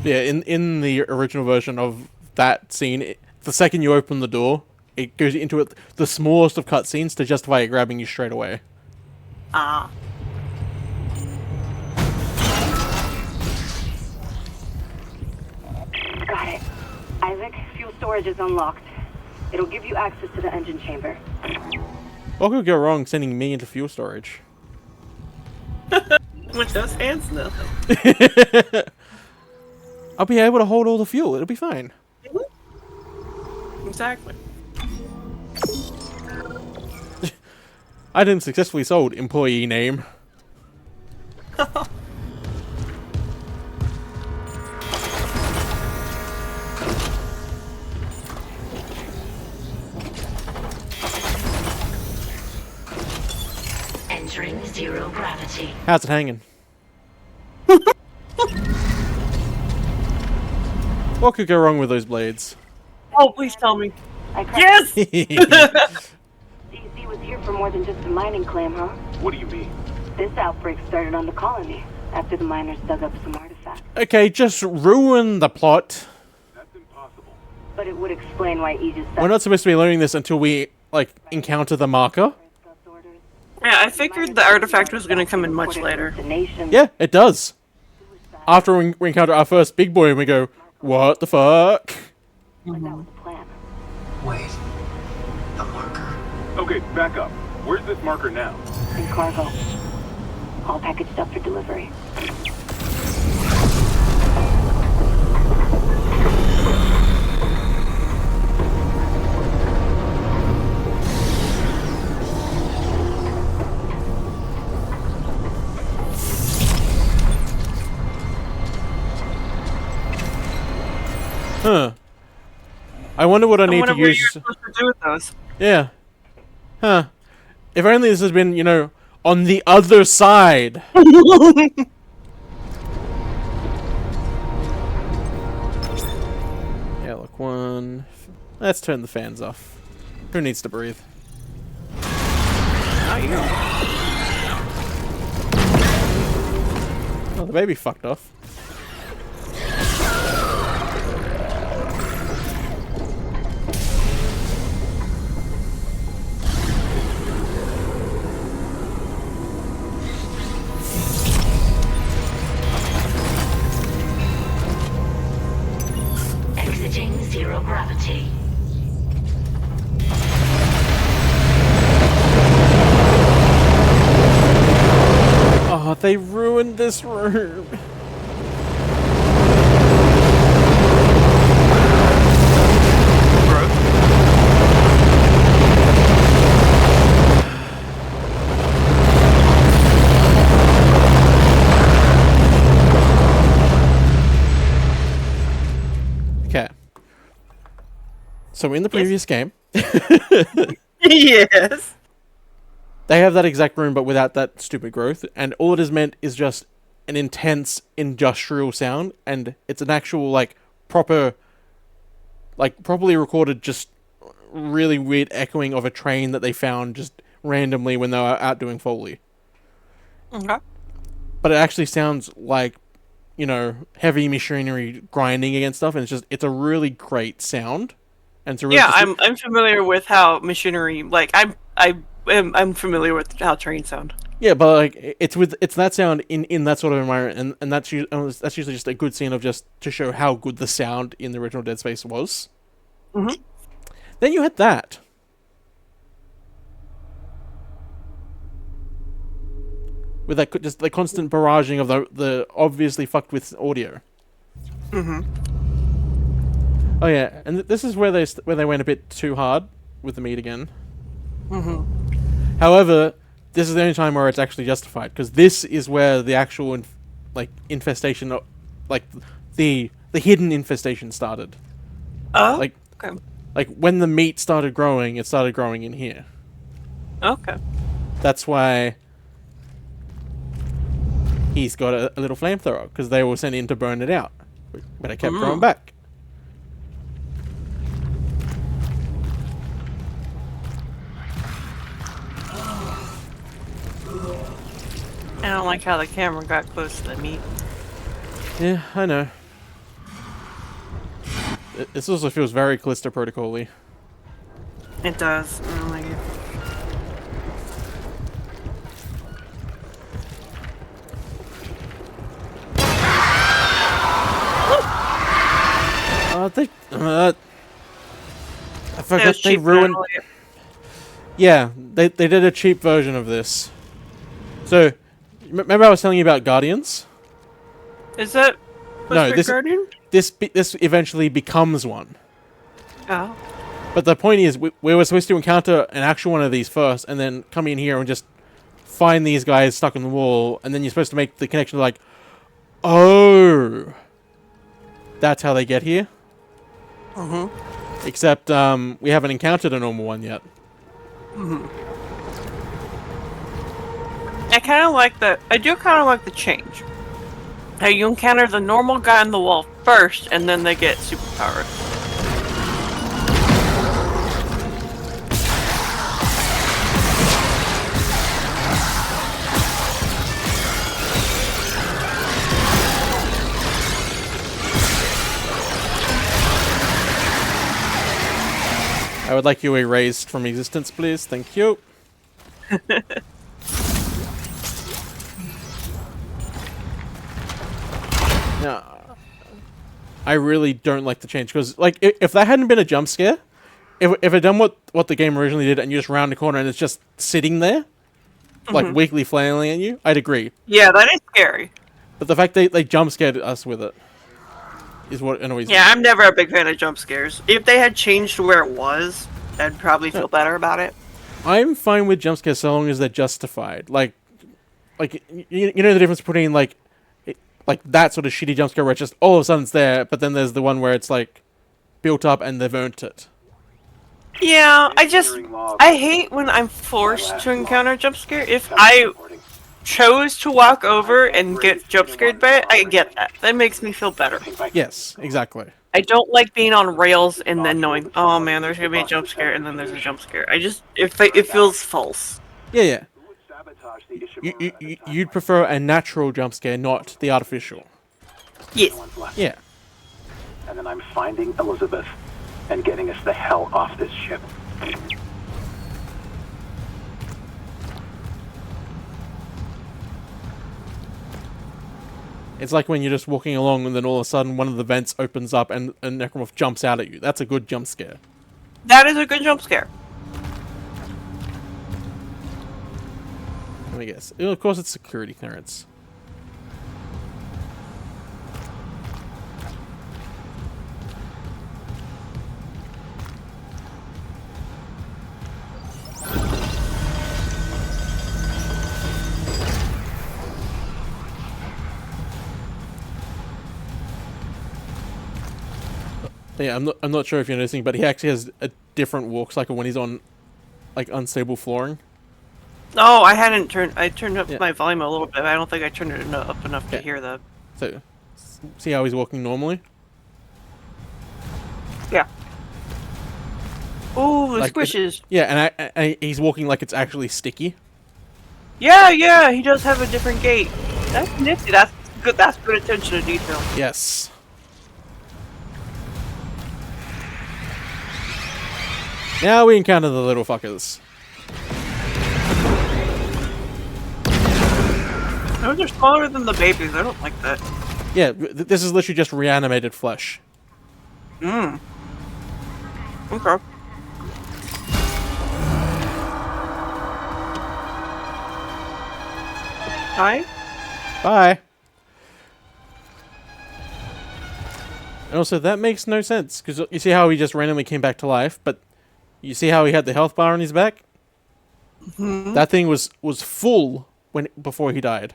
Yeah, in the original version of that scene, the second you open the door, it goes into it the smallest of cutscenes to justify it grabbing you straight away.
Ah.
Got it. Isaac, fuel storage is unlocked. It'll give you access to the engine chamber.
What could go wrong sending me into fuel storage?
With those hands, nothing.
I'll be able to hold all the fuel. It'll be fine.
Exactly.
I didn't successfully sold employee name.
Entering zero gravity.
How's it hanging? What could go wrong with those blades?
Oh, please tell me.
Yes! DC was here for more than just a mining claim, huh?
What do you mean?
This outbreak started on the colony, after the miners dug up some artifacts.
Okay, just ruin the plot.
But it would explain why Aegis...
We're not supposed to be learning this until we, like, encounter the marker.
Yeah, I figured the artifact was going to come in much later.
Yeah, it does. After we encounter our first big boy and we go, what the fuck?
Wait. The marker.
Okay, back up. Where's this marker now?
In cargo. All packaged up for delivery.
Huh. I wonder what I need to
What you're
use.
supposed to do with those.
Yeah. Huh. If only this has been, you know, on the other side. Yeah, look, one. Let's turn the fans off. Who needs to breathe? Oh, the baby fucked off.
Exiting zero gravity.
Oh, they ruined this room. So in the previous game,
Yes.
they have that exact room, but without that stupid growth, and all it is meant is just an intense industrial sound, and it's an actual like properly recorded, just really weird echoing of a train that they found just randomly when they were out doing Foley.
Okay.
But it actually sounds like, you know, heavy machinery grinding against stuff, and it's a really great sound. And it's a really
I'm familiar with how machinery, like I'm familiar with how trains sound.
Yeah, but like it's that sound in that sort of environment, and that's usually just a good scene of just to show how good the sound in the original Dead Space was.
Mm-hmm.
Then you had that. With that just the constant barraging of the obviously fucked with audio.
Mm-hmm.
Oh yeah, and this is where they went a bit too hard with the meat again.
Mm-hmm.
However, this is the only time where it's actually justified, because this is where the actual infestation, like the hidden infestation started.
Oh,
like
okay.
Like when the meat started growing, it started growing in here.
Okay.
That's why he's got a little flamethrower, because they were sent in to burn it out, but it kept growing back.
I don't like how the camera got close to the meat.
Yeah, I know. This also feels very Callisto Protocol-y.
It does. I don't like it.
I forgot they ruined. Yeah, they did a cheap version of this. So, remember I was telling you about Guardians?
Is that Guardian?
This eventually becomes one.
Oh.
But the point is, we were supposed to encounter an actual one of these first, and then come in here and just find these guys stuck in the wall, and then you're supposed to make the connection like, oh, that's how they get here?
Mm-hmm.
Except, we haven't encountered a normal one yet.
Mm-hmm. I do kind of like the change. How you encounter the normal guy on the wall first, and then they get superpowered.
I would like you erased from existence, please. Thank you. Now, I really don't like the change, because, like, if that hadn't been a jump scare, if it done what the game originally did, and you just round the corner and it's just sitting there, like weakly flailing at you, I'd agree.
Yeah, that is scary.
But the fact they jump scared us with it is what annoys me.
Yeah, I'm never a big fan of jump scares. If they had changed to where it was, I'd probably feel better about it.
I'm fine with jump scares so long as they're justified. Like you know the difference between like that sort of shitty jump scare where it's just all of a sudden it's there, but then there's the one where it's like built up and they've earned it.
Yeah, I hate when I'm forced to encounter a jump scare. If I chose to walk over and get jump scared by it, I get that. That makes me feel better.
Yes, exactly.
I don't like being on rails and then knowing, oh man, there's gonna be a jump scare, and then there's a jump scare. It feels false.
Yeah. You'd prefer a natural jump scare, not the artificial.
Yes.
Yeah.
And then I'm finding Elizabeth and getting us the hell off this ship.
It's like when you're just walking along and then all of a sudden one of the vents opens up and a necromorph jumps out at you. That's a good jump scare.
That is a good jump scare.
Let me guess. Of course it's security clearance. Yeah, I'm not sure if you're noticing, but he actually has a different walk cycle when he's on, like, unstable flooring.
No, I hadn't turned. I turned up
Yeah.
my volume a little bit. I don't think I turned it up enough to hear that.
So, see how he's walking normally?
Yeah. Ooh, the
Like,
squishes.
Yeah, and he's walking like it's actually sticky.
Yeah, he does have a different gait. That's nifty. That's good. That's good attention to detail.
Yes. Now we encounter the little fuckers.
Those are smaller than the babies. I don't like that.
Yeah, this is literally just reanimated flesh.
Okay. Hi.
Bye. And also, that makes no sense, because you see how he just randomly came back to life, but you see how he had the health bar on his back?
Mm-hmm.
That thing was full before he died.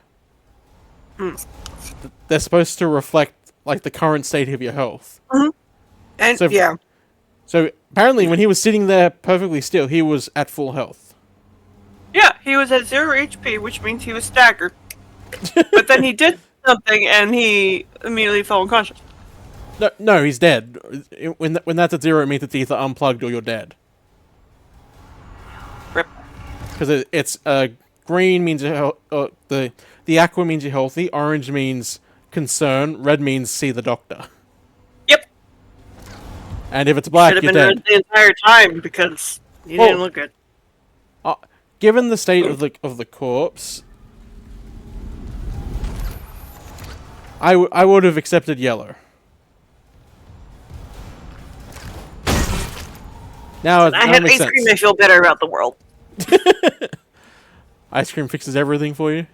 They're supposed to reflect, like, the current state of your health.
Mm-hmm. And, yeah.
So, apparently, when he was sitting there perfectly still, he was at full health.
Yeah, he was at 0 HP, which means he was staggered. But then he did something, and he immediately fell unconscious.
No, he's dead. When that's at 0, it means it's either unplugged or you're dead.
Rip.
Because it's green means the aqua means you're healthy, orange means concern, red means see the doctor.
Yep.
And if it's black,
Should
you're
have been
dead.
red the entire time because you didn't look good.
Given the state of the corpse, I would have accepted yellow. Now
I had ice cream. I feel better about the world.
Ice cream fixes everything for you?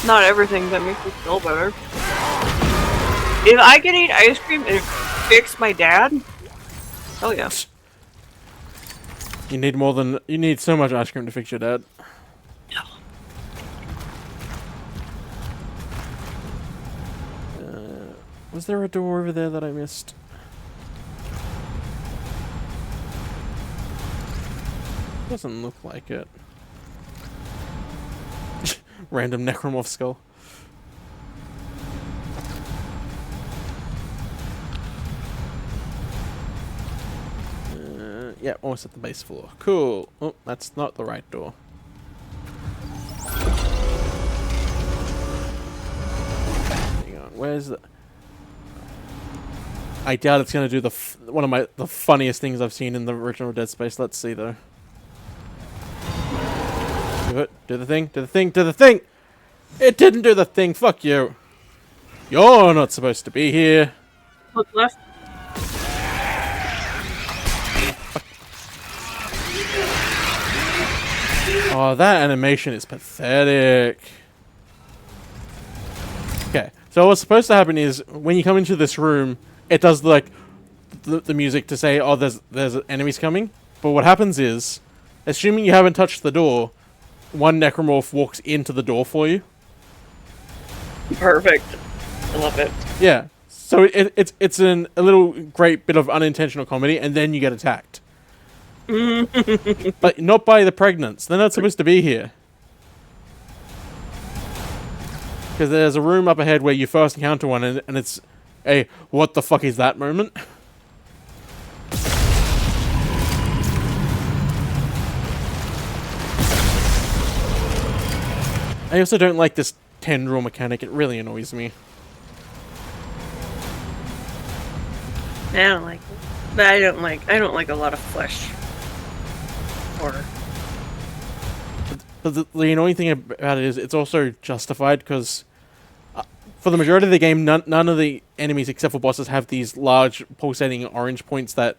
Not everything that makes me feel better. If I can eat ice cream and fix my dad, hell yeah.
You need so much ice cream to fix your dad. Was there a door over there that I missed? Doesn't look like it. Random necromorph skull. Yeah, almost at the base floor. Cool. Oh, that's not the right door. Hang on, where's the... I doubt it's gonna do the one of the funniest things I've seen in the original Dead Space. Let's see though. Do it. Do the thing. Do the thing. Do the thing. It didn't do the thing. Fuck you. You're not supposed to be here.
Look left.
Oh, that animation is pathetic. Okay, so what's supposed to happen is when you come into this room, it does like the music to say, "Oh, there's enemies coming." But what happens is, assuming you haven't touched the door, one necromorph walks into the door for you.
Perfect. I love it.
Yeah. So it's a little great bit of unintentional comedy, and then you get attacked. But not by the pregnants. They're not supposed to be here. Because there's a room up ahead where you first encounter one, and it's a what the fuck is that moment. I also don't like this tendril mechanic. It really annoys me.
I don't like it. But I don't like a lot of flesh. Horror.
But the annoying thing about it is it's also justified because for the majority of the game, none of the enemies except for bosses have these large pulsating orange points that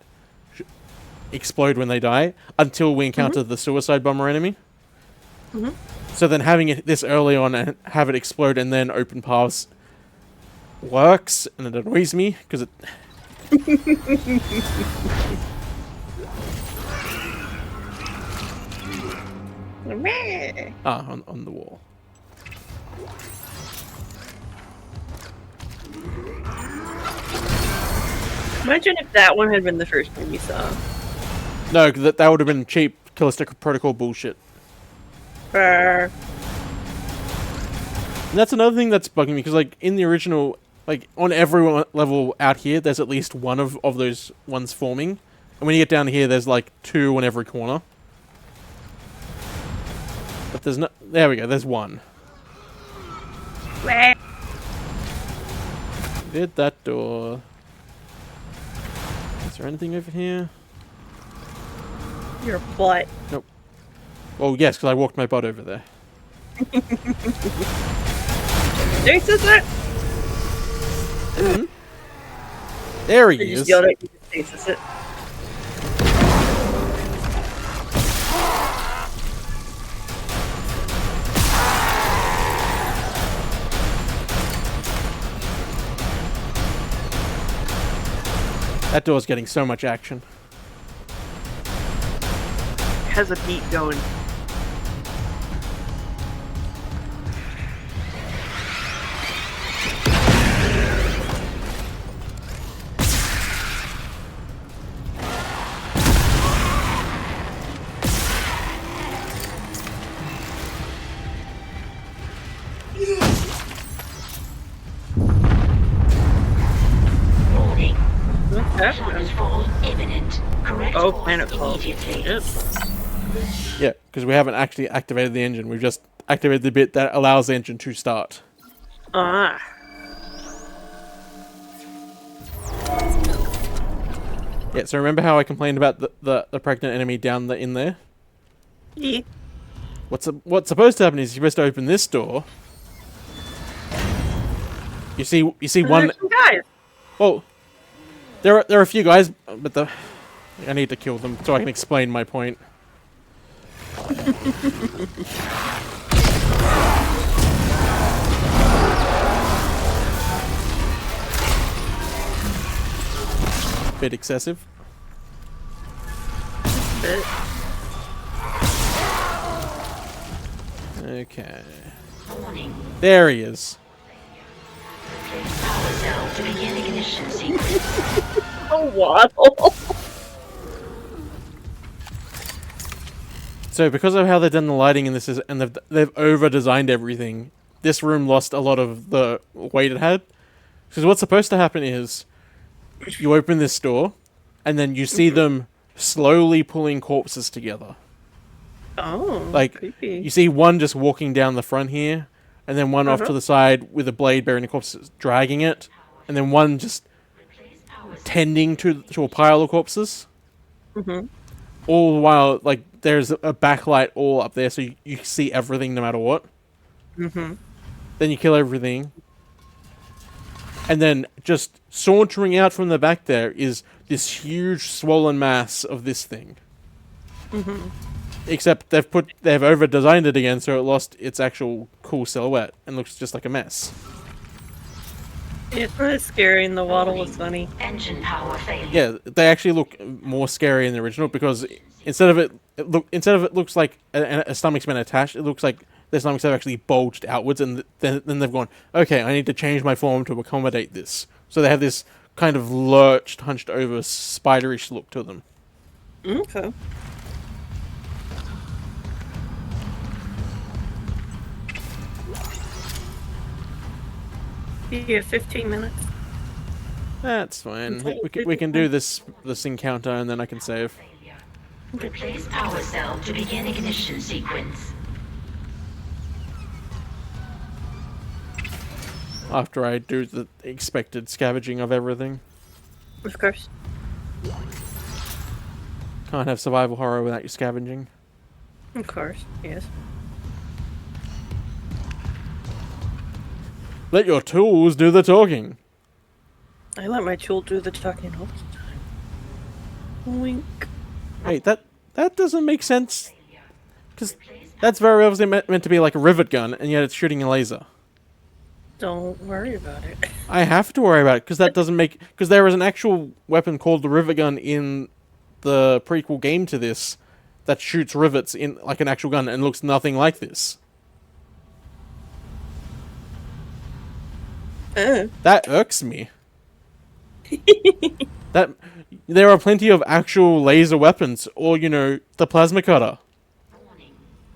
explode when they die until we encounter the suicide bomber enemy. So then having it this early on and have it explode and then open paths works, and it annoys me because it... on the wall.
Imagine if that one had been the first one you saw.
No, because that would have been cheap Callisto Protocol bullshit. And that's another thing that's bugging me, because like in the original, like on every level out here, there's at least one of those ones forming. And when you get down here, there's like 2 on every corner. But there's no... There we go, there's 1. Did that door. Is there anything over here?
Your butt.
Nope. Well, yes, because I walked my butt over there.
Stasis it?
Mm-hmm. There he is.
Just yelled at you to stasis it.
That door's getting so much action.
Has a beat going.
Warning.
What's
Planetfall imminent. Correct
Oh,
course
planetfall.
immediately.
Yep.
Yeah, because we haven't actually activated the engine. We've just activated the bit that allows the engine to start.
Ah.
Yeah, so remember how I complained about the pregnant enemy down in there?
Yeah.
What's supposed to happen is you're supposed to open this door. You see one.
There's some guys.
Well, there are a few guys, but I need to kill them so I can explain my point. Bit excessive.
Bit.
Okay.
Warning.
There he is.
Power cell to begin ignition sequence.
Oh, waddle.
So because of how they've done the lighting in this and they've over-designed everything, this room lost a lot of the weight it had. Because what's supposed to happen is you open this door and then you see them slowly pulling corpses together.
Oh,
like
creepy.
You see one just walking down the front here, and then one off to the side with a blade bearing the corpses, dragging it, and then one just tending to a pile of corpses.
Mm-hmm.
All the while, like, there's a backlight all up there, so you see everything no matter what.
Mm-hmm.
Then you kill everything. And then just sauntering out from the back there is this huge swollen mass of this thing.
Mm-hmm.
Except they've over-designed it again, so it lost its actual cool silhouette and looks just like a mess.
It's not scary and the waddle was funny.
Engine power failure.
Yeah, they actually look more scary in the original because instead of it looks like a stomach's been attached, it looks like their stomachs have actually bulged outwards, and then they've gone, okay, I need to change my form to accommodate this. So they have this kind of lurched, hunched over, spiderish look to them.
Okay. Yeah, 15 minutes.
That's fine. We can do this encounter and then I can save.
Replace power cell to begin ignition sequence.
After I do the expected scavenging of everything.
Of course.
Can't have survival horror without your scavenging.
Of course, yes.
Let your tools do the talking.
I let my tool do the talking all the time. Wink.
Wait, that doesn't make sense. Because that's very obviously meant to be like a rivet gun, and yet it's shooting a laser.
Don't worry about it.
I have to worry about it, because that doesn't make... Because there is an actual weapon called the rivet gun in the prequel game to this that shoots rivets in like an actual gun and looks nothing like this. That irks me. there are plenty of actual laser weapons, or, you know, the plasma cutter.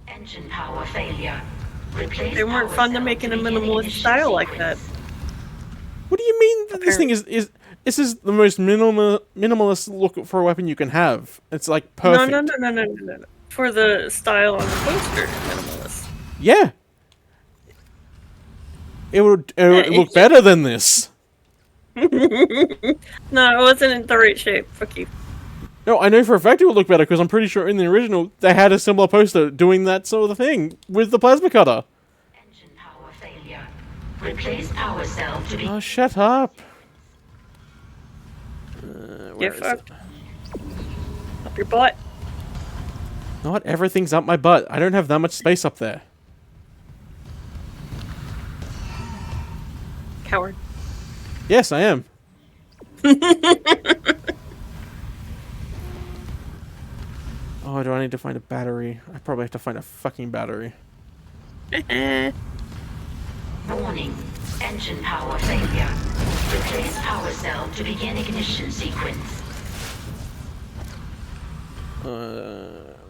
Engine power failure. Replace
They weren't fun to make in a minimalist style like that.
What do you mean that this thing is this is the most minimalist look for a weapon you can have? It's like perfect.
No. For the style on the poster, minimalist.
Yeah. It would look better than this.
No, it wasn't in the right shape. Fuck you.
No, I know for a fact it would look better because I'm pretty sure in the original they had a similar poster doing that sort of thing with the plasma cutter.
Engine power failure. Replace power cell to be.
Oh, shut up.
Get fucked. Up your butt.
Not everything's up my butt. I don't have that much space up there.
Coward.
Yes, I am. Oh, do I need to find a battery? I probably have to find a fucking battery.
Warning. Engine power failure. Replace power cell to begin ignition sequence.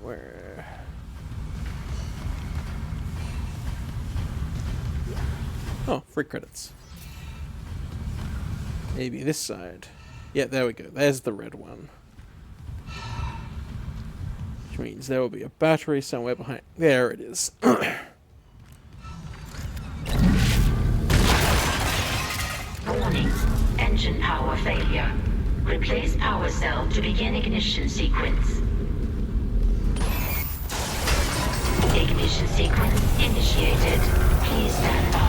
Where? Oh, free credits. Maybe this side. Yeah, there we go. There's the red one. Which means there will be a battery somewhere behind. There it is.
Warning. Engine power failure. Replace power cell to begin ignition sequence. Ignition sequence initiated. Please stand by.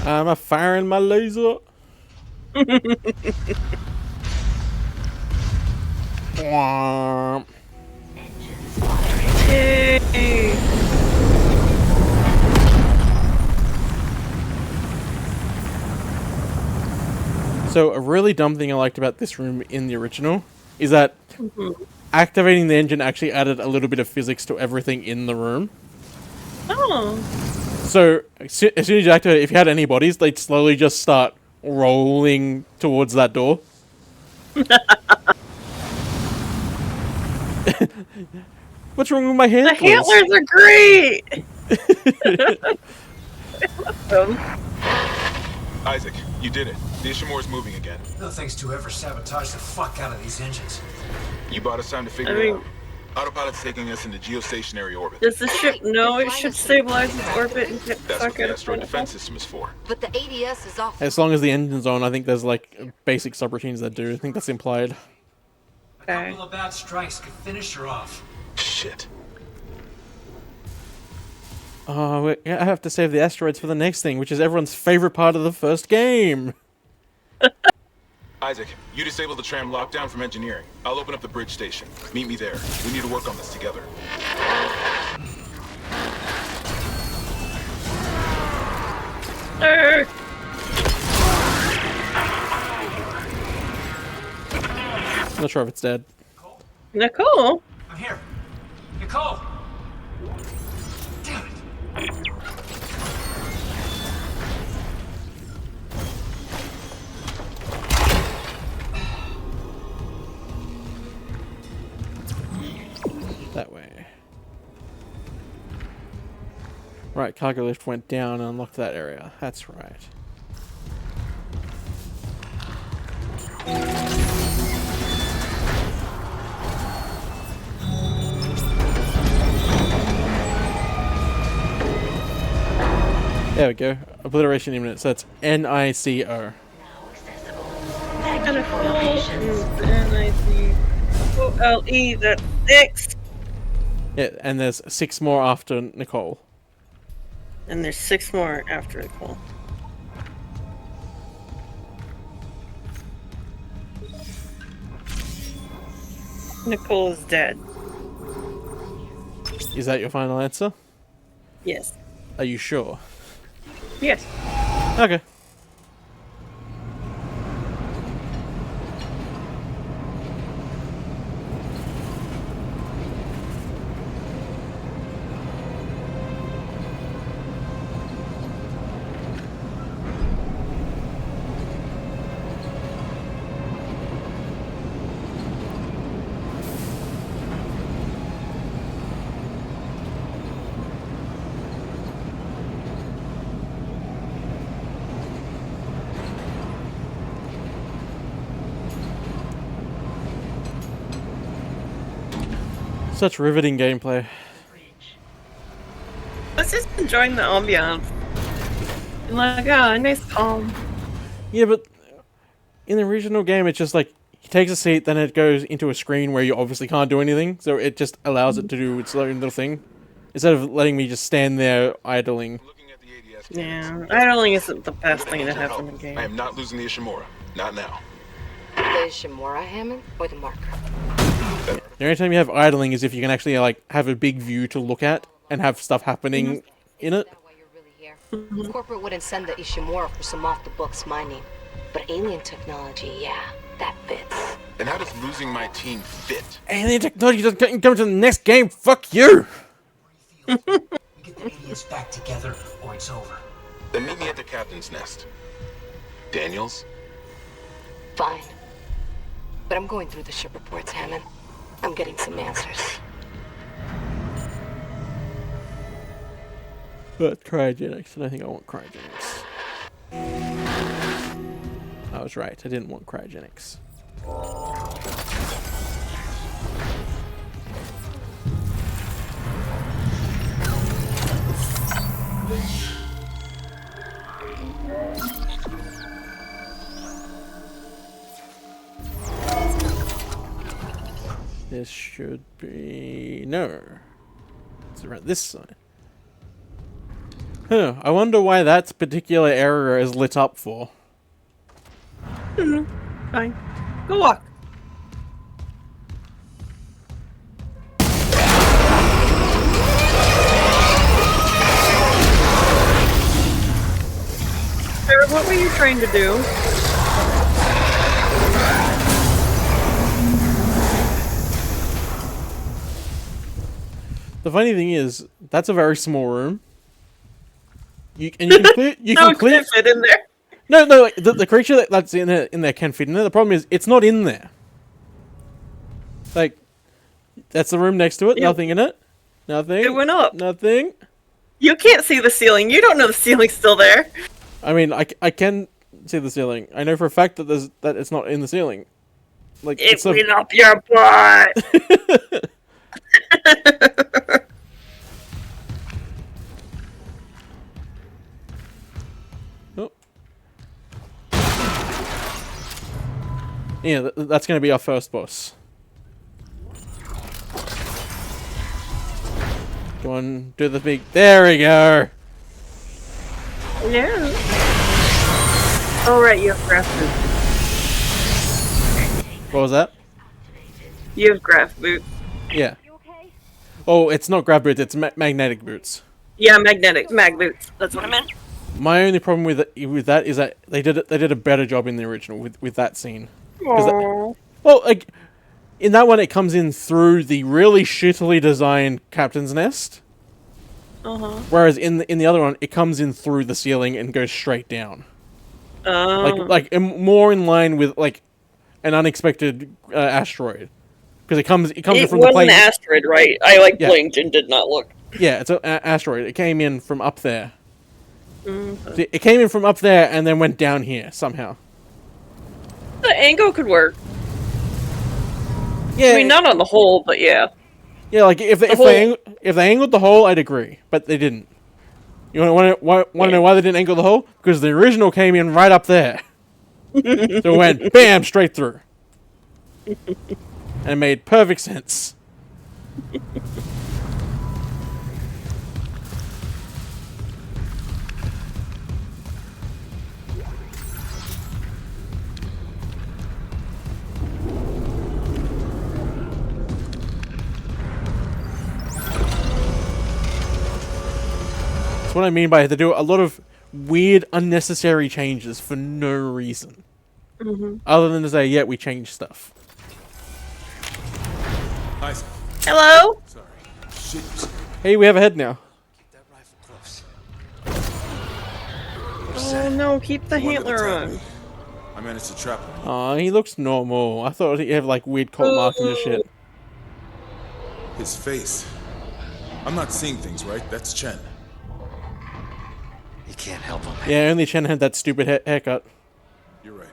I'm firing my laser. Womp. So a really dumb thing I liked about this room in the original is that activating the engine actually added a little bit of physics to everything in the room.
Oh.
So as soon as you activate it, if you had any bodies, they'd slowly just start rolling towards that door. What's wrong with my handlers?
The handlers are great!
Isaac, you did it. The Ishimura's moving again.
No thanks to whoever sabotaged the fuck out of these engines.
You bought us time to figure it out. Autopilot's taking us into geostationary orbit.
Does the ship know it should stabilize its orbit and get the
That's
fuck
what the
out of
asteroid
it?
defense system is for.
But the ADS is off.
As long as the engine's on, I think there's like basic subroutines that do. I think that's implied.
Okay.
A couple of bad strikes could finish her off.
Shit.
Oh, I have to save the asteroids for the next thing, which is everyone's favorite part of the first game.
Isaac, you disable the tram lockdown from engineering. I'll open up the bridge station. Meet me there. We need to work on this together.
I'm not sure if it's dead.
Nicole?
I'm here. Nicole! Damn it.
That way. Right, cargo lift went down and unlocked that area. That's right. There we go. Obliteration Imminent. So that's N.I.C.O.
N.I.C.O. That's 6.
Yeah, and there's 6 more after Nicole.
And there's 6 more after Nicole. Nicole is dead.
Is that your final answer?
Yes.
Are you sure?
Yes.
Okay. Such riveting gameplay.
Let's just enjoying the ambiance. Like, oh, nice calm.
Yeah, but in the original game, it's just like, he takes a seat, then it goes into a screen where you obviously can't do anything, so it just allows it to do its own little thing. Instead of letting me just stand there idling.
Yeah, idling isn't the best thing to have in the game.
I am not losing the Ishimura. Not now.
The Ishimura, Hammond, or the marker?
The only time you have idling is if you can actually like have a big view to look at and have stuff happening in it.
Corporate wouldn't send the Ishimura for some off-the-books mining. But alien technology, yeah, that fits.
And how does losing my team fit?
Alien technology doesn't come to the next game, fuck you!
We get the idiots back together, or it's over.
Then meet me at the captain's nest. Daniels?
Fine. But I'm going through the ship reports, Hammond. I'm getting some answers.
But cryogenics, and I think I want cryogenics. I was right, I didn't want cryogenics. This should be... no. It's around this side. Huh, I wonder why that particular area is lit up for.
Fine. Go walk. Sarah, what were you trying to do?
The funny thing is, that's a very small room. You can clear. You
No,
can clear.
it fit in there.
No, like, the creature that's in there can fit in there. The problem is, it's not in there. Like, that's the room next to it.
Yep.
Nothing in it. Nothing.
It went up.
Nothing.
You can't see the ceiling. You don't know the ceiling's still there.
I mean, I can see the ceiling. I know for a fact that it's not in the ceiling. Like
It went up your butt.
Oh. Yeah, that's going to be our first boss. Go on, do the big... There we go!
Yeah. Oh, right, you have graph boots.
What was that?
You have graph boots.
Yeah. Oh, it's not grab boots, it's magnetic boots.
Yeah, mag boots. That's what I meant.
My only problem with that is that they did a better job in the original with that scene. Well, like in that one, it comes in through the really shittily designed captain's nest. Whereas in the other one, it comes in through the ceiling and goes straight down. Like more in line with like an unexpected asteroid, because it comes in from the plane.
It was an asteroid, right? I blinked and did not look.
Yeah, it's an asteroid. It came in from up there.
Mm-hmm.
It came in from up there and then went down here somehow.
The angle could work.
Yeah,
I mean, not on the whole, but yeah.
Yeah, like if they angled the hole, I'd agree, but they didn't. You want to know why they didn't angle the hole? Because the original came in right up there, so it went bam straight through, and it made perfect sense. That's what I mean by they do a lot of weird, unnecessary changes for no reason. Other than to say, yeah, we changed stuff.
Nice.
Hello?
Sorry. Shit.
Hey, we have a head now.
Oh no, keep the handler on.
I managed to trap him.
Aw, he looks normal. I thought he'd have like weird cult markings and shit.
His face. I'm not seeing things right. That's Chen.
You can't help him.
Yeah, only Chen had that stupid haircut.
You're right.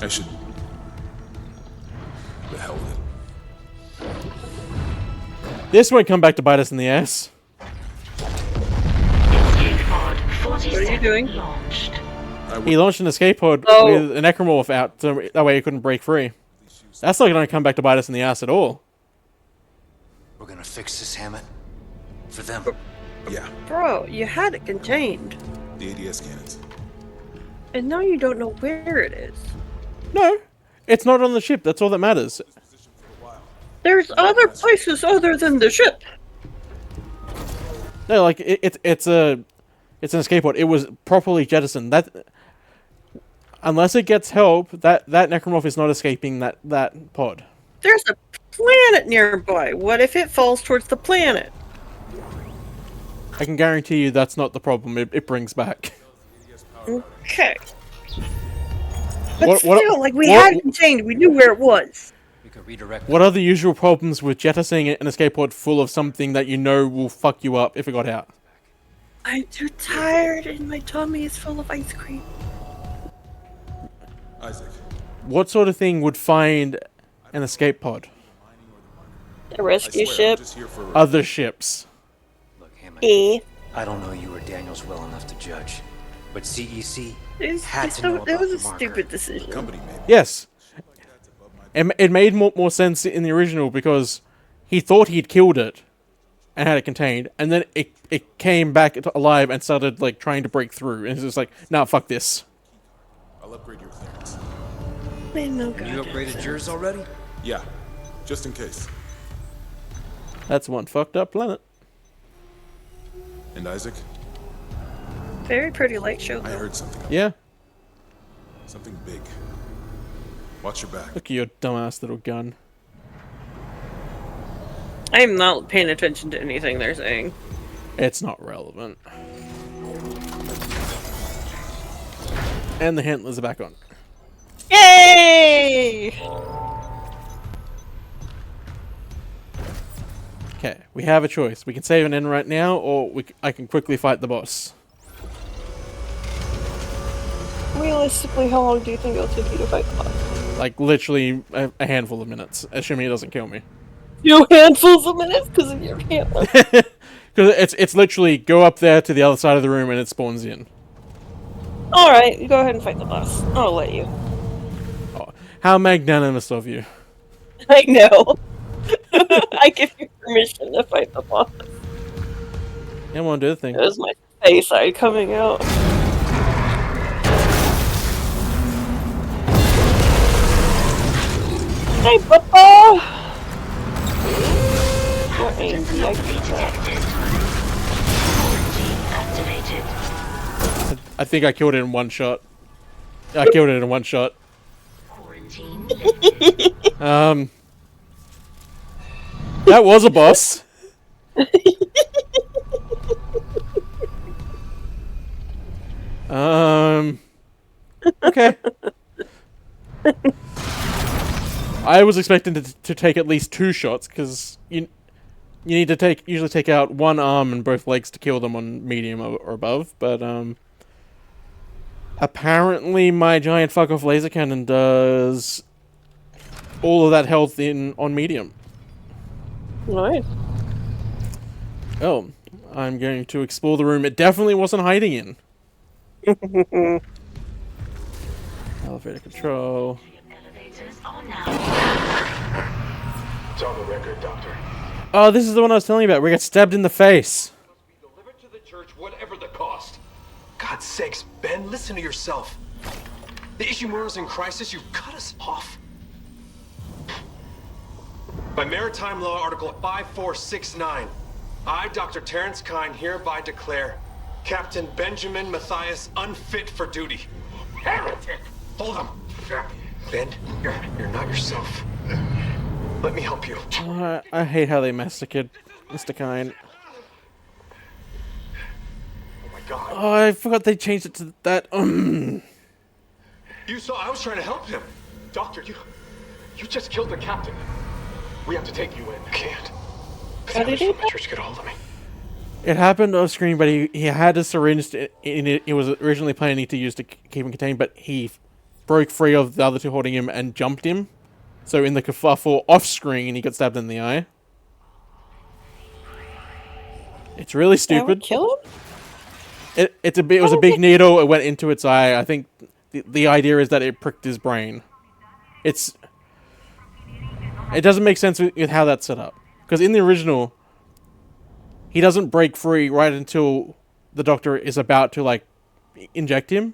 I should. The hell with it.
This won't come back to bite us in the ass.
What are you doing?
He launched an escape pod with an necromorph out, so that way he couldn't break free. That's not going to come back to bite us in the ass at all.
We're gonna fix this, Hammett. For them.
Yeah.
Bro, you had it contained.
The ADS cannons.
And now you don't know where it is.
No, it's not on the ship. That's all that matters.
There's other places other than the ship.
No, like it's an escape pod. It was properly jettisoned. That unless it gets help, that necromorph is not escaping that pod.
There's a planet nearby. What if it falls towards the planet?
I can guarantee you that's not the problem. It brings back.
Okay. But still, like we had it contained. We knew where it was.
What are the usual problems with jettisoning an escape pod full of something that you know will fuck you up if it got out?
I'm too tired and my tummy is full of ice cream.
Isaac.
What sort of thing would find an escape pod?
A rescue ship.
Other ships.
E.
I don't know you or Daniels well enough to judge, but CEC
It was a stupid decision.
Yes. It made more sense in the original because he thought he'd killed it and had it contained, and then it came back alive and started like trying to break through, and it's just like, nah, fuck this.
I'll upgrade your clearance.
You upgraded yours already?
Yeah, just in case.
That's one fucked up planet.
And Isaac?
Very pretty light show.
I heard something.
Yeah.
Something big. Watch your back.
Look at your dumbass little gun.
I am not paying attention to anything they're saying.
It's not relevant. And the handlers are back on.
Yay!
Okay, we have a choice. We can save an end right now, or I can quickly fight the boss.
Realistically, how long do you think it'll take you to fight the boss?
Like, literally a handful of minutes, assuming he doesn't kill me.
Handfuls of minutes because of your handler.
Because it's literally go up there to the other side of the room and it spawns in.
Alright, you go ahead and fight the boss. I'll let you.
Oh, how magnanimous of you.
I know. I give you permission to fight the boss.
Yeah, I want to do the thing.
It was my face eye coming out. Hey, Papa! You're angry, I get that.
I think I killed it in one shot. I killed it in one shot. That was a boss. Okay. I was expecting to take at least 2 shots, because you need to usually take out one arm and both legs to kill them on medium or above, but apparently my giant fuck off laser cannon does all of that health on medium.
Nice.
Oh, I'm going to explore the room it definitely wasn't hiding in. Elevator control.
It's on the record, Doctor.
Oh, this is the one I was telling you about. We got stabbed in the face.
Delivered to the church, whatever the cost. God's sakes, Ben, listen to yourself. The Ishimura's in crisis. You've cut us off. By Maritime Law, Article 5469, I, Dr. Terrence Kine, hereby declare Captain Benjamin Matthias unfit for duty. Heretic! Hold him. Ben, you're not yourself. Let me help you.
I hate how they massacred Mr. Kine.
Oh my God.
Oh, I forgot they changed it to that.
You saw I was trying to help him. Doctor, you just killed the captain. We have to take you in. I can't.
How did he?
The church get a hold of me.
It happened off screen, but he had a syringe in it. It was originally planning to use to keep him contained, but he broke free of the other two holding him and jumped him. So in the kerfuffle off screen, he got stabbed in the eye. It's really stupid.
Kill him?
It was a big needle. It went into its eye. I think the idea is that it pricked his brain. It doesn't make sense with how that's set up, because in the original, he doesn't break free right until the doctor is about to like inject him,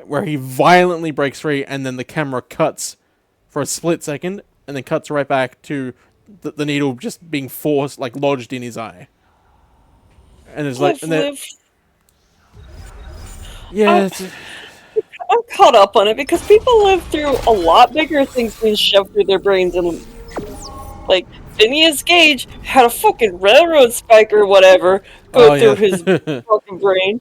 where he violently breaks free, and then the camera cuts for a split second, and then cuts right back to the needle just being forced, like lodged in his eye. And it's like, and then, yeah,
I'm caught up on it because people live through a lot bigger things being shoved through their brains, and like Phineas Gage had a fucking railroad spike or whatever go through his fucking brain.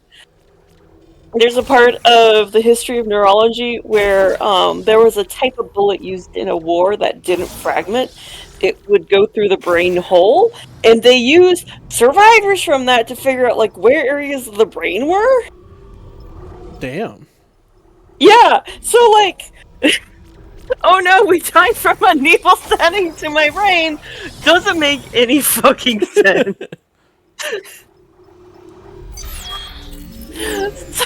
There's a part of the history of neurology where there was a type of bullet used in a war that didn't fragment. It would go through the brain hole, and they used survivors from that to figure out like where areas of the brain were.
Damn.
Yeah, so like, oh no, we died from a needle setting to my brain doesn't make any fucking sense. So,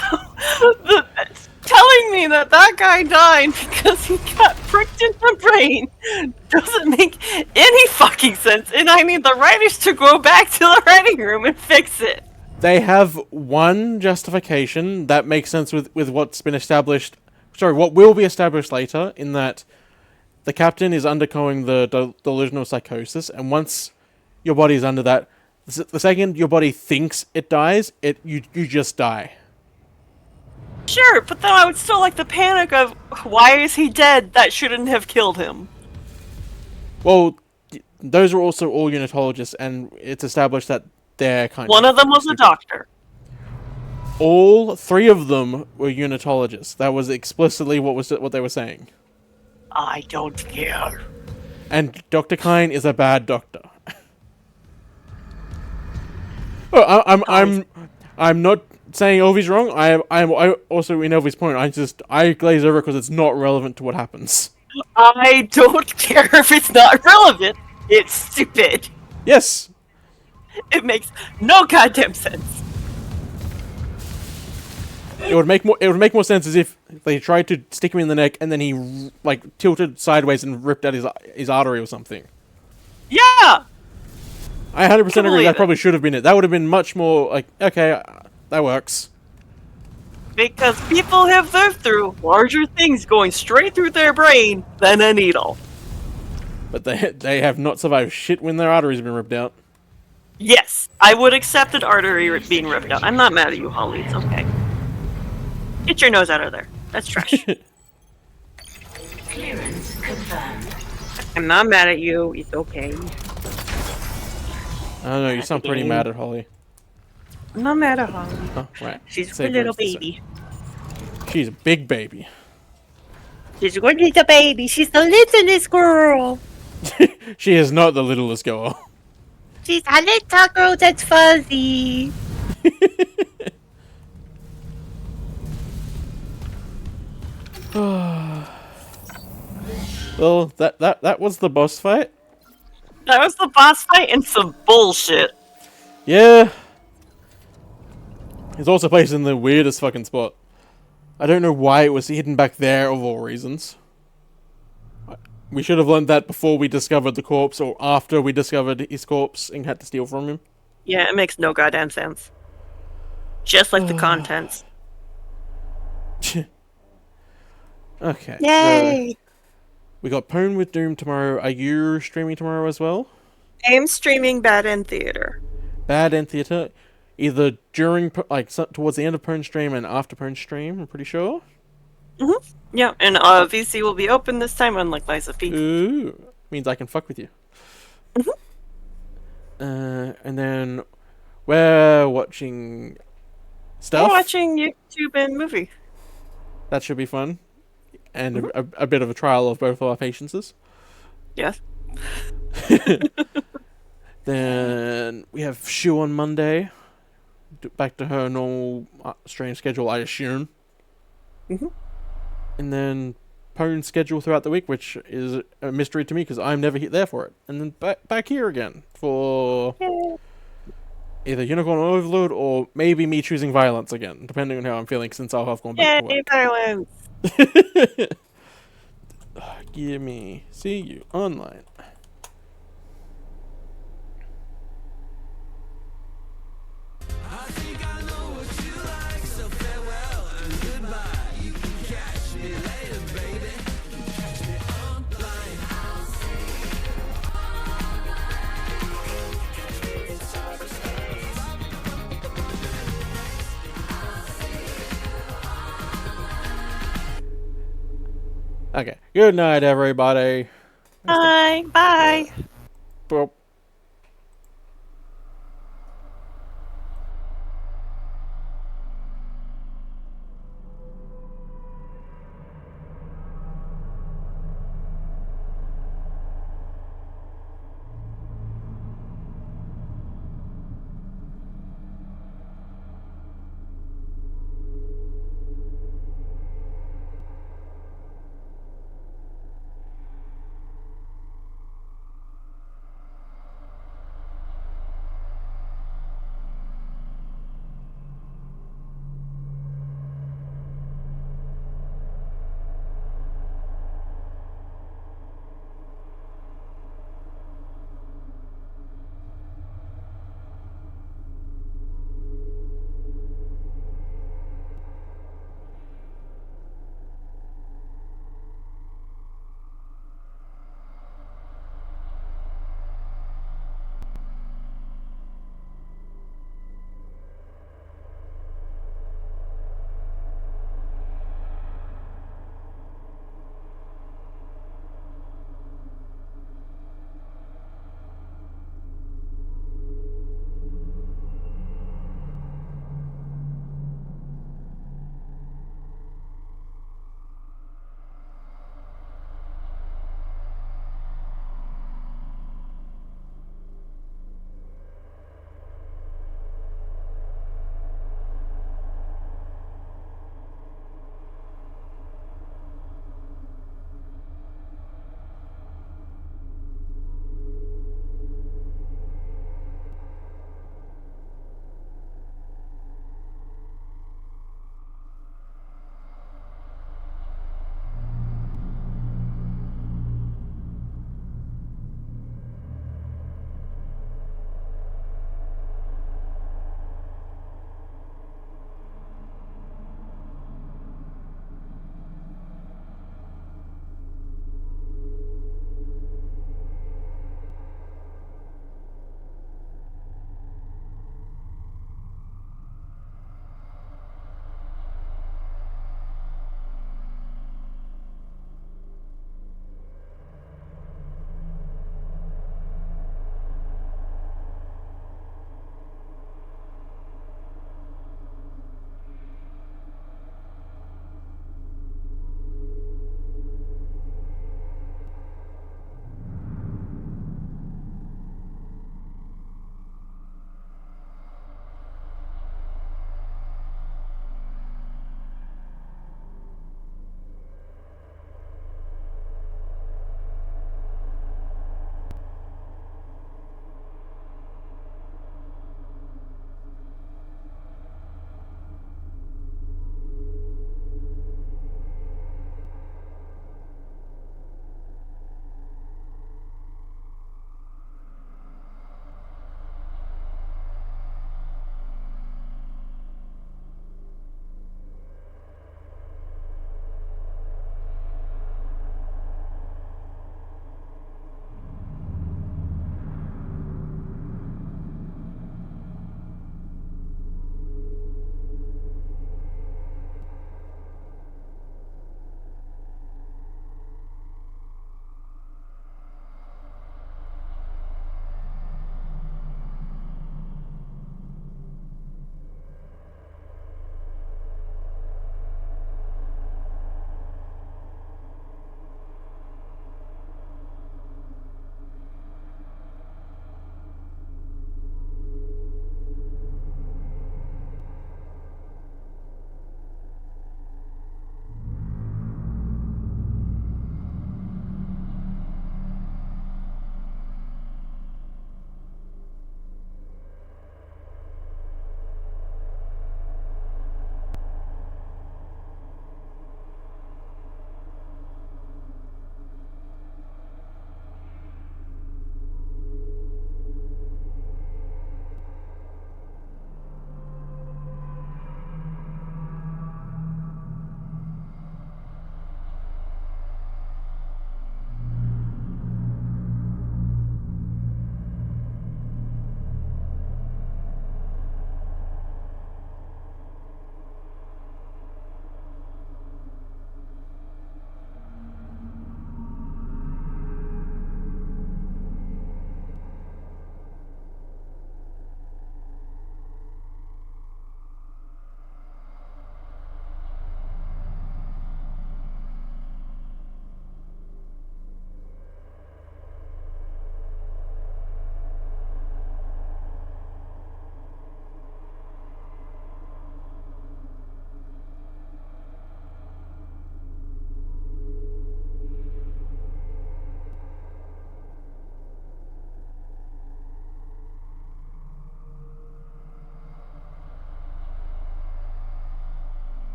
telling me that guy died because he got pricked in the brain doesn't make any fucking sense, and I need the writers to go back to the writing room and fix it.
They have one justification that makes sense with what's been established. Sorry, what will be established later, in that the captain is undergoing the delusional psychosis, and once your body is under that, the second your body thinks it dies, you just die.
Sure, but then I would still like the panic of, why is he dead? That shouldn't have killed him.
Well, those are also all unitologists, and it's established that they're kind
One of them was a doctor.
All three of them were unitologists. That was explicitly what they were saying.
I don't care.
And Dr. Kine is a bad doctor. Oh, I'm not saying Elvy's wrong. I also in Elvy's point. I glaze over because it's not relevant to what happens.
I don't care if it's not relevant. It's stupid.
Yes.
It makes no goddamn sense.
It would make more sense as if they tried to stick him in the neck and then he like tilted sideways and ripped out his artery or something.
Yeah.
I 100% agree. That probably should have been it. That would have been much more like, okay, that works.
Because people have lived through larger things going straight through their brain than a needle.
But they have not survived shit when their arteries have been ripped out.
Yes, I would accept an artery being ripped out. I'm not mad at you, Holly. It's okay. Get your nose out of there. That's trash.
Clearance confirmed.
I'm not mad at you. It's okay.
I don't know. You sound pretty mad at Holly.
I'm not mad at Holly.
Oh, right.
She's a little baby.
She's a big baby.
She's a good little baby. She's the littlest girl.
She is not the littlest girl.
She's a little girl that's fuzzy.
Well, that was the boss fight.
That was the boss fight and some bullshit.
Yeah. It's also placed in the weirdest fucking spot. I don't know why it was hidden back there of all reasons. We should have learned that before we discovered the corpse or after we discovered his corpse and had to steal from him.
Yeah, it makes no goddamn sense. Just like the contents.
Okay.
Yay!
So we got Pwn with Doom tomorrow. Are you streaming tomorrow as well?
I'm streaming Bad End Theater.
Bad End Theater? Either during, towards the end of Pwn's stream and after Pwn's stream, I'm pretty sure.
Yeah, and VC will be open this time, unlike Liza P.
Ooh. Means I can fuck with you. And then we're watching stuff.
We're watching YouTube and movie.
That should be fun. And a bit of a trial of both of our patiences.
Yes.
Then we have Shu on Monday. Back to her normal stream schedule, I assume. And then Pwn's schedule throughout the week, which is a mystery to me because I'm never there for it. And then back here again for either Unicorn Overload or maybe me choosing violence again, depending on how I'm feeling since I'll have gone back to work.
Violence!
Gimme. See you online. Okay. Good night, everybody.
Bye. Bye.
Well,